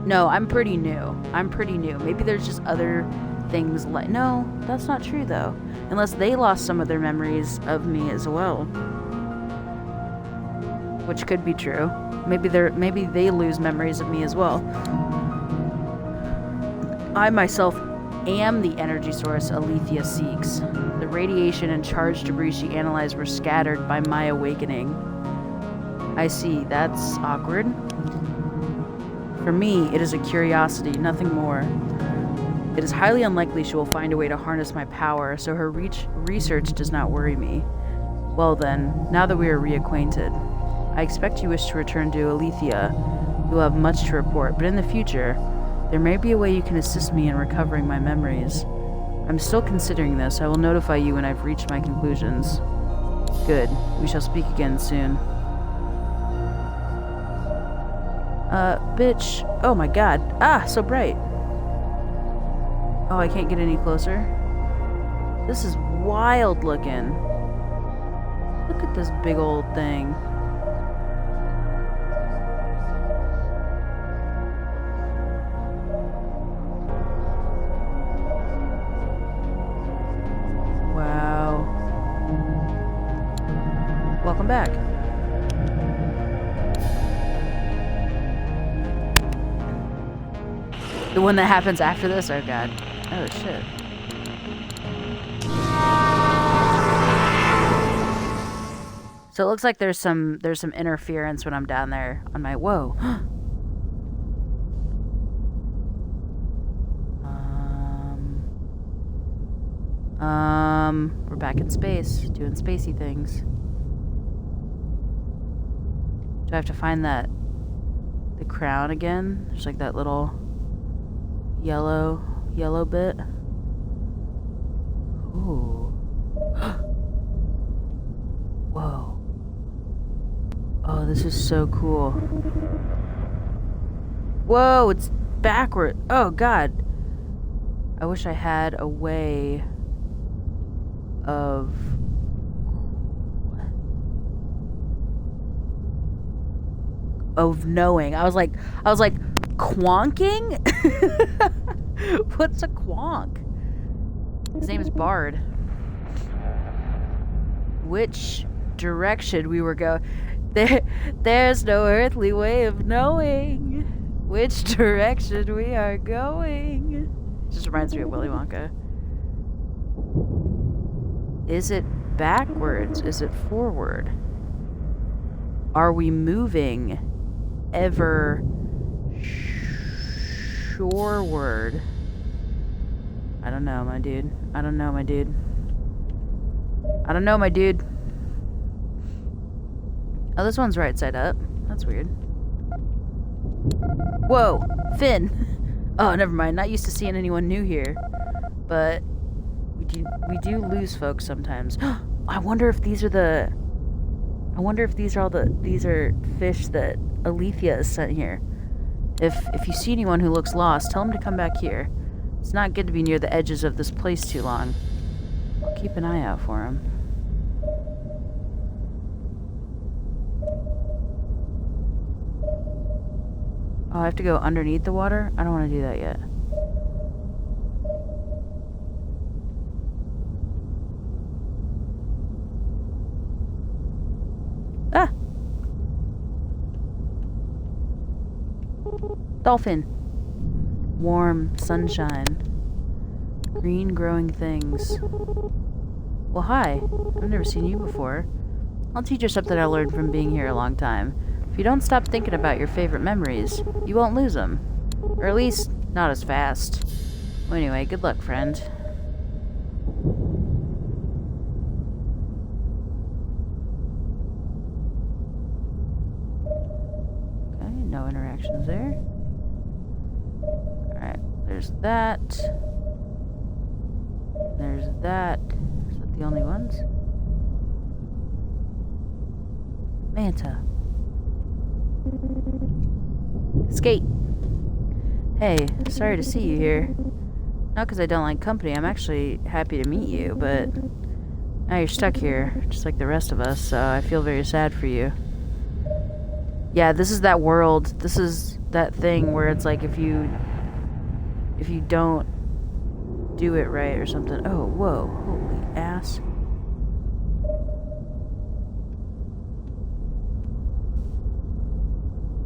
no, I'm pretty new. Maybe there's just other things like... No, that's not true though. Unless they lost some of their memories of me as well. Which could be true. Maybe they lose memories of me as well. I myself am the energy source Alethea seeks. The radiation and charged debris she analyzed were scattered by my awakening. I see, that's awkward. For me, it is a curiosity, nothing more. It is highly unlikely she will find a way to harness my power, so her research does not worry me. Well then, now that we are reacquainted, I expect you wish to return to Alethea. You will have much to report, but in the future, there may be a way you can assist me in recovering my memories. I'm still considering this. I will notify you when I've reached my conclusions. Good. We shall speak again soon. Bitch. Oh my god. Ah, so bright. Oh, I can't get any closer. This is wild looking. Look at this big old thing. Wow. Welcome back. The one that happens after this? Oh god. Oh shit. So it looks like there's some interference when I'm down there on my... Whoa. We're back in space, doing spacey things. Do I have to find the crown again? There's like that little yellow bit. Ooh. Whoa. Oh, this is so cool. Whoa, it's backward. Oh, God. I wish I had a way of... of knowing. I was like, quonking? What's a quonk? His name is Bard. Which direction we were going? There's no earthly way of knowing which direction we are going. Just reminds me of Willy Wonka. Is it backwards? Is it forward? Are we moving ever shoreward? I don't know, my dude. I don't know, my dude. I don't know, my dude. Oh, this one's right side up. That's weird. Whoa, Finn. Oh, never mind. Not used to seeing anyone new here. But we do lose folks sometimes. I wonder if these are the... I wonder if these are these are fish that Alethea has sent here. If you see anyone who looks lost, tell them to come back here. It's not good to be near the edges of this place too long. I'll keep an eye out for them. Oh, I have to go underneath the water? I don't want to do that yet. Ah! Dolphin. Warm sunshine. Green growing things. Well, hi. I've never seen you before. I'll teach you something I learned from being here a long time. If you don't stop thinking about your favorite memories, you won't lose them. Or at least, not as fast. Well, anyway, good luck, friend. Okay, no interactions there. Alright, there's that. There's that. Is that the only ones? Manta. Skate. Hey, sorry to see you here. Not because I don't like company, I'm actually happy to meet you, but now you're stuck here, just like the rest of us, so I feel very sad for you. Yeah, this is that world. This is that thing where it's like if you don't do it right or something. Oh, whoa, holy ass.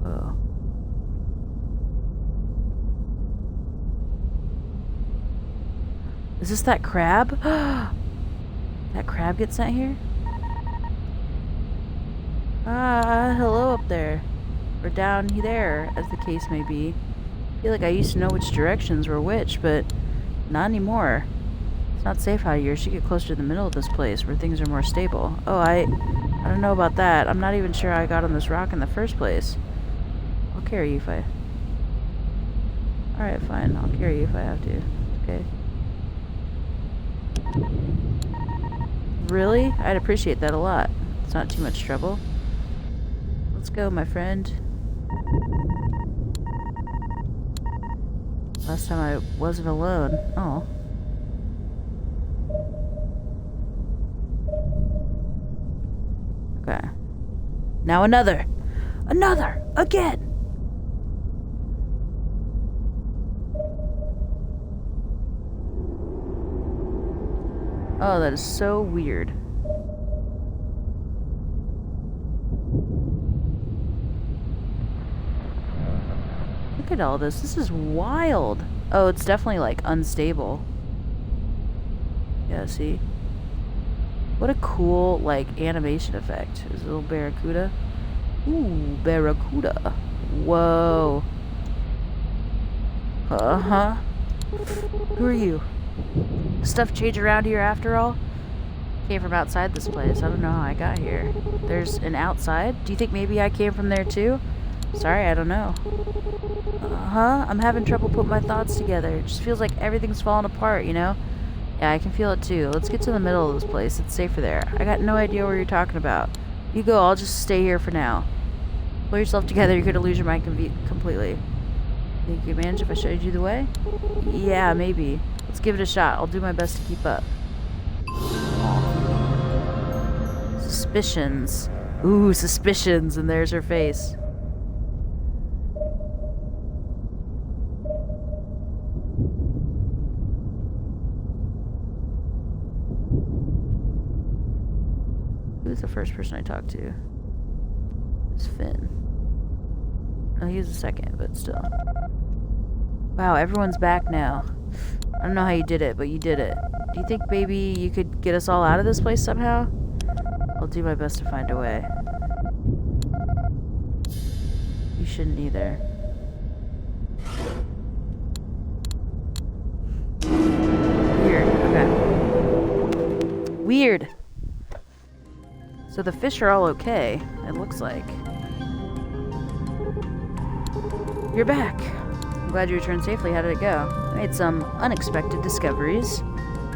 Whoa. Is this that crab? That crab gets sent here? Ah, hello up there. Or down there, as the case may be. I feel like I used to know which directions were which, but not anymore. It's not safe out here. You should get closer to the middle of this place, where things are more stable. Oh, I don't know about that. I'm not even sure how I got on this rock in the first place. I'll carry you if I... Alright, fine. I'll carry you if I have to. Okay. Really? I'd appreciate that a lot. It's not too much trouble. Let's go, my friend. Last time I wasn't alone. Oh. Okay. Now another! Another! Again! Oh, that is so weird. Look at all this. This is wild. Oh, it's definitely like unstable. Yeah, see? What a cool, like, animation effect. There's a little barracuda. Ooh, barracuda. Whoa. Uh-huh. Who are you? Does stuff change around here after all? Came from outside this place. I don't know how I got here. There's an outside? Do you think maybe I came from there too? Sorry, I don't know. I'm having trouble putting my thoughts together. It just feels like everything's falling apart, you know? Yeah, I can feel it too. Let's get to the middle of this place. It's safer there. I got no idea what you're talking about. You go, I'll just stay here for now. Pull yourself together, you're gonna lose your mind completely. Think you could manage if I showed you the way? Yeah, maybe. Let's give it a shot. I'll do my best to keep up. Suspicions. Ooh, suspicions, and there's her face. Who's the first person I talked to? It's Finn. No, he was the second, but still. Wow, everyone's back now. I don't know how you did it, but you did it. Do you think maybe you could get us all out of this place somehow? I'll do my best to find a way. You shouldn't either. Weird. Okay. Weird. So the fish are all okay, it looks like. You're back. I'm glad you returned safely. How did it go? I made some unexpected discoveries.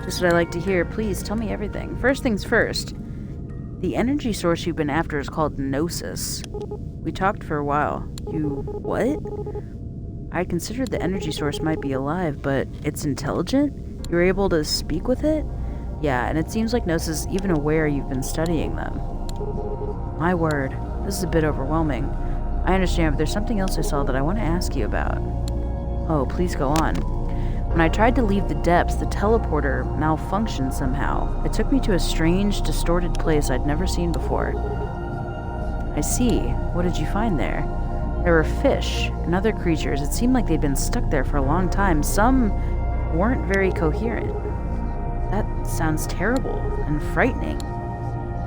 Just what I like to hear. Please tell me everything. First things first. The energy source you've been after is called Gnosis. We talked for a while. You what? I considered the energy source might be alive, but it's intelligent? You were able to speak with it? Yeah, and it seems like Gnosis is even aware you've been studying them. My word, this is a bit overwhelming. I understand, but there's something else I saw that I want to ask you about. Oh, please go on. When I tried to leave the depths, the teleporter malfunctioned somehow. It took me to a strange, distorted place I'd never seen before. I see. What did you find there? There were fish and other creatures. It seemed like they'd been stuck there for a long time. Some weren't very coherent. That sounds terrible and frightening.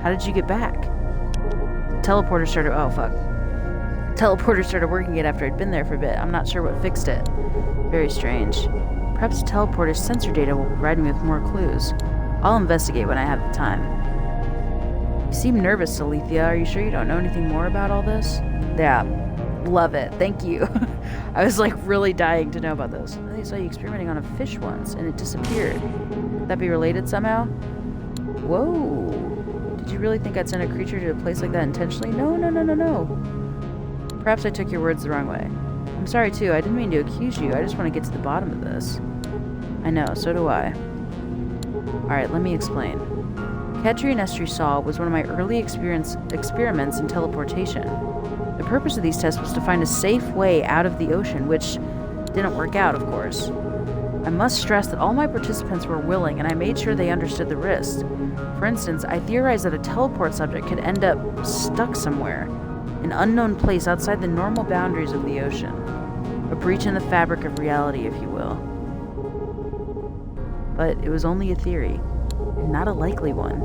How did you get back? Teleporter started... Oh, fuck. Teleporter started working it after I'd been there for a bit. I'm not sure what fixed it. Very strange. Perhaps teleporter's sensor data will provide me with more clues. I'll investigate when I have the time. You seem nervous, Alethea. Are you sure you don't know anything more about all this? Yeah. Love it. Thank you. I was like really dying to know about this. I saw you experimenting on a fish once and it disappeared. Could that be related somehow? Whoa. Did you really think I'd send a creature to a place like that intentionally? No. Perhaps I took your words the wrong way. I'm sorry too. I didn't mean to accuse you. I just want to get to the bottom of this. I know. So do I. Alright, let me explain. Kedri and Estri saw was one of my early experiments in teleportation. The purpose of these tests was to find a safe way out of the ocean, which didn't work out, of course. I must stress that all my participants were willing, and I made sure they understood the risks. For instance, I theorized that a teleport subject could end up stuck somewhere, an unknown place outside the normal boundaries of the ocean. A breach in the fabric of reality, if you will. But it was only a theory, and not a likely one.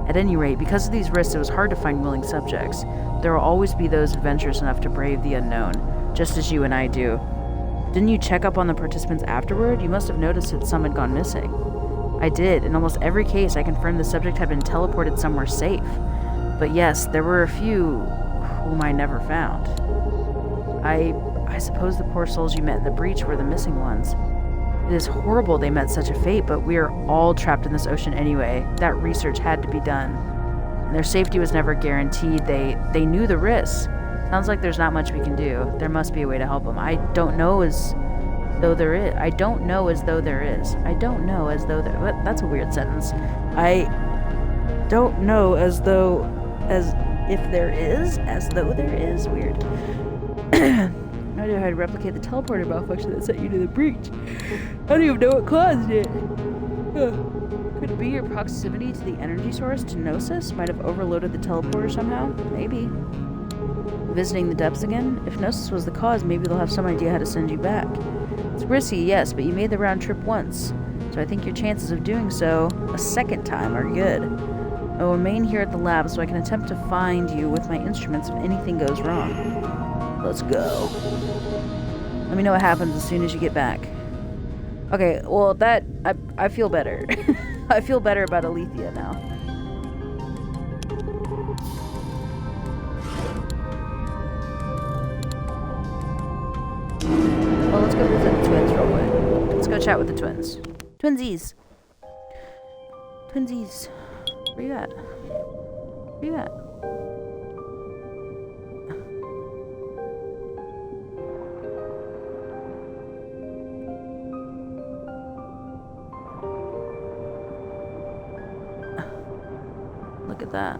At any rate, because of these risks, it was hard to find willing subjects. There will always be those adventurous enough to brave the unknown, just as you and I do. Didn't you check up on the participants afterward? You must have noticed that some had gone missing. I did. In almost every case, I confirmed the subject had been teleported somewhere safe. But yes, there were a few whom I never found. I suppose the poor souls you met in the breach were the missing ones. It is horrible they met such a fate, but we are all trapped in this ocean anyway. That research had to be done. And their safety was never guaranteed. They knew the risks. Sounds like there's not much we can do. There must be a way to help them. I don't know as though there is. I don't know as though there is. I don't know as though there... What? That's a weird sentence. I don't know as though... As if there is? As though there is? Weird. I don't know how to replicate the teleporter malfunction that sent you to the breach. I don't even know what caused it. Could it be your proximity to the energy source, to Gnosis, might have overloaded the teleporter somehow? Maybe. Visiting the depths again? If Gnosis was the cause, maybe they'll have some idea how to send you back. It's risky, yes, but you made the round trip once, so I think your chances of doing so a second time are good. I will remain here at the lab so I can attempt to find you with my instruments if anything goes wrong. Let's go. Let me know what happens as soon as you get back. Okay, well that I feel better. I feel better about Alethea now. Well, let's go visit the twins real quick. Let's go chat with the twins. Twinsies. Twinsies. Where you at? Where you at? Look at that.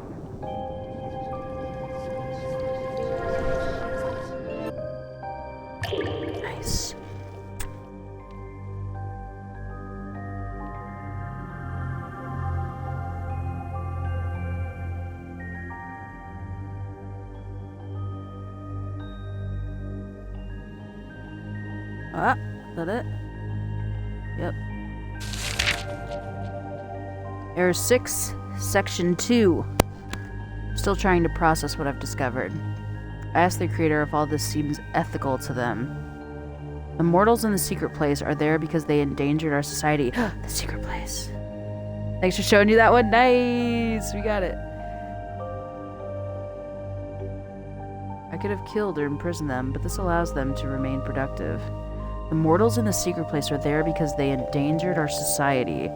Nice. Ah, is that it? Yep. Error 6, Section 2. Still trying to process what I've discovered. I asked the creator if all this seems ethical to them. The mortals in the secret place are there because they endangered our society. The secret place. Thanks for showing you that one. Nice! We got it. I could have killed or imprisoned them, but this allows them to remain productive. The mortals in the secret place are there because they endangered our society.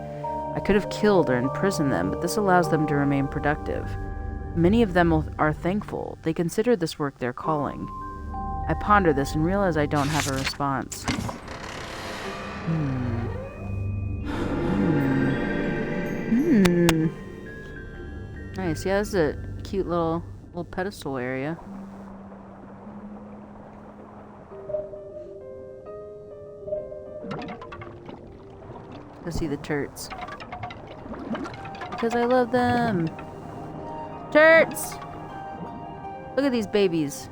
I could have killed or imprisoned them, but this allows them to remain productive. Many of them are thankful. They consider this work their calling. I ponder this and realize I don't have a response. Nice. Yeah, this is a cute little pedestal area. Go see the turts. Because I love them. Turts! Look at these babies.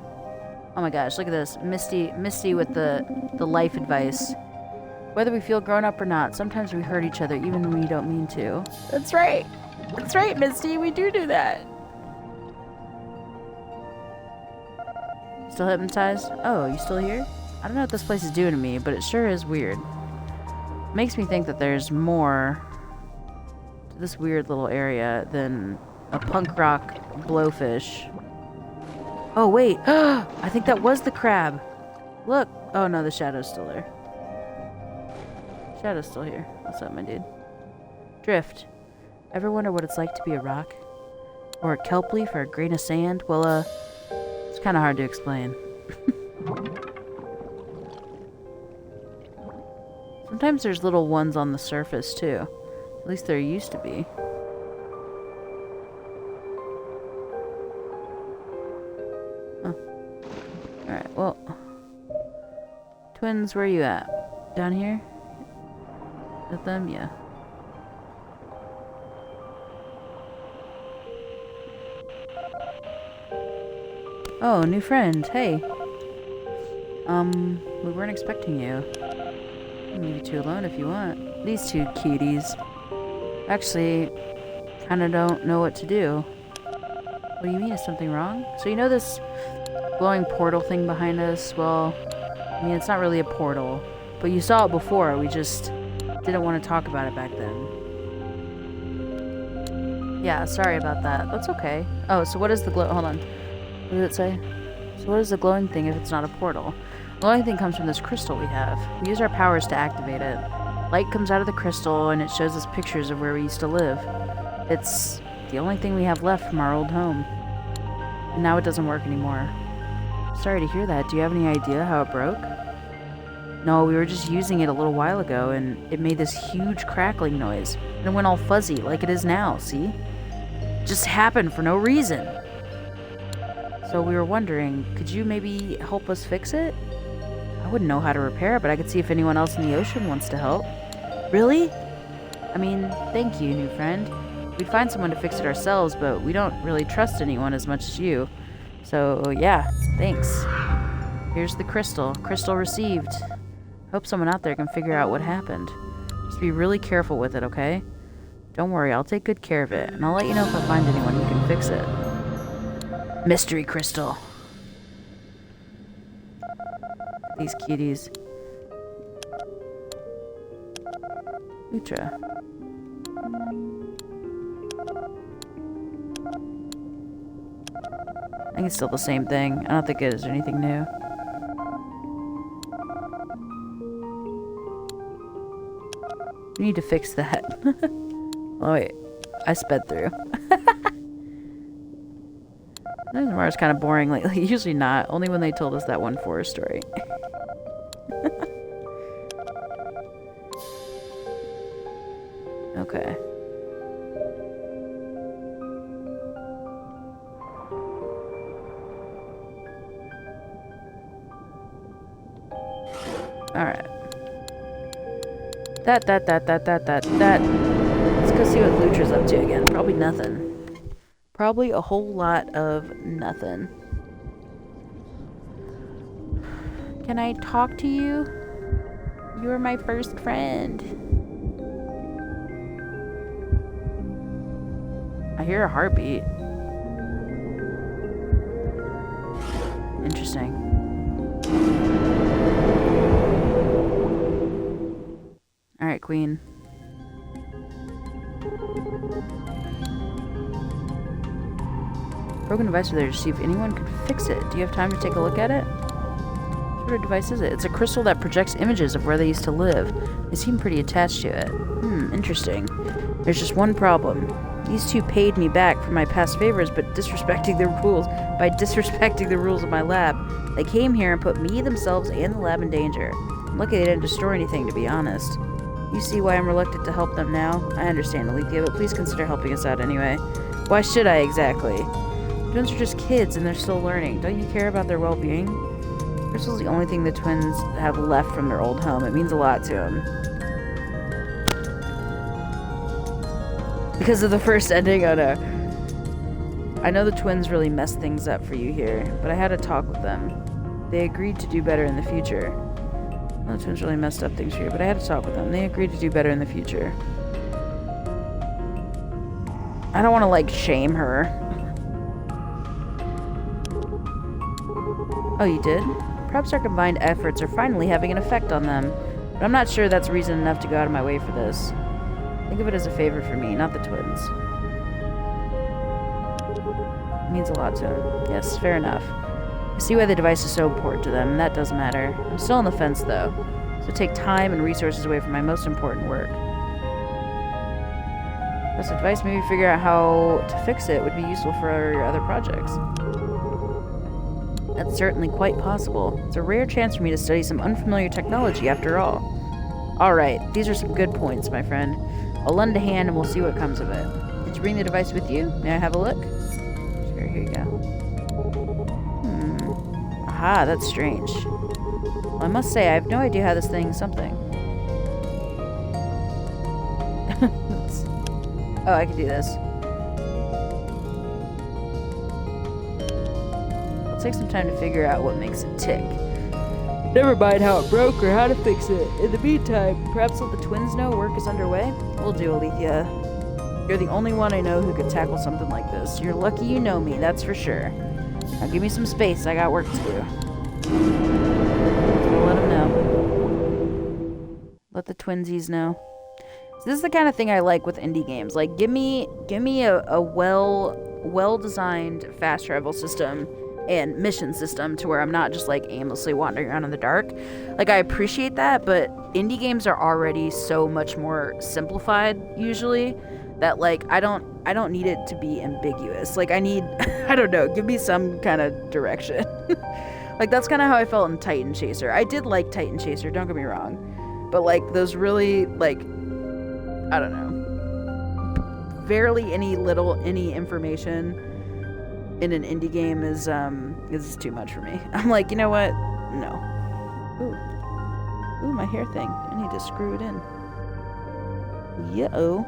Oh my gosh, look at this. Misty with the life advice. Whether we feel grown up or not, sometimes we hurt each other even when we don't mean to. That's right. That's right, Misty. We do that. Still hypnotized? Oh, you still here? I don't know what this place is doing to me, but it sure is weird. It makes me think that there's more to this weird little area than a punk rock blowfish. Oh, wait. I think that was the crab. Look. Oh, no, the shadow's still there. Shadow's still here. What's up, my dude? Drift. Ever wonder what it's like to be a rock? Or a kelp leaf or a grain of sand? Well, it's kind of hard to explain. Sometimes there's little ones on the surface, too. At least there used to be. Alright, well. Twins, where are you at? Down here? With them? Yeah. Oh, new friend. Hey. We weren't expecting you. I'll leave you two alone if you want. These two cuties. Actually, kinda don't know what to do. What do you mean? Is something wrong? So you know this glowing portal thing behind us? Well, I mean, it's not really a portal. But you saw it before. We just didn't want to talk about it back then. Yeah, sorry about that. That's okay. Oh, so what is the glow... Hold on. What did it say? So what is the glowing thing if it's not a portal? The glowing thing comes from this crystal we have. We use our powers to activate it. Light comes out of the crystal and it shows us pictures of where we used to live. It's the only thing we have left from our old home. And now it doesn't work anymore. Sorry to hear that. Do you have any idea how it broke? No, we were just using it a little while ago and it made this huge crackling noise. And it went all fuzzy like it is now, see? It just happened for no reason. So we were wondering, could you maybe help us fix it? I wouldn't know how to repair it, but I could see if anyone else in the ocean wants to help. Really? I mean, thank you, new friend. We'd find someone to fix it ourselves, but we don't really trust anyone as much as you. So, yeah, thanks. Here's the crystal. Crystal received. Hope someone out there can figure out what happened. Just be really careful with it, okay? Don't worry, I'll take good care of it, and I'll let you know if I find anyone who can fix it. Mystery crystal. These cuties. Lucha. I think it's still the same thing. I don't think it is anything new. We need to fix that. Oh wait, I sped through. Mars kind of boring lately. Usually not. Only when they told us that one forest story. Okay. Alright. That. Let's go see what Lutra's up to again. Probably nothing. Probably a whole lot of nothing. Can I talk to you? You are my first friend. I hear a heartbeat. Interesting. Alright, Queen. Broken device over there to see if anyone could fix it. Do you have time to take a look at it? What sort of device is it? It's a crystal that projects images of where they used to live. They seem pretty attached to it. Interesting. There's just one problem. These two paid me back for my past favors, but disrespecting the rules of my lab. They came here and put me, themselves, and the lab in danger. I'm lucky they didn't destroy anything, to be honest. You see why I'm reluctant to help them now? I understand, Alethea, but please consider helping us out anyway. Why should I exactly? Twins are just kids and they're still learning. Don't you care about their well-being? Crystal's the only thing the twins have left from their old home. It means a lot to them. Because of the first ending, oh no. I know the twins really messed things up for you here, but I had a talk with them. They agreed to do better in the future. The twins really messed up things for you, but I had to talk with them. They agreed to do better in the future. I don't want to, like, shame her. Oh, you did? Perhaps our combined efforts are finally having an effect on them. But I'm not sure that's reason enough to go out of my way for this. Think of it as a favor for me, not the twins. It means a lot to them. Yes, fair enough. I see why the device is so important to them, and that does matter. I'm still on the fence, though. So take time and resources away from my most important work. Plus, the device maybe figure out how to fix it would be useful for our other projects. That's certainly quite possible. It's a rare chance for me to study some unfamiliar technology, after all. Alright, these are some good points, my friend. I'll lend a hand and we'll see what comes of it. Did you bring the device with you? May I have a look? Sure, here you go. Aha, that's strange. Well, I must say, I have no idea how this thing's something. Oh, I can do this. It'll take some time to figure out what makes it tick. Never mind how it broke or how to fix it. In the meantime, perhaps let the twins know work is underway? Will do, Alethea. You're the only one I know who could tackle something like this. You're lucky you know me, that's for sure. Now give me some space, I got work to do. So let them know. Let the twinsies know. So this is the kind of thing I like with indie games. Like, give me a well-designed fast travel system and mission system to where I'm not just like aimlessly wandering around in the dark. Like, I appreciate that, but indie games are already so much more simplified usually that like I don't need it to be ambiguous. Like, I need I don't know, give me some kind of direction. Like, that's kind of how I felt in Titan Chaser. I did like Titan Chaser, don't get me wrong, but like those really, like, I don't know, barely any information in an indie game is too much for me. I'm like, you know what? No. Ooh, my hair thing. I need to screw it in. Yo.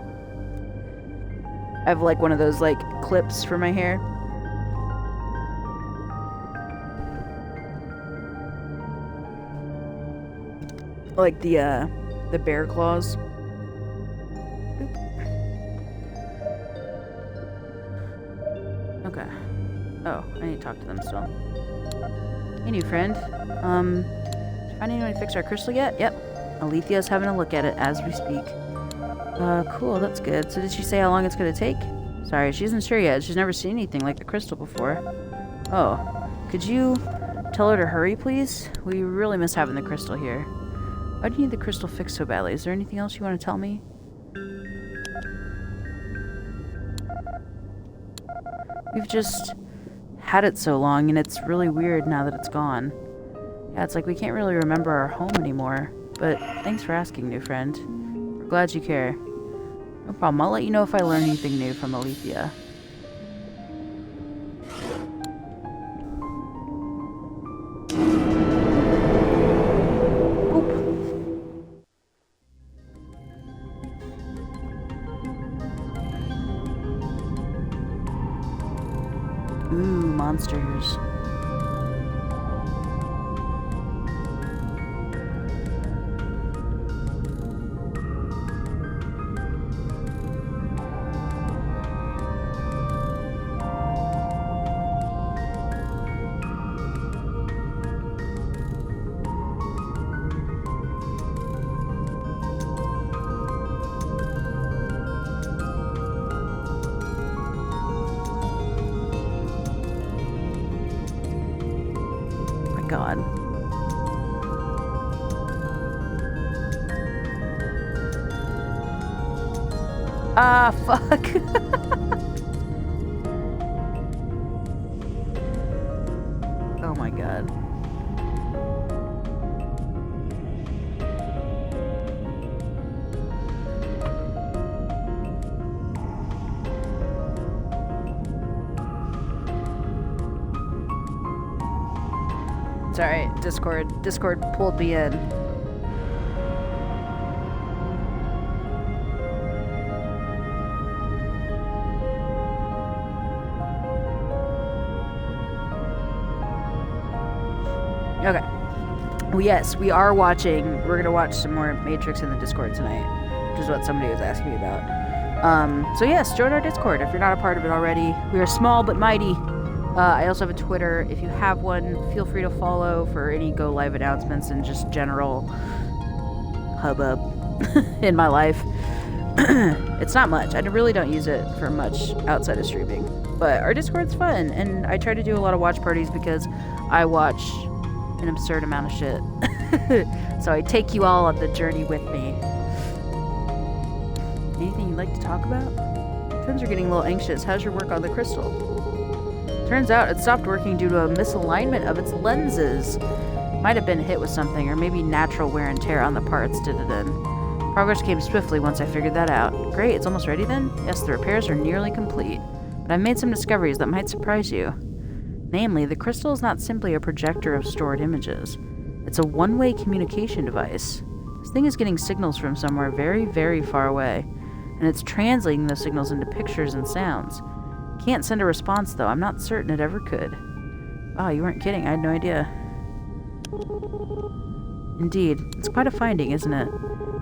I have like one of those like clips for my hair. Like the bear claws. Okay. Oh, I need to talk to them still. Hey, new friend. Did you find anyone to fix our crystal yet? Yep. Alethea's having a look at it as we speak. Cool, that's good. So did she say how long it's gonna take? Sorry, she isn't sure yet. She's never seen anything like the crystal before. Oh, could you tell her to hurry, please? We really miss having the crystal here. Why do you need the crystal fixed so badly? Is there anything else you want to tell me? We've just had it so long, and it's really weird now that it's gone. Yeah, it's like we can't really remember our home anymore. But thanks for asking, new friend. We're glad you care. No problem. I'll let you know if I learn anything new from Alethea. Ooh, monsters. God. Ah, fuck. Oh my god. It's alright, Discord pulled me in. Okay. Well, yes, we are watching. We're gonna watch some more Matrix in the Discord tonight, which is what somebody was asking me about. So yes, join our Discord if you're not a part of it already. We are small but mighty. I also have a Twitter. If you have one, feel free to follow for any go live announcements and just general hubbub in my life. It's not much. I really don't use it for much outside of streaming. But our Discord's fun, and I try to do a lot of watch parties because I watch an absurd amount of shit. So I take you all on the journey with me. Anything you'd like to talk about? Twins are getting a little anxious. How's your work on the crystal? Turns out it stopped working due to a misalignment of its lenses. Might have been hit with something, or maybe natural wear and tear on the parts did it in. Progress came swiftly once I figured that out. Great, it's almost ready then? Yes, the repairs are nearly complete. But I've made some discoveries that might surprise you. Namely, the crystal is not simply a projector of stored images. It's a one-way communication device. This thing is getting signals from somewhere very, very far away, and it's translating those signals into pictures and sounds. Can't send a response, though. I'm not certain it ever could. Oh, you weren't kidding. I had no idea. Indeed. It's quite a finding, isn't it?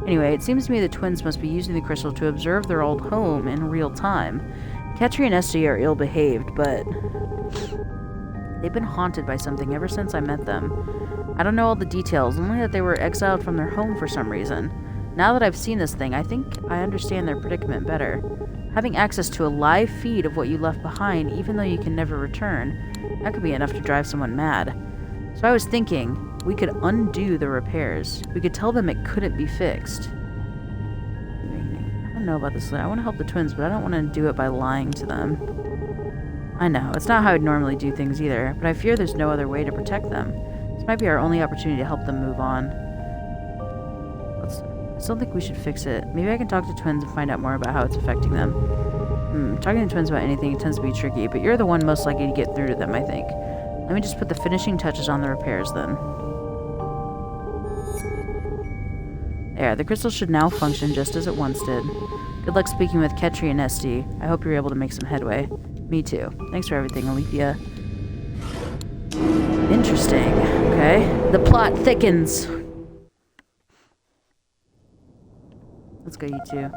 Anyway, it seems to me the twins must be using the crystal to observe their old home in real time. Ketri and Esty are ill-behaved, but they've been haunted by something ever since I met them. I don't know all the details, only that they were exiled from their home for some reason. Now that I've seen this thing, I think I understand their predicament better. Having access to a live feed of what you left behind, even though you can never return, that could be enough to drive someone mad. So I was thinking, we could undo the repairs. We could tell them it couldn't be fixed. I don't know about this. I want to help the twins, but I don't want to do it by lying to them. I know, it's not how I'd normally do things either, but I fear there's no other way to protect them. This might be our only opportunity to help them move on. I still think we should fix it. Maybe I can talk to twins and find out more about how it's affecting them. Talking to twins about anything tends to be tricky, but you're the one most likely to get through to them, I think. Let me just put the finishing touches on the repairs, then. There, the crystal should now function just as it once did. Good luck speaking with Ketri and Esty. I hope you're able to make some headway. Me too. Thanks for everything, Alethea. Interesting. Okay. The plot thickens. Let's go, you two.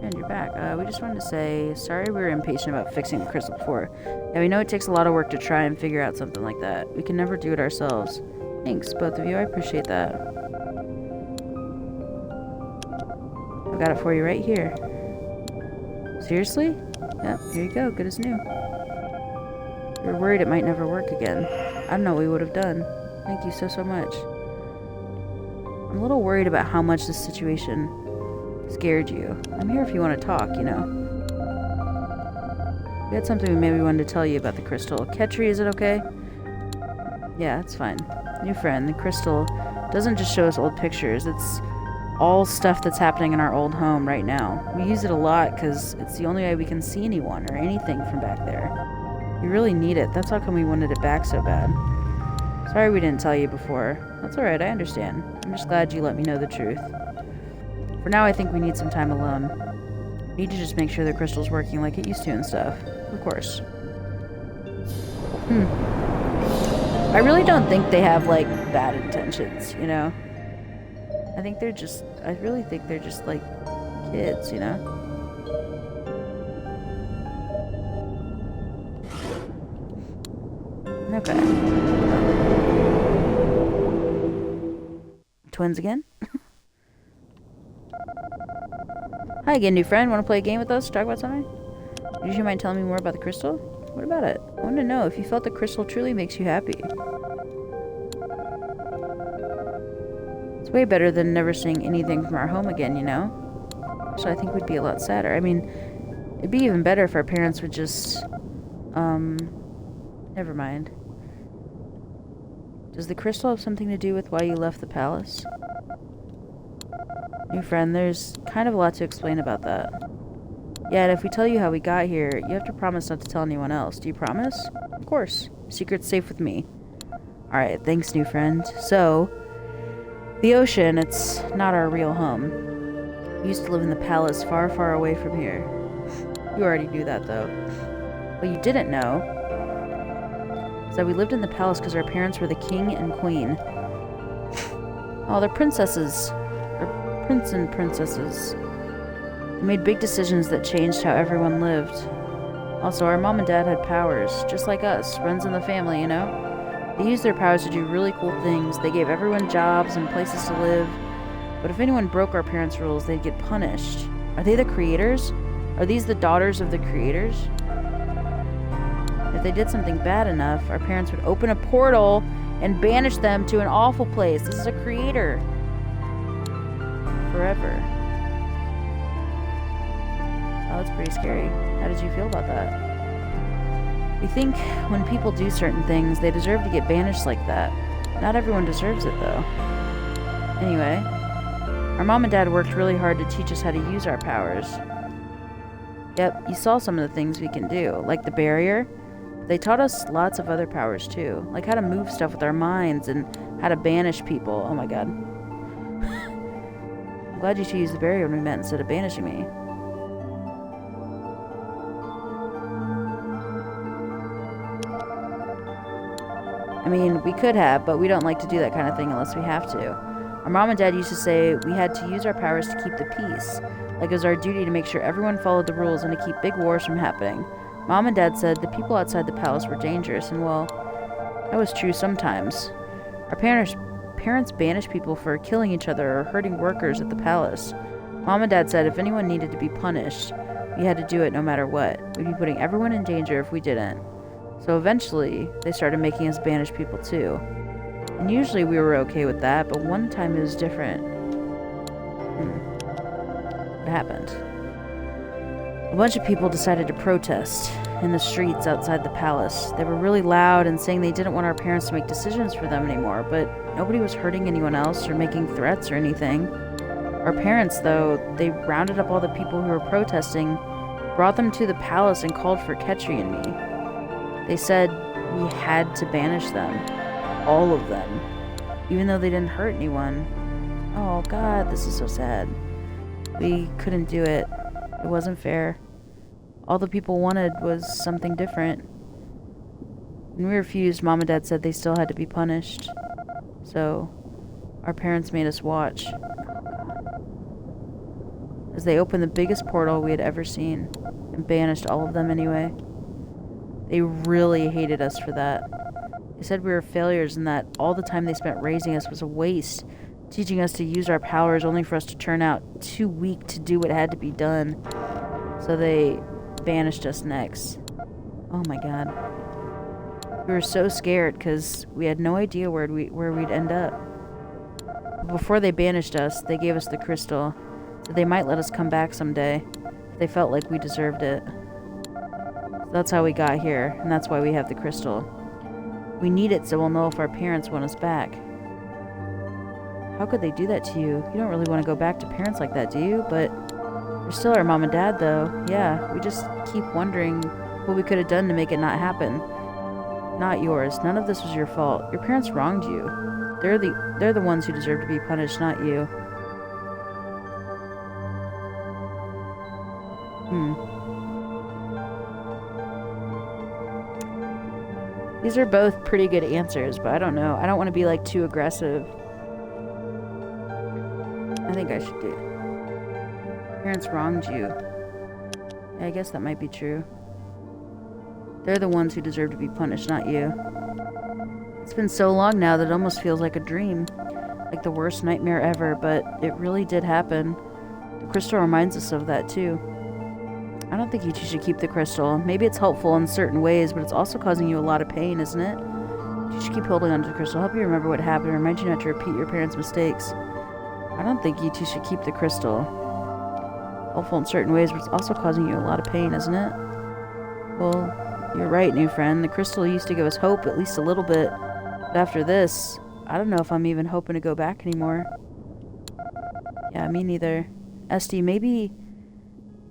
And you're back. We just wanted to say, sorry we were impatient about fixing the crystal before. Yeah, we know it takes a lot of work to try and figure out something like that. We can never do it ourselves. Thanks, both of you. I appreciate that. I got it for you right here. Seriously? Yep, here you go. Good as new. We were worried it might never work again. I don't know what we would have done. Thank you so much. I'm a little worried about how much this situation scared you. I'm here if you want to talk, you know. We had something we maybe wanted to tell you about the crystal. Ketri, is it okay? Yeah, it's fine. New friend, the crystal doesn't just show us old pictures. It's all stuff that's happening in our old home right now. We use it a lot because it's the only way we can see anyone or anything from back there. We really need it. That's how come we wanted it back so bad. Sorry we didn't tell you before. That's alright, I understand. I'm just glad you let me know the truth. For now, I think we need some time alone. We need to just make sure the crystal's working like it used to and stuff. Of course. I really don't think they have, like, bad intentions, you know? I really think they're just, like, kids, you know? Okay. Twins again? Hi again, new friend. Want to play a game with us? Talk about something? Would you mind telling me more about the crystal? What about it? I want to know if you felt the crystal truly makes you happy. It's way better than never seeing anything from our home again, you know? So I think we'd be a lot sadder. I mean, it'd be even better if our parents would just, never mind. Does the crystal have something to do with why you left the palace? New friend, there's kind of a lot to explain about that. Yeah, and if we tell you how we got here, you have to promise not to tell anyone else. Do you promise? Of course. Secret's safe with me. Alright, thanks, new friend. So, the ocean, it's not our real home. We used to live in the palace far, far away from here. You already knew that, though. What you didn't know is that we lived in the palace because our parents were the king and queen. Oh, they're princesses. Or prince and princesses. They made big decisions that changed how everyone lived. Also, our mom and dad had powers, just like us, runs in the family, you know? They used their powers to do really cool things. They gave everyone jobs and places to live. But if anyone broke our parents' rules, they'd get punished. Are they the creators? Are these the daughters of the creators? If they did something bad enough, our parents would open a portal and banish them to an awful place. This is a creator. Forever. Oh, that's pretty scary. How did you feel about that? We think when people do certain things, they deserve to get banished like that. Not everyone deserves it, though. Anyway, our mom and dad worked really hard to teach us how to use our powers. Yep, you saw some of the things we can do, like the barrier. They taught us lots of other powers, too, like how to move stuff with our minds and how to banish people. Oh my god. I'm glad you two used the barrier when we met instead of banishing me. I mean, we could have, but we don't like to do that kind of thing unless we have to. Our mom and dad used to say we had to use our powers to keep the peace. Like it was our duty to make sure everyone followed the rules and to keep big wars from happening. Mom and dad said the people outside the palace were dangerous, and well, that was true sometimes. Our parents banished people for killing each other or hurting workers at the palace. Mom and dad said if anyone needed to be punished, we had to do it no matter what. We'd be putting everyone in danger if we didn't. So eventually, they started making us banish people too. And usually we were okay with that, but one time it was different. What happened? A bunch of people decided to protest in the streets outside the palace. They were really loud and saying they didn't want our parents to make decisions for them anymore, but nobody was hurting anyone else or making threats or anything. Our parents, though, they rounded up all the people who were protesting, brought them to the palace and called for Ketri and me. They said we had to banish them. All of them. Even though they didn't hurt anyone. Oh god, this is so sad. We couldn't do it. It wasn't fair. All the people wanted was something different. When we refused, Mom and Dad said they still had to be punished. So, our parents made us watch. As they opened the biggest portal we had ever seen, and banished all of them anyway. They really hated us for that. They said we were failures and that all the time they spent raising us was a waste teaching us to use our powers only for us to turn out too weak to do what had to be done. So they banished us next. Oh my god. We were so scared because we had no idea where we'd end up. Before they banished us, they gave us the crystal, so they might let us come back someday. They felt like we deserved it. So that's how we got here, and that's why we have the crystal. We need it so we'll know if our parents want us back. How could they do that to you? You don't really want to go back to parents like that, do you? But we're still our mom and dad, though. Yeah, we just keep wondering what we could have done to make it not happen. Not yours. None of this was your fault. Your parents wronged you. They're the ones who deserve to be punished, not you. These are both pretty good answers, but I don't know. I don't want to be, like, too aggressive. I think I should do it. Parents wronged you. Yeah, I guess that might be true. They're the ones who deserve to be punished, not you. It's been so long now that it almost feels like a dream. Like the worst nightmare ever, but it really did happen. The crystal reminds us of that, too. I don't think you two should keep the crystal. Maybe it's helpful in certain ways, but it's also causing you a lot of pain, isn't it? You should keep holding onto the crystal. Help you remember what happened. Remind you not to repeat your parents' mistakes. I don't think you two should keep the crystal. Helpful in certain ways, but it's also causing you a lot of pain, isn't it? Well, you're right, new friend. The crystal used to give us hope, at least a little bit. But after this, I don't know if I'm even hoping to go back anymore. Yeah, me neither. Esty, maybe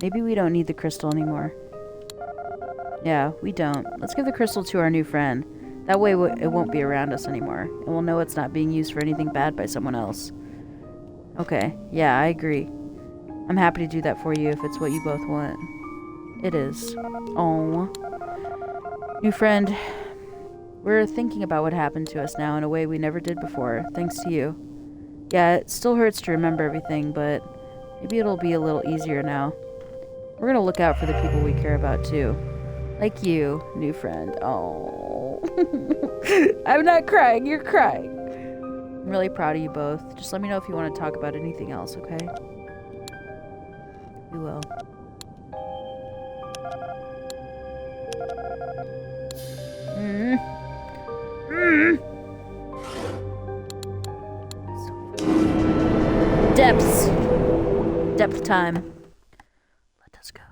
we don't need the crystal anymore. Yeah, we don't. Let's give the crystal to our new friend. That way it won't be around us anymore, and we'll know it's not being used for anything bad by someone else. Okay, yeah, I agree. I'm happy to do that for you if it's what you both want. It is. Oh, new friend, we're thinking about what happened to us now in a way we never did before, thanks to you. Yeah, it still hurts to remember everything, but maybe it'll be a little easier now. We're gonna look out for the people we care about, too. Like you, new friend. Oh. I'm not crying, you're crying. I'm really proud of you both. Just let me know if you want to talk about anything else, okay? We will. Depths. Depth time. Let us go.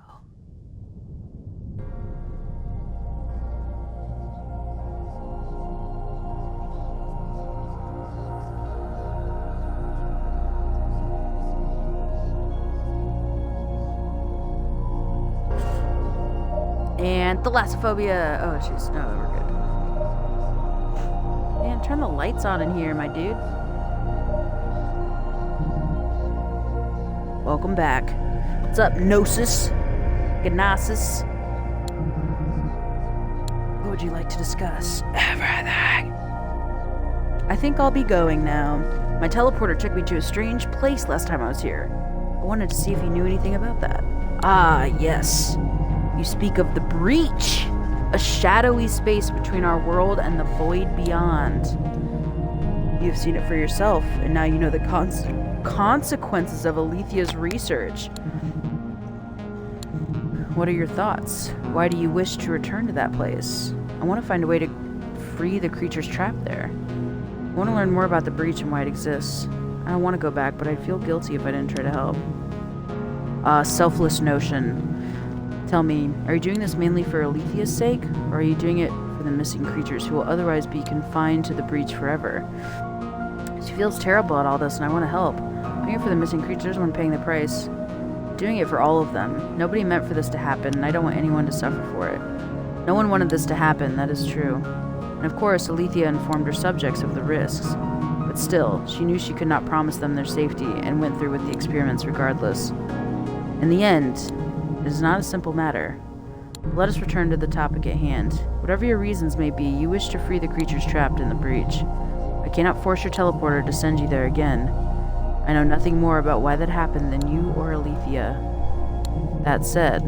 And thalassophobia. Oh, jeez. No, we're good. Man, turn the lights on in here, my dude. Welcome back. What's up, Gnosis? Gnosis? What would you like to discuss? Everything. I think I'll be going now. My teleporter took me to a strange place last time I was here. I wanted to see if you knew anything about that. Ah, yes. You speak of the breach, a shadowy space between our world and the void beyond. You've seen it for yourself, and now you know the consequences of Alethia's research. What are your thoughts? Why do you wish to return to that place? I want to find a way to free the creatures trapped there. I want to learn more about the breach and why it exists. I don't want to go back, but I'd feel guilty if I didn't try to help. Selfless notion. Tell me, are you doing this mainly for Alethia's sake, or are you doing it for the missing creatures who will otherwise be confined to the breach forever? She feels terrible at all this, and I want to help. I'm doing it for the missing creatures when paying the price. I'm doing it for all of them. Nobody meant for this to happen, and I don't want anyone to suffer for it. No one wanted this to happen, that is true. And of course, Alethia informed her subjects of the risks. But still, she knew she could not promise them their safety, and went through with the experiments regardless. In the end, it is not a simple matter. Let us return to the topic at hand. Whatever your reasons may be, you wish to free the creatures trapped in the breach. I cannot force your teleporter to send you there again. I know nothing more about why that happened than you or Alethia. That said,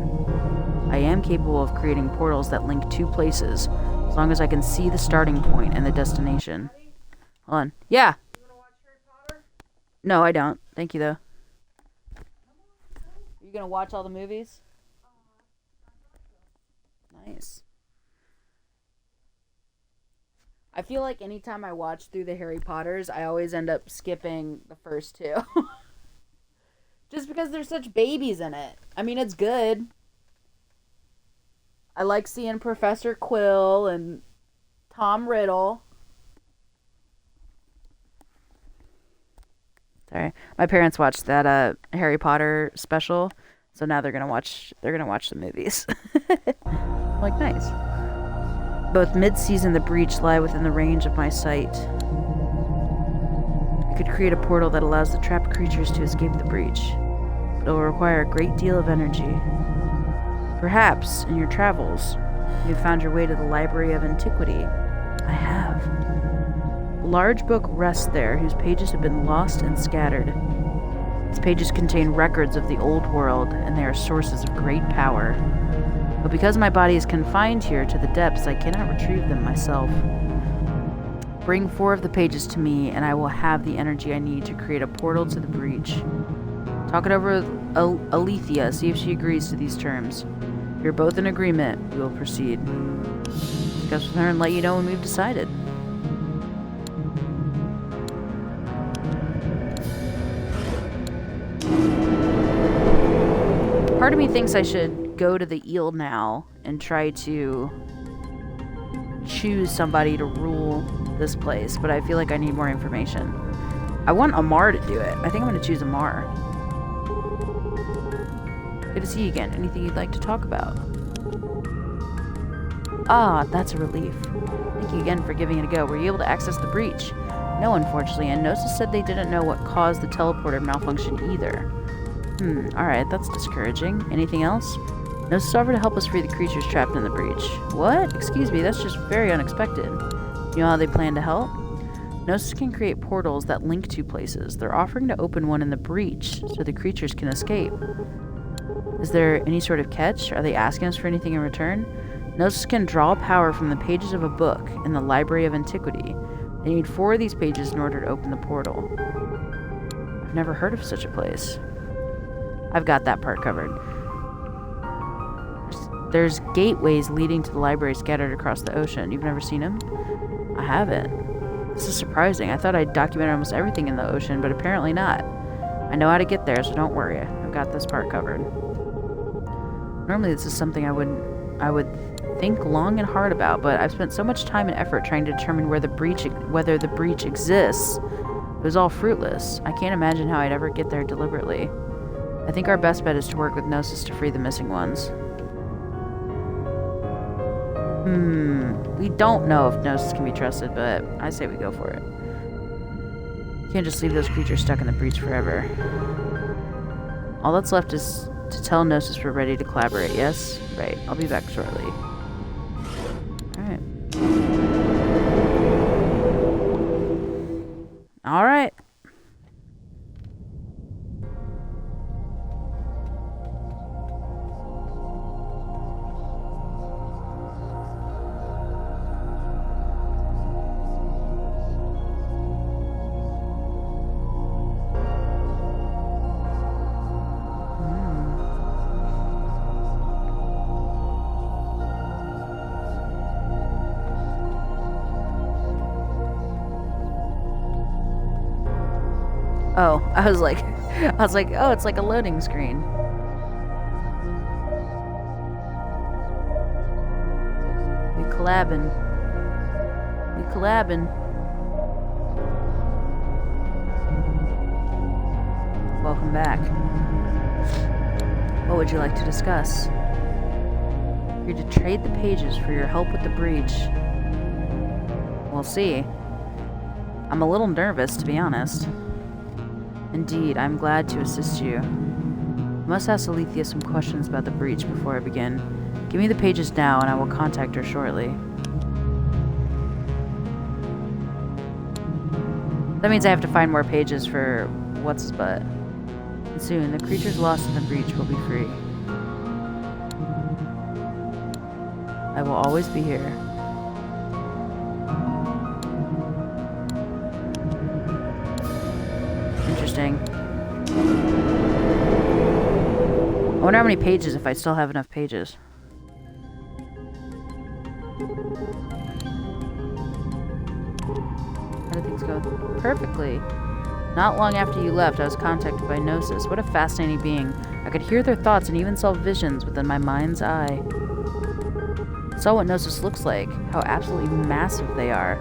I am capable of creating portals that link two places, as long as I can see the starting point and the destination. Hold on. Yeah! No, I don't. Thank you, though. Are you gonna watch all the movies? Nice. I feel like anytime I watch through the Harry Potters, I always end up skipping the first two. Just because there's such babies in it. I mean, it's good. I like seeing Professor Quill and Tom Riddle. Sorry. My parents watched that Harry Potter special, so now they're gonna watch the movies. I'm like, nice. Both mid-season and the breach lie within the range of my sight. I could create a portal that allows the trapped creatures to escape the breach, but it will require a great deal of energy. Perhaps, in your travels, you've found your way to the Library of Antiquity. I have. A large book rests there whose pages have been lost and scattered. Its pages contain records of the old world, and they are sources of great power. But because my body is confined here to the depths, I cannot retrieve them myself. Bring 4 of the pages to me, and I will have the energy I need to create a portal to the breach. Talk it over with Alethea, see if she agrees to these terms. If you're both in agreement, we will proceed. Discuss with her and let you know when we've decided. Part of me thinks I should go to the eel now and try to choose somebody to rule this place, but I feel like I need more information. I want Amar to do it. I think I'm going to choose Amar. Good to see you again. Anything you'd like to talk about? Ah, that's a relief. Thank you again for giving it a go. Were you able to access the breach? No, unfortunately, and Gnosis said they didn't know what caused the teleporter malfunction either. Alright, that's discouraging. Anything else? Gnosis offered to help us free the creatures trapped in the breach. What? Excuse me, that's just very unexpected. You know how they plan to help? Gnosis can create portals that link 2 places. They're offering to open one in the breach so the creatures can escape. Is there any sort of catch? Are they asking us for anything in return? Gnosis can draw power from the pages of a book in the Library of Antiquity. They need 4 of these pages in order to open the portal. I've never heard of such a place. I've got that part covered. There's gateways leading to the library scattered across the ocean. You've never seen them? I haven't. This is surprising. I thought I'd documented almost everything in the ocean, but apparently not. I know how to get there, so don't worry. I've got this part covered. Normally this is something I would think long and hard about, but I've spent so much time and effort trying to determine whether the breach exists. It was all fruitless. I can't imagine how I'd ever get there deliberately. I think our best bet is to work with Gnosis to free the missing ones. We don't know if Gnosis can be trusted, but I say we go for it. You can't just leave those creatures stuck in the breach forever. All that's left is to tell Gnosis we're ready to collaborate, yes? Right, I'll be back shortly. Alright. Alright. Oh, I was like, oh, it's like a loading screen. We collabing. Welcome back. What would you like to discuss? You're to trade the pages for your help with the breach. We'll see. I'm a little nervous, to be honest. Indeed, I'm glad to assist you. I must ask Alethea some questions about the breach before I begin. Give me the pages now, and I will contact her shortly. That means I have to find more pages for what's-his-butt. And soon, the creatures lost in the breach will be free. I will always be here. interesting. I wonder how many pages, if I still have enough pages. How did things go? Perfectly. Not long after you left, I was contacted by Gnosis. What a fascinating being. I could hear their thoughts and even saw visions within my mind's eye. I saw what Gnosis looks like, how absolutely massive they are.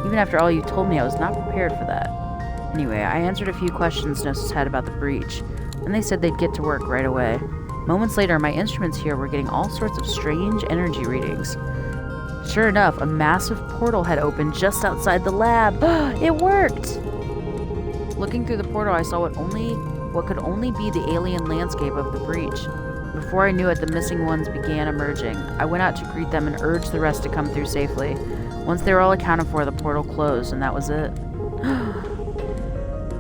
Even after all you told me, I was not prepared for that. Anyway, I answered a few questions Gnosis had about the breach, and they said they'd get to work right away. Moments later, my instruments here were getting all sorts of strange energy readings. Sure enough, a massive portal had opened just outside the lab. It worked! Looking through the portal, I saw what could only be the alien landscape of the breach. Before I knew it, the missing ones began emerging. I went out to greet them and urged the rest to come through safely. Once they were all accounted for, the portal closed, and that was it.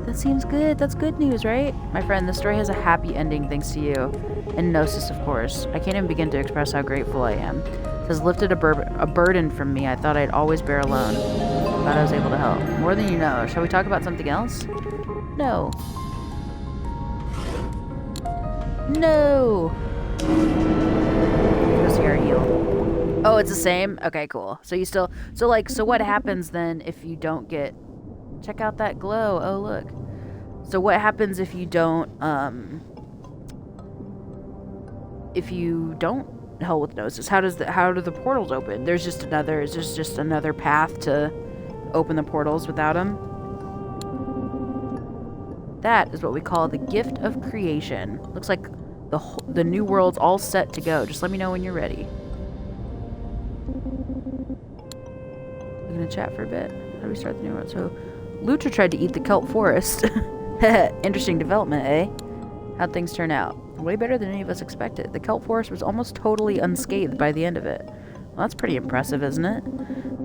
That seems good. That's good news, right? My friend, this story has a happy ending thanks to you. And Gnosis, of course. I can't even begin to express how grateful I am. It has lifted a burden from me I thought I'd always bear alone. Glad I was able to help. More than you know. Shall we talk about something else? No. No! Let's see our heal. Oh, it's the same? Okay, cool. So you still... So what happens then if you don't get... Check out that glow. Oh, look. So what happens if you don't, hell with Gnosis? How do the portals open? Is there just another path to open the portals without them? That is what we call the gift of creation. Looks like the new world's all set to go. Just let me know when you're ready. We're gonna chat for a bit. How do we start the new world? So, Lutra tried to eat the kelp forest. Interesting development, eh? How'd things turn out? Way better than any of us expected. The kelp forest was almost totally unscathed by the end of it. Well, that's pretty impressive, isn't it?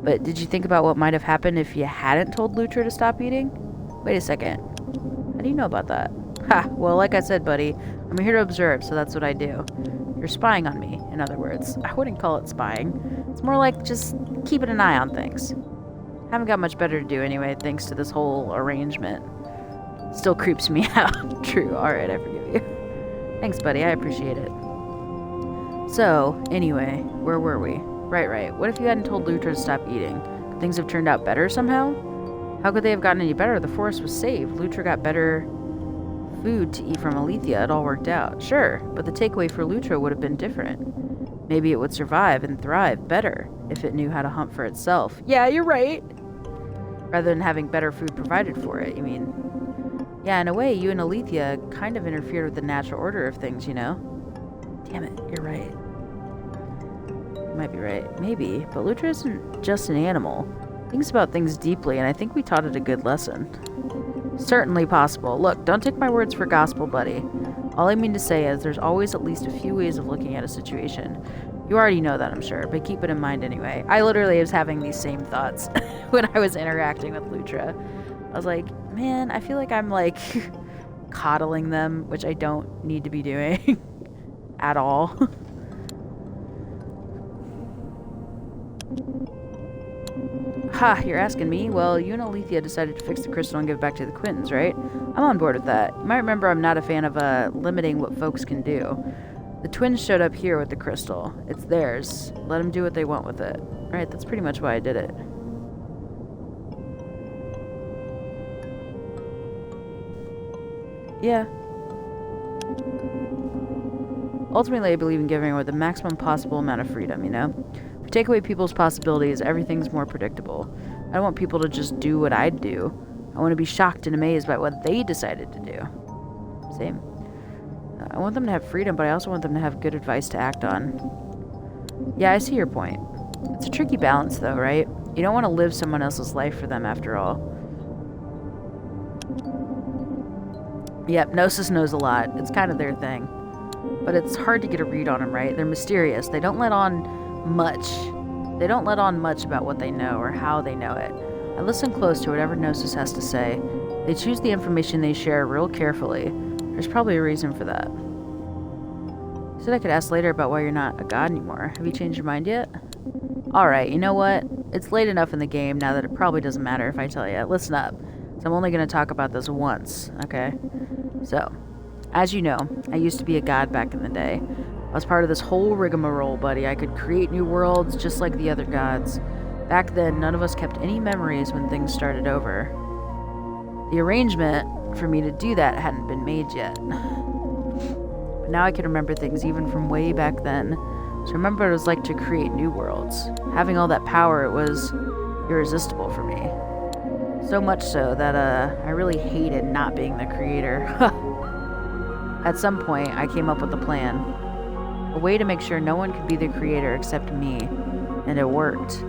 But did you think about what might have happened if you hadn't told Lutra to stop eating? Wait a second. How do you know about that? Ha! Well, like I said, buddy, I'm here to observe, so that's what I do. You're spying on me, in other words. I wouldn't call it spying. It's more like just keeping an eye on things. Haven't got much better to do anyway, thanks to this whole arrangement. Still creeps me out. True, alright, I forgive you. Thanks, buddy, I appreciate it. So, anyway, where were we? Right. What if you hadn't told Lutra to stop eating? Could things have turned out better somehow? How could they have gotten any better? The forest was saved. Lutra got better food to eat from Alethea. It all worked out. Sure, but the takeaway for Lutra would have been different. Maybe it would survive and thrive better if it knew how to hunt for itself. Yeah, you're right. Rather than having better food provided for it, you mean? Yeah, in a way, you and Alethea kind of interfered with the natural order of things, you know? Damn it, you're right. You might be right. Maybe, but Lutra isn't just an animal. It thinks about things deeply, and I think we taught it a good lesson. Certainly possible. Look, don't take my words for gospel, buddy. All I mean to say is there's always at least a few ways of looking at a situation. You already know that, I'm sure, but keep it in mind anyway. I literally was having these same thoughts when I was interacting with Lutra. I was like, man, I feel like I'm like coddling them, which I don't need to be doing at all. Ha, you're asking me? Well, you and Alethea decided to fix the crystal and give it back to the Quintons, right? I'm on board with that. You might remember I'm not a fan of limiting what folks can do. The twins showed up here with the crystal. It's theirs. Let them do what they want with it. Right, that's pretty much why I did it. Yeah. Ultimately, I believe in giving away the maximum possible amount of freedom, you know? If we take away people's possibilities, everything's more predictable. I don't want people to just do what I'd do. I want to be shocked and amazed by what they decided to do. Same. I want them to have freedom, but I also want them to have good advice to act on. Yeah, I see your point. It's a tricky balance, though, right? You don't want to live someone else's life for them, after all. Yep, Gnosis knows a lot. It's kind of their thing. But it's hard to get a read on them, right? They're mysterious. They don't let on much. They don't let on much about what they know or how they know it. I listen close to whatever Gnosis has to say. They choose the information they share real carefully. There's probably a reason for that. You said I could ask later about why you're not a god anymore. Have you changed your mind yet? Alright, you know what? It's late enough in the game now that it probably doesn't matter if I tell you. Listen up. So I'm only going to talk about this once, okay? So, as you know, I used to be a god back in the day. I was part of this whole rigmarole, buddy. I could create new worlds just like the other gods. Back then, none of us kept any memories when things started over. The arrangement for me to do that hadn't been made yet. But now I can remember things even from way back then. So remember what it was like to create new worlds. Having all that power, it was irresistible for me. So much so that I really hated not being the creator. At some point, I came up with a plan. A way to make sure no one could be the creator except me. And it worked.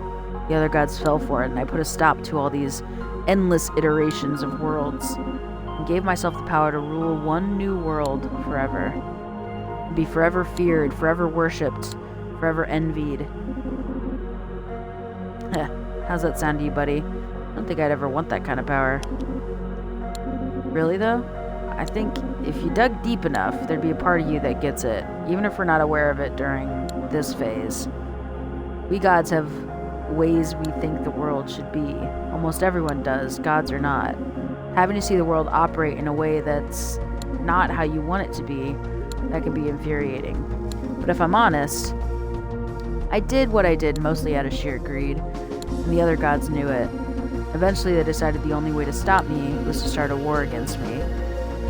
The other gods fell for it, and I put a stop to all these endless iterations of worlds. And gave myself the power to rule one new world forever. And be forever feared, forever worshipped, forever envied. How's that sound to you, buddy? I don't think I'd ever want that kind of power. Really, though? I think if you dug deep enough, there'd be a part of you that gets it, even if we're not aware of it during this phase. We gods have ways we think the world should be. Almost everyone does, gods or not. Having to see the world operate in a way that's not how you want it to be, that can be infuriating. But if I'm honest, I did what I did mostly out of sheer greed, and the other gods knew it. Eventually they decided the only way to stop me was to start a war against me.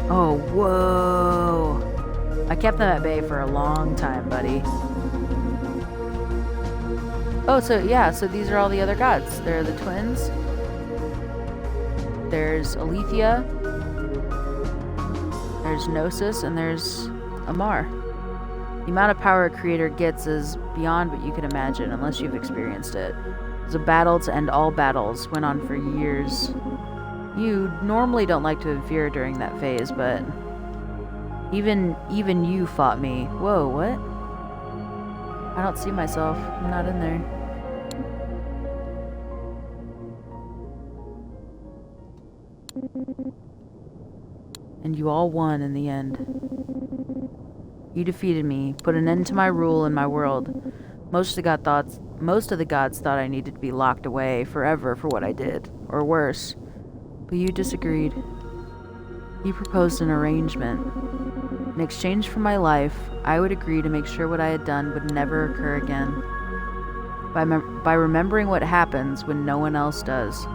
Oh, whoa. I kept them at bay for a long time, buddy. Oh, so these are all the other gods. They're the twins. There's Alethea. There's Gnosis, and there's Amar. The amount of power a creator gets is beyond what you can imagine unless you've experienced it. The battle to end all battles went on for years. You normally don't like to interfere during that phase, but even you fought me. Whoa, what? I don't see myself. I'm not in there. And you all won in the end. You defeated me, put an end to my rule in my world. Most of the gods thought I needed to be locked away forever for what I did, or worse. But you disagreed. You proposed an arrangement. In exchange for my life, I would agree to make sure what I had done would never occur again. By remembering what happens when no one else does.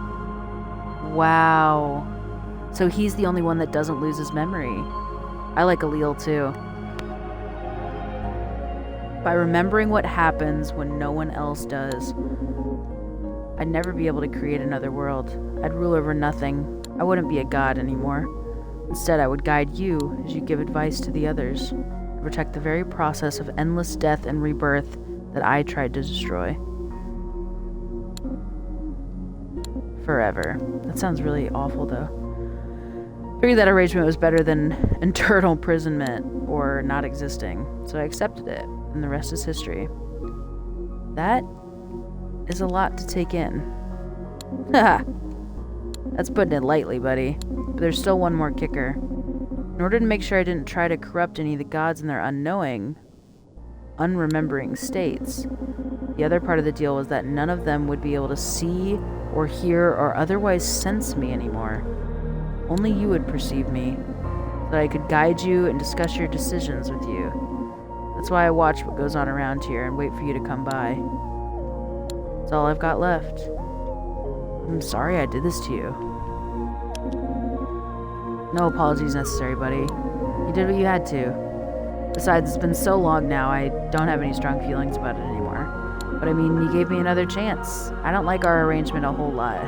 Wow. So he's the only one that doesn't lose his memory. I like Allele too. By remembering what happens when no one else does. I'd never be able to create another world. I'd rule over nothing. I wouldn't be a god anymore. Instead, I would guide you as you give advice to the others, and protect the very process of endless death and rebirth that I tried to destroy. Forever. That sounds really awful, though. I figured that arrangement was better than eternal imprisonment or not existing, so I accepted it, and the rest is history. That is a lot to take in. Haha. That's putting it lightly, buddy. But there's still one more kicker. In order to make sure I didn't try to corrupt any of the gods in their unremembering states, the other part of the deal was that none of them would be able to see or hear or otherwise sense me anymore. Only you would perceive me, so that I could guide you and discuss your decisions with you. That's why I watch what goes on around here and wait for you to come by. That's all I've got left. I'm sorry I did this to you. No apologies necessary, buddy. You did what you had to. Besides, it's been so long now, I don't have any strong feelings about it anymore. But I mean, you gave me another chance. I don't like our arrangement a whole lot,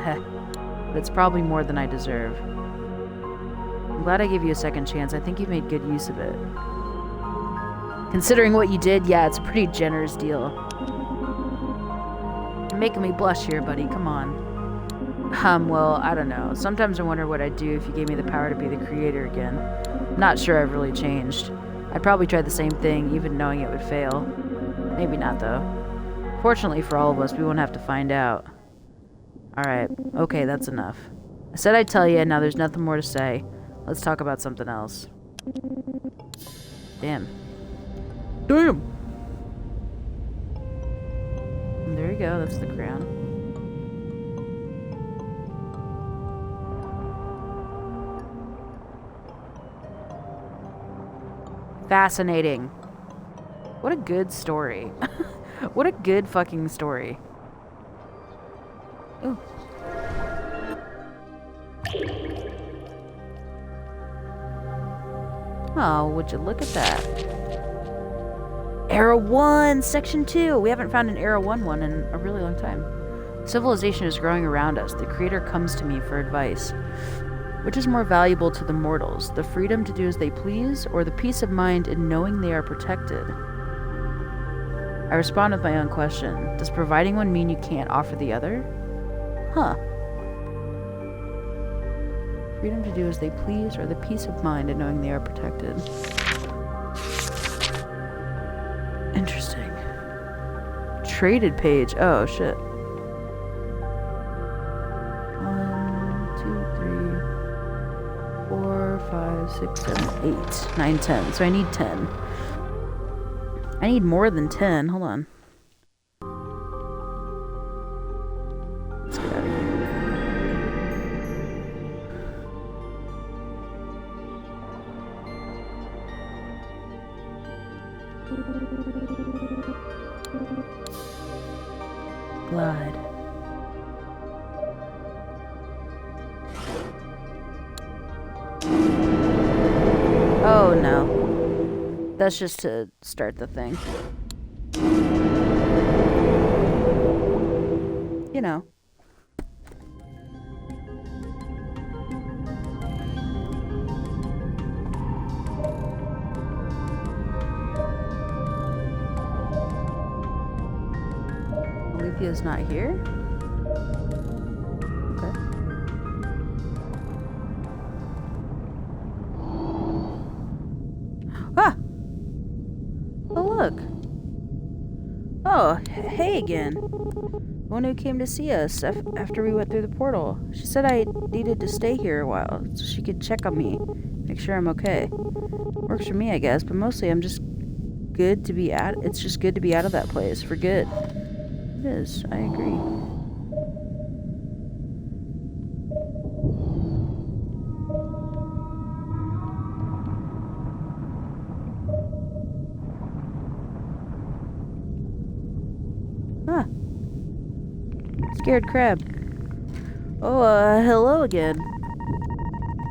but it's probably more than I deserve. I'm glad I gave you a second chance. I think you made good use of it. Considering what you did, yeah, it's a pretty generous deal. You're making me blush here, buddy. Come on. Well, I don't know. Sometimes I wonder what I'd do if you gave me the power to be the creator again. I'm not sure I've really changed. I'd probably try the same thing, even knowing it would fail. Maybe not, though. Fortunately for all of us, we won't have to find out. Alright, okay, that's enough. I said I'd tell you, and now there's nothing more to say. Let's talk about something else. Damn. Damn! There you go, that's the crown. Fascinating. What a good story. What a good fucking story. Ooh. Oh, would you look at that? Era 1, Section 2. We haven't found an Era 1 in a really long time. Civilization is growing around us. The Creator comes to me for advice. Which is more valuable to the mortals, the freedom to do as they please, or the peace of mind in knowing they are protected? I respond with my own question. Does providing one mean you can't offer the other? Huh. Freedom to do as they please, or the peace of mind in knowing they are protected. Interesting. Traded page. Oh, shit. 6, 7, 8, 9, 10. So I need 10. I need more than 10. Hold on. Let's get out of here. Glide. Oh no. That's just to start the thing. You know. Olivia's not here? Okay. Ah! Oh, look. Oh, hey again. The one who came to see us after we went through the portal. She said I needed to stay here a while so she could check on me, make sure I'm okay. Works for me, I guess, but mostly I'm just good to be out. It's just good to be out of that place for good. It is. I agree. Ah. Scared crab. Oh, hello again.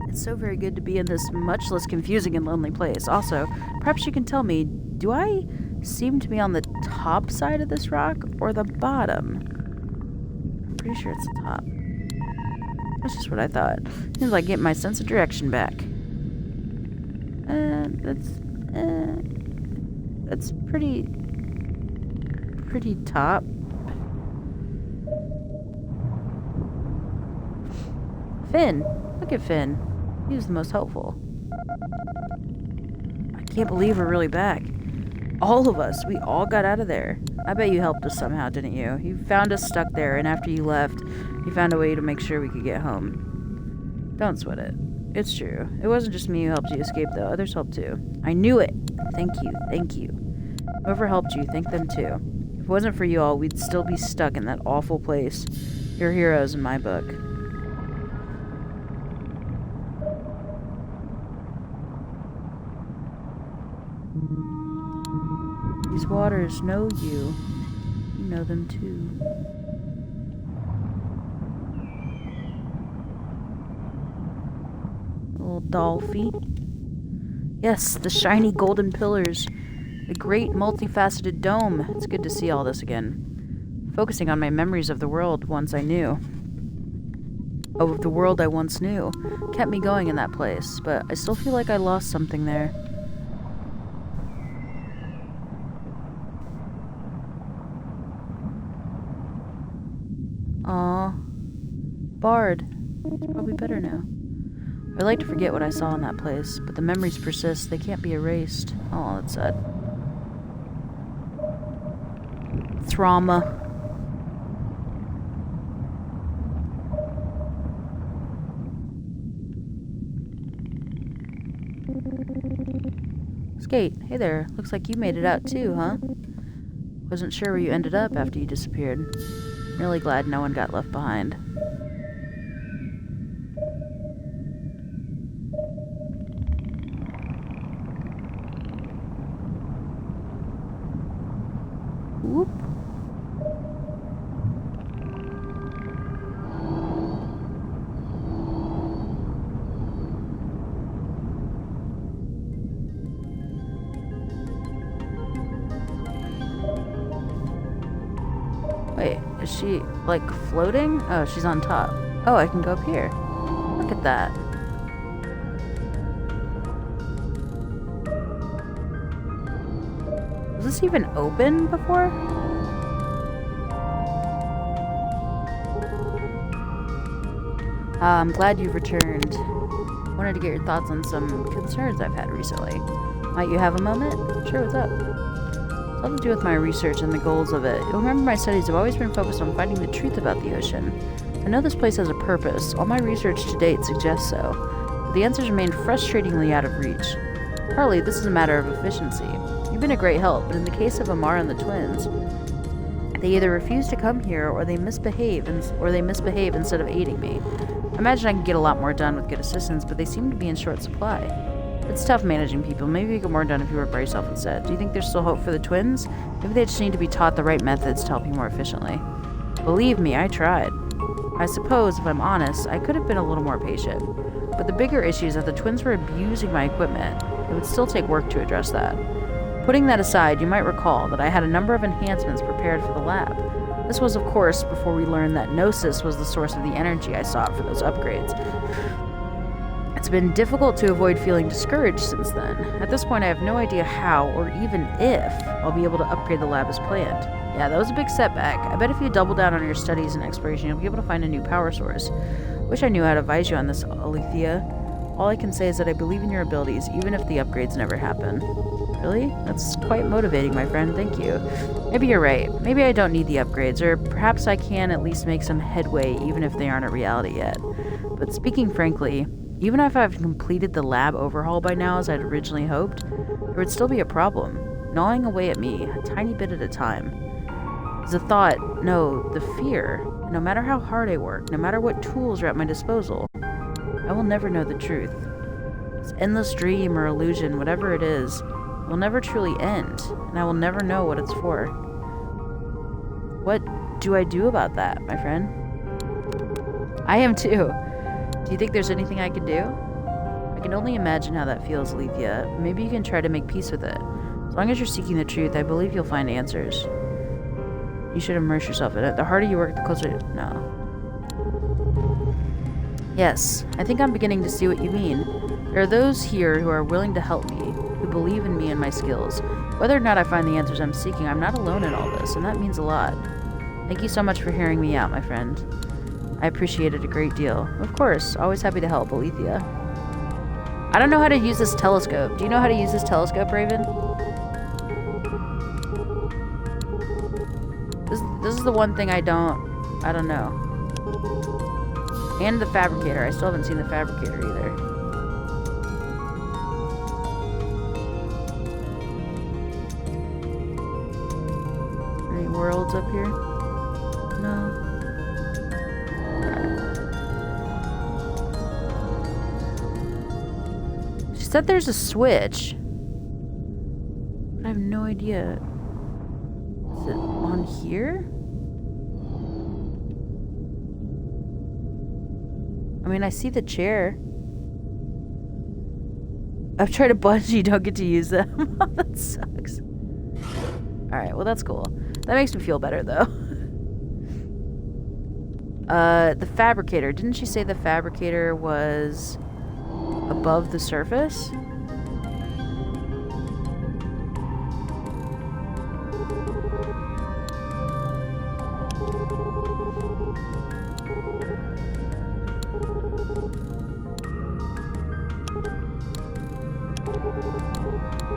It's so very good to be in this much less confusing and lonely place. Also, perhaps you can tell me, do I seem to be on the top side of this rock or the bottom? I'm pretty sure it's the top. That's just what I thought. Seems like getting my sense of direction back. That's pretty top. Finn. Look at Finn. He was the most helpful. I can't believe we're really back. All of us. We all got out of there. I bet you helped us somehow, didn't you? You found us stuck there, and after you left, you found a way to make sure we could get home. Don't sweat it. It's true. It wasn't just me who helped you escape, though. Others helped too. I knew it. Thank you. Thank you. Whoever helped you, thank them too. If it wasn't for you all, we'd still be stuck in that awful place. You're heroes in my book. These waters know you. You know them too. Little doll feet. Yes, the shiny golden pillars. The great multifaceted dome. It's good to see all this again. Focusing on my memories of the world once I knew. Of the world I once knew. Kept me going in that place, but I still feel like I lost something there. Aw. Bard. It's probably better now. I like to forget what I saw in that place, but the memories persist. They can't be erased. Oh, that's sad. Trauma. Skate, hey there. Looks like you made it out too, huh? Wasn't sure where you ended up after you disappeared. Really glad no one got left behind. she, like, floating? Oh, she's on top. Oh, I can go up here. Look at that. Was this even open before? I'm glad you've returned. Wanted to get your thoughts on some concerns I've had recently. Might you have a moment? Sure, what's up? It's all to do with my research and the goals of it. You'll remember my studies have always been focused on finding the truth about the ocean. I know this place has a purpose. All my research to date suggests so. But the answers remain frustratingly out of reach. Partly, this is a matter of efficiency. You've been a great help, but in the case of Amara and the twins, they either refuse to come here or they misbehave instead of aiding me. I imagine I could get a lot more done with good assistance, but they seem to be in short supply. It's tough managing people. Maybe you get more done if you work by yourself instead. Do you think there's still hope for the twins? Maybe they just need to be taught the right methods to help you more efficiently. Believe me, I tried. I suppose, if I'm honest, I could have been a little more patient. But the bigger issue is that the twins were abusing my equipment. It would still take work to address that. Putting that aside, you might recall that I had a number of enhancements prepared for the lab. This was, of course, before we learned that Gnosis was the source of the energy I sought for those upgrades. It's been difficult to avoid feeling discouraged since then. At this point, I have no idea how, or even if, I'll be able to upgrade the lab as planned. Yeah, that was a big setback. I bet if you double down on your studies and exploration, you'll be able to find a new power source. Wish I knew how to advise you on this, Alethea. All I can say is that I believe in your abilities, even if the upgrades never happen. Really? That's quite motivating, my friend. Thank you. Maybe you're right. Maybe I don't need the upgrades, or perhaps I can at least make some headway even if they aren't a reality yet. But speaking frankly, even if I've completed the lab overhaul by now as I'd originally hoped, there would still be a problem, gnawing away at me, a tiny bit at a time. The thought, no, the fear, no matter how hard I work, no matter what tools are at my disposal, I will never know the truth. This endless dream or illusion, whatever it is, will never truly end, and I will never know what it's for. What do I do about that, my friend? I am too. Do you think there's anything I can do? I can only imagine how that feels, Alethea. Maybe you can try to make peace with it. As long as you're seeking the truth, I believe you'll find answers. You should immerse yourself in it. The harder you work, the closer... No. Yes, I think I'm beginning to see what you mean. There are those here who are willing to help me, who believe in me and my skills. Whether or not I find the answers I'm seeking, I'm not alone in all this, and that means a lot. Thank you so much for hearing me out, my friend. I appreciate it a great deal. Of course, always happy to help, Alethea. I don't know how to use this telescope. Do you know how to use this telescope, Raven? This is the one thing I don't know. And the fabricator. I still haven't seen the fabricator either. Any worlds up here? No. She said there's a switch. But I have no idea. Is it on here? I mean, I see the chair. I've tried a bungee, don't get to use them. That sucks. Alright, well that's cool. That makes me feel better, though. The fabricator. Didn't she say the fabricator was above the surface?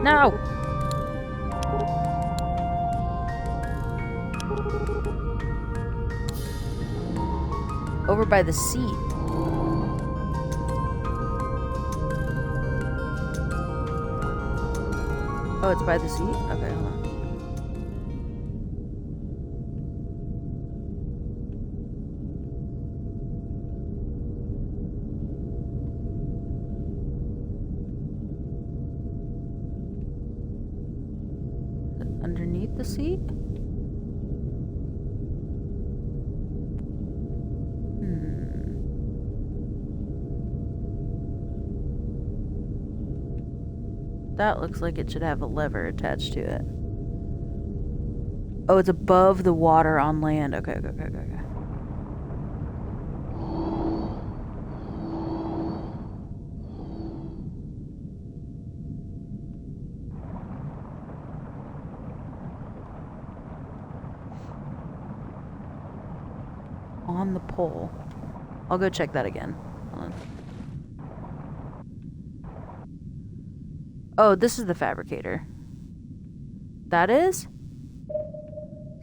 No! Over by the seat. Oh, it's by the seat? Okay, hold on. Underneath the seat? That looks like it should have a lever attached to it. Oh, it's above the water on land. Okay, okay, okay, okay, okay. On the pole. I'll go check that again. Hold on. Oh, this is the fabricator. That is?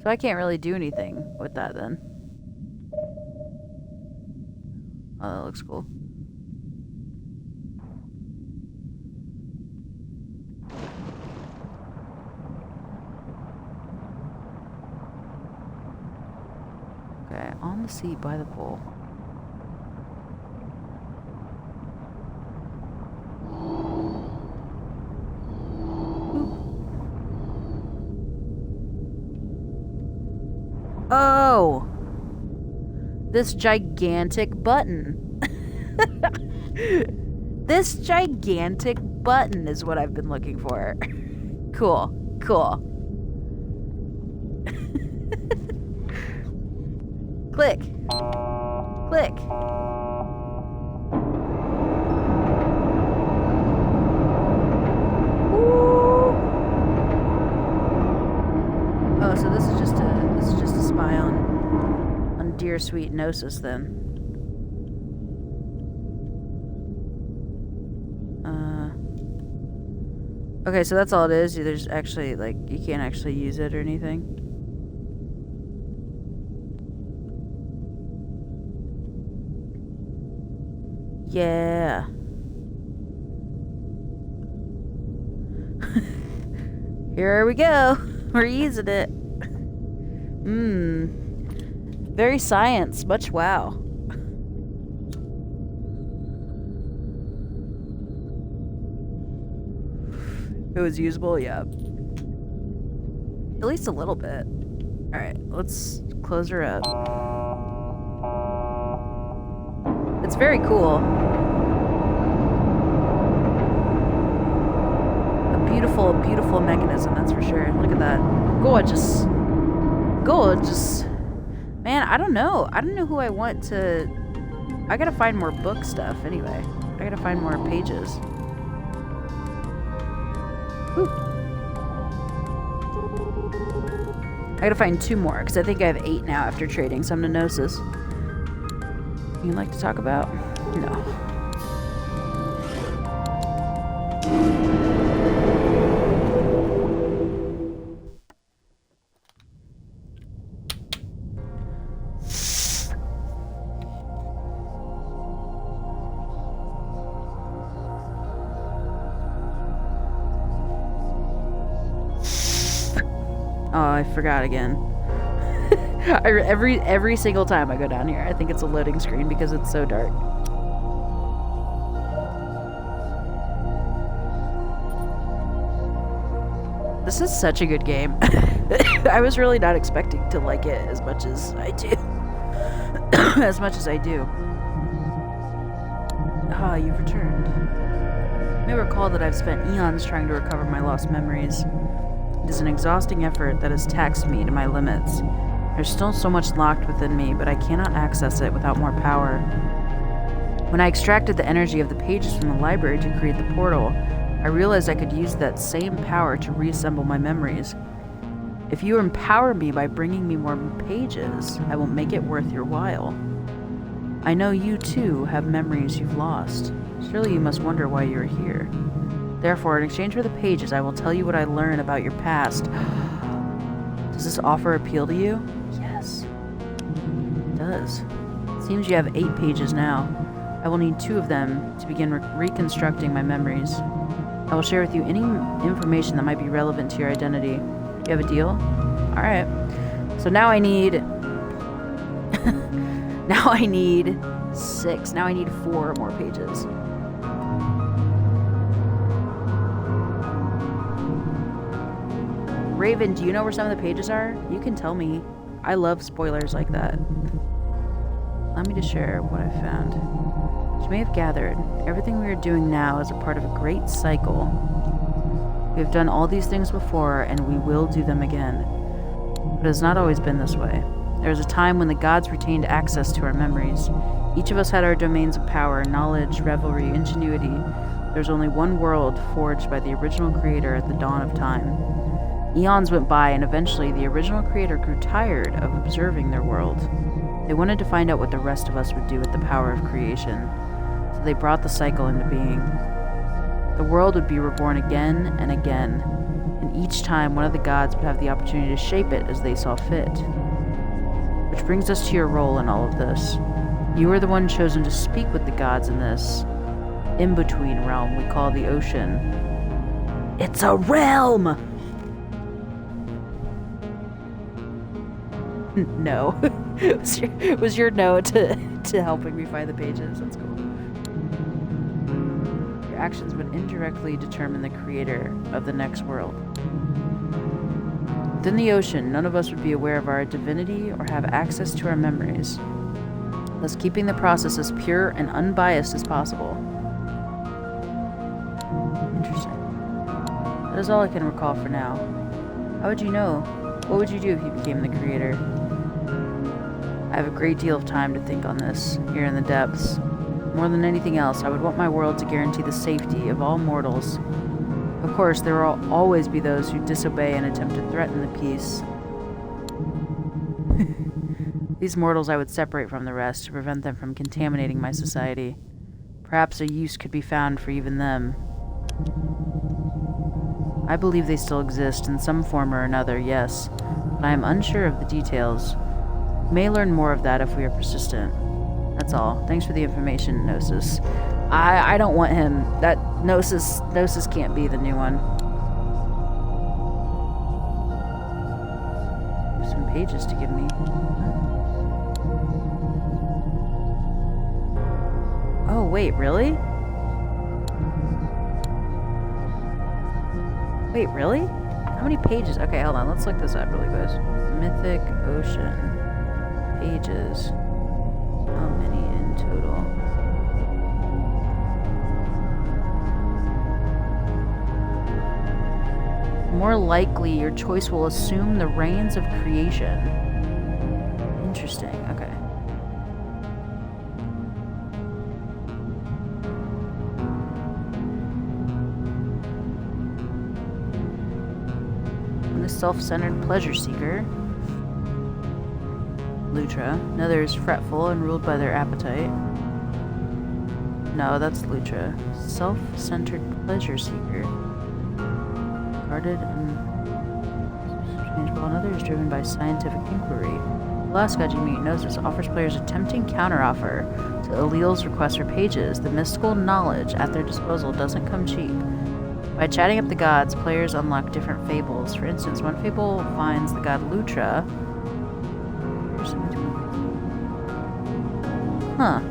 So I can't really do anything with that then. Oh, that looks cool. Okay, on the seat by the pole. Oh! This gigantic button. This gigantic button is what I've been looking for. Cool. Cool. Click. Click. Ooh. Oh, so this is just a spy on dear sweet Gnosis then. Okay, so that's all it is. There's actually, like, you can't actually use it or anything. Yeah. Here we go. We're using it. Very science. Much wow. It was usable, yeah. At least a little bit. Alright, let's close her up. It's very cool. A beautiful, beautiful mechanism, that's for sure. Look at that. Gorgeous. Gorgeous. Man, I don't know. I don't know who I want to... I gotta find more book stuff anyway. I gotta find more pages. Whew. I gotta find 2 more, because I think I have 8 now after trading some to Gnosis. You'd like to talk about? No. Oh, I forgot again. Every single time I go down here, I think it's a loading screen because it's so dark. This is such a good game. I was really not expecting to like it as much as I do. As much as I do. Ah, you've returned. You may recall that I've spent eons trying to recover my lost memories. It is an exhausting effort that has taxed me to my limits. There's still so much locked within me, but I cannot access it without more power. When I extracted the energy of the pages from the library to create the portal, I realized I could use that same power to reassemble my memories. If you empower me by bringing me more pages, I will make it worth your while. I know you, too, have memories you've lost. Surely you must wonder why you are here. Therefore, in exchange for the pages, I will tell you what I learn about your past. Does this offer appeal to you? Yes. It does. It seems you have 8 pages now. I will need 2 of them to begin reconstructing my memories. I will share with you any information that might be relevant to your identity. You have a deal? Alright. So now I need... now I need 6. Now I need 4 more pages. Raven, do you know where some of the pages are? You can tell me. I love spoilers like that. Allow me to share what I found. As you may have gathered, everything we are doing now is a part of a great cycle. We have done all these things before, and we will do them again. But But it's not always been this way. There was a time when the gods retained access to our memories. Each of us had our domains of power, knowledge, revelry, ingenuity. There was only one world forged by the original creator at the dawn of time. Eons went by, and eventually the original creator grew tired of observing their world. They wanted to find out what the rest of us would do with the power of creation, so they brought the cycle into being. The world would be reborn again and again, and each time one of the gods would have the opportunity to shape it as they saw fit. Which brings us to your role in all of this. You were the one chosen to speak with the gods in this in-between realm we call the ocean. It's a realm! No. It was your no to helping me find the pages. That's cool. Your actions would indirectly determine the creator of the next world. Within the ocean, none of us would be aware of our divinity or have access to our memories, thus keeping the process as pure and unbiased as possible. Interesting. That is all I can recall for now. How would you know? What would you do if you became the creator? I have a great deal of time to think on this, here in the depths. More than anything else, I would want my world to guarantee the safety of all mortals. Of course, there will always be those who disobey and attempt to threaten the peace. These mortals I would separate from the rest to prevent them from contaminating my society. Perhaps a use could be found for even them. I believe they still exist in some form or another, yes, but I am unsure of the details. We may learn more of that if we are persistent. That's all. Thanks for the information, Gnosis. I don't want him. That Gnosis can't be the new one. Some pages to give me. Oh, wait, really? Wait, really? How many pages? Okay, hold on. Let's look this up really quick. Mythic Ocean. Pages. How many in total? More likely, your choice will assume the reins of creation. Interesting. Okay. And the self-centered pleasure seeker. Lutra. Another is fretful and ruled by their appetite. No, that's Lutra. Self-centered pleasure seeker. Guarded and changeable. Another is driven by scientific inquiry. The last god you meet, Gnosis, offers players a tempting counteroffer to Allele's request for pages. The mystical knowledge at their disposal doesn't come cheap. By chatting up the gods, players unlock different fables. For instance, one fable finds the god Lutra. Huh.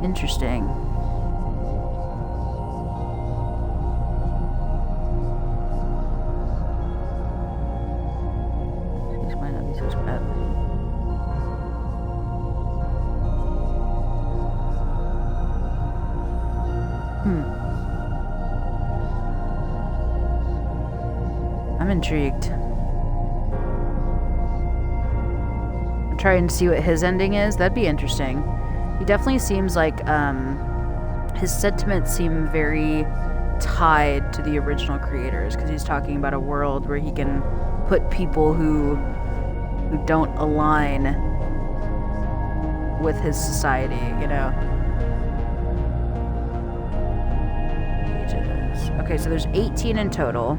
Interesting. These might not be so bad. I'm intrigued. I'm trying to see what his ending is. That'd be interesting. He definitely seems like, his sentiments seem very tied to the original creators, because he's talking about a world where he can put people who don't align with his society, you know? Pages. Okay, so there's 18 in total.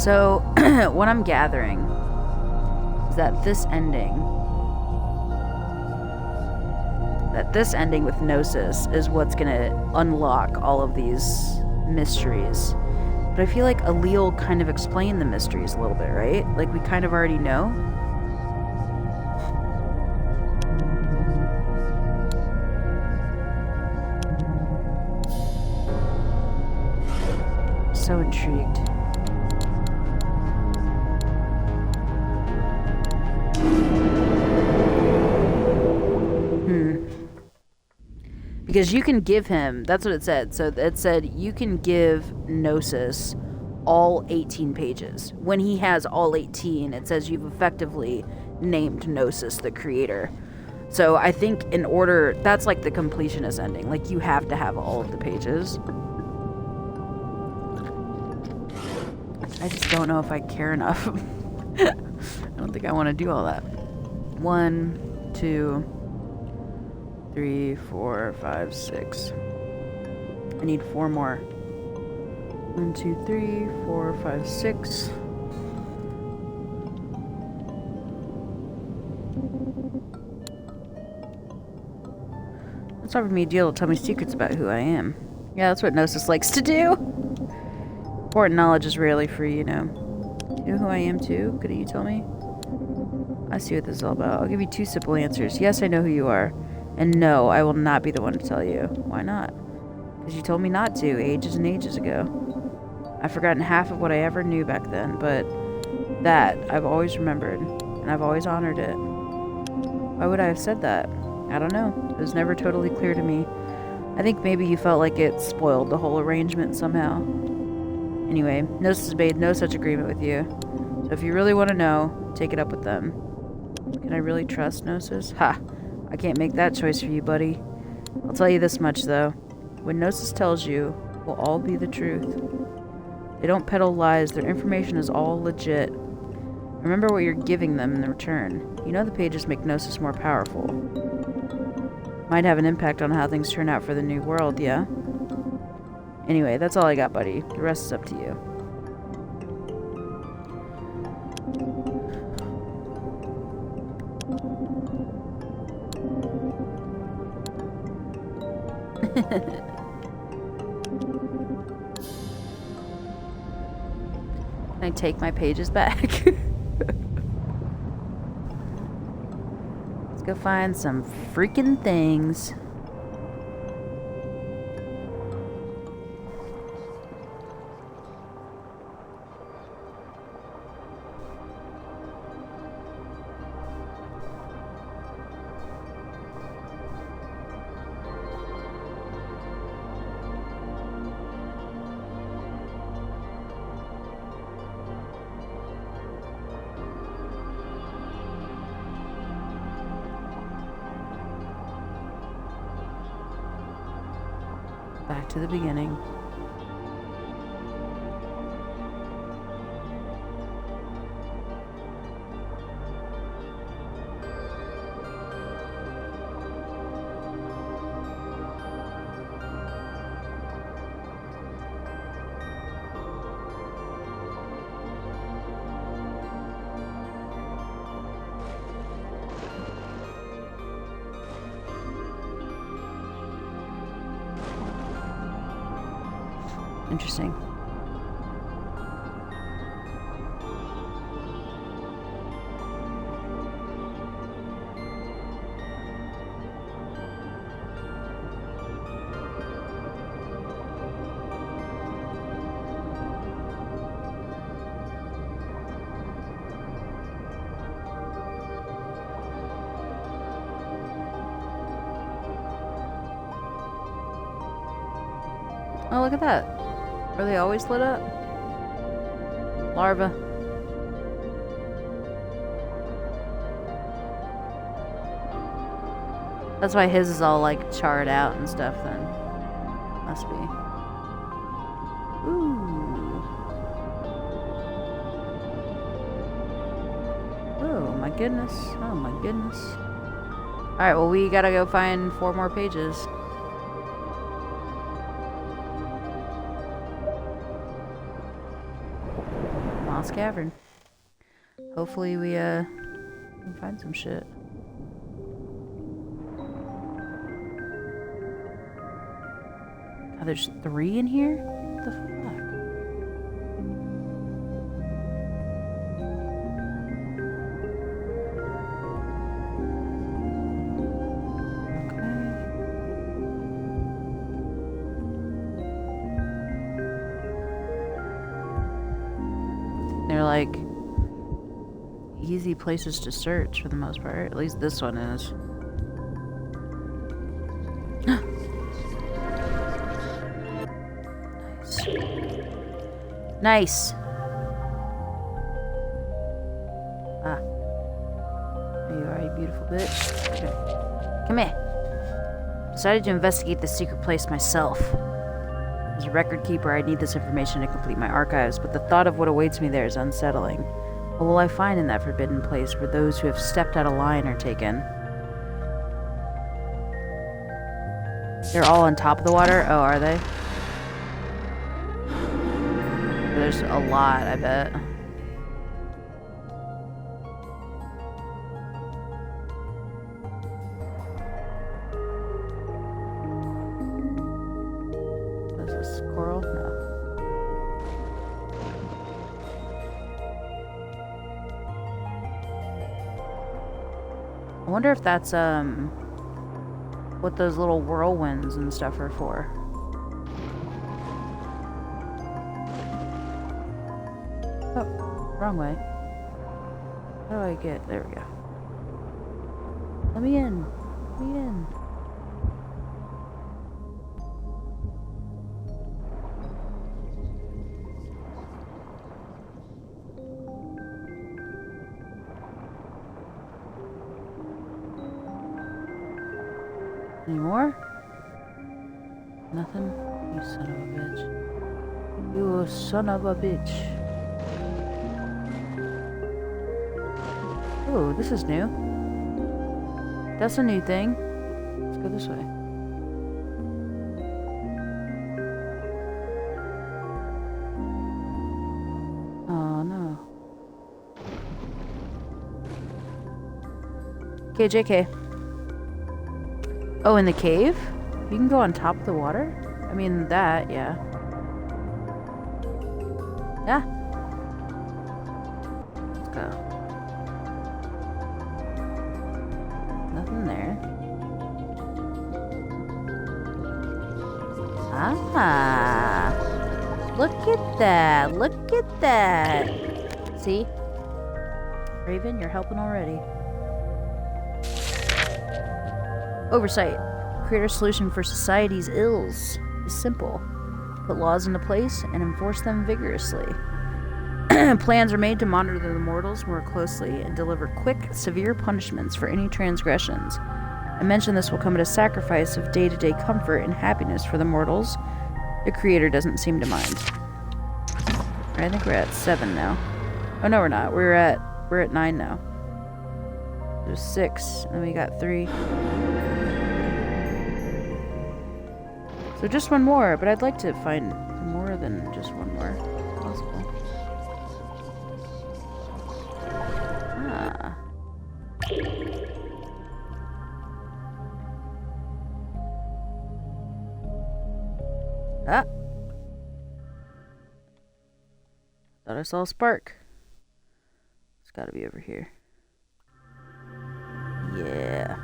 So, what I'm gathering is that this ending with Gnosis is what's gonna unlock all of these mysteries. But I feel like Allele kind of explained the mysteries a little bit, right? Like, we kind of already know. So intrigued. Because you can give him, that's what it said. So it said you can give Gnosis all 18 pages. When he has all 18, it says you've effectively named Gnosis the creator. So I think in order, that's like the completionist ending. Like, you have to have all of the pages. I just don't know if I care enough. I don't think I want to do all that. 1, 2, 3, 4, 5, 6. I need 4 more. 1, 2, 3, 4, 5, 6. It's offered me a deal to tell me secrets about who I am. Yeah, that's what Gnosis likes to do. Important knowledge is rarely free, you know. Do you know who I am too? Couldn't you tell me? I see what this is all about. I'll give you 2 simple answers. Yes, I know who you are. And no, I will not be the one to tell you. Why not? Because you told me not to, ages and ages ago. I've forgotten half of what I ever knew back then, but that I've always remembered, and I've always honored it. Why would I have said that? I don't know. It was never totally clear to me. I think maybe you felt like it spoiled the whole arrangement somehow. Anyway, Gnosis made no such agreement with you. So if you really want to know, take it up with them. Can I really trust Gnosis? Ha! I can't make that choice for you, buddy. I'll tell you this much, though. What Gnosis tells you will all be the truth. They don't peddle lies. Their information is all legit. Remember what you're giving them in return. You know the pages make Gnosis more powerful. Might have an impact on how things turn out for the new world, yeah? Anyway, that's all I got, buddy. The rest is up to you. Can I take my pages back? Let's go find some freaking things. Back to the beginning. Interesting. Oh, look at that. Are they always lit up? Larva. That's why his is all like charred out and stuff then. Must be. Ooh. Oh my goodness. Oh my goodness. Alright, well we gotta go find 4 more pages. cavern. Hopefully we can find some shit. Oh, there's 3 in here? What the fuck? They're like easy places to search for the most part. At least this one is. Nice. Ah. There you are, you beautiful bitch. Okay. Come here. Decided to investigate this secret place myself. As a record keeper, I need this information to complete my archives, but the thought of what awaits me there is unsettling. What will I find in that forbidden place where those who have stepped out of line are taken? They're all on top of the water? Oh, are they? There's a lot, I bet. Is this coral? No. I wonder if that's, what those little whirlwinds and stuff are for. Oh, wrong way. How do I get... There we go. Let me in. Let me in. Any more? Nothing? You son of a bitch. You son of a bitch. Oh, this is new. That's a new thing. Let's go this way. Oh, no. KJK. Oh, in the cave? You can go on top of the water? I mean, that, yeah. Yeah. Let's go. Nothing there. Ah. Look at that. Look at that. See? Raven, you're helping already. Oversight. Create a solution for society's ills is simple. Put laws into place and enforce them vigorously. Plans are made to monitor the mortals more closely and deliver quick, severe punishments for any transgressions. I mention this will come at a sacrifice of day-to-day comfort and happiness for the mortals. The creator doesn't seem to mind. I think we're at 7 now. Oh no, we're not. We're at 9 now. There's 6, and then we got 3. So just one more, but I'd like to find more than just one more. If possible. Ah. Ah. Thought I saw a spark. It's gotta be over here. Yeah.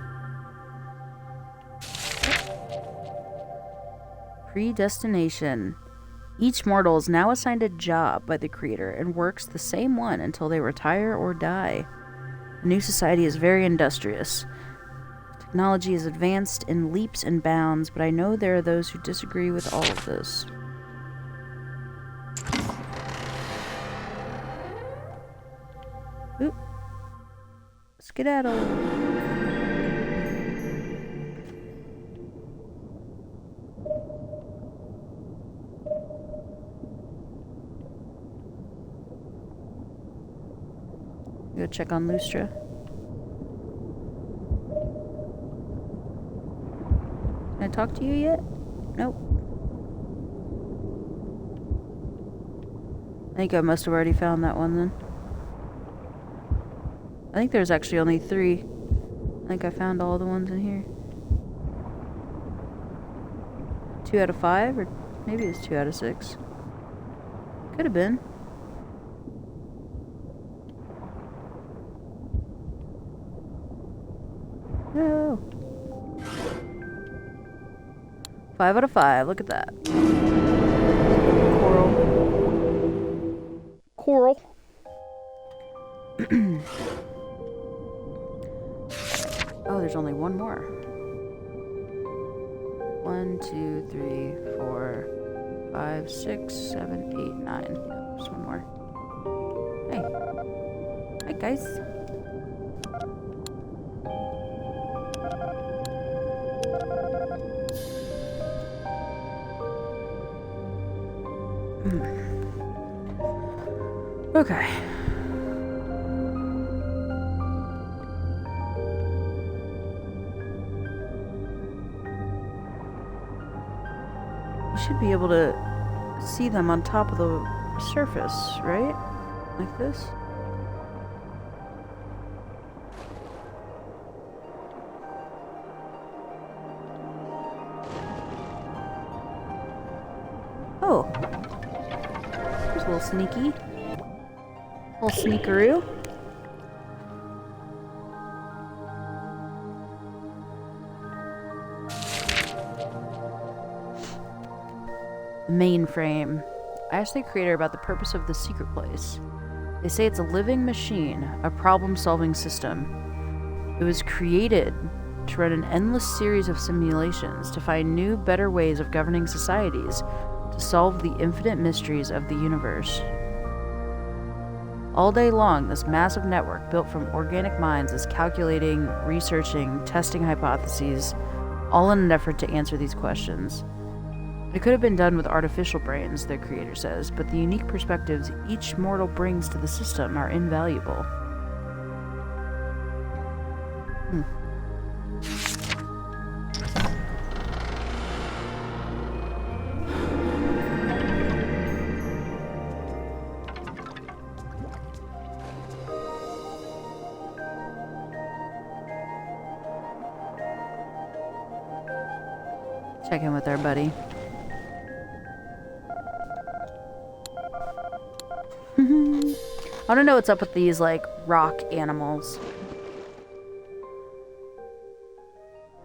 Predestination. Each mortal is now assigned a job by the creator and works the same one until they retire or die. The new society is very industrious. Technology is advanced in leaps and bounds, but I know there are those who disagree with all of this. Oop. Skedaddle. Go check on Lustra. Can I talk to you yet? Nope. think I must have already found that one then. I think there's actually only 3. I think I found all the ones in here. 2 out of 5, or maybe it's 2 out of 6. Could have been. No. 5 out of 5. Look at that. Coral. Oh, there's only one more. 1, 2, 3, 4, 5, 6, 7, 8, 9. Yeah, there's one more. Hey. Hi, guys. Okay. You should be able to see them on top of the surface, right? Like this? Oh. There's a little sneaky. Little sneakeroo. Mainframe. I asked the creator about the purpose of the secret place. They say it's a living machine, a problem-solving system. It was created to run an endless series of simulations to find new, better ways of governing societies, to solve the infinite mysteries of the universe. All day long, this massive network built from organic minds is calculating, researching, testing hypotheses, all in an effort to answer these questions. It could have been done with artificial brains, the creator says, but the unique perspectives each mortal brings to the system are invaluable. Check in with our buddy. I don't know what's up with these, like, rock animals.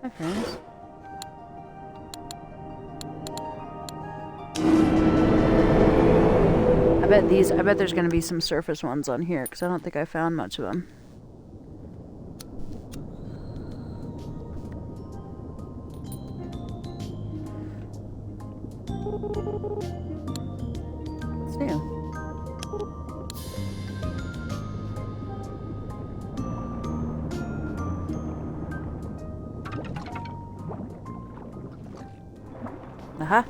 Hi, friends. I bet there's gonna be some surface ones on here, because I don't think I found much of them. What's new? Aha.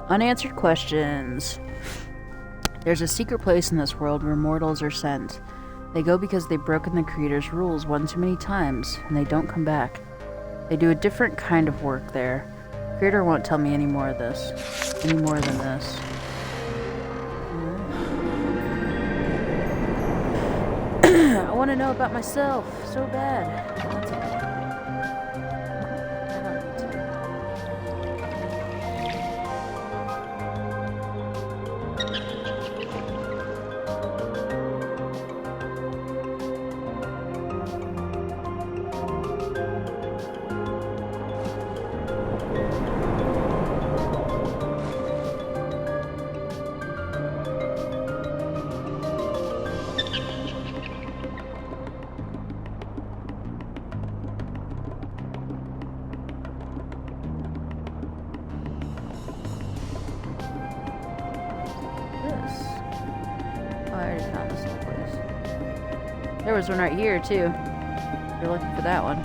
Unanswered questions. There's a secret place in this world where mortals are sent. They go because they've broken the creator's rules one too many times, and they don't come back. They do a different kind of work there. The creator won't tell me any more of this. Any more than this. I want to know about myself so bad. That's okay. I don't need to. There was one right here, too. You're looking for that one.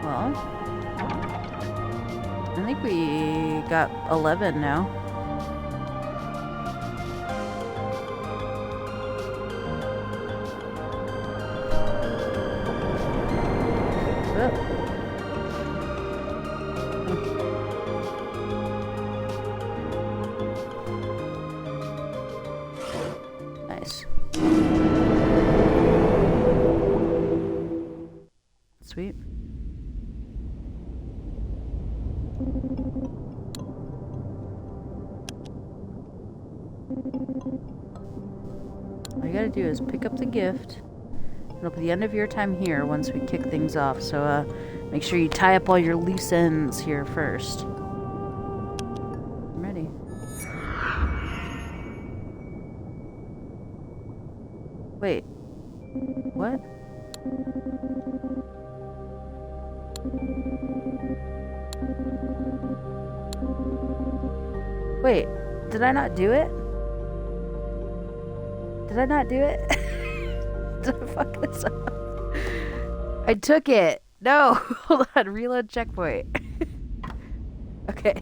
Well, I think we got 11 now. Nice. Sweet. All you gotta do is pick up the gift. It'll be the end of your time here once we kick things off, so make sure you tie up all your loose ends here first. I'm ready. Wait. What? Wait, did I not do it? Did I not do it? Did I fuck this up? I took it. No, hold on. Reload checkpoint. Okay.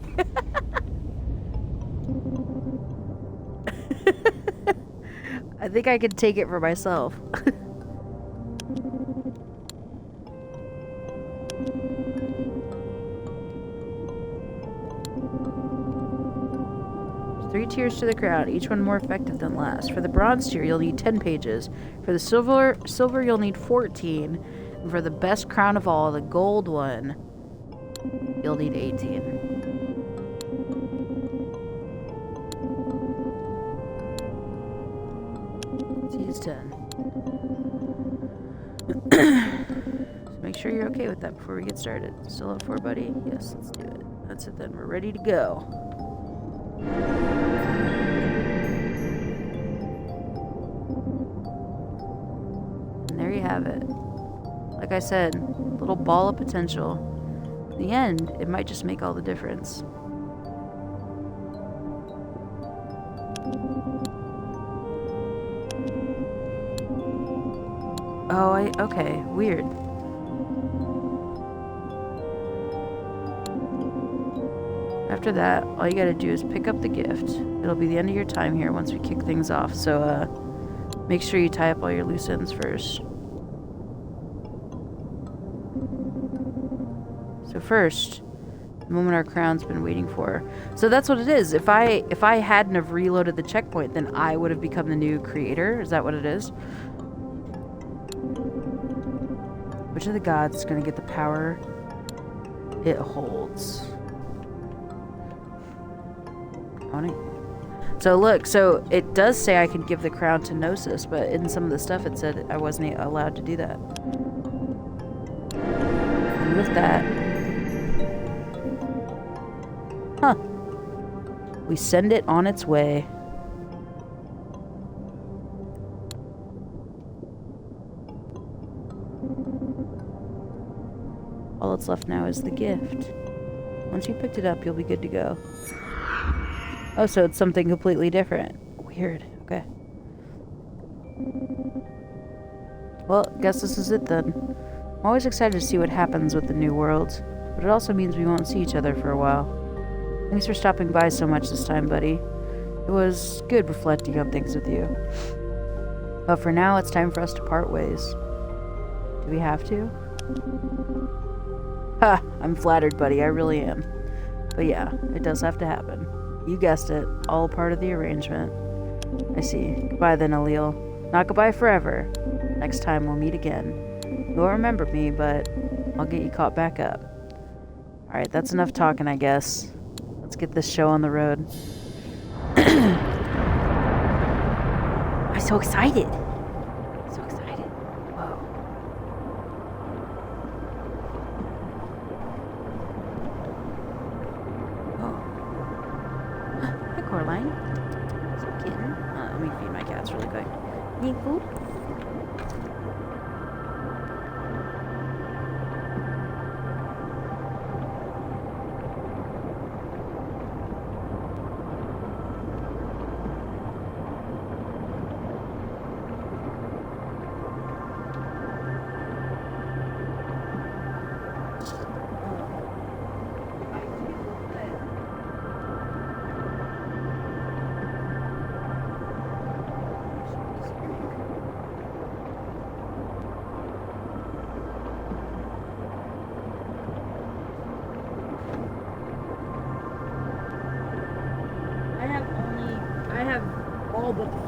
I think I can take it for myself. Three tiers to the crown, each one more effective than last. For the bronze tier, you'll need 10 pages. For the silver, you'll need 14. And for the best crown of all, the gold one, you'll need 18. He's 10. So make sure you're okay with that before we get started. Still up for, buddy? Yes, let's do it. That's it then. We're ready to go. And there you have it. Like I said, little ball of potential. In the end, it might just make all the difference. Oh, okay, weird. After that, all you gotta do is pick up the gift. It'll be the end of your time here once we kick things off, so make sure you tie up all your loose ends first. So first, the moment our crown's been waiting for. So that's what it is. If I hadn't have reloaded the checkpoint, then I would have become the new creator. Is that what it is? Which of the gods is going to get the power it holds? So look, so it does say I can give the crown to Gnosis, but in some of the stuff it said I wasn't allowed to do that. And with that, we send it on its way. All that's left now is the gift. Once you picked it up, you'll be good to go. Oh, so it's something completely different. Weird. Okay. Well, guess this is it then. I'm always excited to see what happens with the new world, but it also means we won't see each other for a while. Thanks for stopping by so much this time, buddy. It was good reflecting on things with you. But for now, it's time for us to part ways. Do we have to? Ha! I'm flattered, buddy. I really am. But yeah, it does have to happen. You guessed it. All part of the arrangement. I see. Goodbye then, Alil. Not goodbye forever. Next time we'll meet again. You won't remember me, but I'll get you caught back up. Alright, that's enough talking, I guess. Let's get this show on the road. I'm so excited. So excited. Whoa. Hi, Coraline. It's a kitten. Let me feed my cats really quick. Need food?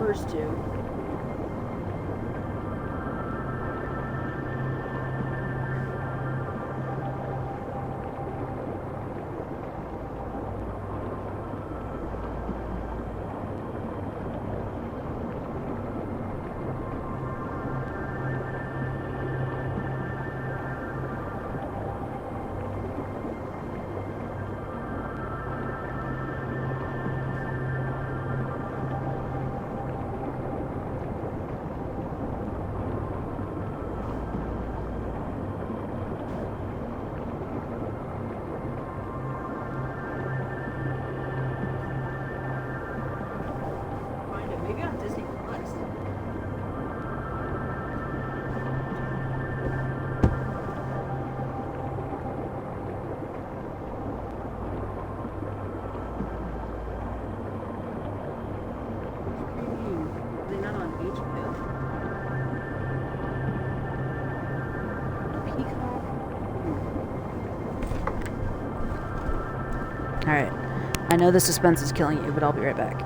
first two. Maybe on Disney Plus. Are they not on HBO? Peacock? Alright. I know the suspense is killing you, but I'll be right back.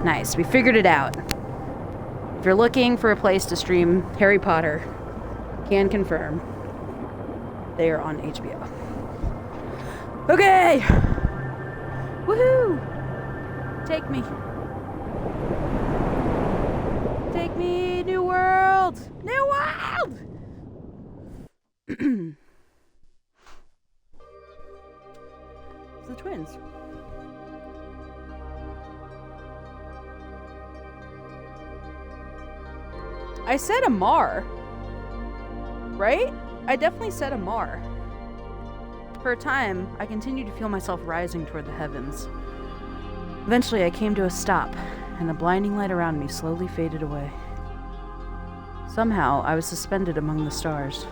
Nice, we figured it out. If you're looking for a place to stream Harry Potter, can confirm they are on HBO. Okay! Woohoo! Take me. Take me, New World! New World! It's the twins. I said Amar. Right? I definitely said Amar. For a time, I continued to feel myself rising toward the heavens. Eventually, I came to a stop, and the blinding light around me slowly faded away. Somehow, I was suspended among the stars.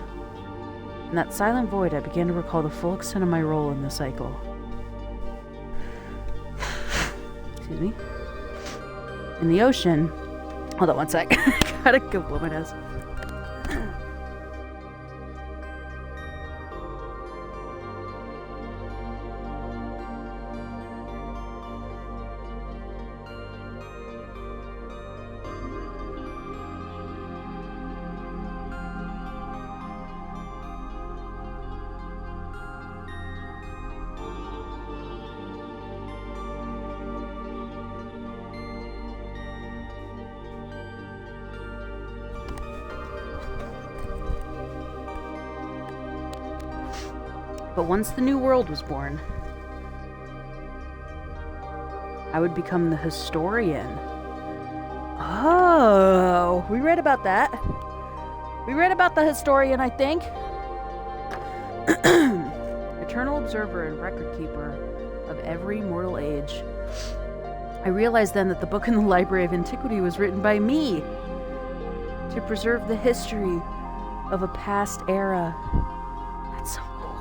In that silent void, I began to recall the full extent of my role in the cycle. Excuse me. In the ocean... Hold on one sec. Gotta go blow my nose. But once the new world was born, I would become the historian. Oh, we read about that. We read about the historian, I think. Eternal observer and record keeper of every mortal age. I realized then that the book in the Library of Antiquity was written by me to preserve the history of a past era. That's so cool.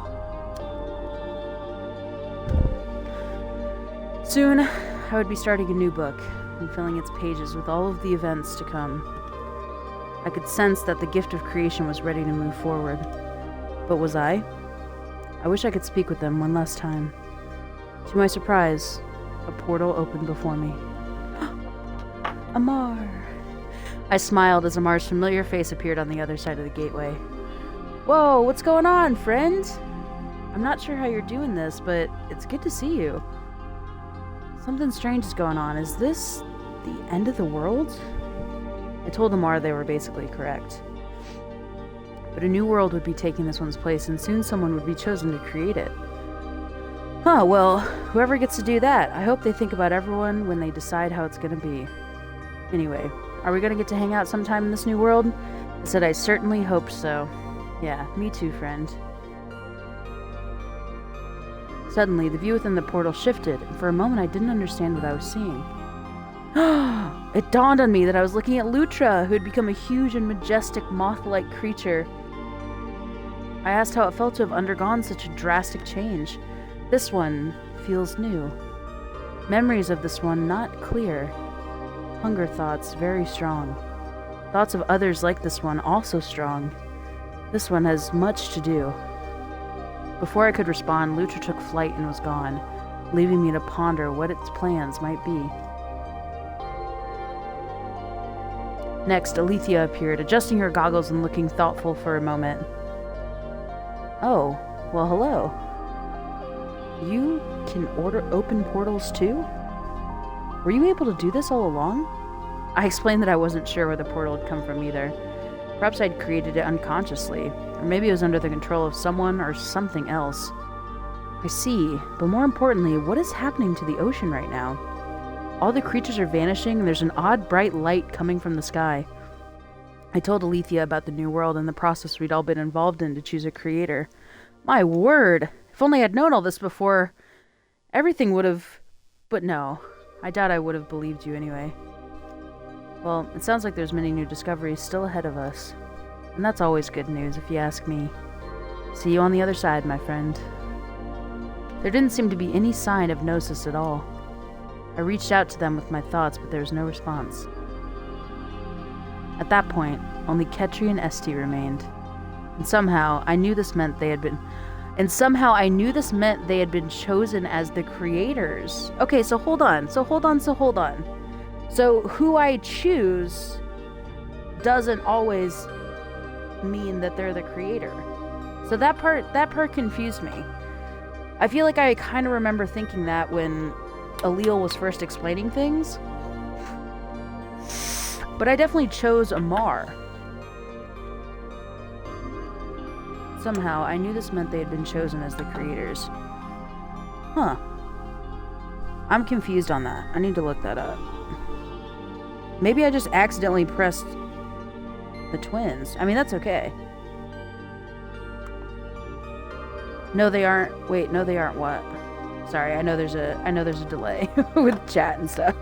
Soon, I would be starting a new book and filling its pages with all of the events to come. I could sense that the gift of creation was ready to move forward. But was I? I wish I could speak with them one last time. To my surprise, a portal opened before me. Amar! I smiled as Amar's familiar face appeared on the other side of the gateway. Whoa, what's going on, friend? I'm not sure how you're doing this, but it's good to see you. Something strange is going on. Is this the end of the world? I told Amar they were basically correct. But a new world would be taking this one's place, and soon someone would be chosen to create it. Huh, well, whoever gets to do that, I hope they think about everyone when they decide how it's gonna be. Anyway, are we gonna get to hang out sometime in this new world? I said I certainly hoped so. Yeah, me too, friend. Suddenly, the view within the portal shifted, and for a moment I didn't understand what I was seeing. It dawned on me that I was looking at Lutra, who had become a huge and majestic moth-like creature. I asked how it felt to have undergone such a drastic change. This one feels new. Memories of this one not clear. Hunger thoughts very strong. Thoughts of others like this one also strong. This one has much to do. Before I could respond, Lutra took flight and was gone, leaving me to ponder what its plans might be. Next, Alethea appeared, adjusting her goggles and looking thoughtful for a moment. Oh, well, hello. You can open portals too? Were you able to do this all along? I explained that I wasn't sure where the portal had come from either. Perhaps I'd created it unconsciously, or maybe it was under the control of someone or something else. I see, but more importantly, what is happening to the ocean right now? All the creatures are vanishing, and there's an odd bright light coming from the sky. I told Alethea about the new world and the process we'd all been involved in to choose a creator. My word! If only I'd known all this before, everything would have... But no, I doubt I would have believed you anyway. Well, it sounds like there's many new discoveries still ahead of us. And that's always good news, if you ask me. See you on the other side, my friend. There didn't seem to be any sign of Gnosis at all. I reached out to them with my thoughts, but there was no response. At that point, only Ketri and Esti remained. And somehow, I knew this meant they had been chosen as the creators. Okay, so hold on. So who I choose doesn't always mean that they're the creator. So that part confused me. I feel like I kind of remember thinking that when Allele was first explaining things. But I definitely chose Amar. Somehow, I knew this meant they had been chosen as the creators. Huh. I'm confused on that. I need to look that up. Maybe I just accidentally pressed the twins. I mean, that's okay. No, they aren't. Wait, no, they aren't what? Sorry, I know there's a delay with chat and stuff.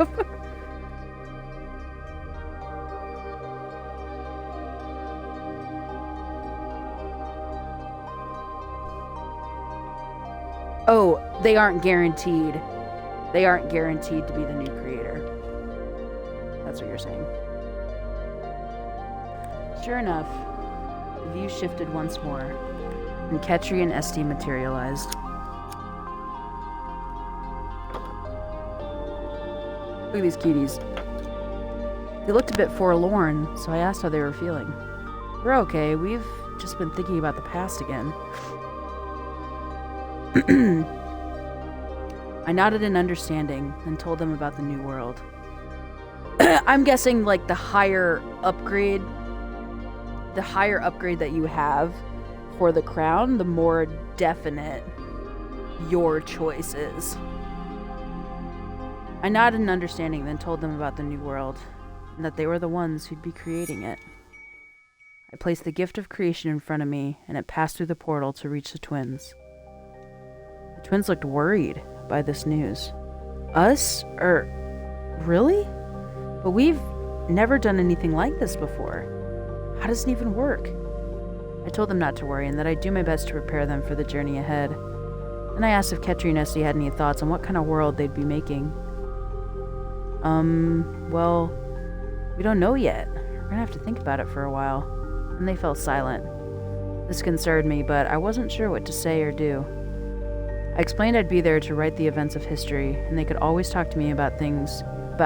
Oh, they aren't guaranteed. They aren't guaranteed to be the new creator. That's what you're saying. Sure enough, the view shifted once more, and Ketri and Esti materialized. Look at these cuties. They looked a bit forlorn, so I asked how they were feeling. We're okay. We've just been thinking about the past again. I nodded in understanding and told them about the new world. I'm guessing like the higher upgrade that you have for the crown, the more definite your choice is. I nodded in understanding, then told them about the new world, and that they were the ones who'd be creating it. I placed the gift of creation in front of me, and it passed through the portal to reach the twins. The twins looked worried by this news. Us? Really? But we've never done anything like this before. How does it even work? I told them not to worry, and that I'd do my best to prepare them for the journey ahead. Then I asked if Ketri and Esty had any thoughts on what kind of world they'd be making. Well, we don't know yet. We're gonna have to think about it for a while. And they fell silent. This concerned me, but I wasn't sure what to say or do. I explained I'd be there to write the events of history, and they could always talk to me about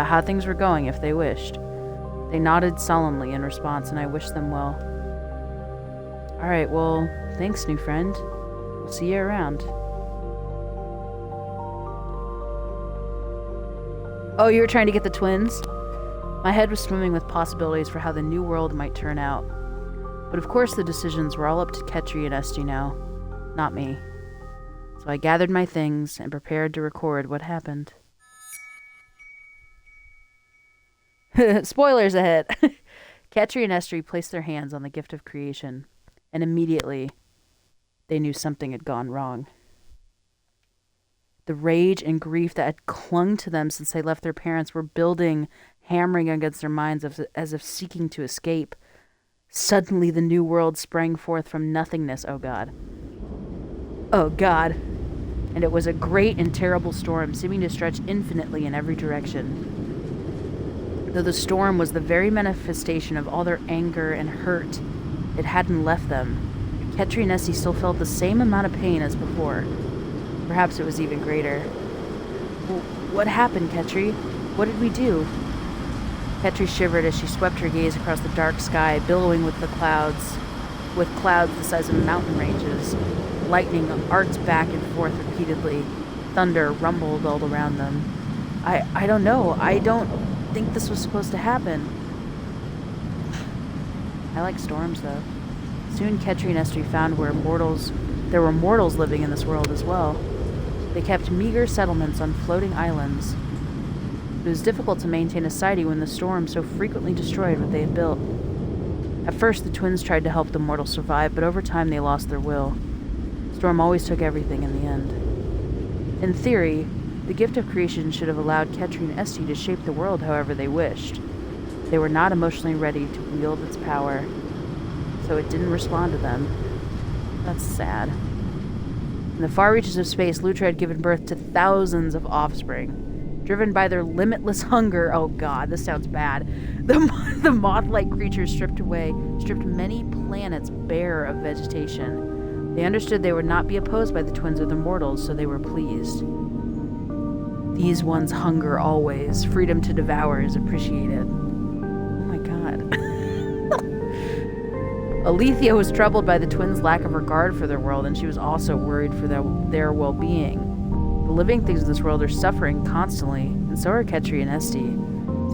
how things were going if they wished. They nodded solemnly in response, and I wished them well. Alright, well, thanks, new friend. We'll see you around. Oh, you were trying to get the twins? My head was swimming with possibilities for how the new world might turn out. But of course the decisions were all up to Ketri and Esty now, not me. So I gathered my things and prepared to record what happened. Spoilers ahead! Ketri and Esty placed their hands on the gift of creation, and immediately they knew something had gone wrong. The rage and grief that had clung to them since they left their parents were building, hammering against their minds as if seeking to escape. Suddenly the new world sprang forth from nothingness, oh God. Oh God. And it was a great and terrible storm, seeming to stretch infinitely in every direction. Though the storm was the very manifestation of all their anger and hurt, it hadn't left them. Ketri and Esty still felt the same amount of pain as before. Perhaps it was even greater. What happened, Ketri? What did we do? Ketri shivered as she swept her gaze across the dark sky, billowing with clouds the size of mountain ranges. Lightning arced back and forth repeatedly. Thunder rumbled all around them. I don't know. I don't think this was supposed to happen. I like storms, though. Soon Ketri and Esty found there were mortals living in this world as well. They kept meager settlements on floating islands. It was difficult to maintain a society when the storm so frequently destroyed what they had built. At first, the twins tried to help the mortals survive, but over time they lost their will. The storm always took everything in the end. In theory, the gift of creation should have allowed Ketri and Esty to shape the world however they wished. They were not emotionally ready to wield its power, so it didn't respond to them. That's sad. In the far reaches of space, Lutra had given birth to thousands of offspring. Driven by their limitless hunger, oh God, this sounds bad. The moth-like creatures stripped many planets bare of vegetation. They understood they would not be opposed by the twins or the mortals, so they were pleased. These ones hunger always. Freedom to devour is appreciated. Oh my God. Alethea was troubled by the twins' lack of regard for their world, and she was also worried for their well-being. The living things of this world are suffering constantly, and so are Ketri and Esty.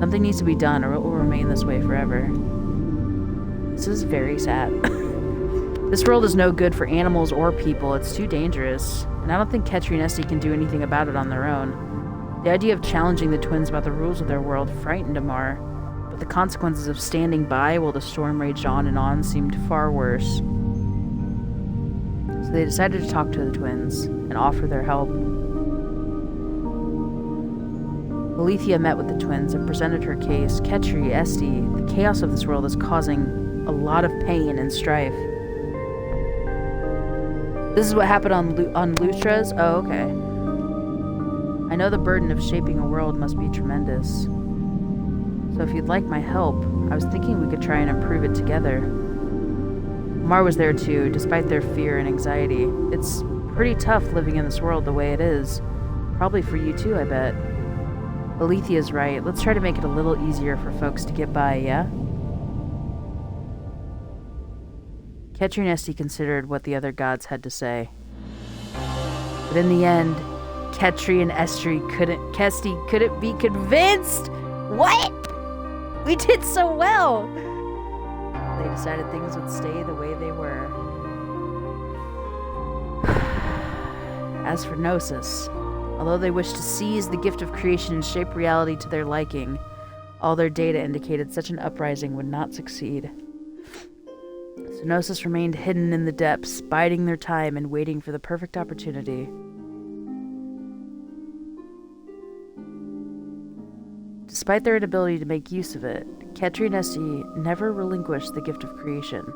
Something needs to be done, or it will remain this way forever. This is very sad. This world is no good for animals or people. It's too dangerous, and I don't think Ketri and Esty can do anything about it on their own. The idea of challenging the twins about the rules of their world frightened Amar, but the consequences of standing by while the storm raged on and on seemed far worse. So they decided to talk to the twins and offer their help. Alethea met with the twins and presented her case. Ketri, Esty, the chaos of this world is causing a lot of pain and strife. This is what happened on Lutra's? Oh, okay. I know the burden of shaping a world must be tremendous. So if you'd like my help, I was thinking we could try and improve it together. Mar was there too, despite their fear and anxiety. It's pretty tough living in this world the way it is. Probably for you too, I bet. Alethea's right. Let's try to make it a little easier for folks to get by, yeah? Ketri and Esty considered what the other gods had to say. But in the end, Ketri and Esty couldn't be convinced! What? We did so well! They decided things would stay the way they were. As for Gnosis, although they wished to seize the gift of creation and shape reality to their liking, all their data indicated such an uprising would not succeed. So Gnosis remained hidden in the depths, biding their time and waiting for the perfect opportunity. Despite their inability to make use of it, Ketri and Esty never relinquished the gift of creation.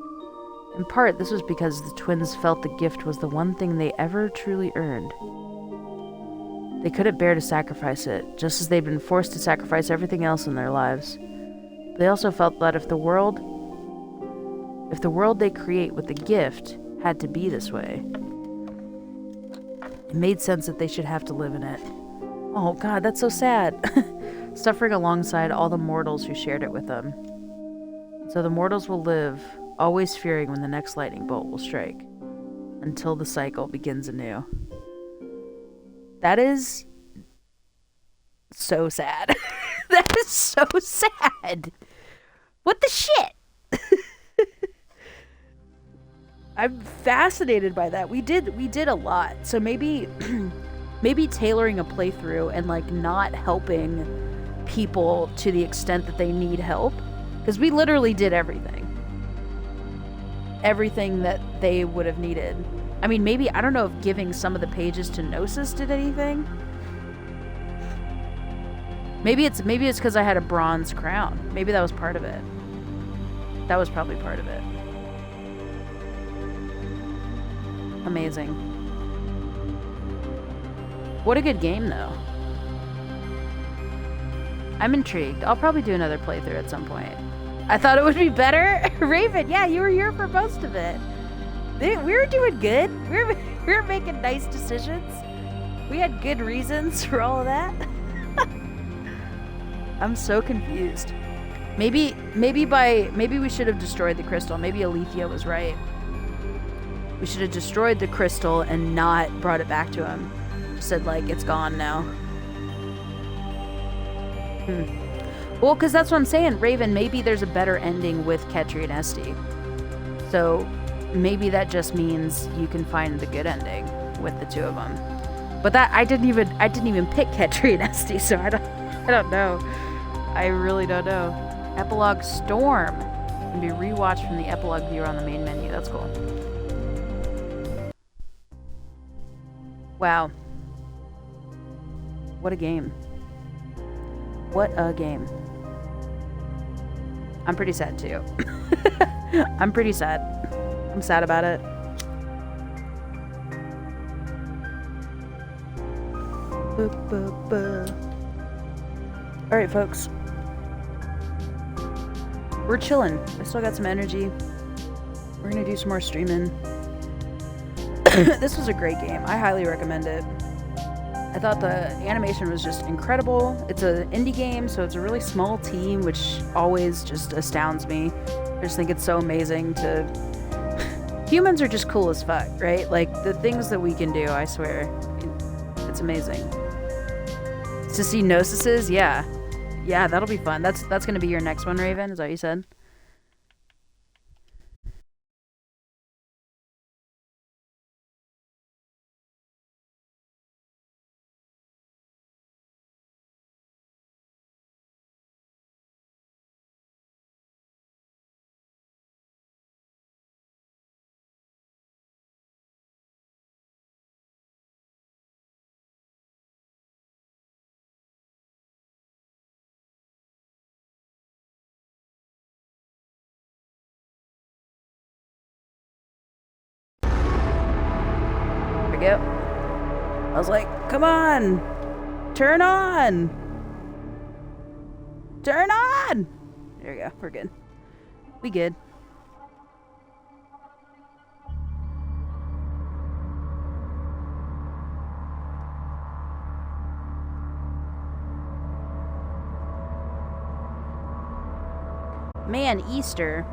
In part, this was because the twins felt the gift was the one thing they ever truly earned. They couldn't bear to sacrifice it, just as they'd been forced to sacrifice everything else in their lives. But they also felt that if the world they create with the gift had to be this way, it made sense that they should have to live in it. Oh god, that's so sad. Suffering alongside all the mortals who shared it with them. So the mortals will live, always fearing when the next lightning bolt will strike, until the cycle begins anew. That is so sad. That is so sad. What the shit? I'm fascinated by that. We did a lot. So maybe maybe tailoring a playthrough and like not helping people to the extent that they need help, because we literally did everything that they would have needed. I mean, maybe, I don't know if giving some of the pages to Gnosis did anything. Maybe it's because I had a bronze crown. Maybe that was part of it. That was probably part of it. Amazing. What a good game, though. I'm intrigued. I'll probably do another playthrough at some point. I thought it would be better. Raven, yeah, you were here for most of it. We were doing good. We were making nice decisions. We had good reasons for all of that. I'm so confused. Maybe we should have destroyed the crystal. Maybe Alethea was right. We should have destroyed the crystal and not brought it back to him. Just said, like, it's gone now. Well, because that's what I'm saying, Raven, maybe there's a better ending with Ketri and Esty. So maybe that just means you can find the good ending with the two of them. But that I didn't even pick Ketri and Esty, so I don't know. I really don't know. Epilogue Storm can be rewatched from the epilogue viewer on the main menu. That's cool. Wow. What a game. What a game. I'm pretty sad too. I'm pretty sad. I'm sad about it. Alright, folks. We're chilling. I still got some energy. We're gonna do some more streaming. This was a great game. I highly recommend it. I thought the animation was just incredible. It's an indie game, so it's a really small team, which always just astounds me. I just think it's so amazing to... Humans are just cool as fuck, right? Like, the things that we can do, I swear. It's amazing. To see Gnosises, yeah. Yeah, that'll be fun. That's gonna be your next one, Raven? Is that what you said? Yep. I was like, come on! Turn on! Turn on! There we go. We're good. We good. Man, Easter.